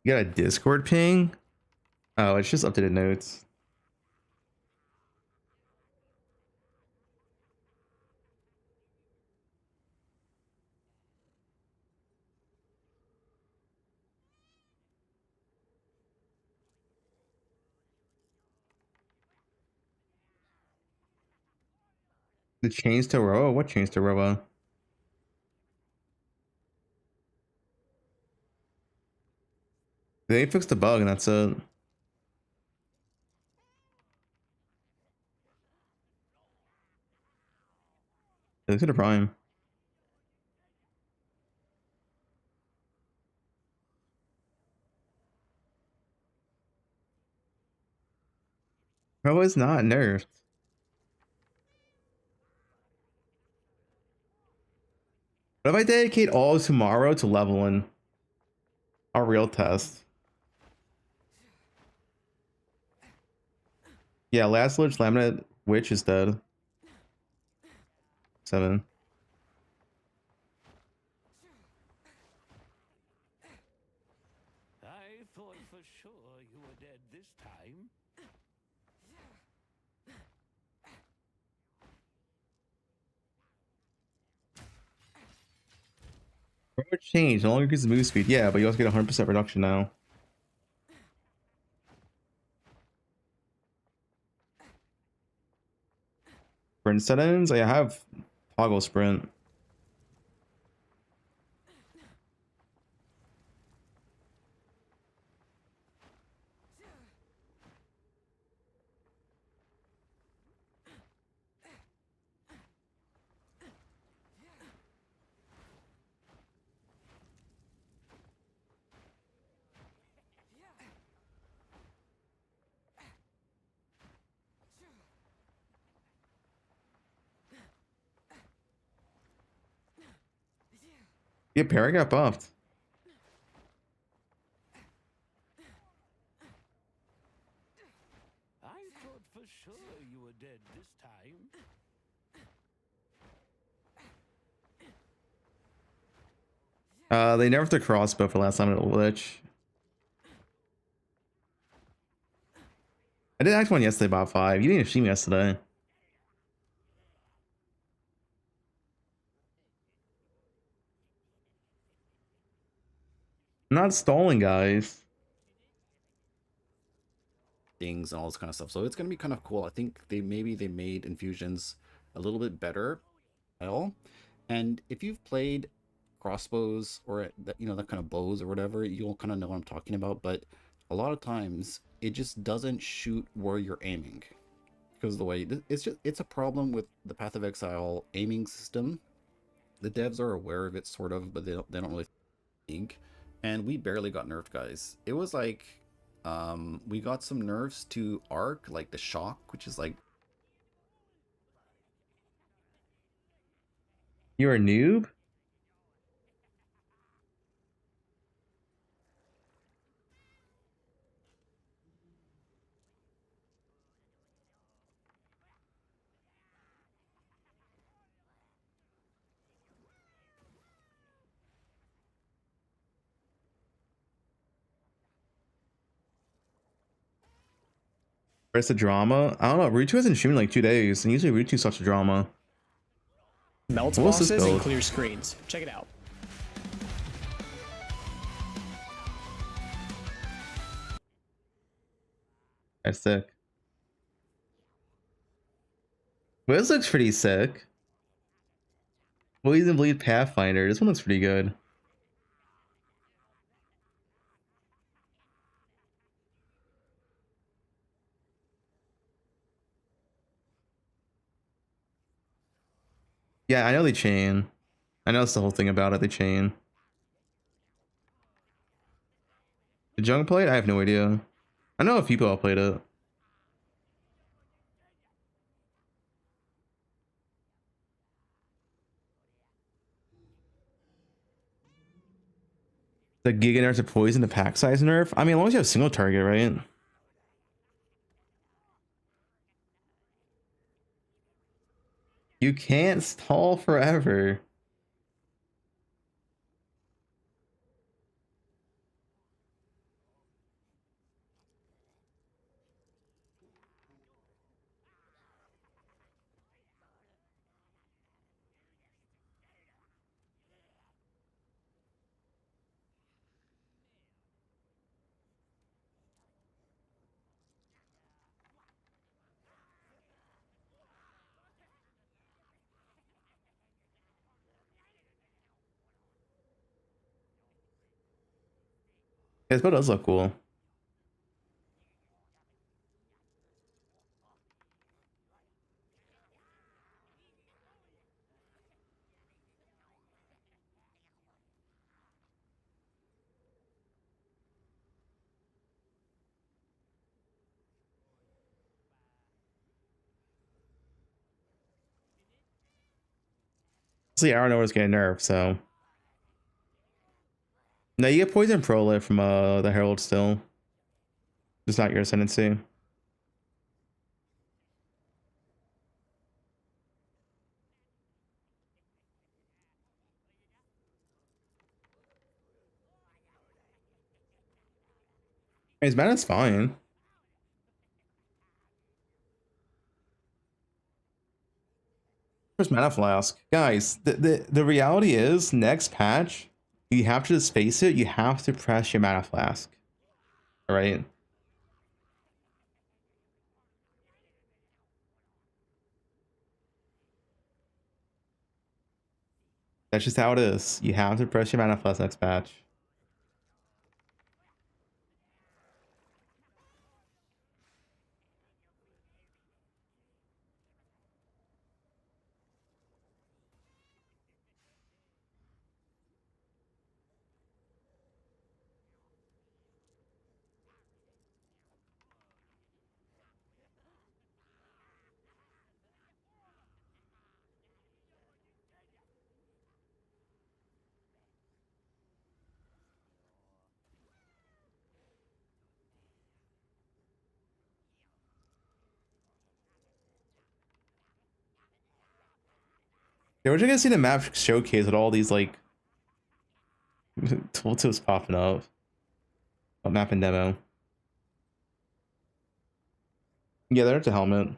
You got a Discord ping? Oh, it's just updated notes. The chains to Roa? What chains to Roa? They fixed the bug and that's it. Look at the prime. Roa is not nerfed. What if I dedicate all tomorrow to leveling? A real test. Yeah, last lich laminate witch is dead. 7. I thought for sure you were dead this time. Roa changed. No longer increases move speed. Yeah, but you also get 100% reduction now. Sprint settings? I have toggle sprint. Yeah, Parry got buffed. I thought for sure you were dead this time. They nerfed the crossbow for last time at Lich. I did act one yesterday about 5. You didn't even see me yesterday. I'm not stalling, guys. Things and all this kind of stuff. So it's going to be kind of cool. I think they made infusions a little bit better. Well, and if you've played crossbows or that, you know, that kind of bows or whatever, you'll kind of know what I'm talking about. But a lot of times it just doesn't shoot where you're aiming because of the way it's a problem with the Path of Exile aiming system. The devs are aware of it sort of, but they don't really think. And we barely got nerfed, guys. It was like we got some nerfs to arc, like the shock, which is like, You're a noob? Where's the drama? I don't know. Rutu hasn't streamed in like 2 days, and usually Rutu's such a drama. Melts What was this bosses and build? clear screens. Check it out. That's sick. Well, this looks pretty sick. Poison Bleed Pathfinder. This one looks pretty good. Yeah, I know they chain. I know that's the whole thing about it. They chain. The Jung played? I have no idea. I know a few people played it. The Giga nerf to poison, the pack size nerf. I mean, as long as you have single target, right? You can't stall forever. This build does look cool. See, I don't know what's getting nerfed, so. No, you get poison prolate from the Herald still. It's not your ascendancy. His mana's fine. Where's mana flask? Guys, the reality is next patch, you have to just face it, you have to press your mana flask. Alright? That's just how it is. You have to press your mana flask next patch. Yeah, we're just gonna see the map showcase with all these like tooltips popping up. What map and demo? Yeah, there's a helmet.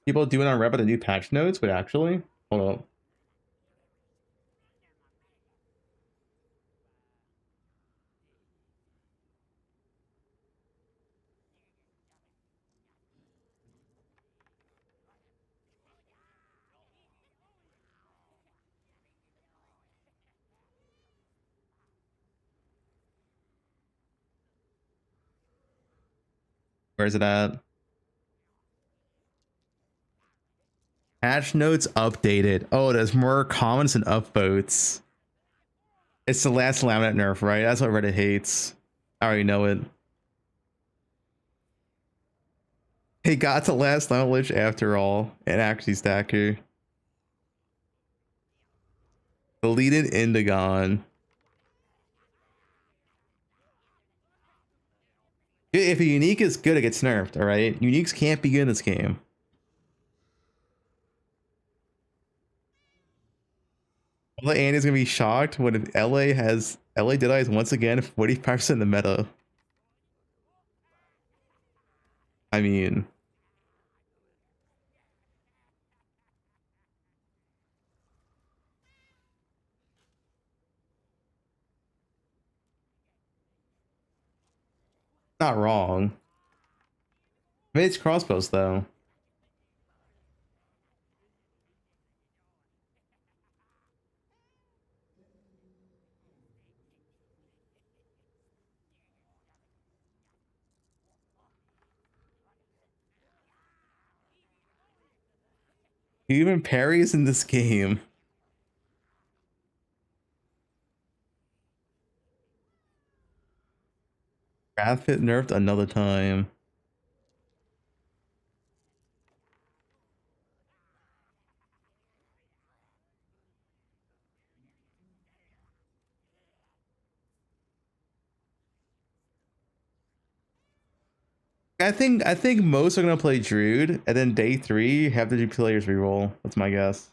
People doing on rep at the new patch notes, but actually, hold up. Where's it at? Patch notes updated. Oh, there's more comments and upvotes. It's the last laminate nerf, right? That's what Reddit hates. I already know it. He got to last knowledge after all, and actually stacker. Deleted Indigon. If a unique is good, it gets nerfed, alright? Uniques can't be good in this game. Well, Andy's gonna be shocked when LA Deadeye is once again 45% in the meta. I mean, not wrong. I mean, it's crossbows though. Even parries in this game. Wrath Pit nerfed another time. I think most are gonna play Druid, and then day 3 have the players reroll. That's my guess.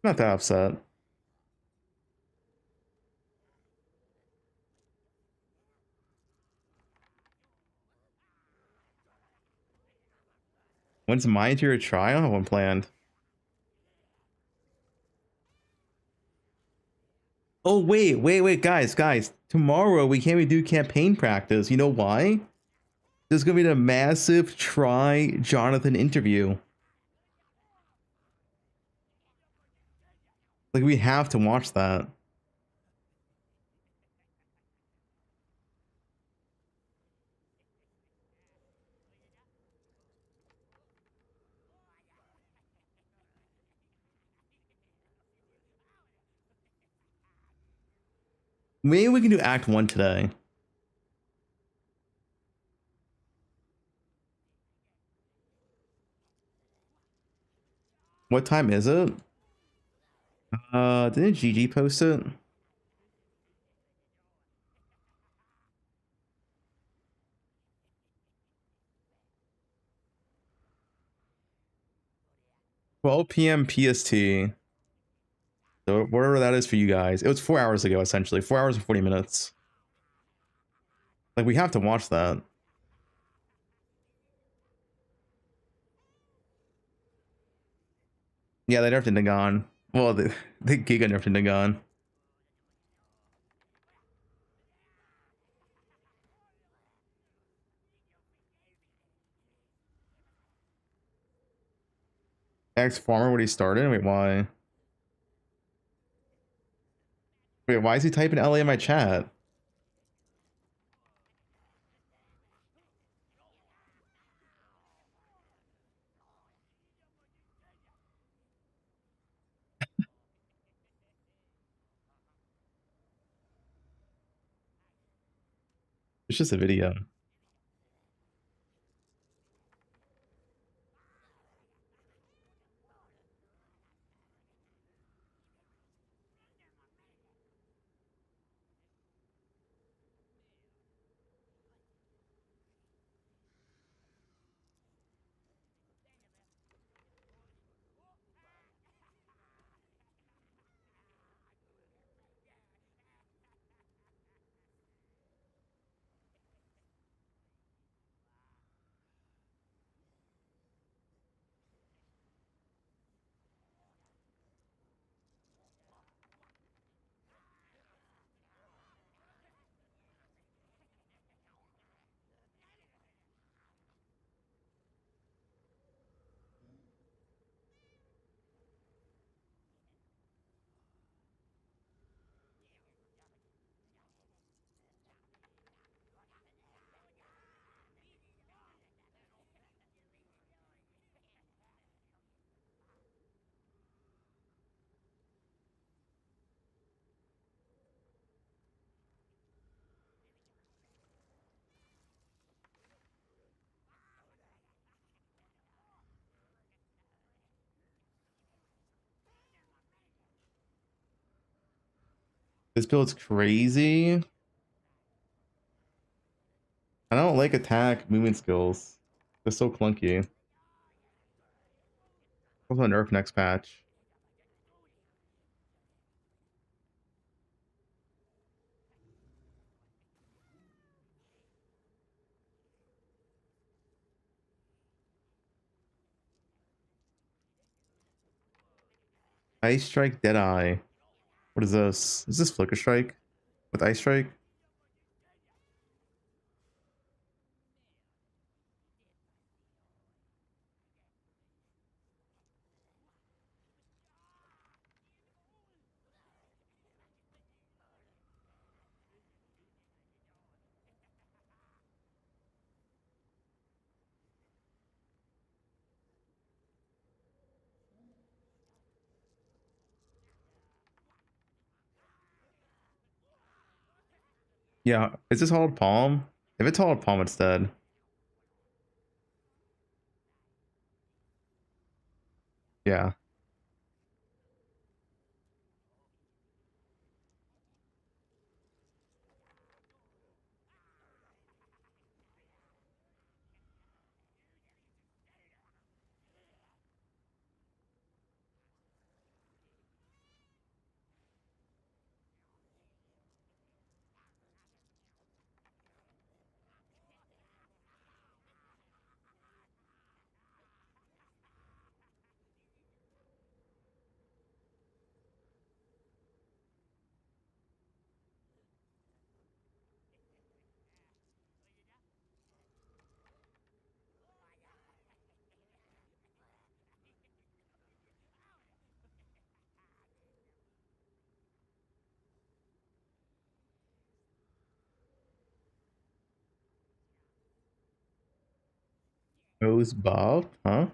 Not that upset. When's my interior try? I don't have one planned. Oh wait, guys. Tomorrow we can't even do campaign practice. You know why? There's gonna be a massive try Jonathan interview. Like we have to watch that. Maybe we can do Act 1 today. What time is it? Didn't GG post it? "12 p.m. PST." So whatever that is for you guys. It was 4 hours ago, essentially. 4 hours and 40 minutes. Like, we have to watch that. Yeah, they nerfed Nagan. Well, the Giga nerfed Nagan. Ex farmer, what he started? Wait, why? Wait, why is he typing LA in my chat? It's just a video. This build's crazy. I don't like attack movement skills. They're so clunky. Also nerf next patch. Ice Strike Deadeye. What is this? Is this Flicker Strike? With Ice Strike? Yeah, is this Hauled Palm? If it's Hauled Palm, it's dead. Yeah. Rose Bob, huh?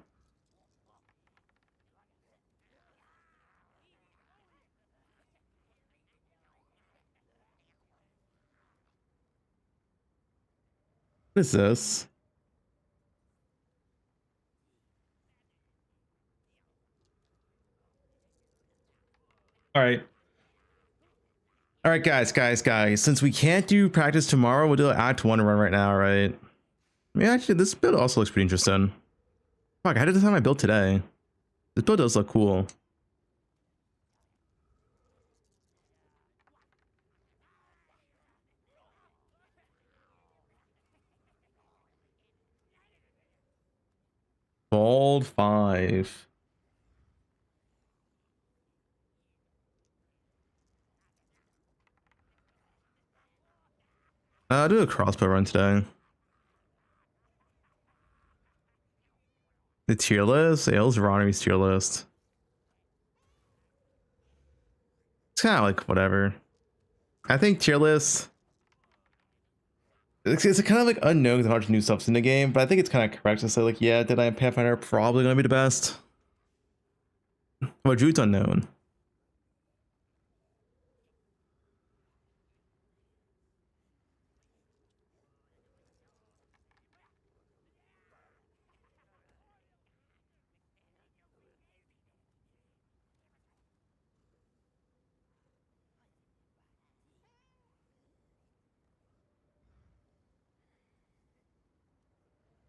What is this? All right. All right, guys. Since we can't do practice tomorrow, we'll do an Act 1 run right now, right? I mean, actually, this build also looks pretty interesting. Fuck, I had to design my build today. This build does look cool. Bald 5. I'll do a crossbow run today. The tier list? Yeah, let's Ronnie's tier list. It's kind of like whatever. I think tier list. It's kind of like unknown because how much new stuff's in the game, but I think it's kind of correct to say like, yeah, Deadeye and Pathfinder are probably gonna be the best. Well, Druid's unknown.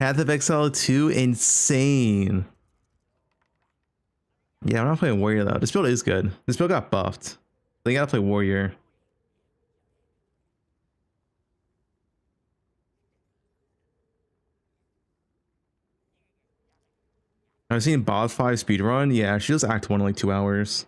Path of Exile 2, insane. Yeah, I'm not playing Warrior though. This build is good. This build got buffed. They gotta play Warrior. I've seen Boss 5 speedrun. Yeah, she does Act 1 in like 2 hours.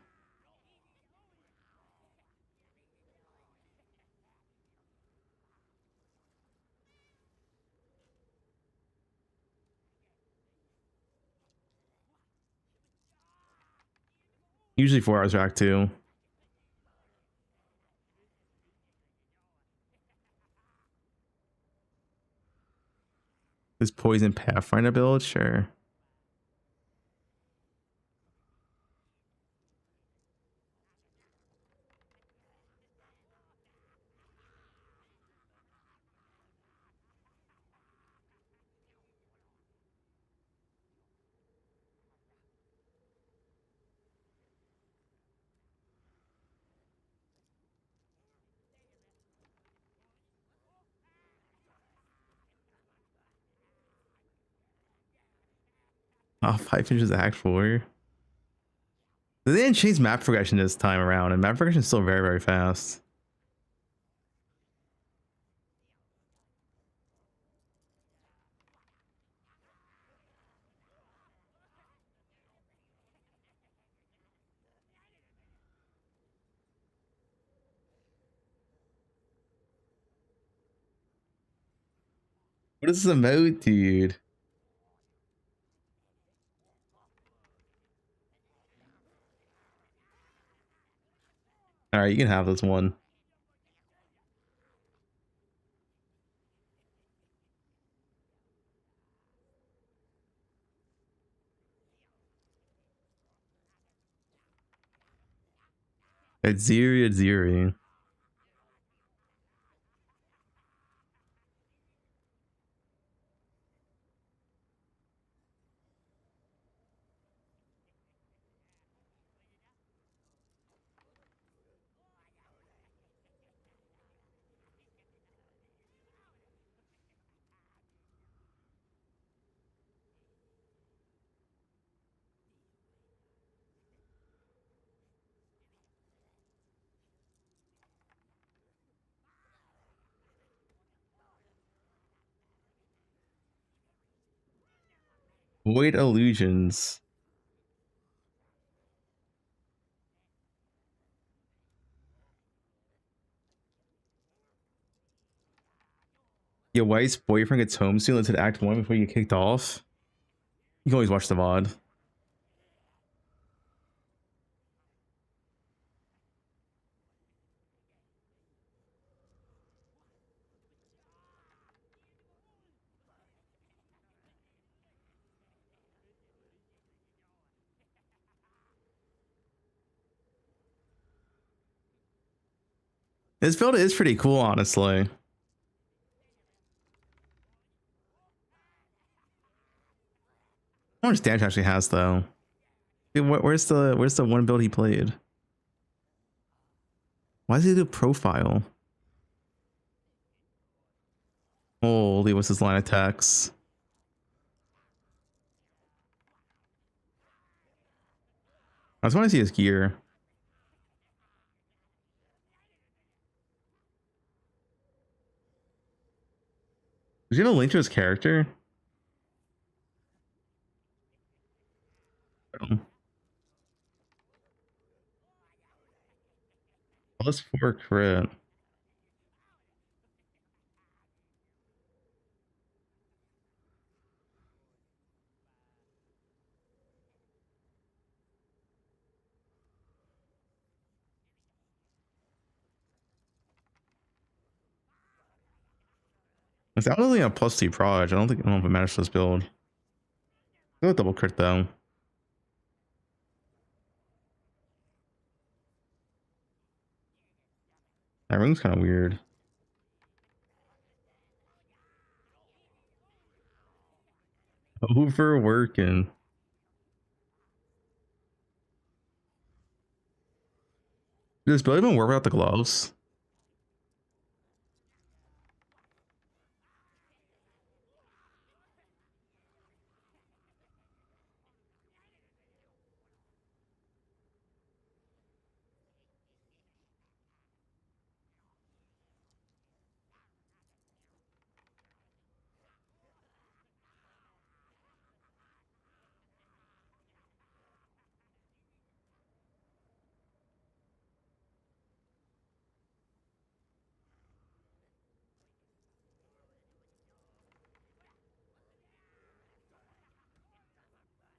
Usually 4 hours for Act 2. This Poison Pathfinder build? Sure. Oh, 5 inches Act 4. They didn't change map progression this time around, and map progression is still very, very fast. What is this emote, dude? All right, you can have this one. It's Ziri. Void illusions. Your wife's boyfriend gets home soon. Let's hit Act 1 before you get kicked off. You can always watch the VOD. This build is pretty cool, honestly. How much damage actually has though? Dude, where's the one build he played? Why does he do profile? Holy, what's his line attacks? I just want to see his gear. Is he gonna link to his character? +4 crit. It's only a +2 proj. I don't know if it matters for this build. Go double crit though. That ring's kind of weird. Overworking. Does Bill even work without the gloves?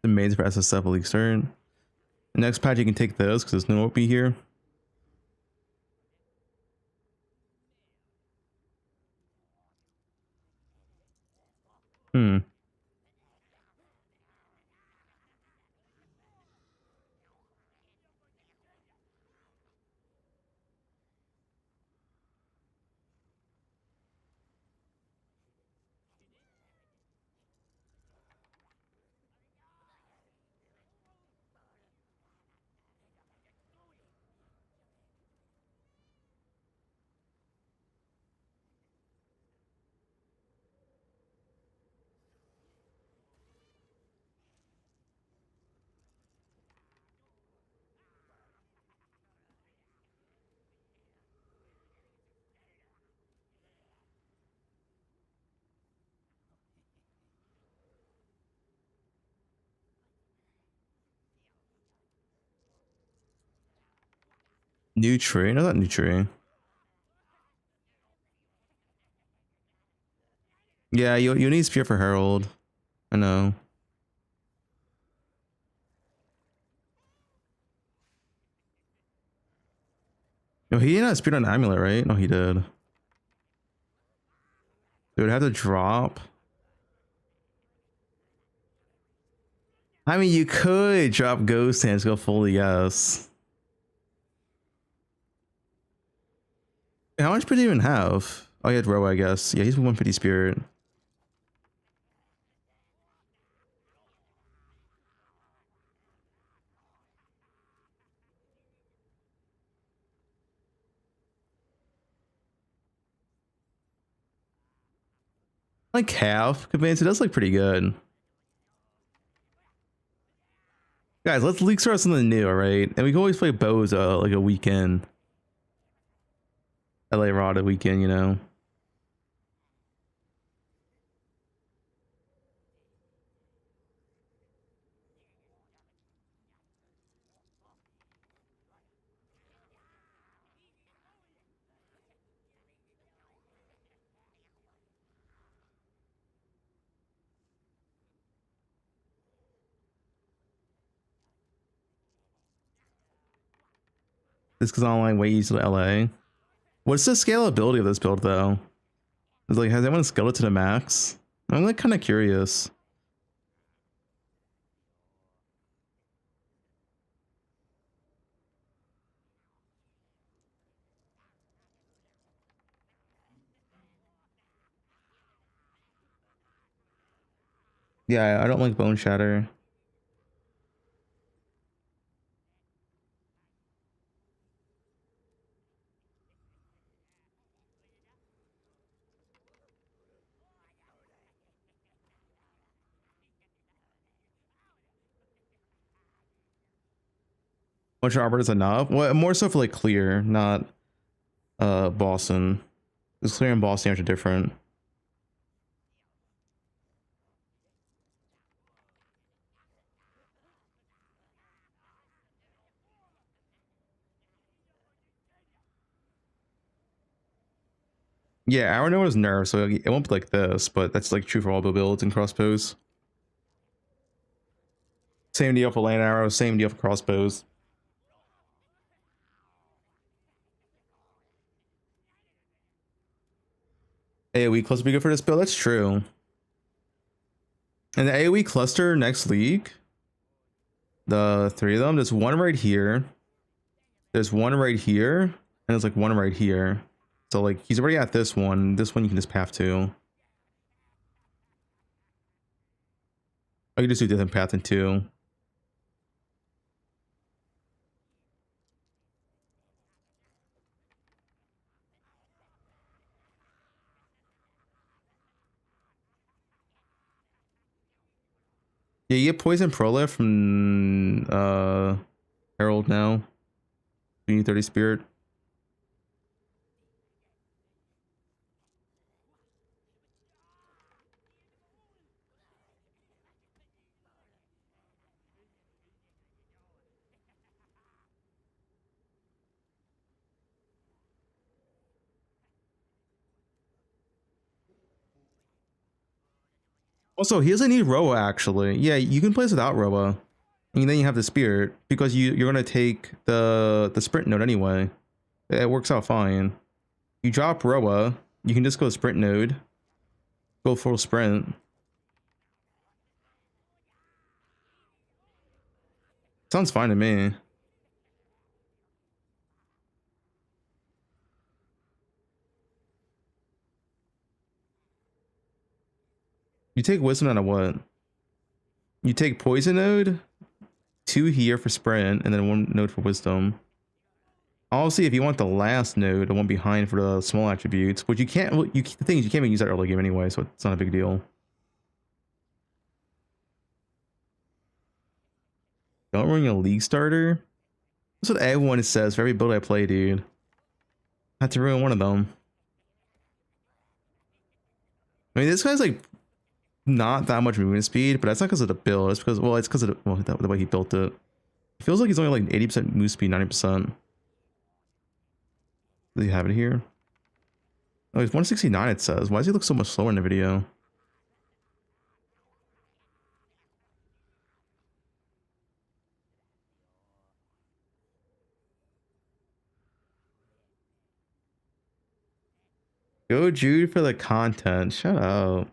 The maids for SSF will turn. The next patch you can take those because there's no OP here. Hmm. New tree? No, not new tree. Yeah, you need spear for Herald. I know. No, he didn't have speed on amulet, right? No, he did. They would have to drop. I mean, you could drop ghost hands, go fully yes. How much did he even have? Oh, he had row, I guess. Yeah, he's 150 spirit. Like half convinced. It does look pretty good. Guys, let's leak start something new, alright? And we can always play Boza like a weekend. LA Rada weekend, you know. This is online way easy to LA. What's the scalability of this build though? It's like, has anyone scaled it to the max? I'm like kind of curious. Yeah, I don't like bone shatter. Much arbor is enough. Well, more so for like clear, not Boston. Because clear and boss damage are different. Yeah, Arrow Nova is nerfed, so it won't be like this, but that's like true for all builds and crossbows. Same deal for land arrows, same deal for crossbows. AoE cluster be good for this build? That's true. And the AoE cluster next league, the 3 of them, there's one right here. There's one right here, and there's like one right here. So like he's already at this one. This one you can just path to. I can just do different path in 2. Yeah, you get poison prolif from Herald now. You need 30 spirit. Also, he doesn't need Roa actually. Yeah, you can play this without Roa. And then you have the spirit because you're gonna take the sprint node anyway. It works out fine. You drop Roa, you can just go sprint node. Go full sprint. Sounds fine to me. You take wisdom out of what? You take poison node, 2 here for sprint, and then 1 node for wisdom. Obviously, if you want the last node, the one behind for the small attributes, which you can't. Well, the thing is, you can't even use that early game anyway, so it's not a big deal. Don't ruin a league starter. That's what everyone says for every build I play, dude. I had to ruin one of them. I mean, this guy's like not that much movement speed, but that's not because of the build. It's because, well, it's because of the way he built it. It feels like he's only like 80% move speed, 90%. Does he have it here? Oh, he's 169, it says. Why does he look so much slower in the video? Go Jude for the content. Shut up.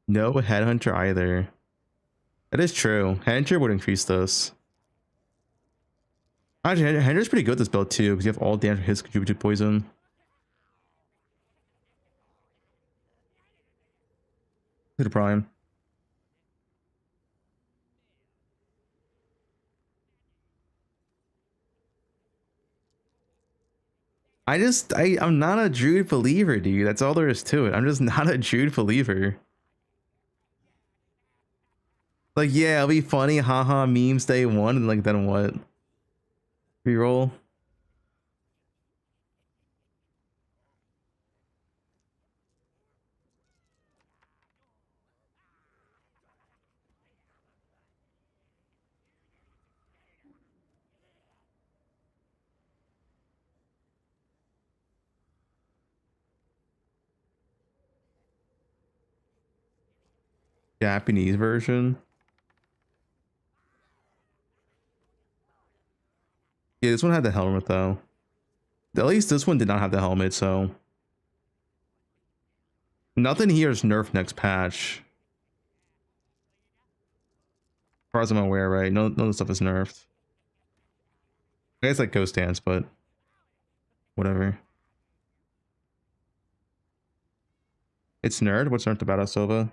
No headhunter either. That is true. Headhunter would increase this. Actually, Headhunter's pretty good at this build too, because you have all damage hits contribute to poison. Look at Prime. I'm not a Druid believer, dude. That's all there is to it. I'm just not a Druid believer. Like, yeah, it'll be funny, haha, memes day 1, and like, then what? Reroll. Japanese version. Yeah, this one had the helmet though. At least this one did not have the helmet, so nothing here is nerfed next patch. As far as I'm aware, right? No stuff is nerfed. I guess like Ghost Dance, but whatever. It's nerd. What's nerd about Sova?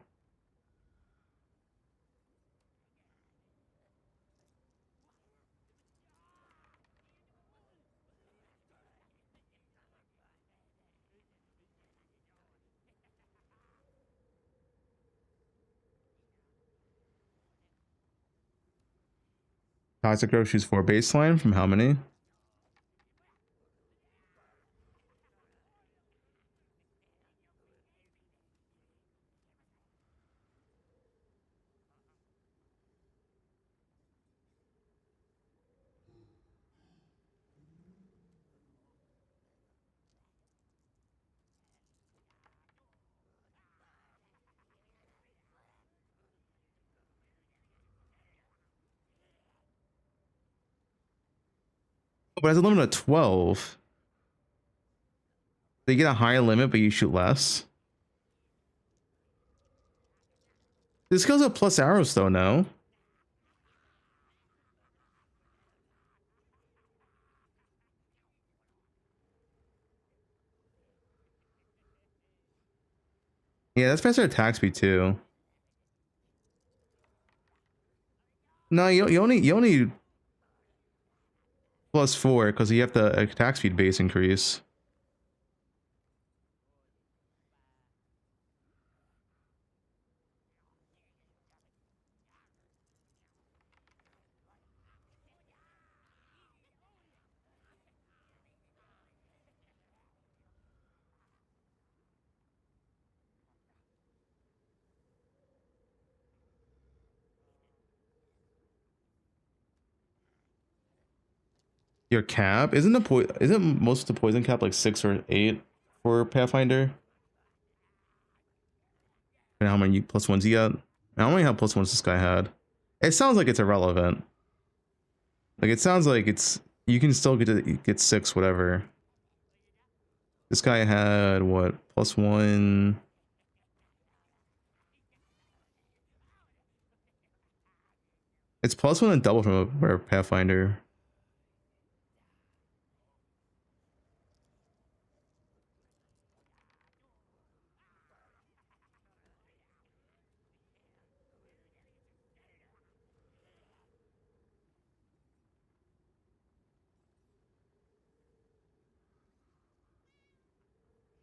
Toxic Grove shoots 4 baseline from how many? But it's a limit of 12. So you get a higher limit, but you shoot less. This goes up plus arrows though, no? Yeah, that's faster attack speed too. No, you only plus 4 because you have the attack speed base increase. Your cap isn't most of the poison cap like 6 or 8 for Pathfinder? And how many plus ones you got? How many how plus ones this guy had? It sounds like it's irrelevant. Like it sounds like it's you can still get 6 whatever. This guy had what plus 1. It's plus 1 and double from a rare Pathfinder.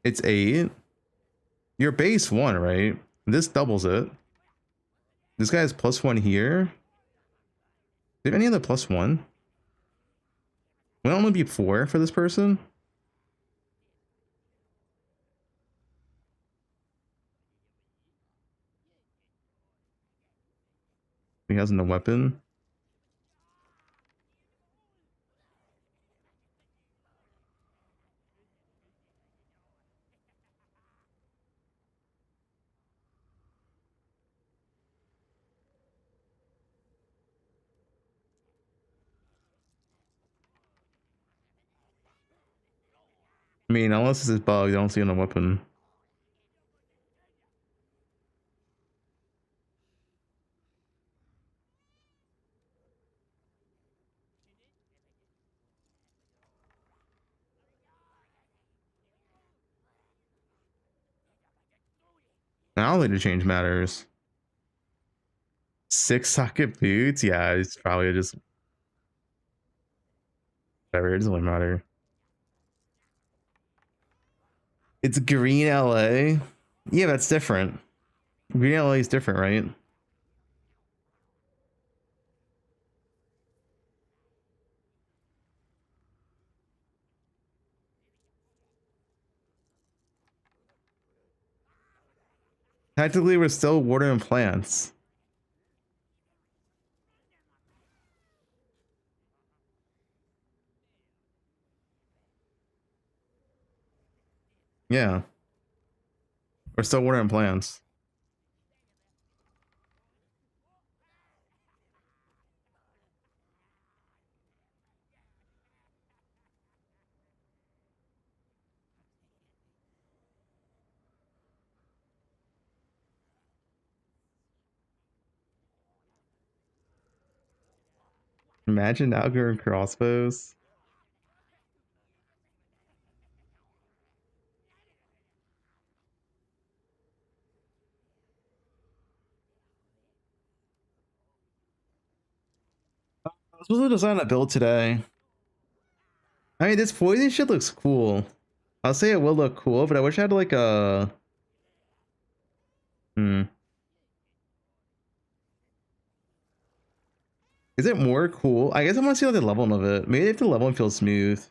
It's 8. Your base 1, right? This doubles it. This guy has plus 1 here. Do you have any other plus 1? Will it only be 4 for this person? He has no weapon. I mean, unless this is bugged, I don't see no weapon. I don't think the change matters. 6 socket boots? Yeah, it's probably just whatever, it doesn't really matter. It's green LA. Yeah, that's different. Green LA is different, right? Technically, we're still watering plants. Yeah. We're still watering plants. Imagine outgoing crossbows. was supposed to design a build today. I mean, this poison shit looks cool. I'll say it will look cool, but I wish I had like a... Is it more cool? I guess I want to see like the leveling of it. Maybe if the leveling feels smooth.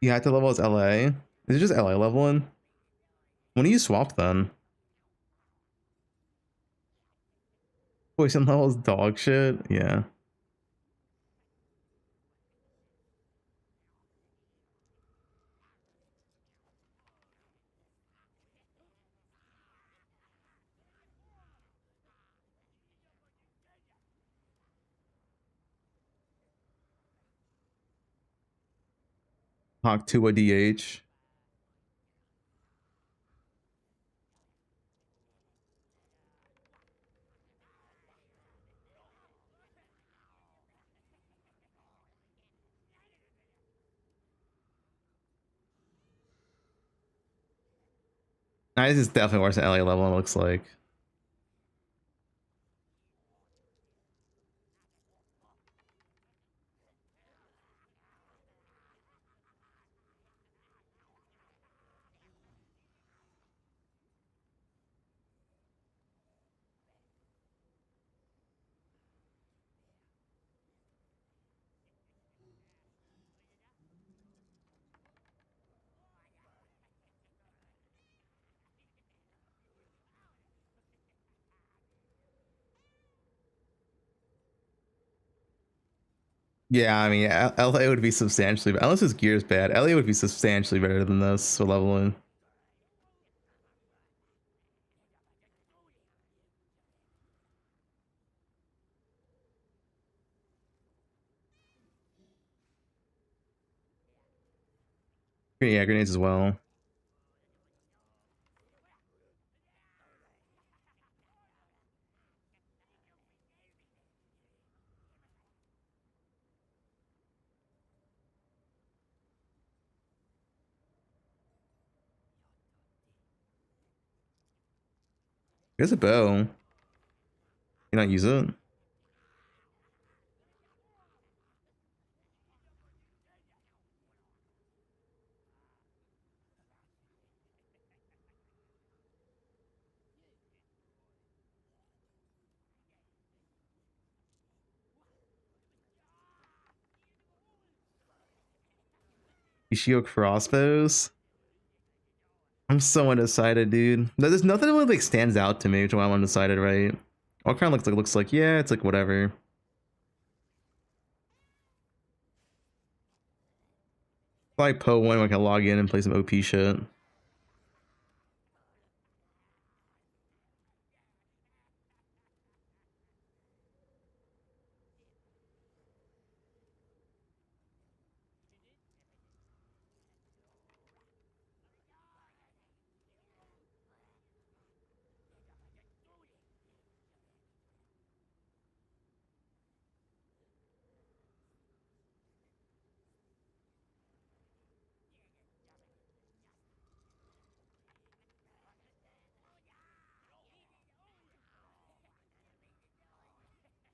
You have to level as LA? Is it just LA leveling? When do you swap then? Poison levels dog shit? Yeah. Hawk 2 a DH. Nah, this is definitely worse than LA level, it looks like. Yeah, I mean, LA would be substantially better. Unless his gear is bad, LA would be substantially better than this for leveling. Yeah, grenades as well. Here's a bow. You not use it? Ishio crossbows? I'm so undecided, dude. There's nothing that really like stands out to me, which is why I'm undecided, right? What kind of looks like, yeah, it's like whatever. Like Poe one, I can log in and play some OP shit.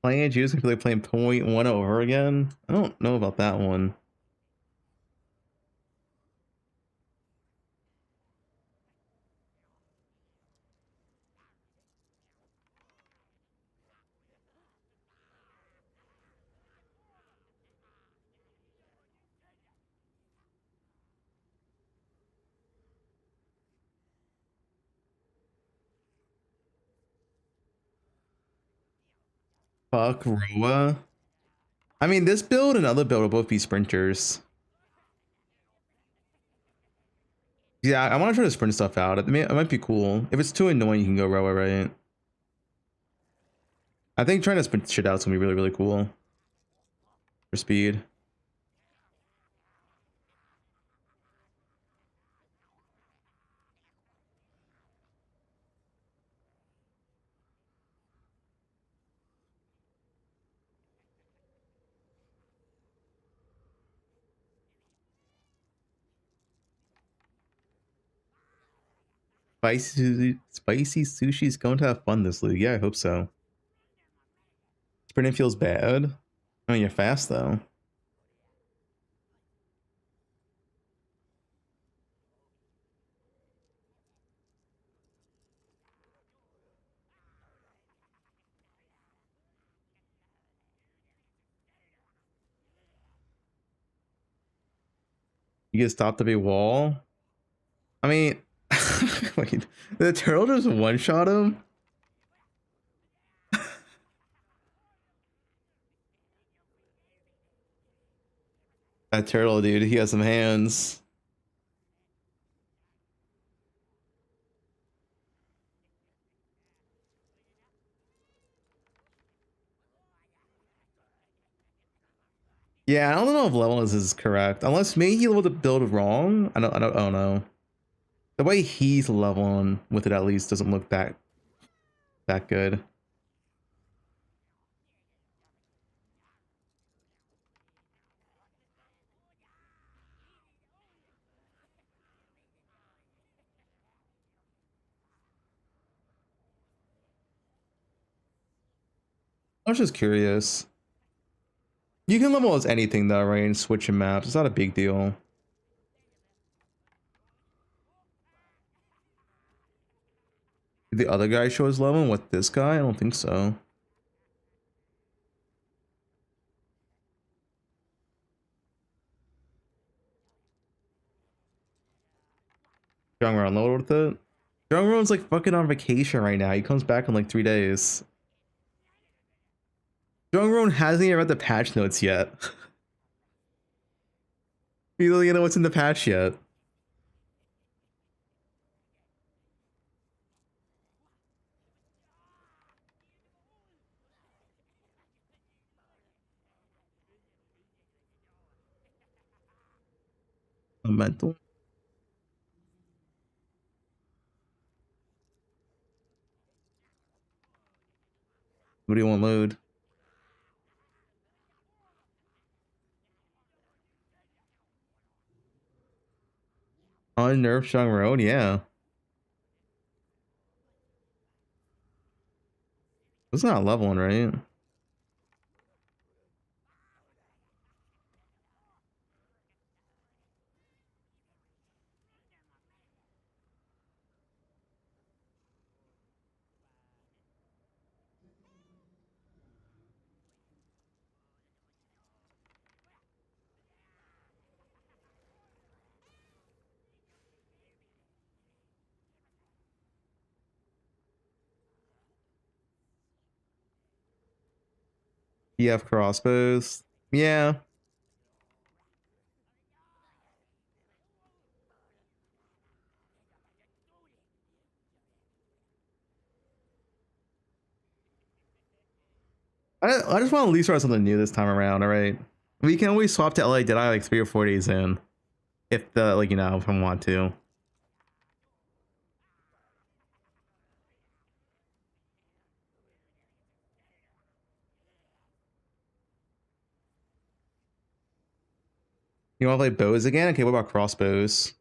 Playing a juice, I feel like playing point one over again. I don't know about that one. Fuck Roa. I mean, this build and other build will both be sprinters. Yeah, I want to try to sprint stuff out. It might be cool. If it's too annoying, you can go Roa, right? I think trying to sprint shit out is gonna be really, really cool. For speed. Spicy Sushi's going to have fun this league. Yeah, I hope so. Sprinting feels bad. I mean, you're fast though. You get stopped at a wall. I mean, wait, the turtle just one-shot him? That turtle, dude, he has some hands. Yeah, I don't know if level is correct. Unless maybe he leveled the build wrong. I don't know. The way he's leveling with it at least doesn't look that good. I was just curious. You can level as anything though, right? And switching maps. It's not a big deal. Did the other guy show his level with this guy? I don't think so. Strong Round load with it. Strong Round's like fucking on vacation right now. He comes back in like 3 days. Strong Round hasn't even read the patch notes yet. He doesn't even know what's in the patch yet. Mental. What do you want load? Unnerf Strong Road, yeah. It's not leveling, right? You have crossbows. Yeah. I just want to at least try something new this time around, alright? We can always swap to LA Deadeye like 3 or 4 days in. If the, like, you know, if I want to. You want to play bows again? Okay, what about crossbows?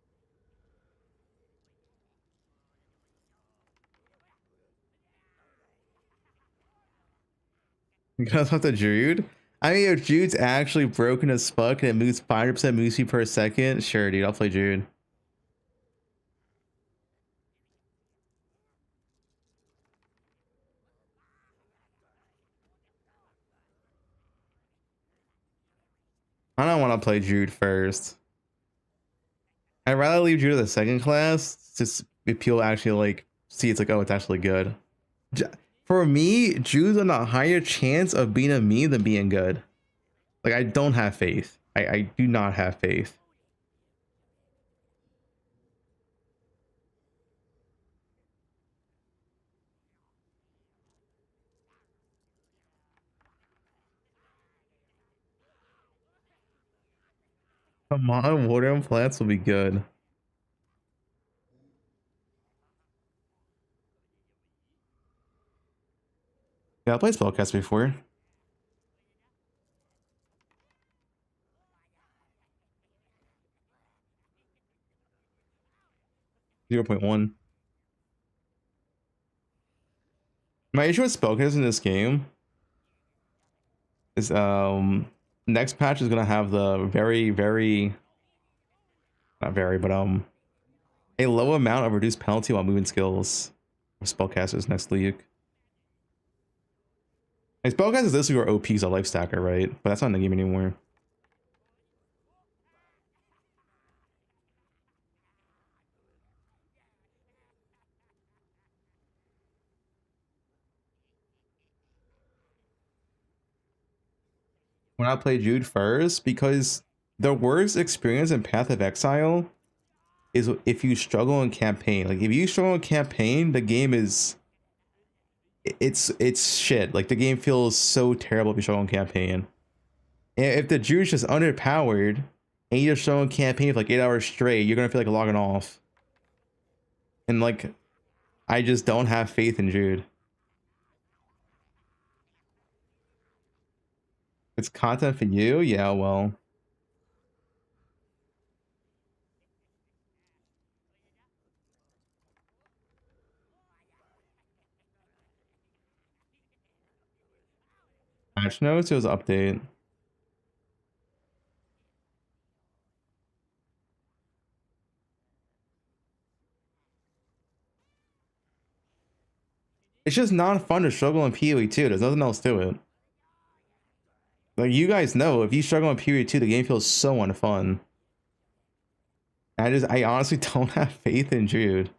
You guys have the Jude? I mean, if Jude's actually broken as fuck and it moves 500% move speed per second, sure, dude, I'll play Jude. I don't want to play Jude first. I'd rather leave Jude as a second class, just if people actually like see it's like, oh, it's actually good. For me, Jude's on a higher chance of being a meme than being good. Like, I don't have faith. I do not have faith. Come on, water and plants will be good. Yeah, I played Spellcast before. 0.1. My issue with spellcasters in this game is next patch is gonna have the very not very but a low amount of reduced penalty while moving skills for spellcasters next league. And spellcasters this league are OP as a life stacker, right? But that's not in the game anymore. When I play Jude first, because the worst experience in Path of Exile is if you struggle in campaign. Like if you struggle in campaign, the game is it's shit. Like the game feels so terrible if you struggle in campaign. And if the Jude's just underpowered and you just struggle in campaign for like 8 hours straight, you're gonna feel like logging off. And like I just don't have faith in Jude. It's content for you? Yeah, well. Patch notes, it was update. It's just not fun to struggle in PoE 2. There's nothing else to it. Like you guys know, if you struggle in PoE 2, the game feels so unfun. I honestly don't have faith in Jude.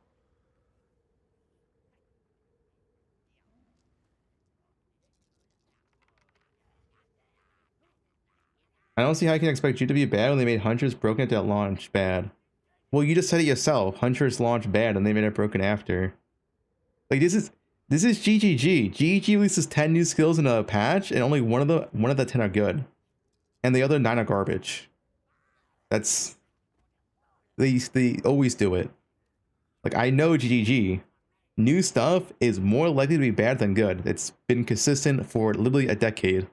I don't see how you can expect Jude to be bad when they made Huntress broken at that launch bad. Well, you just said it yourself. Huntress launched bad and they made it broken after. Like this is GGG. GGG releases 10 new skills in a patch, and only one of the 10 are good, and the other 9 are garbage. That's they always do it. Like I know GGG. New stuff is more likely to be bad than good. It's been consistent for literally a decade.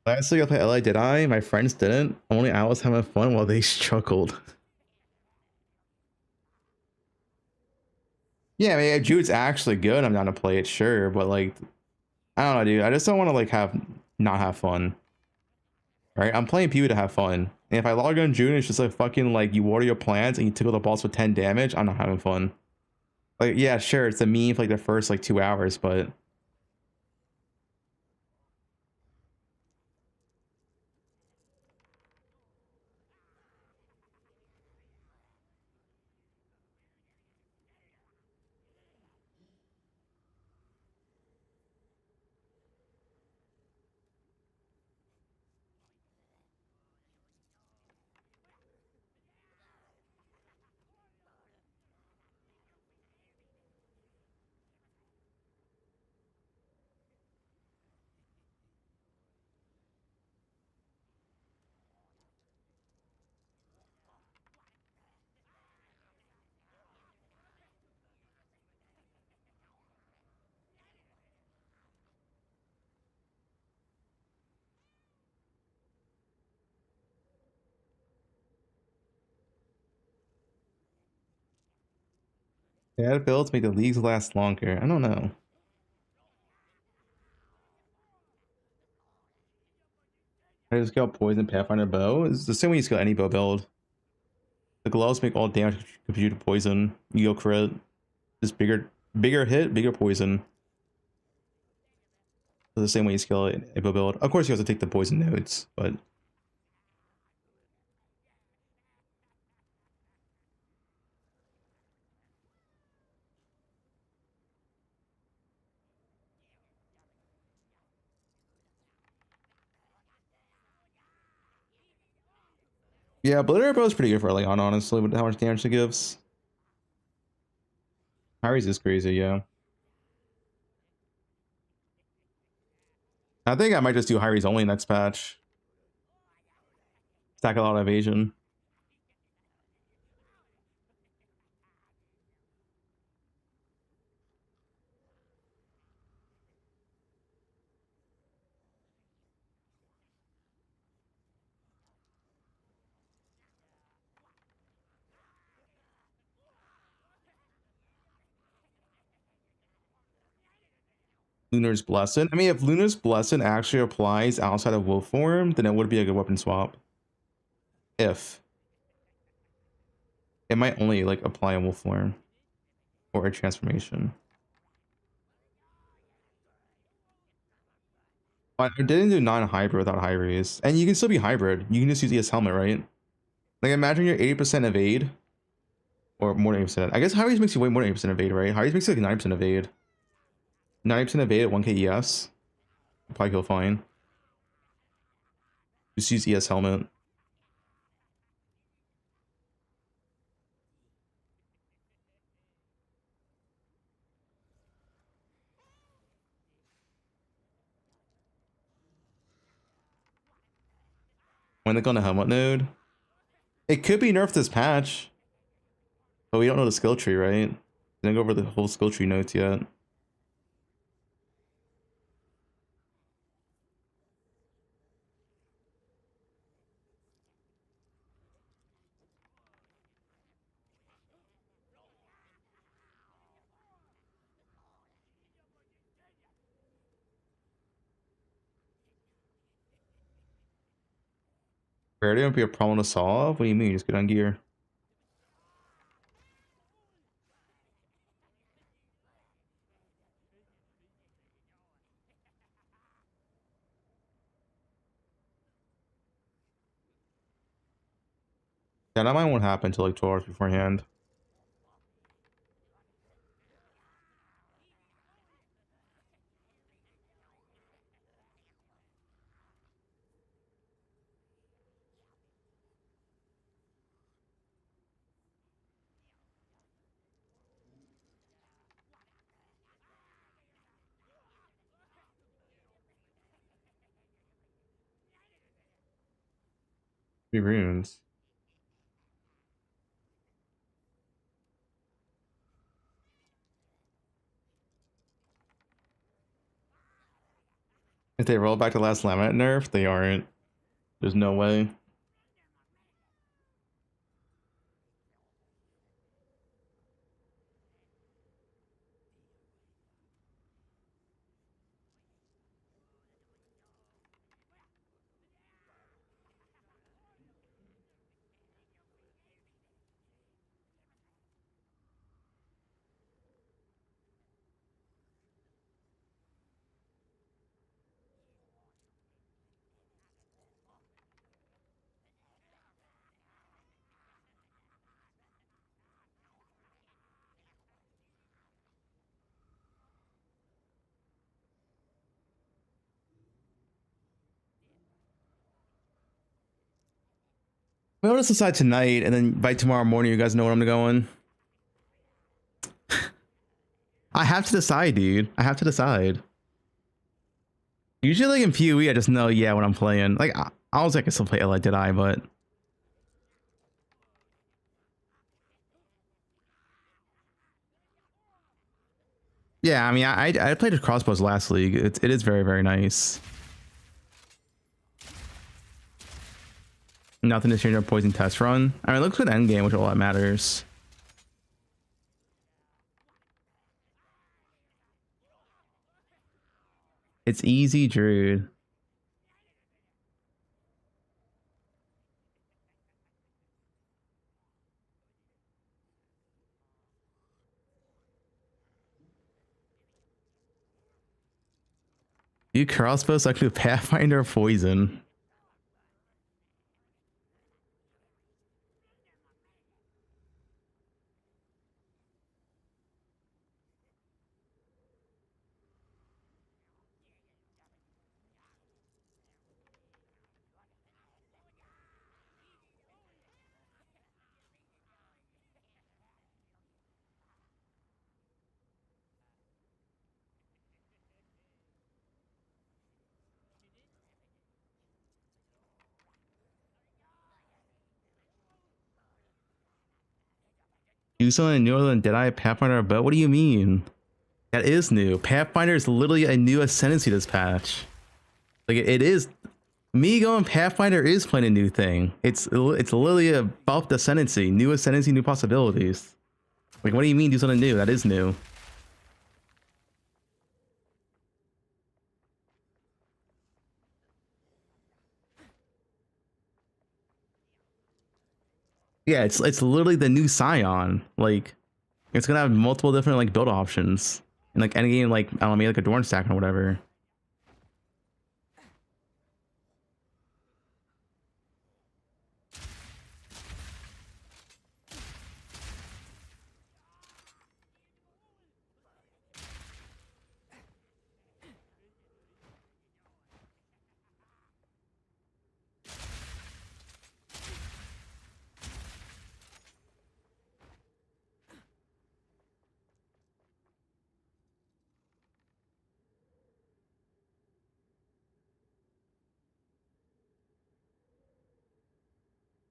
Last week I played LA, did I? My friends didn't. Only I was having fun while they struggled. Yeah, I mean, if Jude's actually good, I'm down to play it, sure. But like, I don't know, dude. I just don't want to like not have fun. Right? I'm playing PvE to have fun. And if I log on Jude and it's just like fucking like you water your plants and you tickle the boss with 10 damage, I'm not having fun. Like, yeah, sure, it's a meme for like the first like 2 hours, but bad builds make the leagues last longer. I don't know. I just got poison Pathfinder bow. It's the same way you scale any bow build. The gloves make all damage contribute to poison. You go crit. Just bigger hit, bigger poison. The same way you scale a bow build. Of course you have to take the poison nodes, but yeah, Blitter bow is pretty good for early on, honestly, with how much damage it gives. Harry's is crazy, yeah. I think I might just do Harry's only next patch. Stack a lot of evasion. Lunar's Blessing. I mean, if Lunar's Blessing actually applies outside of wolf form, then it would be a good weapon swap. If it might only like apply in wolf form or a transformation. But I didn't do non-hybrid without high raise, and you can still be hybrid. You can just use ES helmet, right? Like imagine you're 80% evade, or more than 80%. I guess high raise makes you way more than 80% evade, right? High raise makes you like 9% evade. 90% evade at 1k ES. Probably feel fine. Just use ES helmet. When they go on the helmet node, it could be nerfed this patch, but we don't know the skill tree, right? Didn't go over the whole skill tree notes yet. Rarity won't be a problem to solve? What do you mean? Just get on gear. Yeah, that might won't happen until like 12 hours beforehand. Three runes. If they roll back to last laminate nerf, they aren't. There's no way. Well, let's decide tonight, and then by tomorrow morning, you guys know where I'm going. I have to decide, dude. I have to decide. Usually, like in PoE, I just know, yeah, when I'm playing. Like, I was like, I still play LI, did I? But yeah, I mean, I played with crossbows last league. It is very, very nice. Nothing to change our poison test run. I mean, it looks good endgame, which is all that matters. It's easy, Druid. You crossbows actually Pathfinder poison. Do something newer than Deadeye Pathfinder boat? What do you mean? That is new. Pathfinder is literally a new ascendancy this patch. Like it is. Me going Pathfinder is playing a new thing. It's literally a buffed ascendancy, new ascendancy, new possibilities. Like what do you mean do something new? That is new. Yeah, it's literally the new Scion. Like, it's gonna have multiple different like build options. And like Endgame, like I don't know, maybe like a Dorn stack or whatever.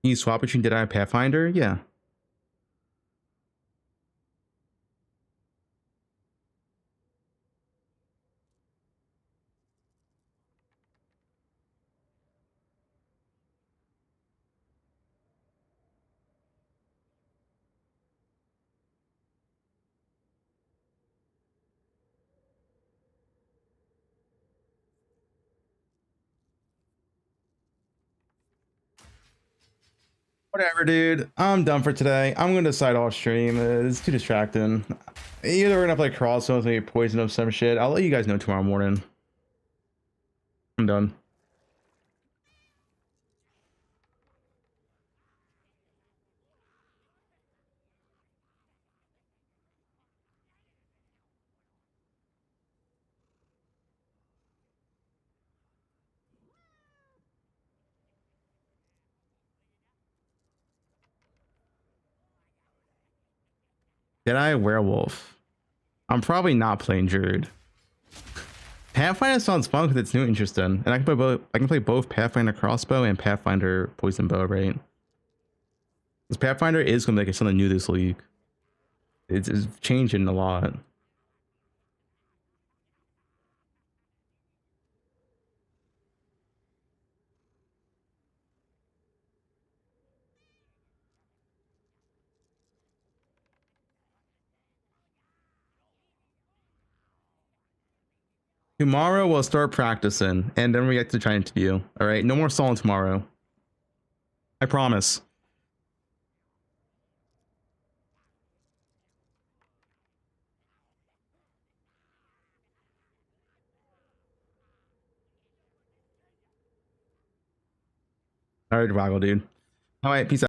Can you swap between Deadeye and Pathfinder? Yeah. Whatever, dude. I'm done for today. I'm gonna decide off stream. It's too distracting. Either we're gonna play crossbows, maybe poison up some shit. I'll let you guys know tomorrow morning. I'm done. Deadeye Werewolf. I'm probably not playing Druid. Pathfinder sounds fun because it's new and interesting, and I can play both. I can play both Pathfinder crossbow and Pathfinder poison bow, right? Because Pathfinder is gonna make something new this league. It's changing a lot. Tomorrow we'll start practicing, and then we get to try and interview. All right, no more stalling tomorrow. I promise. All right, Drago, dude. All right, peace out.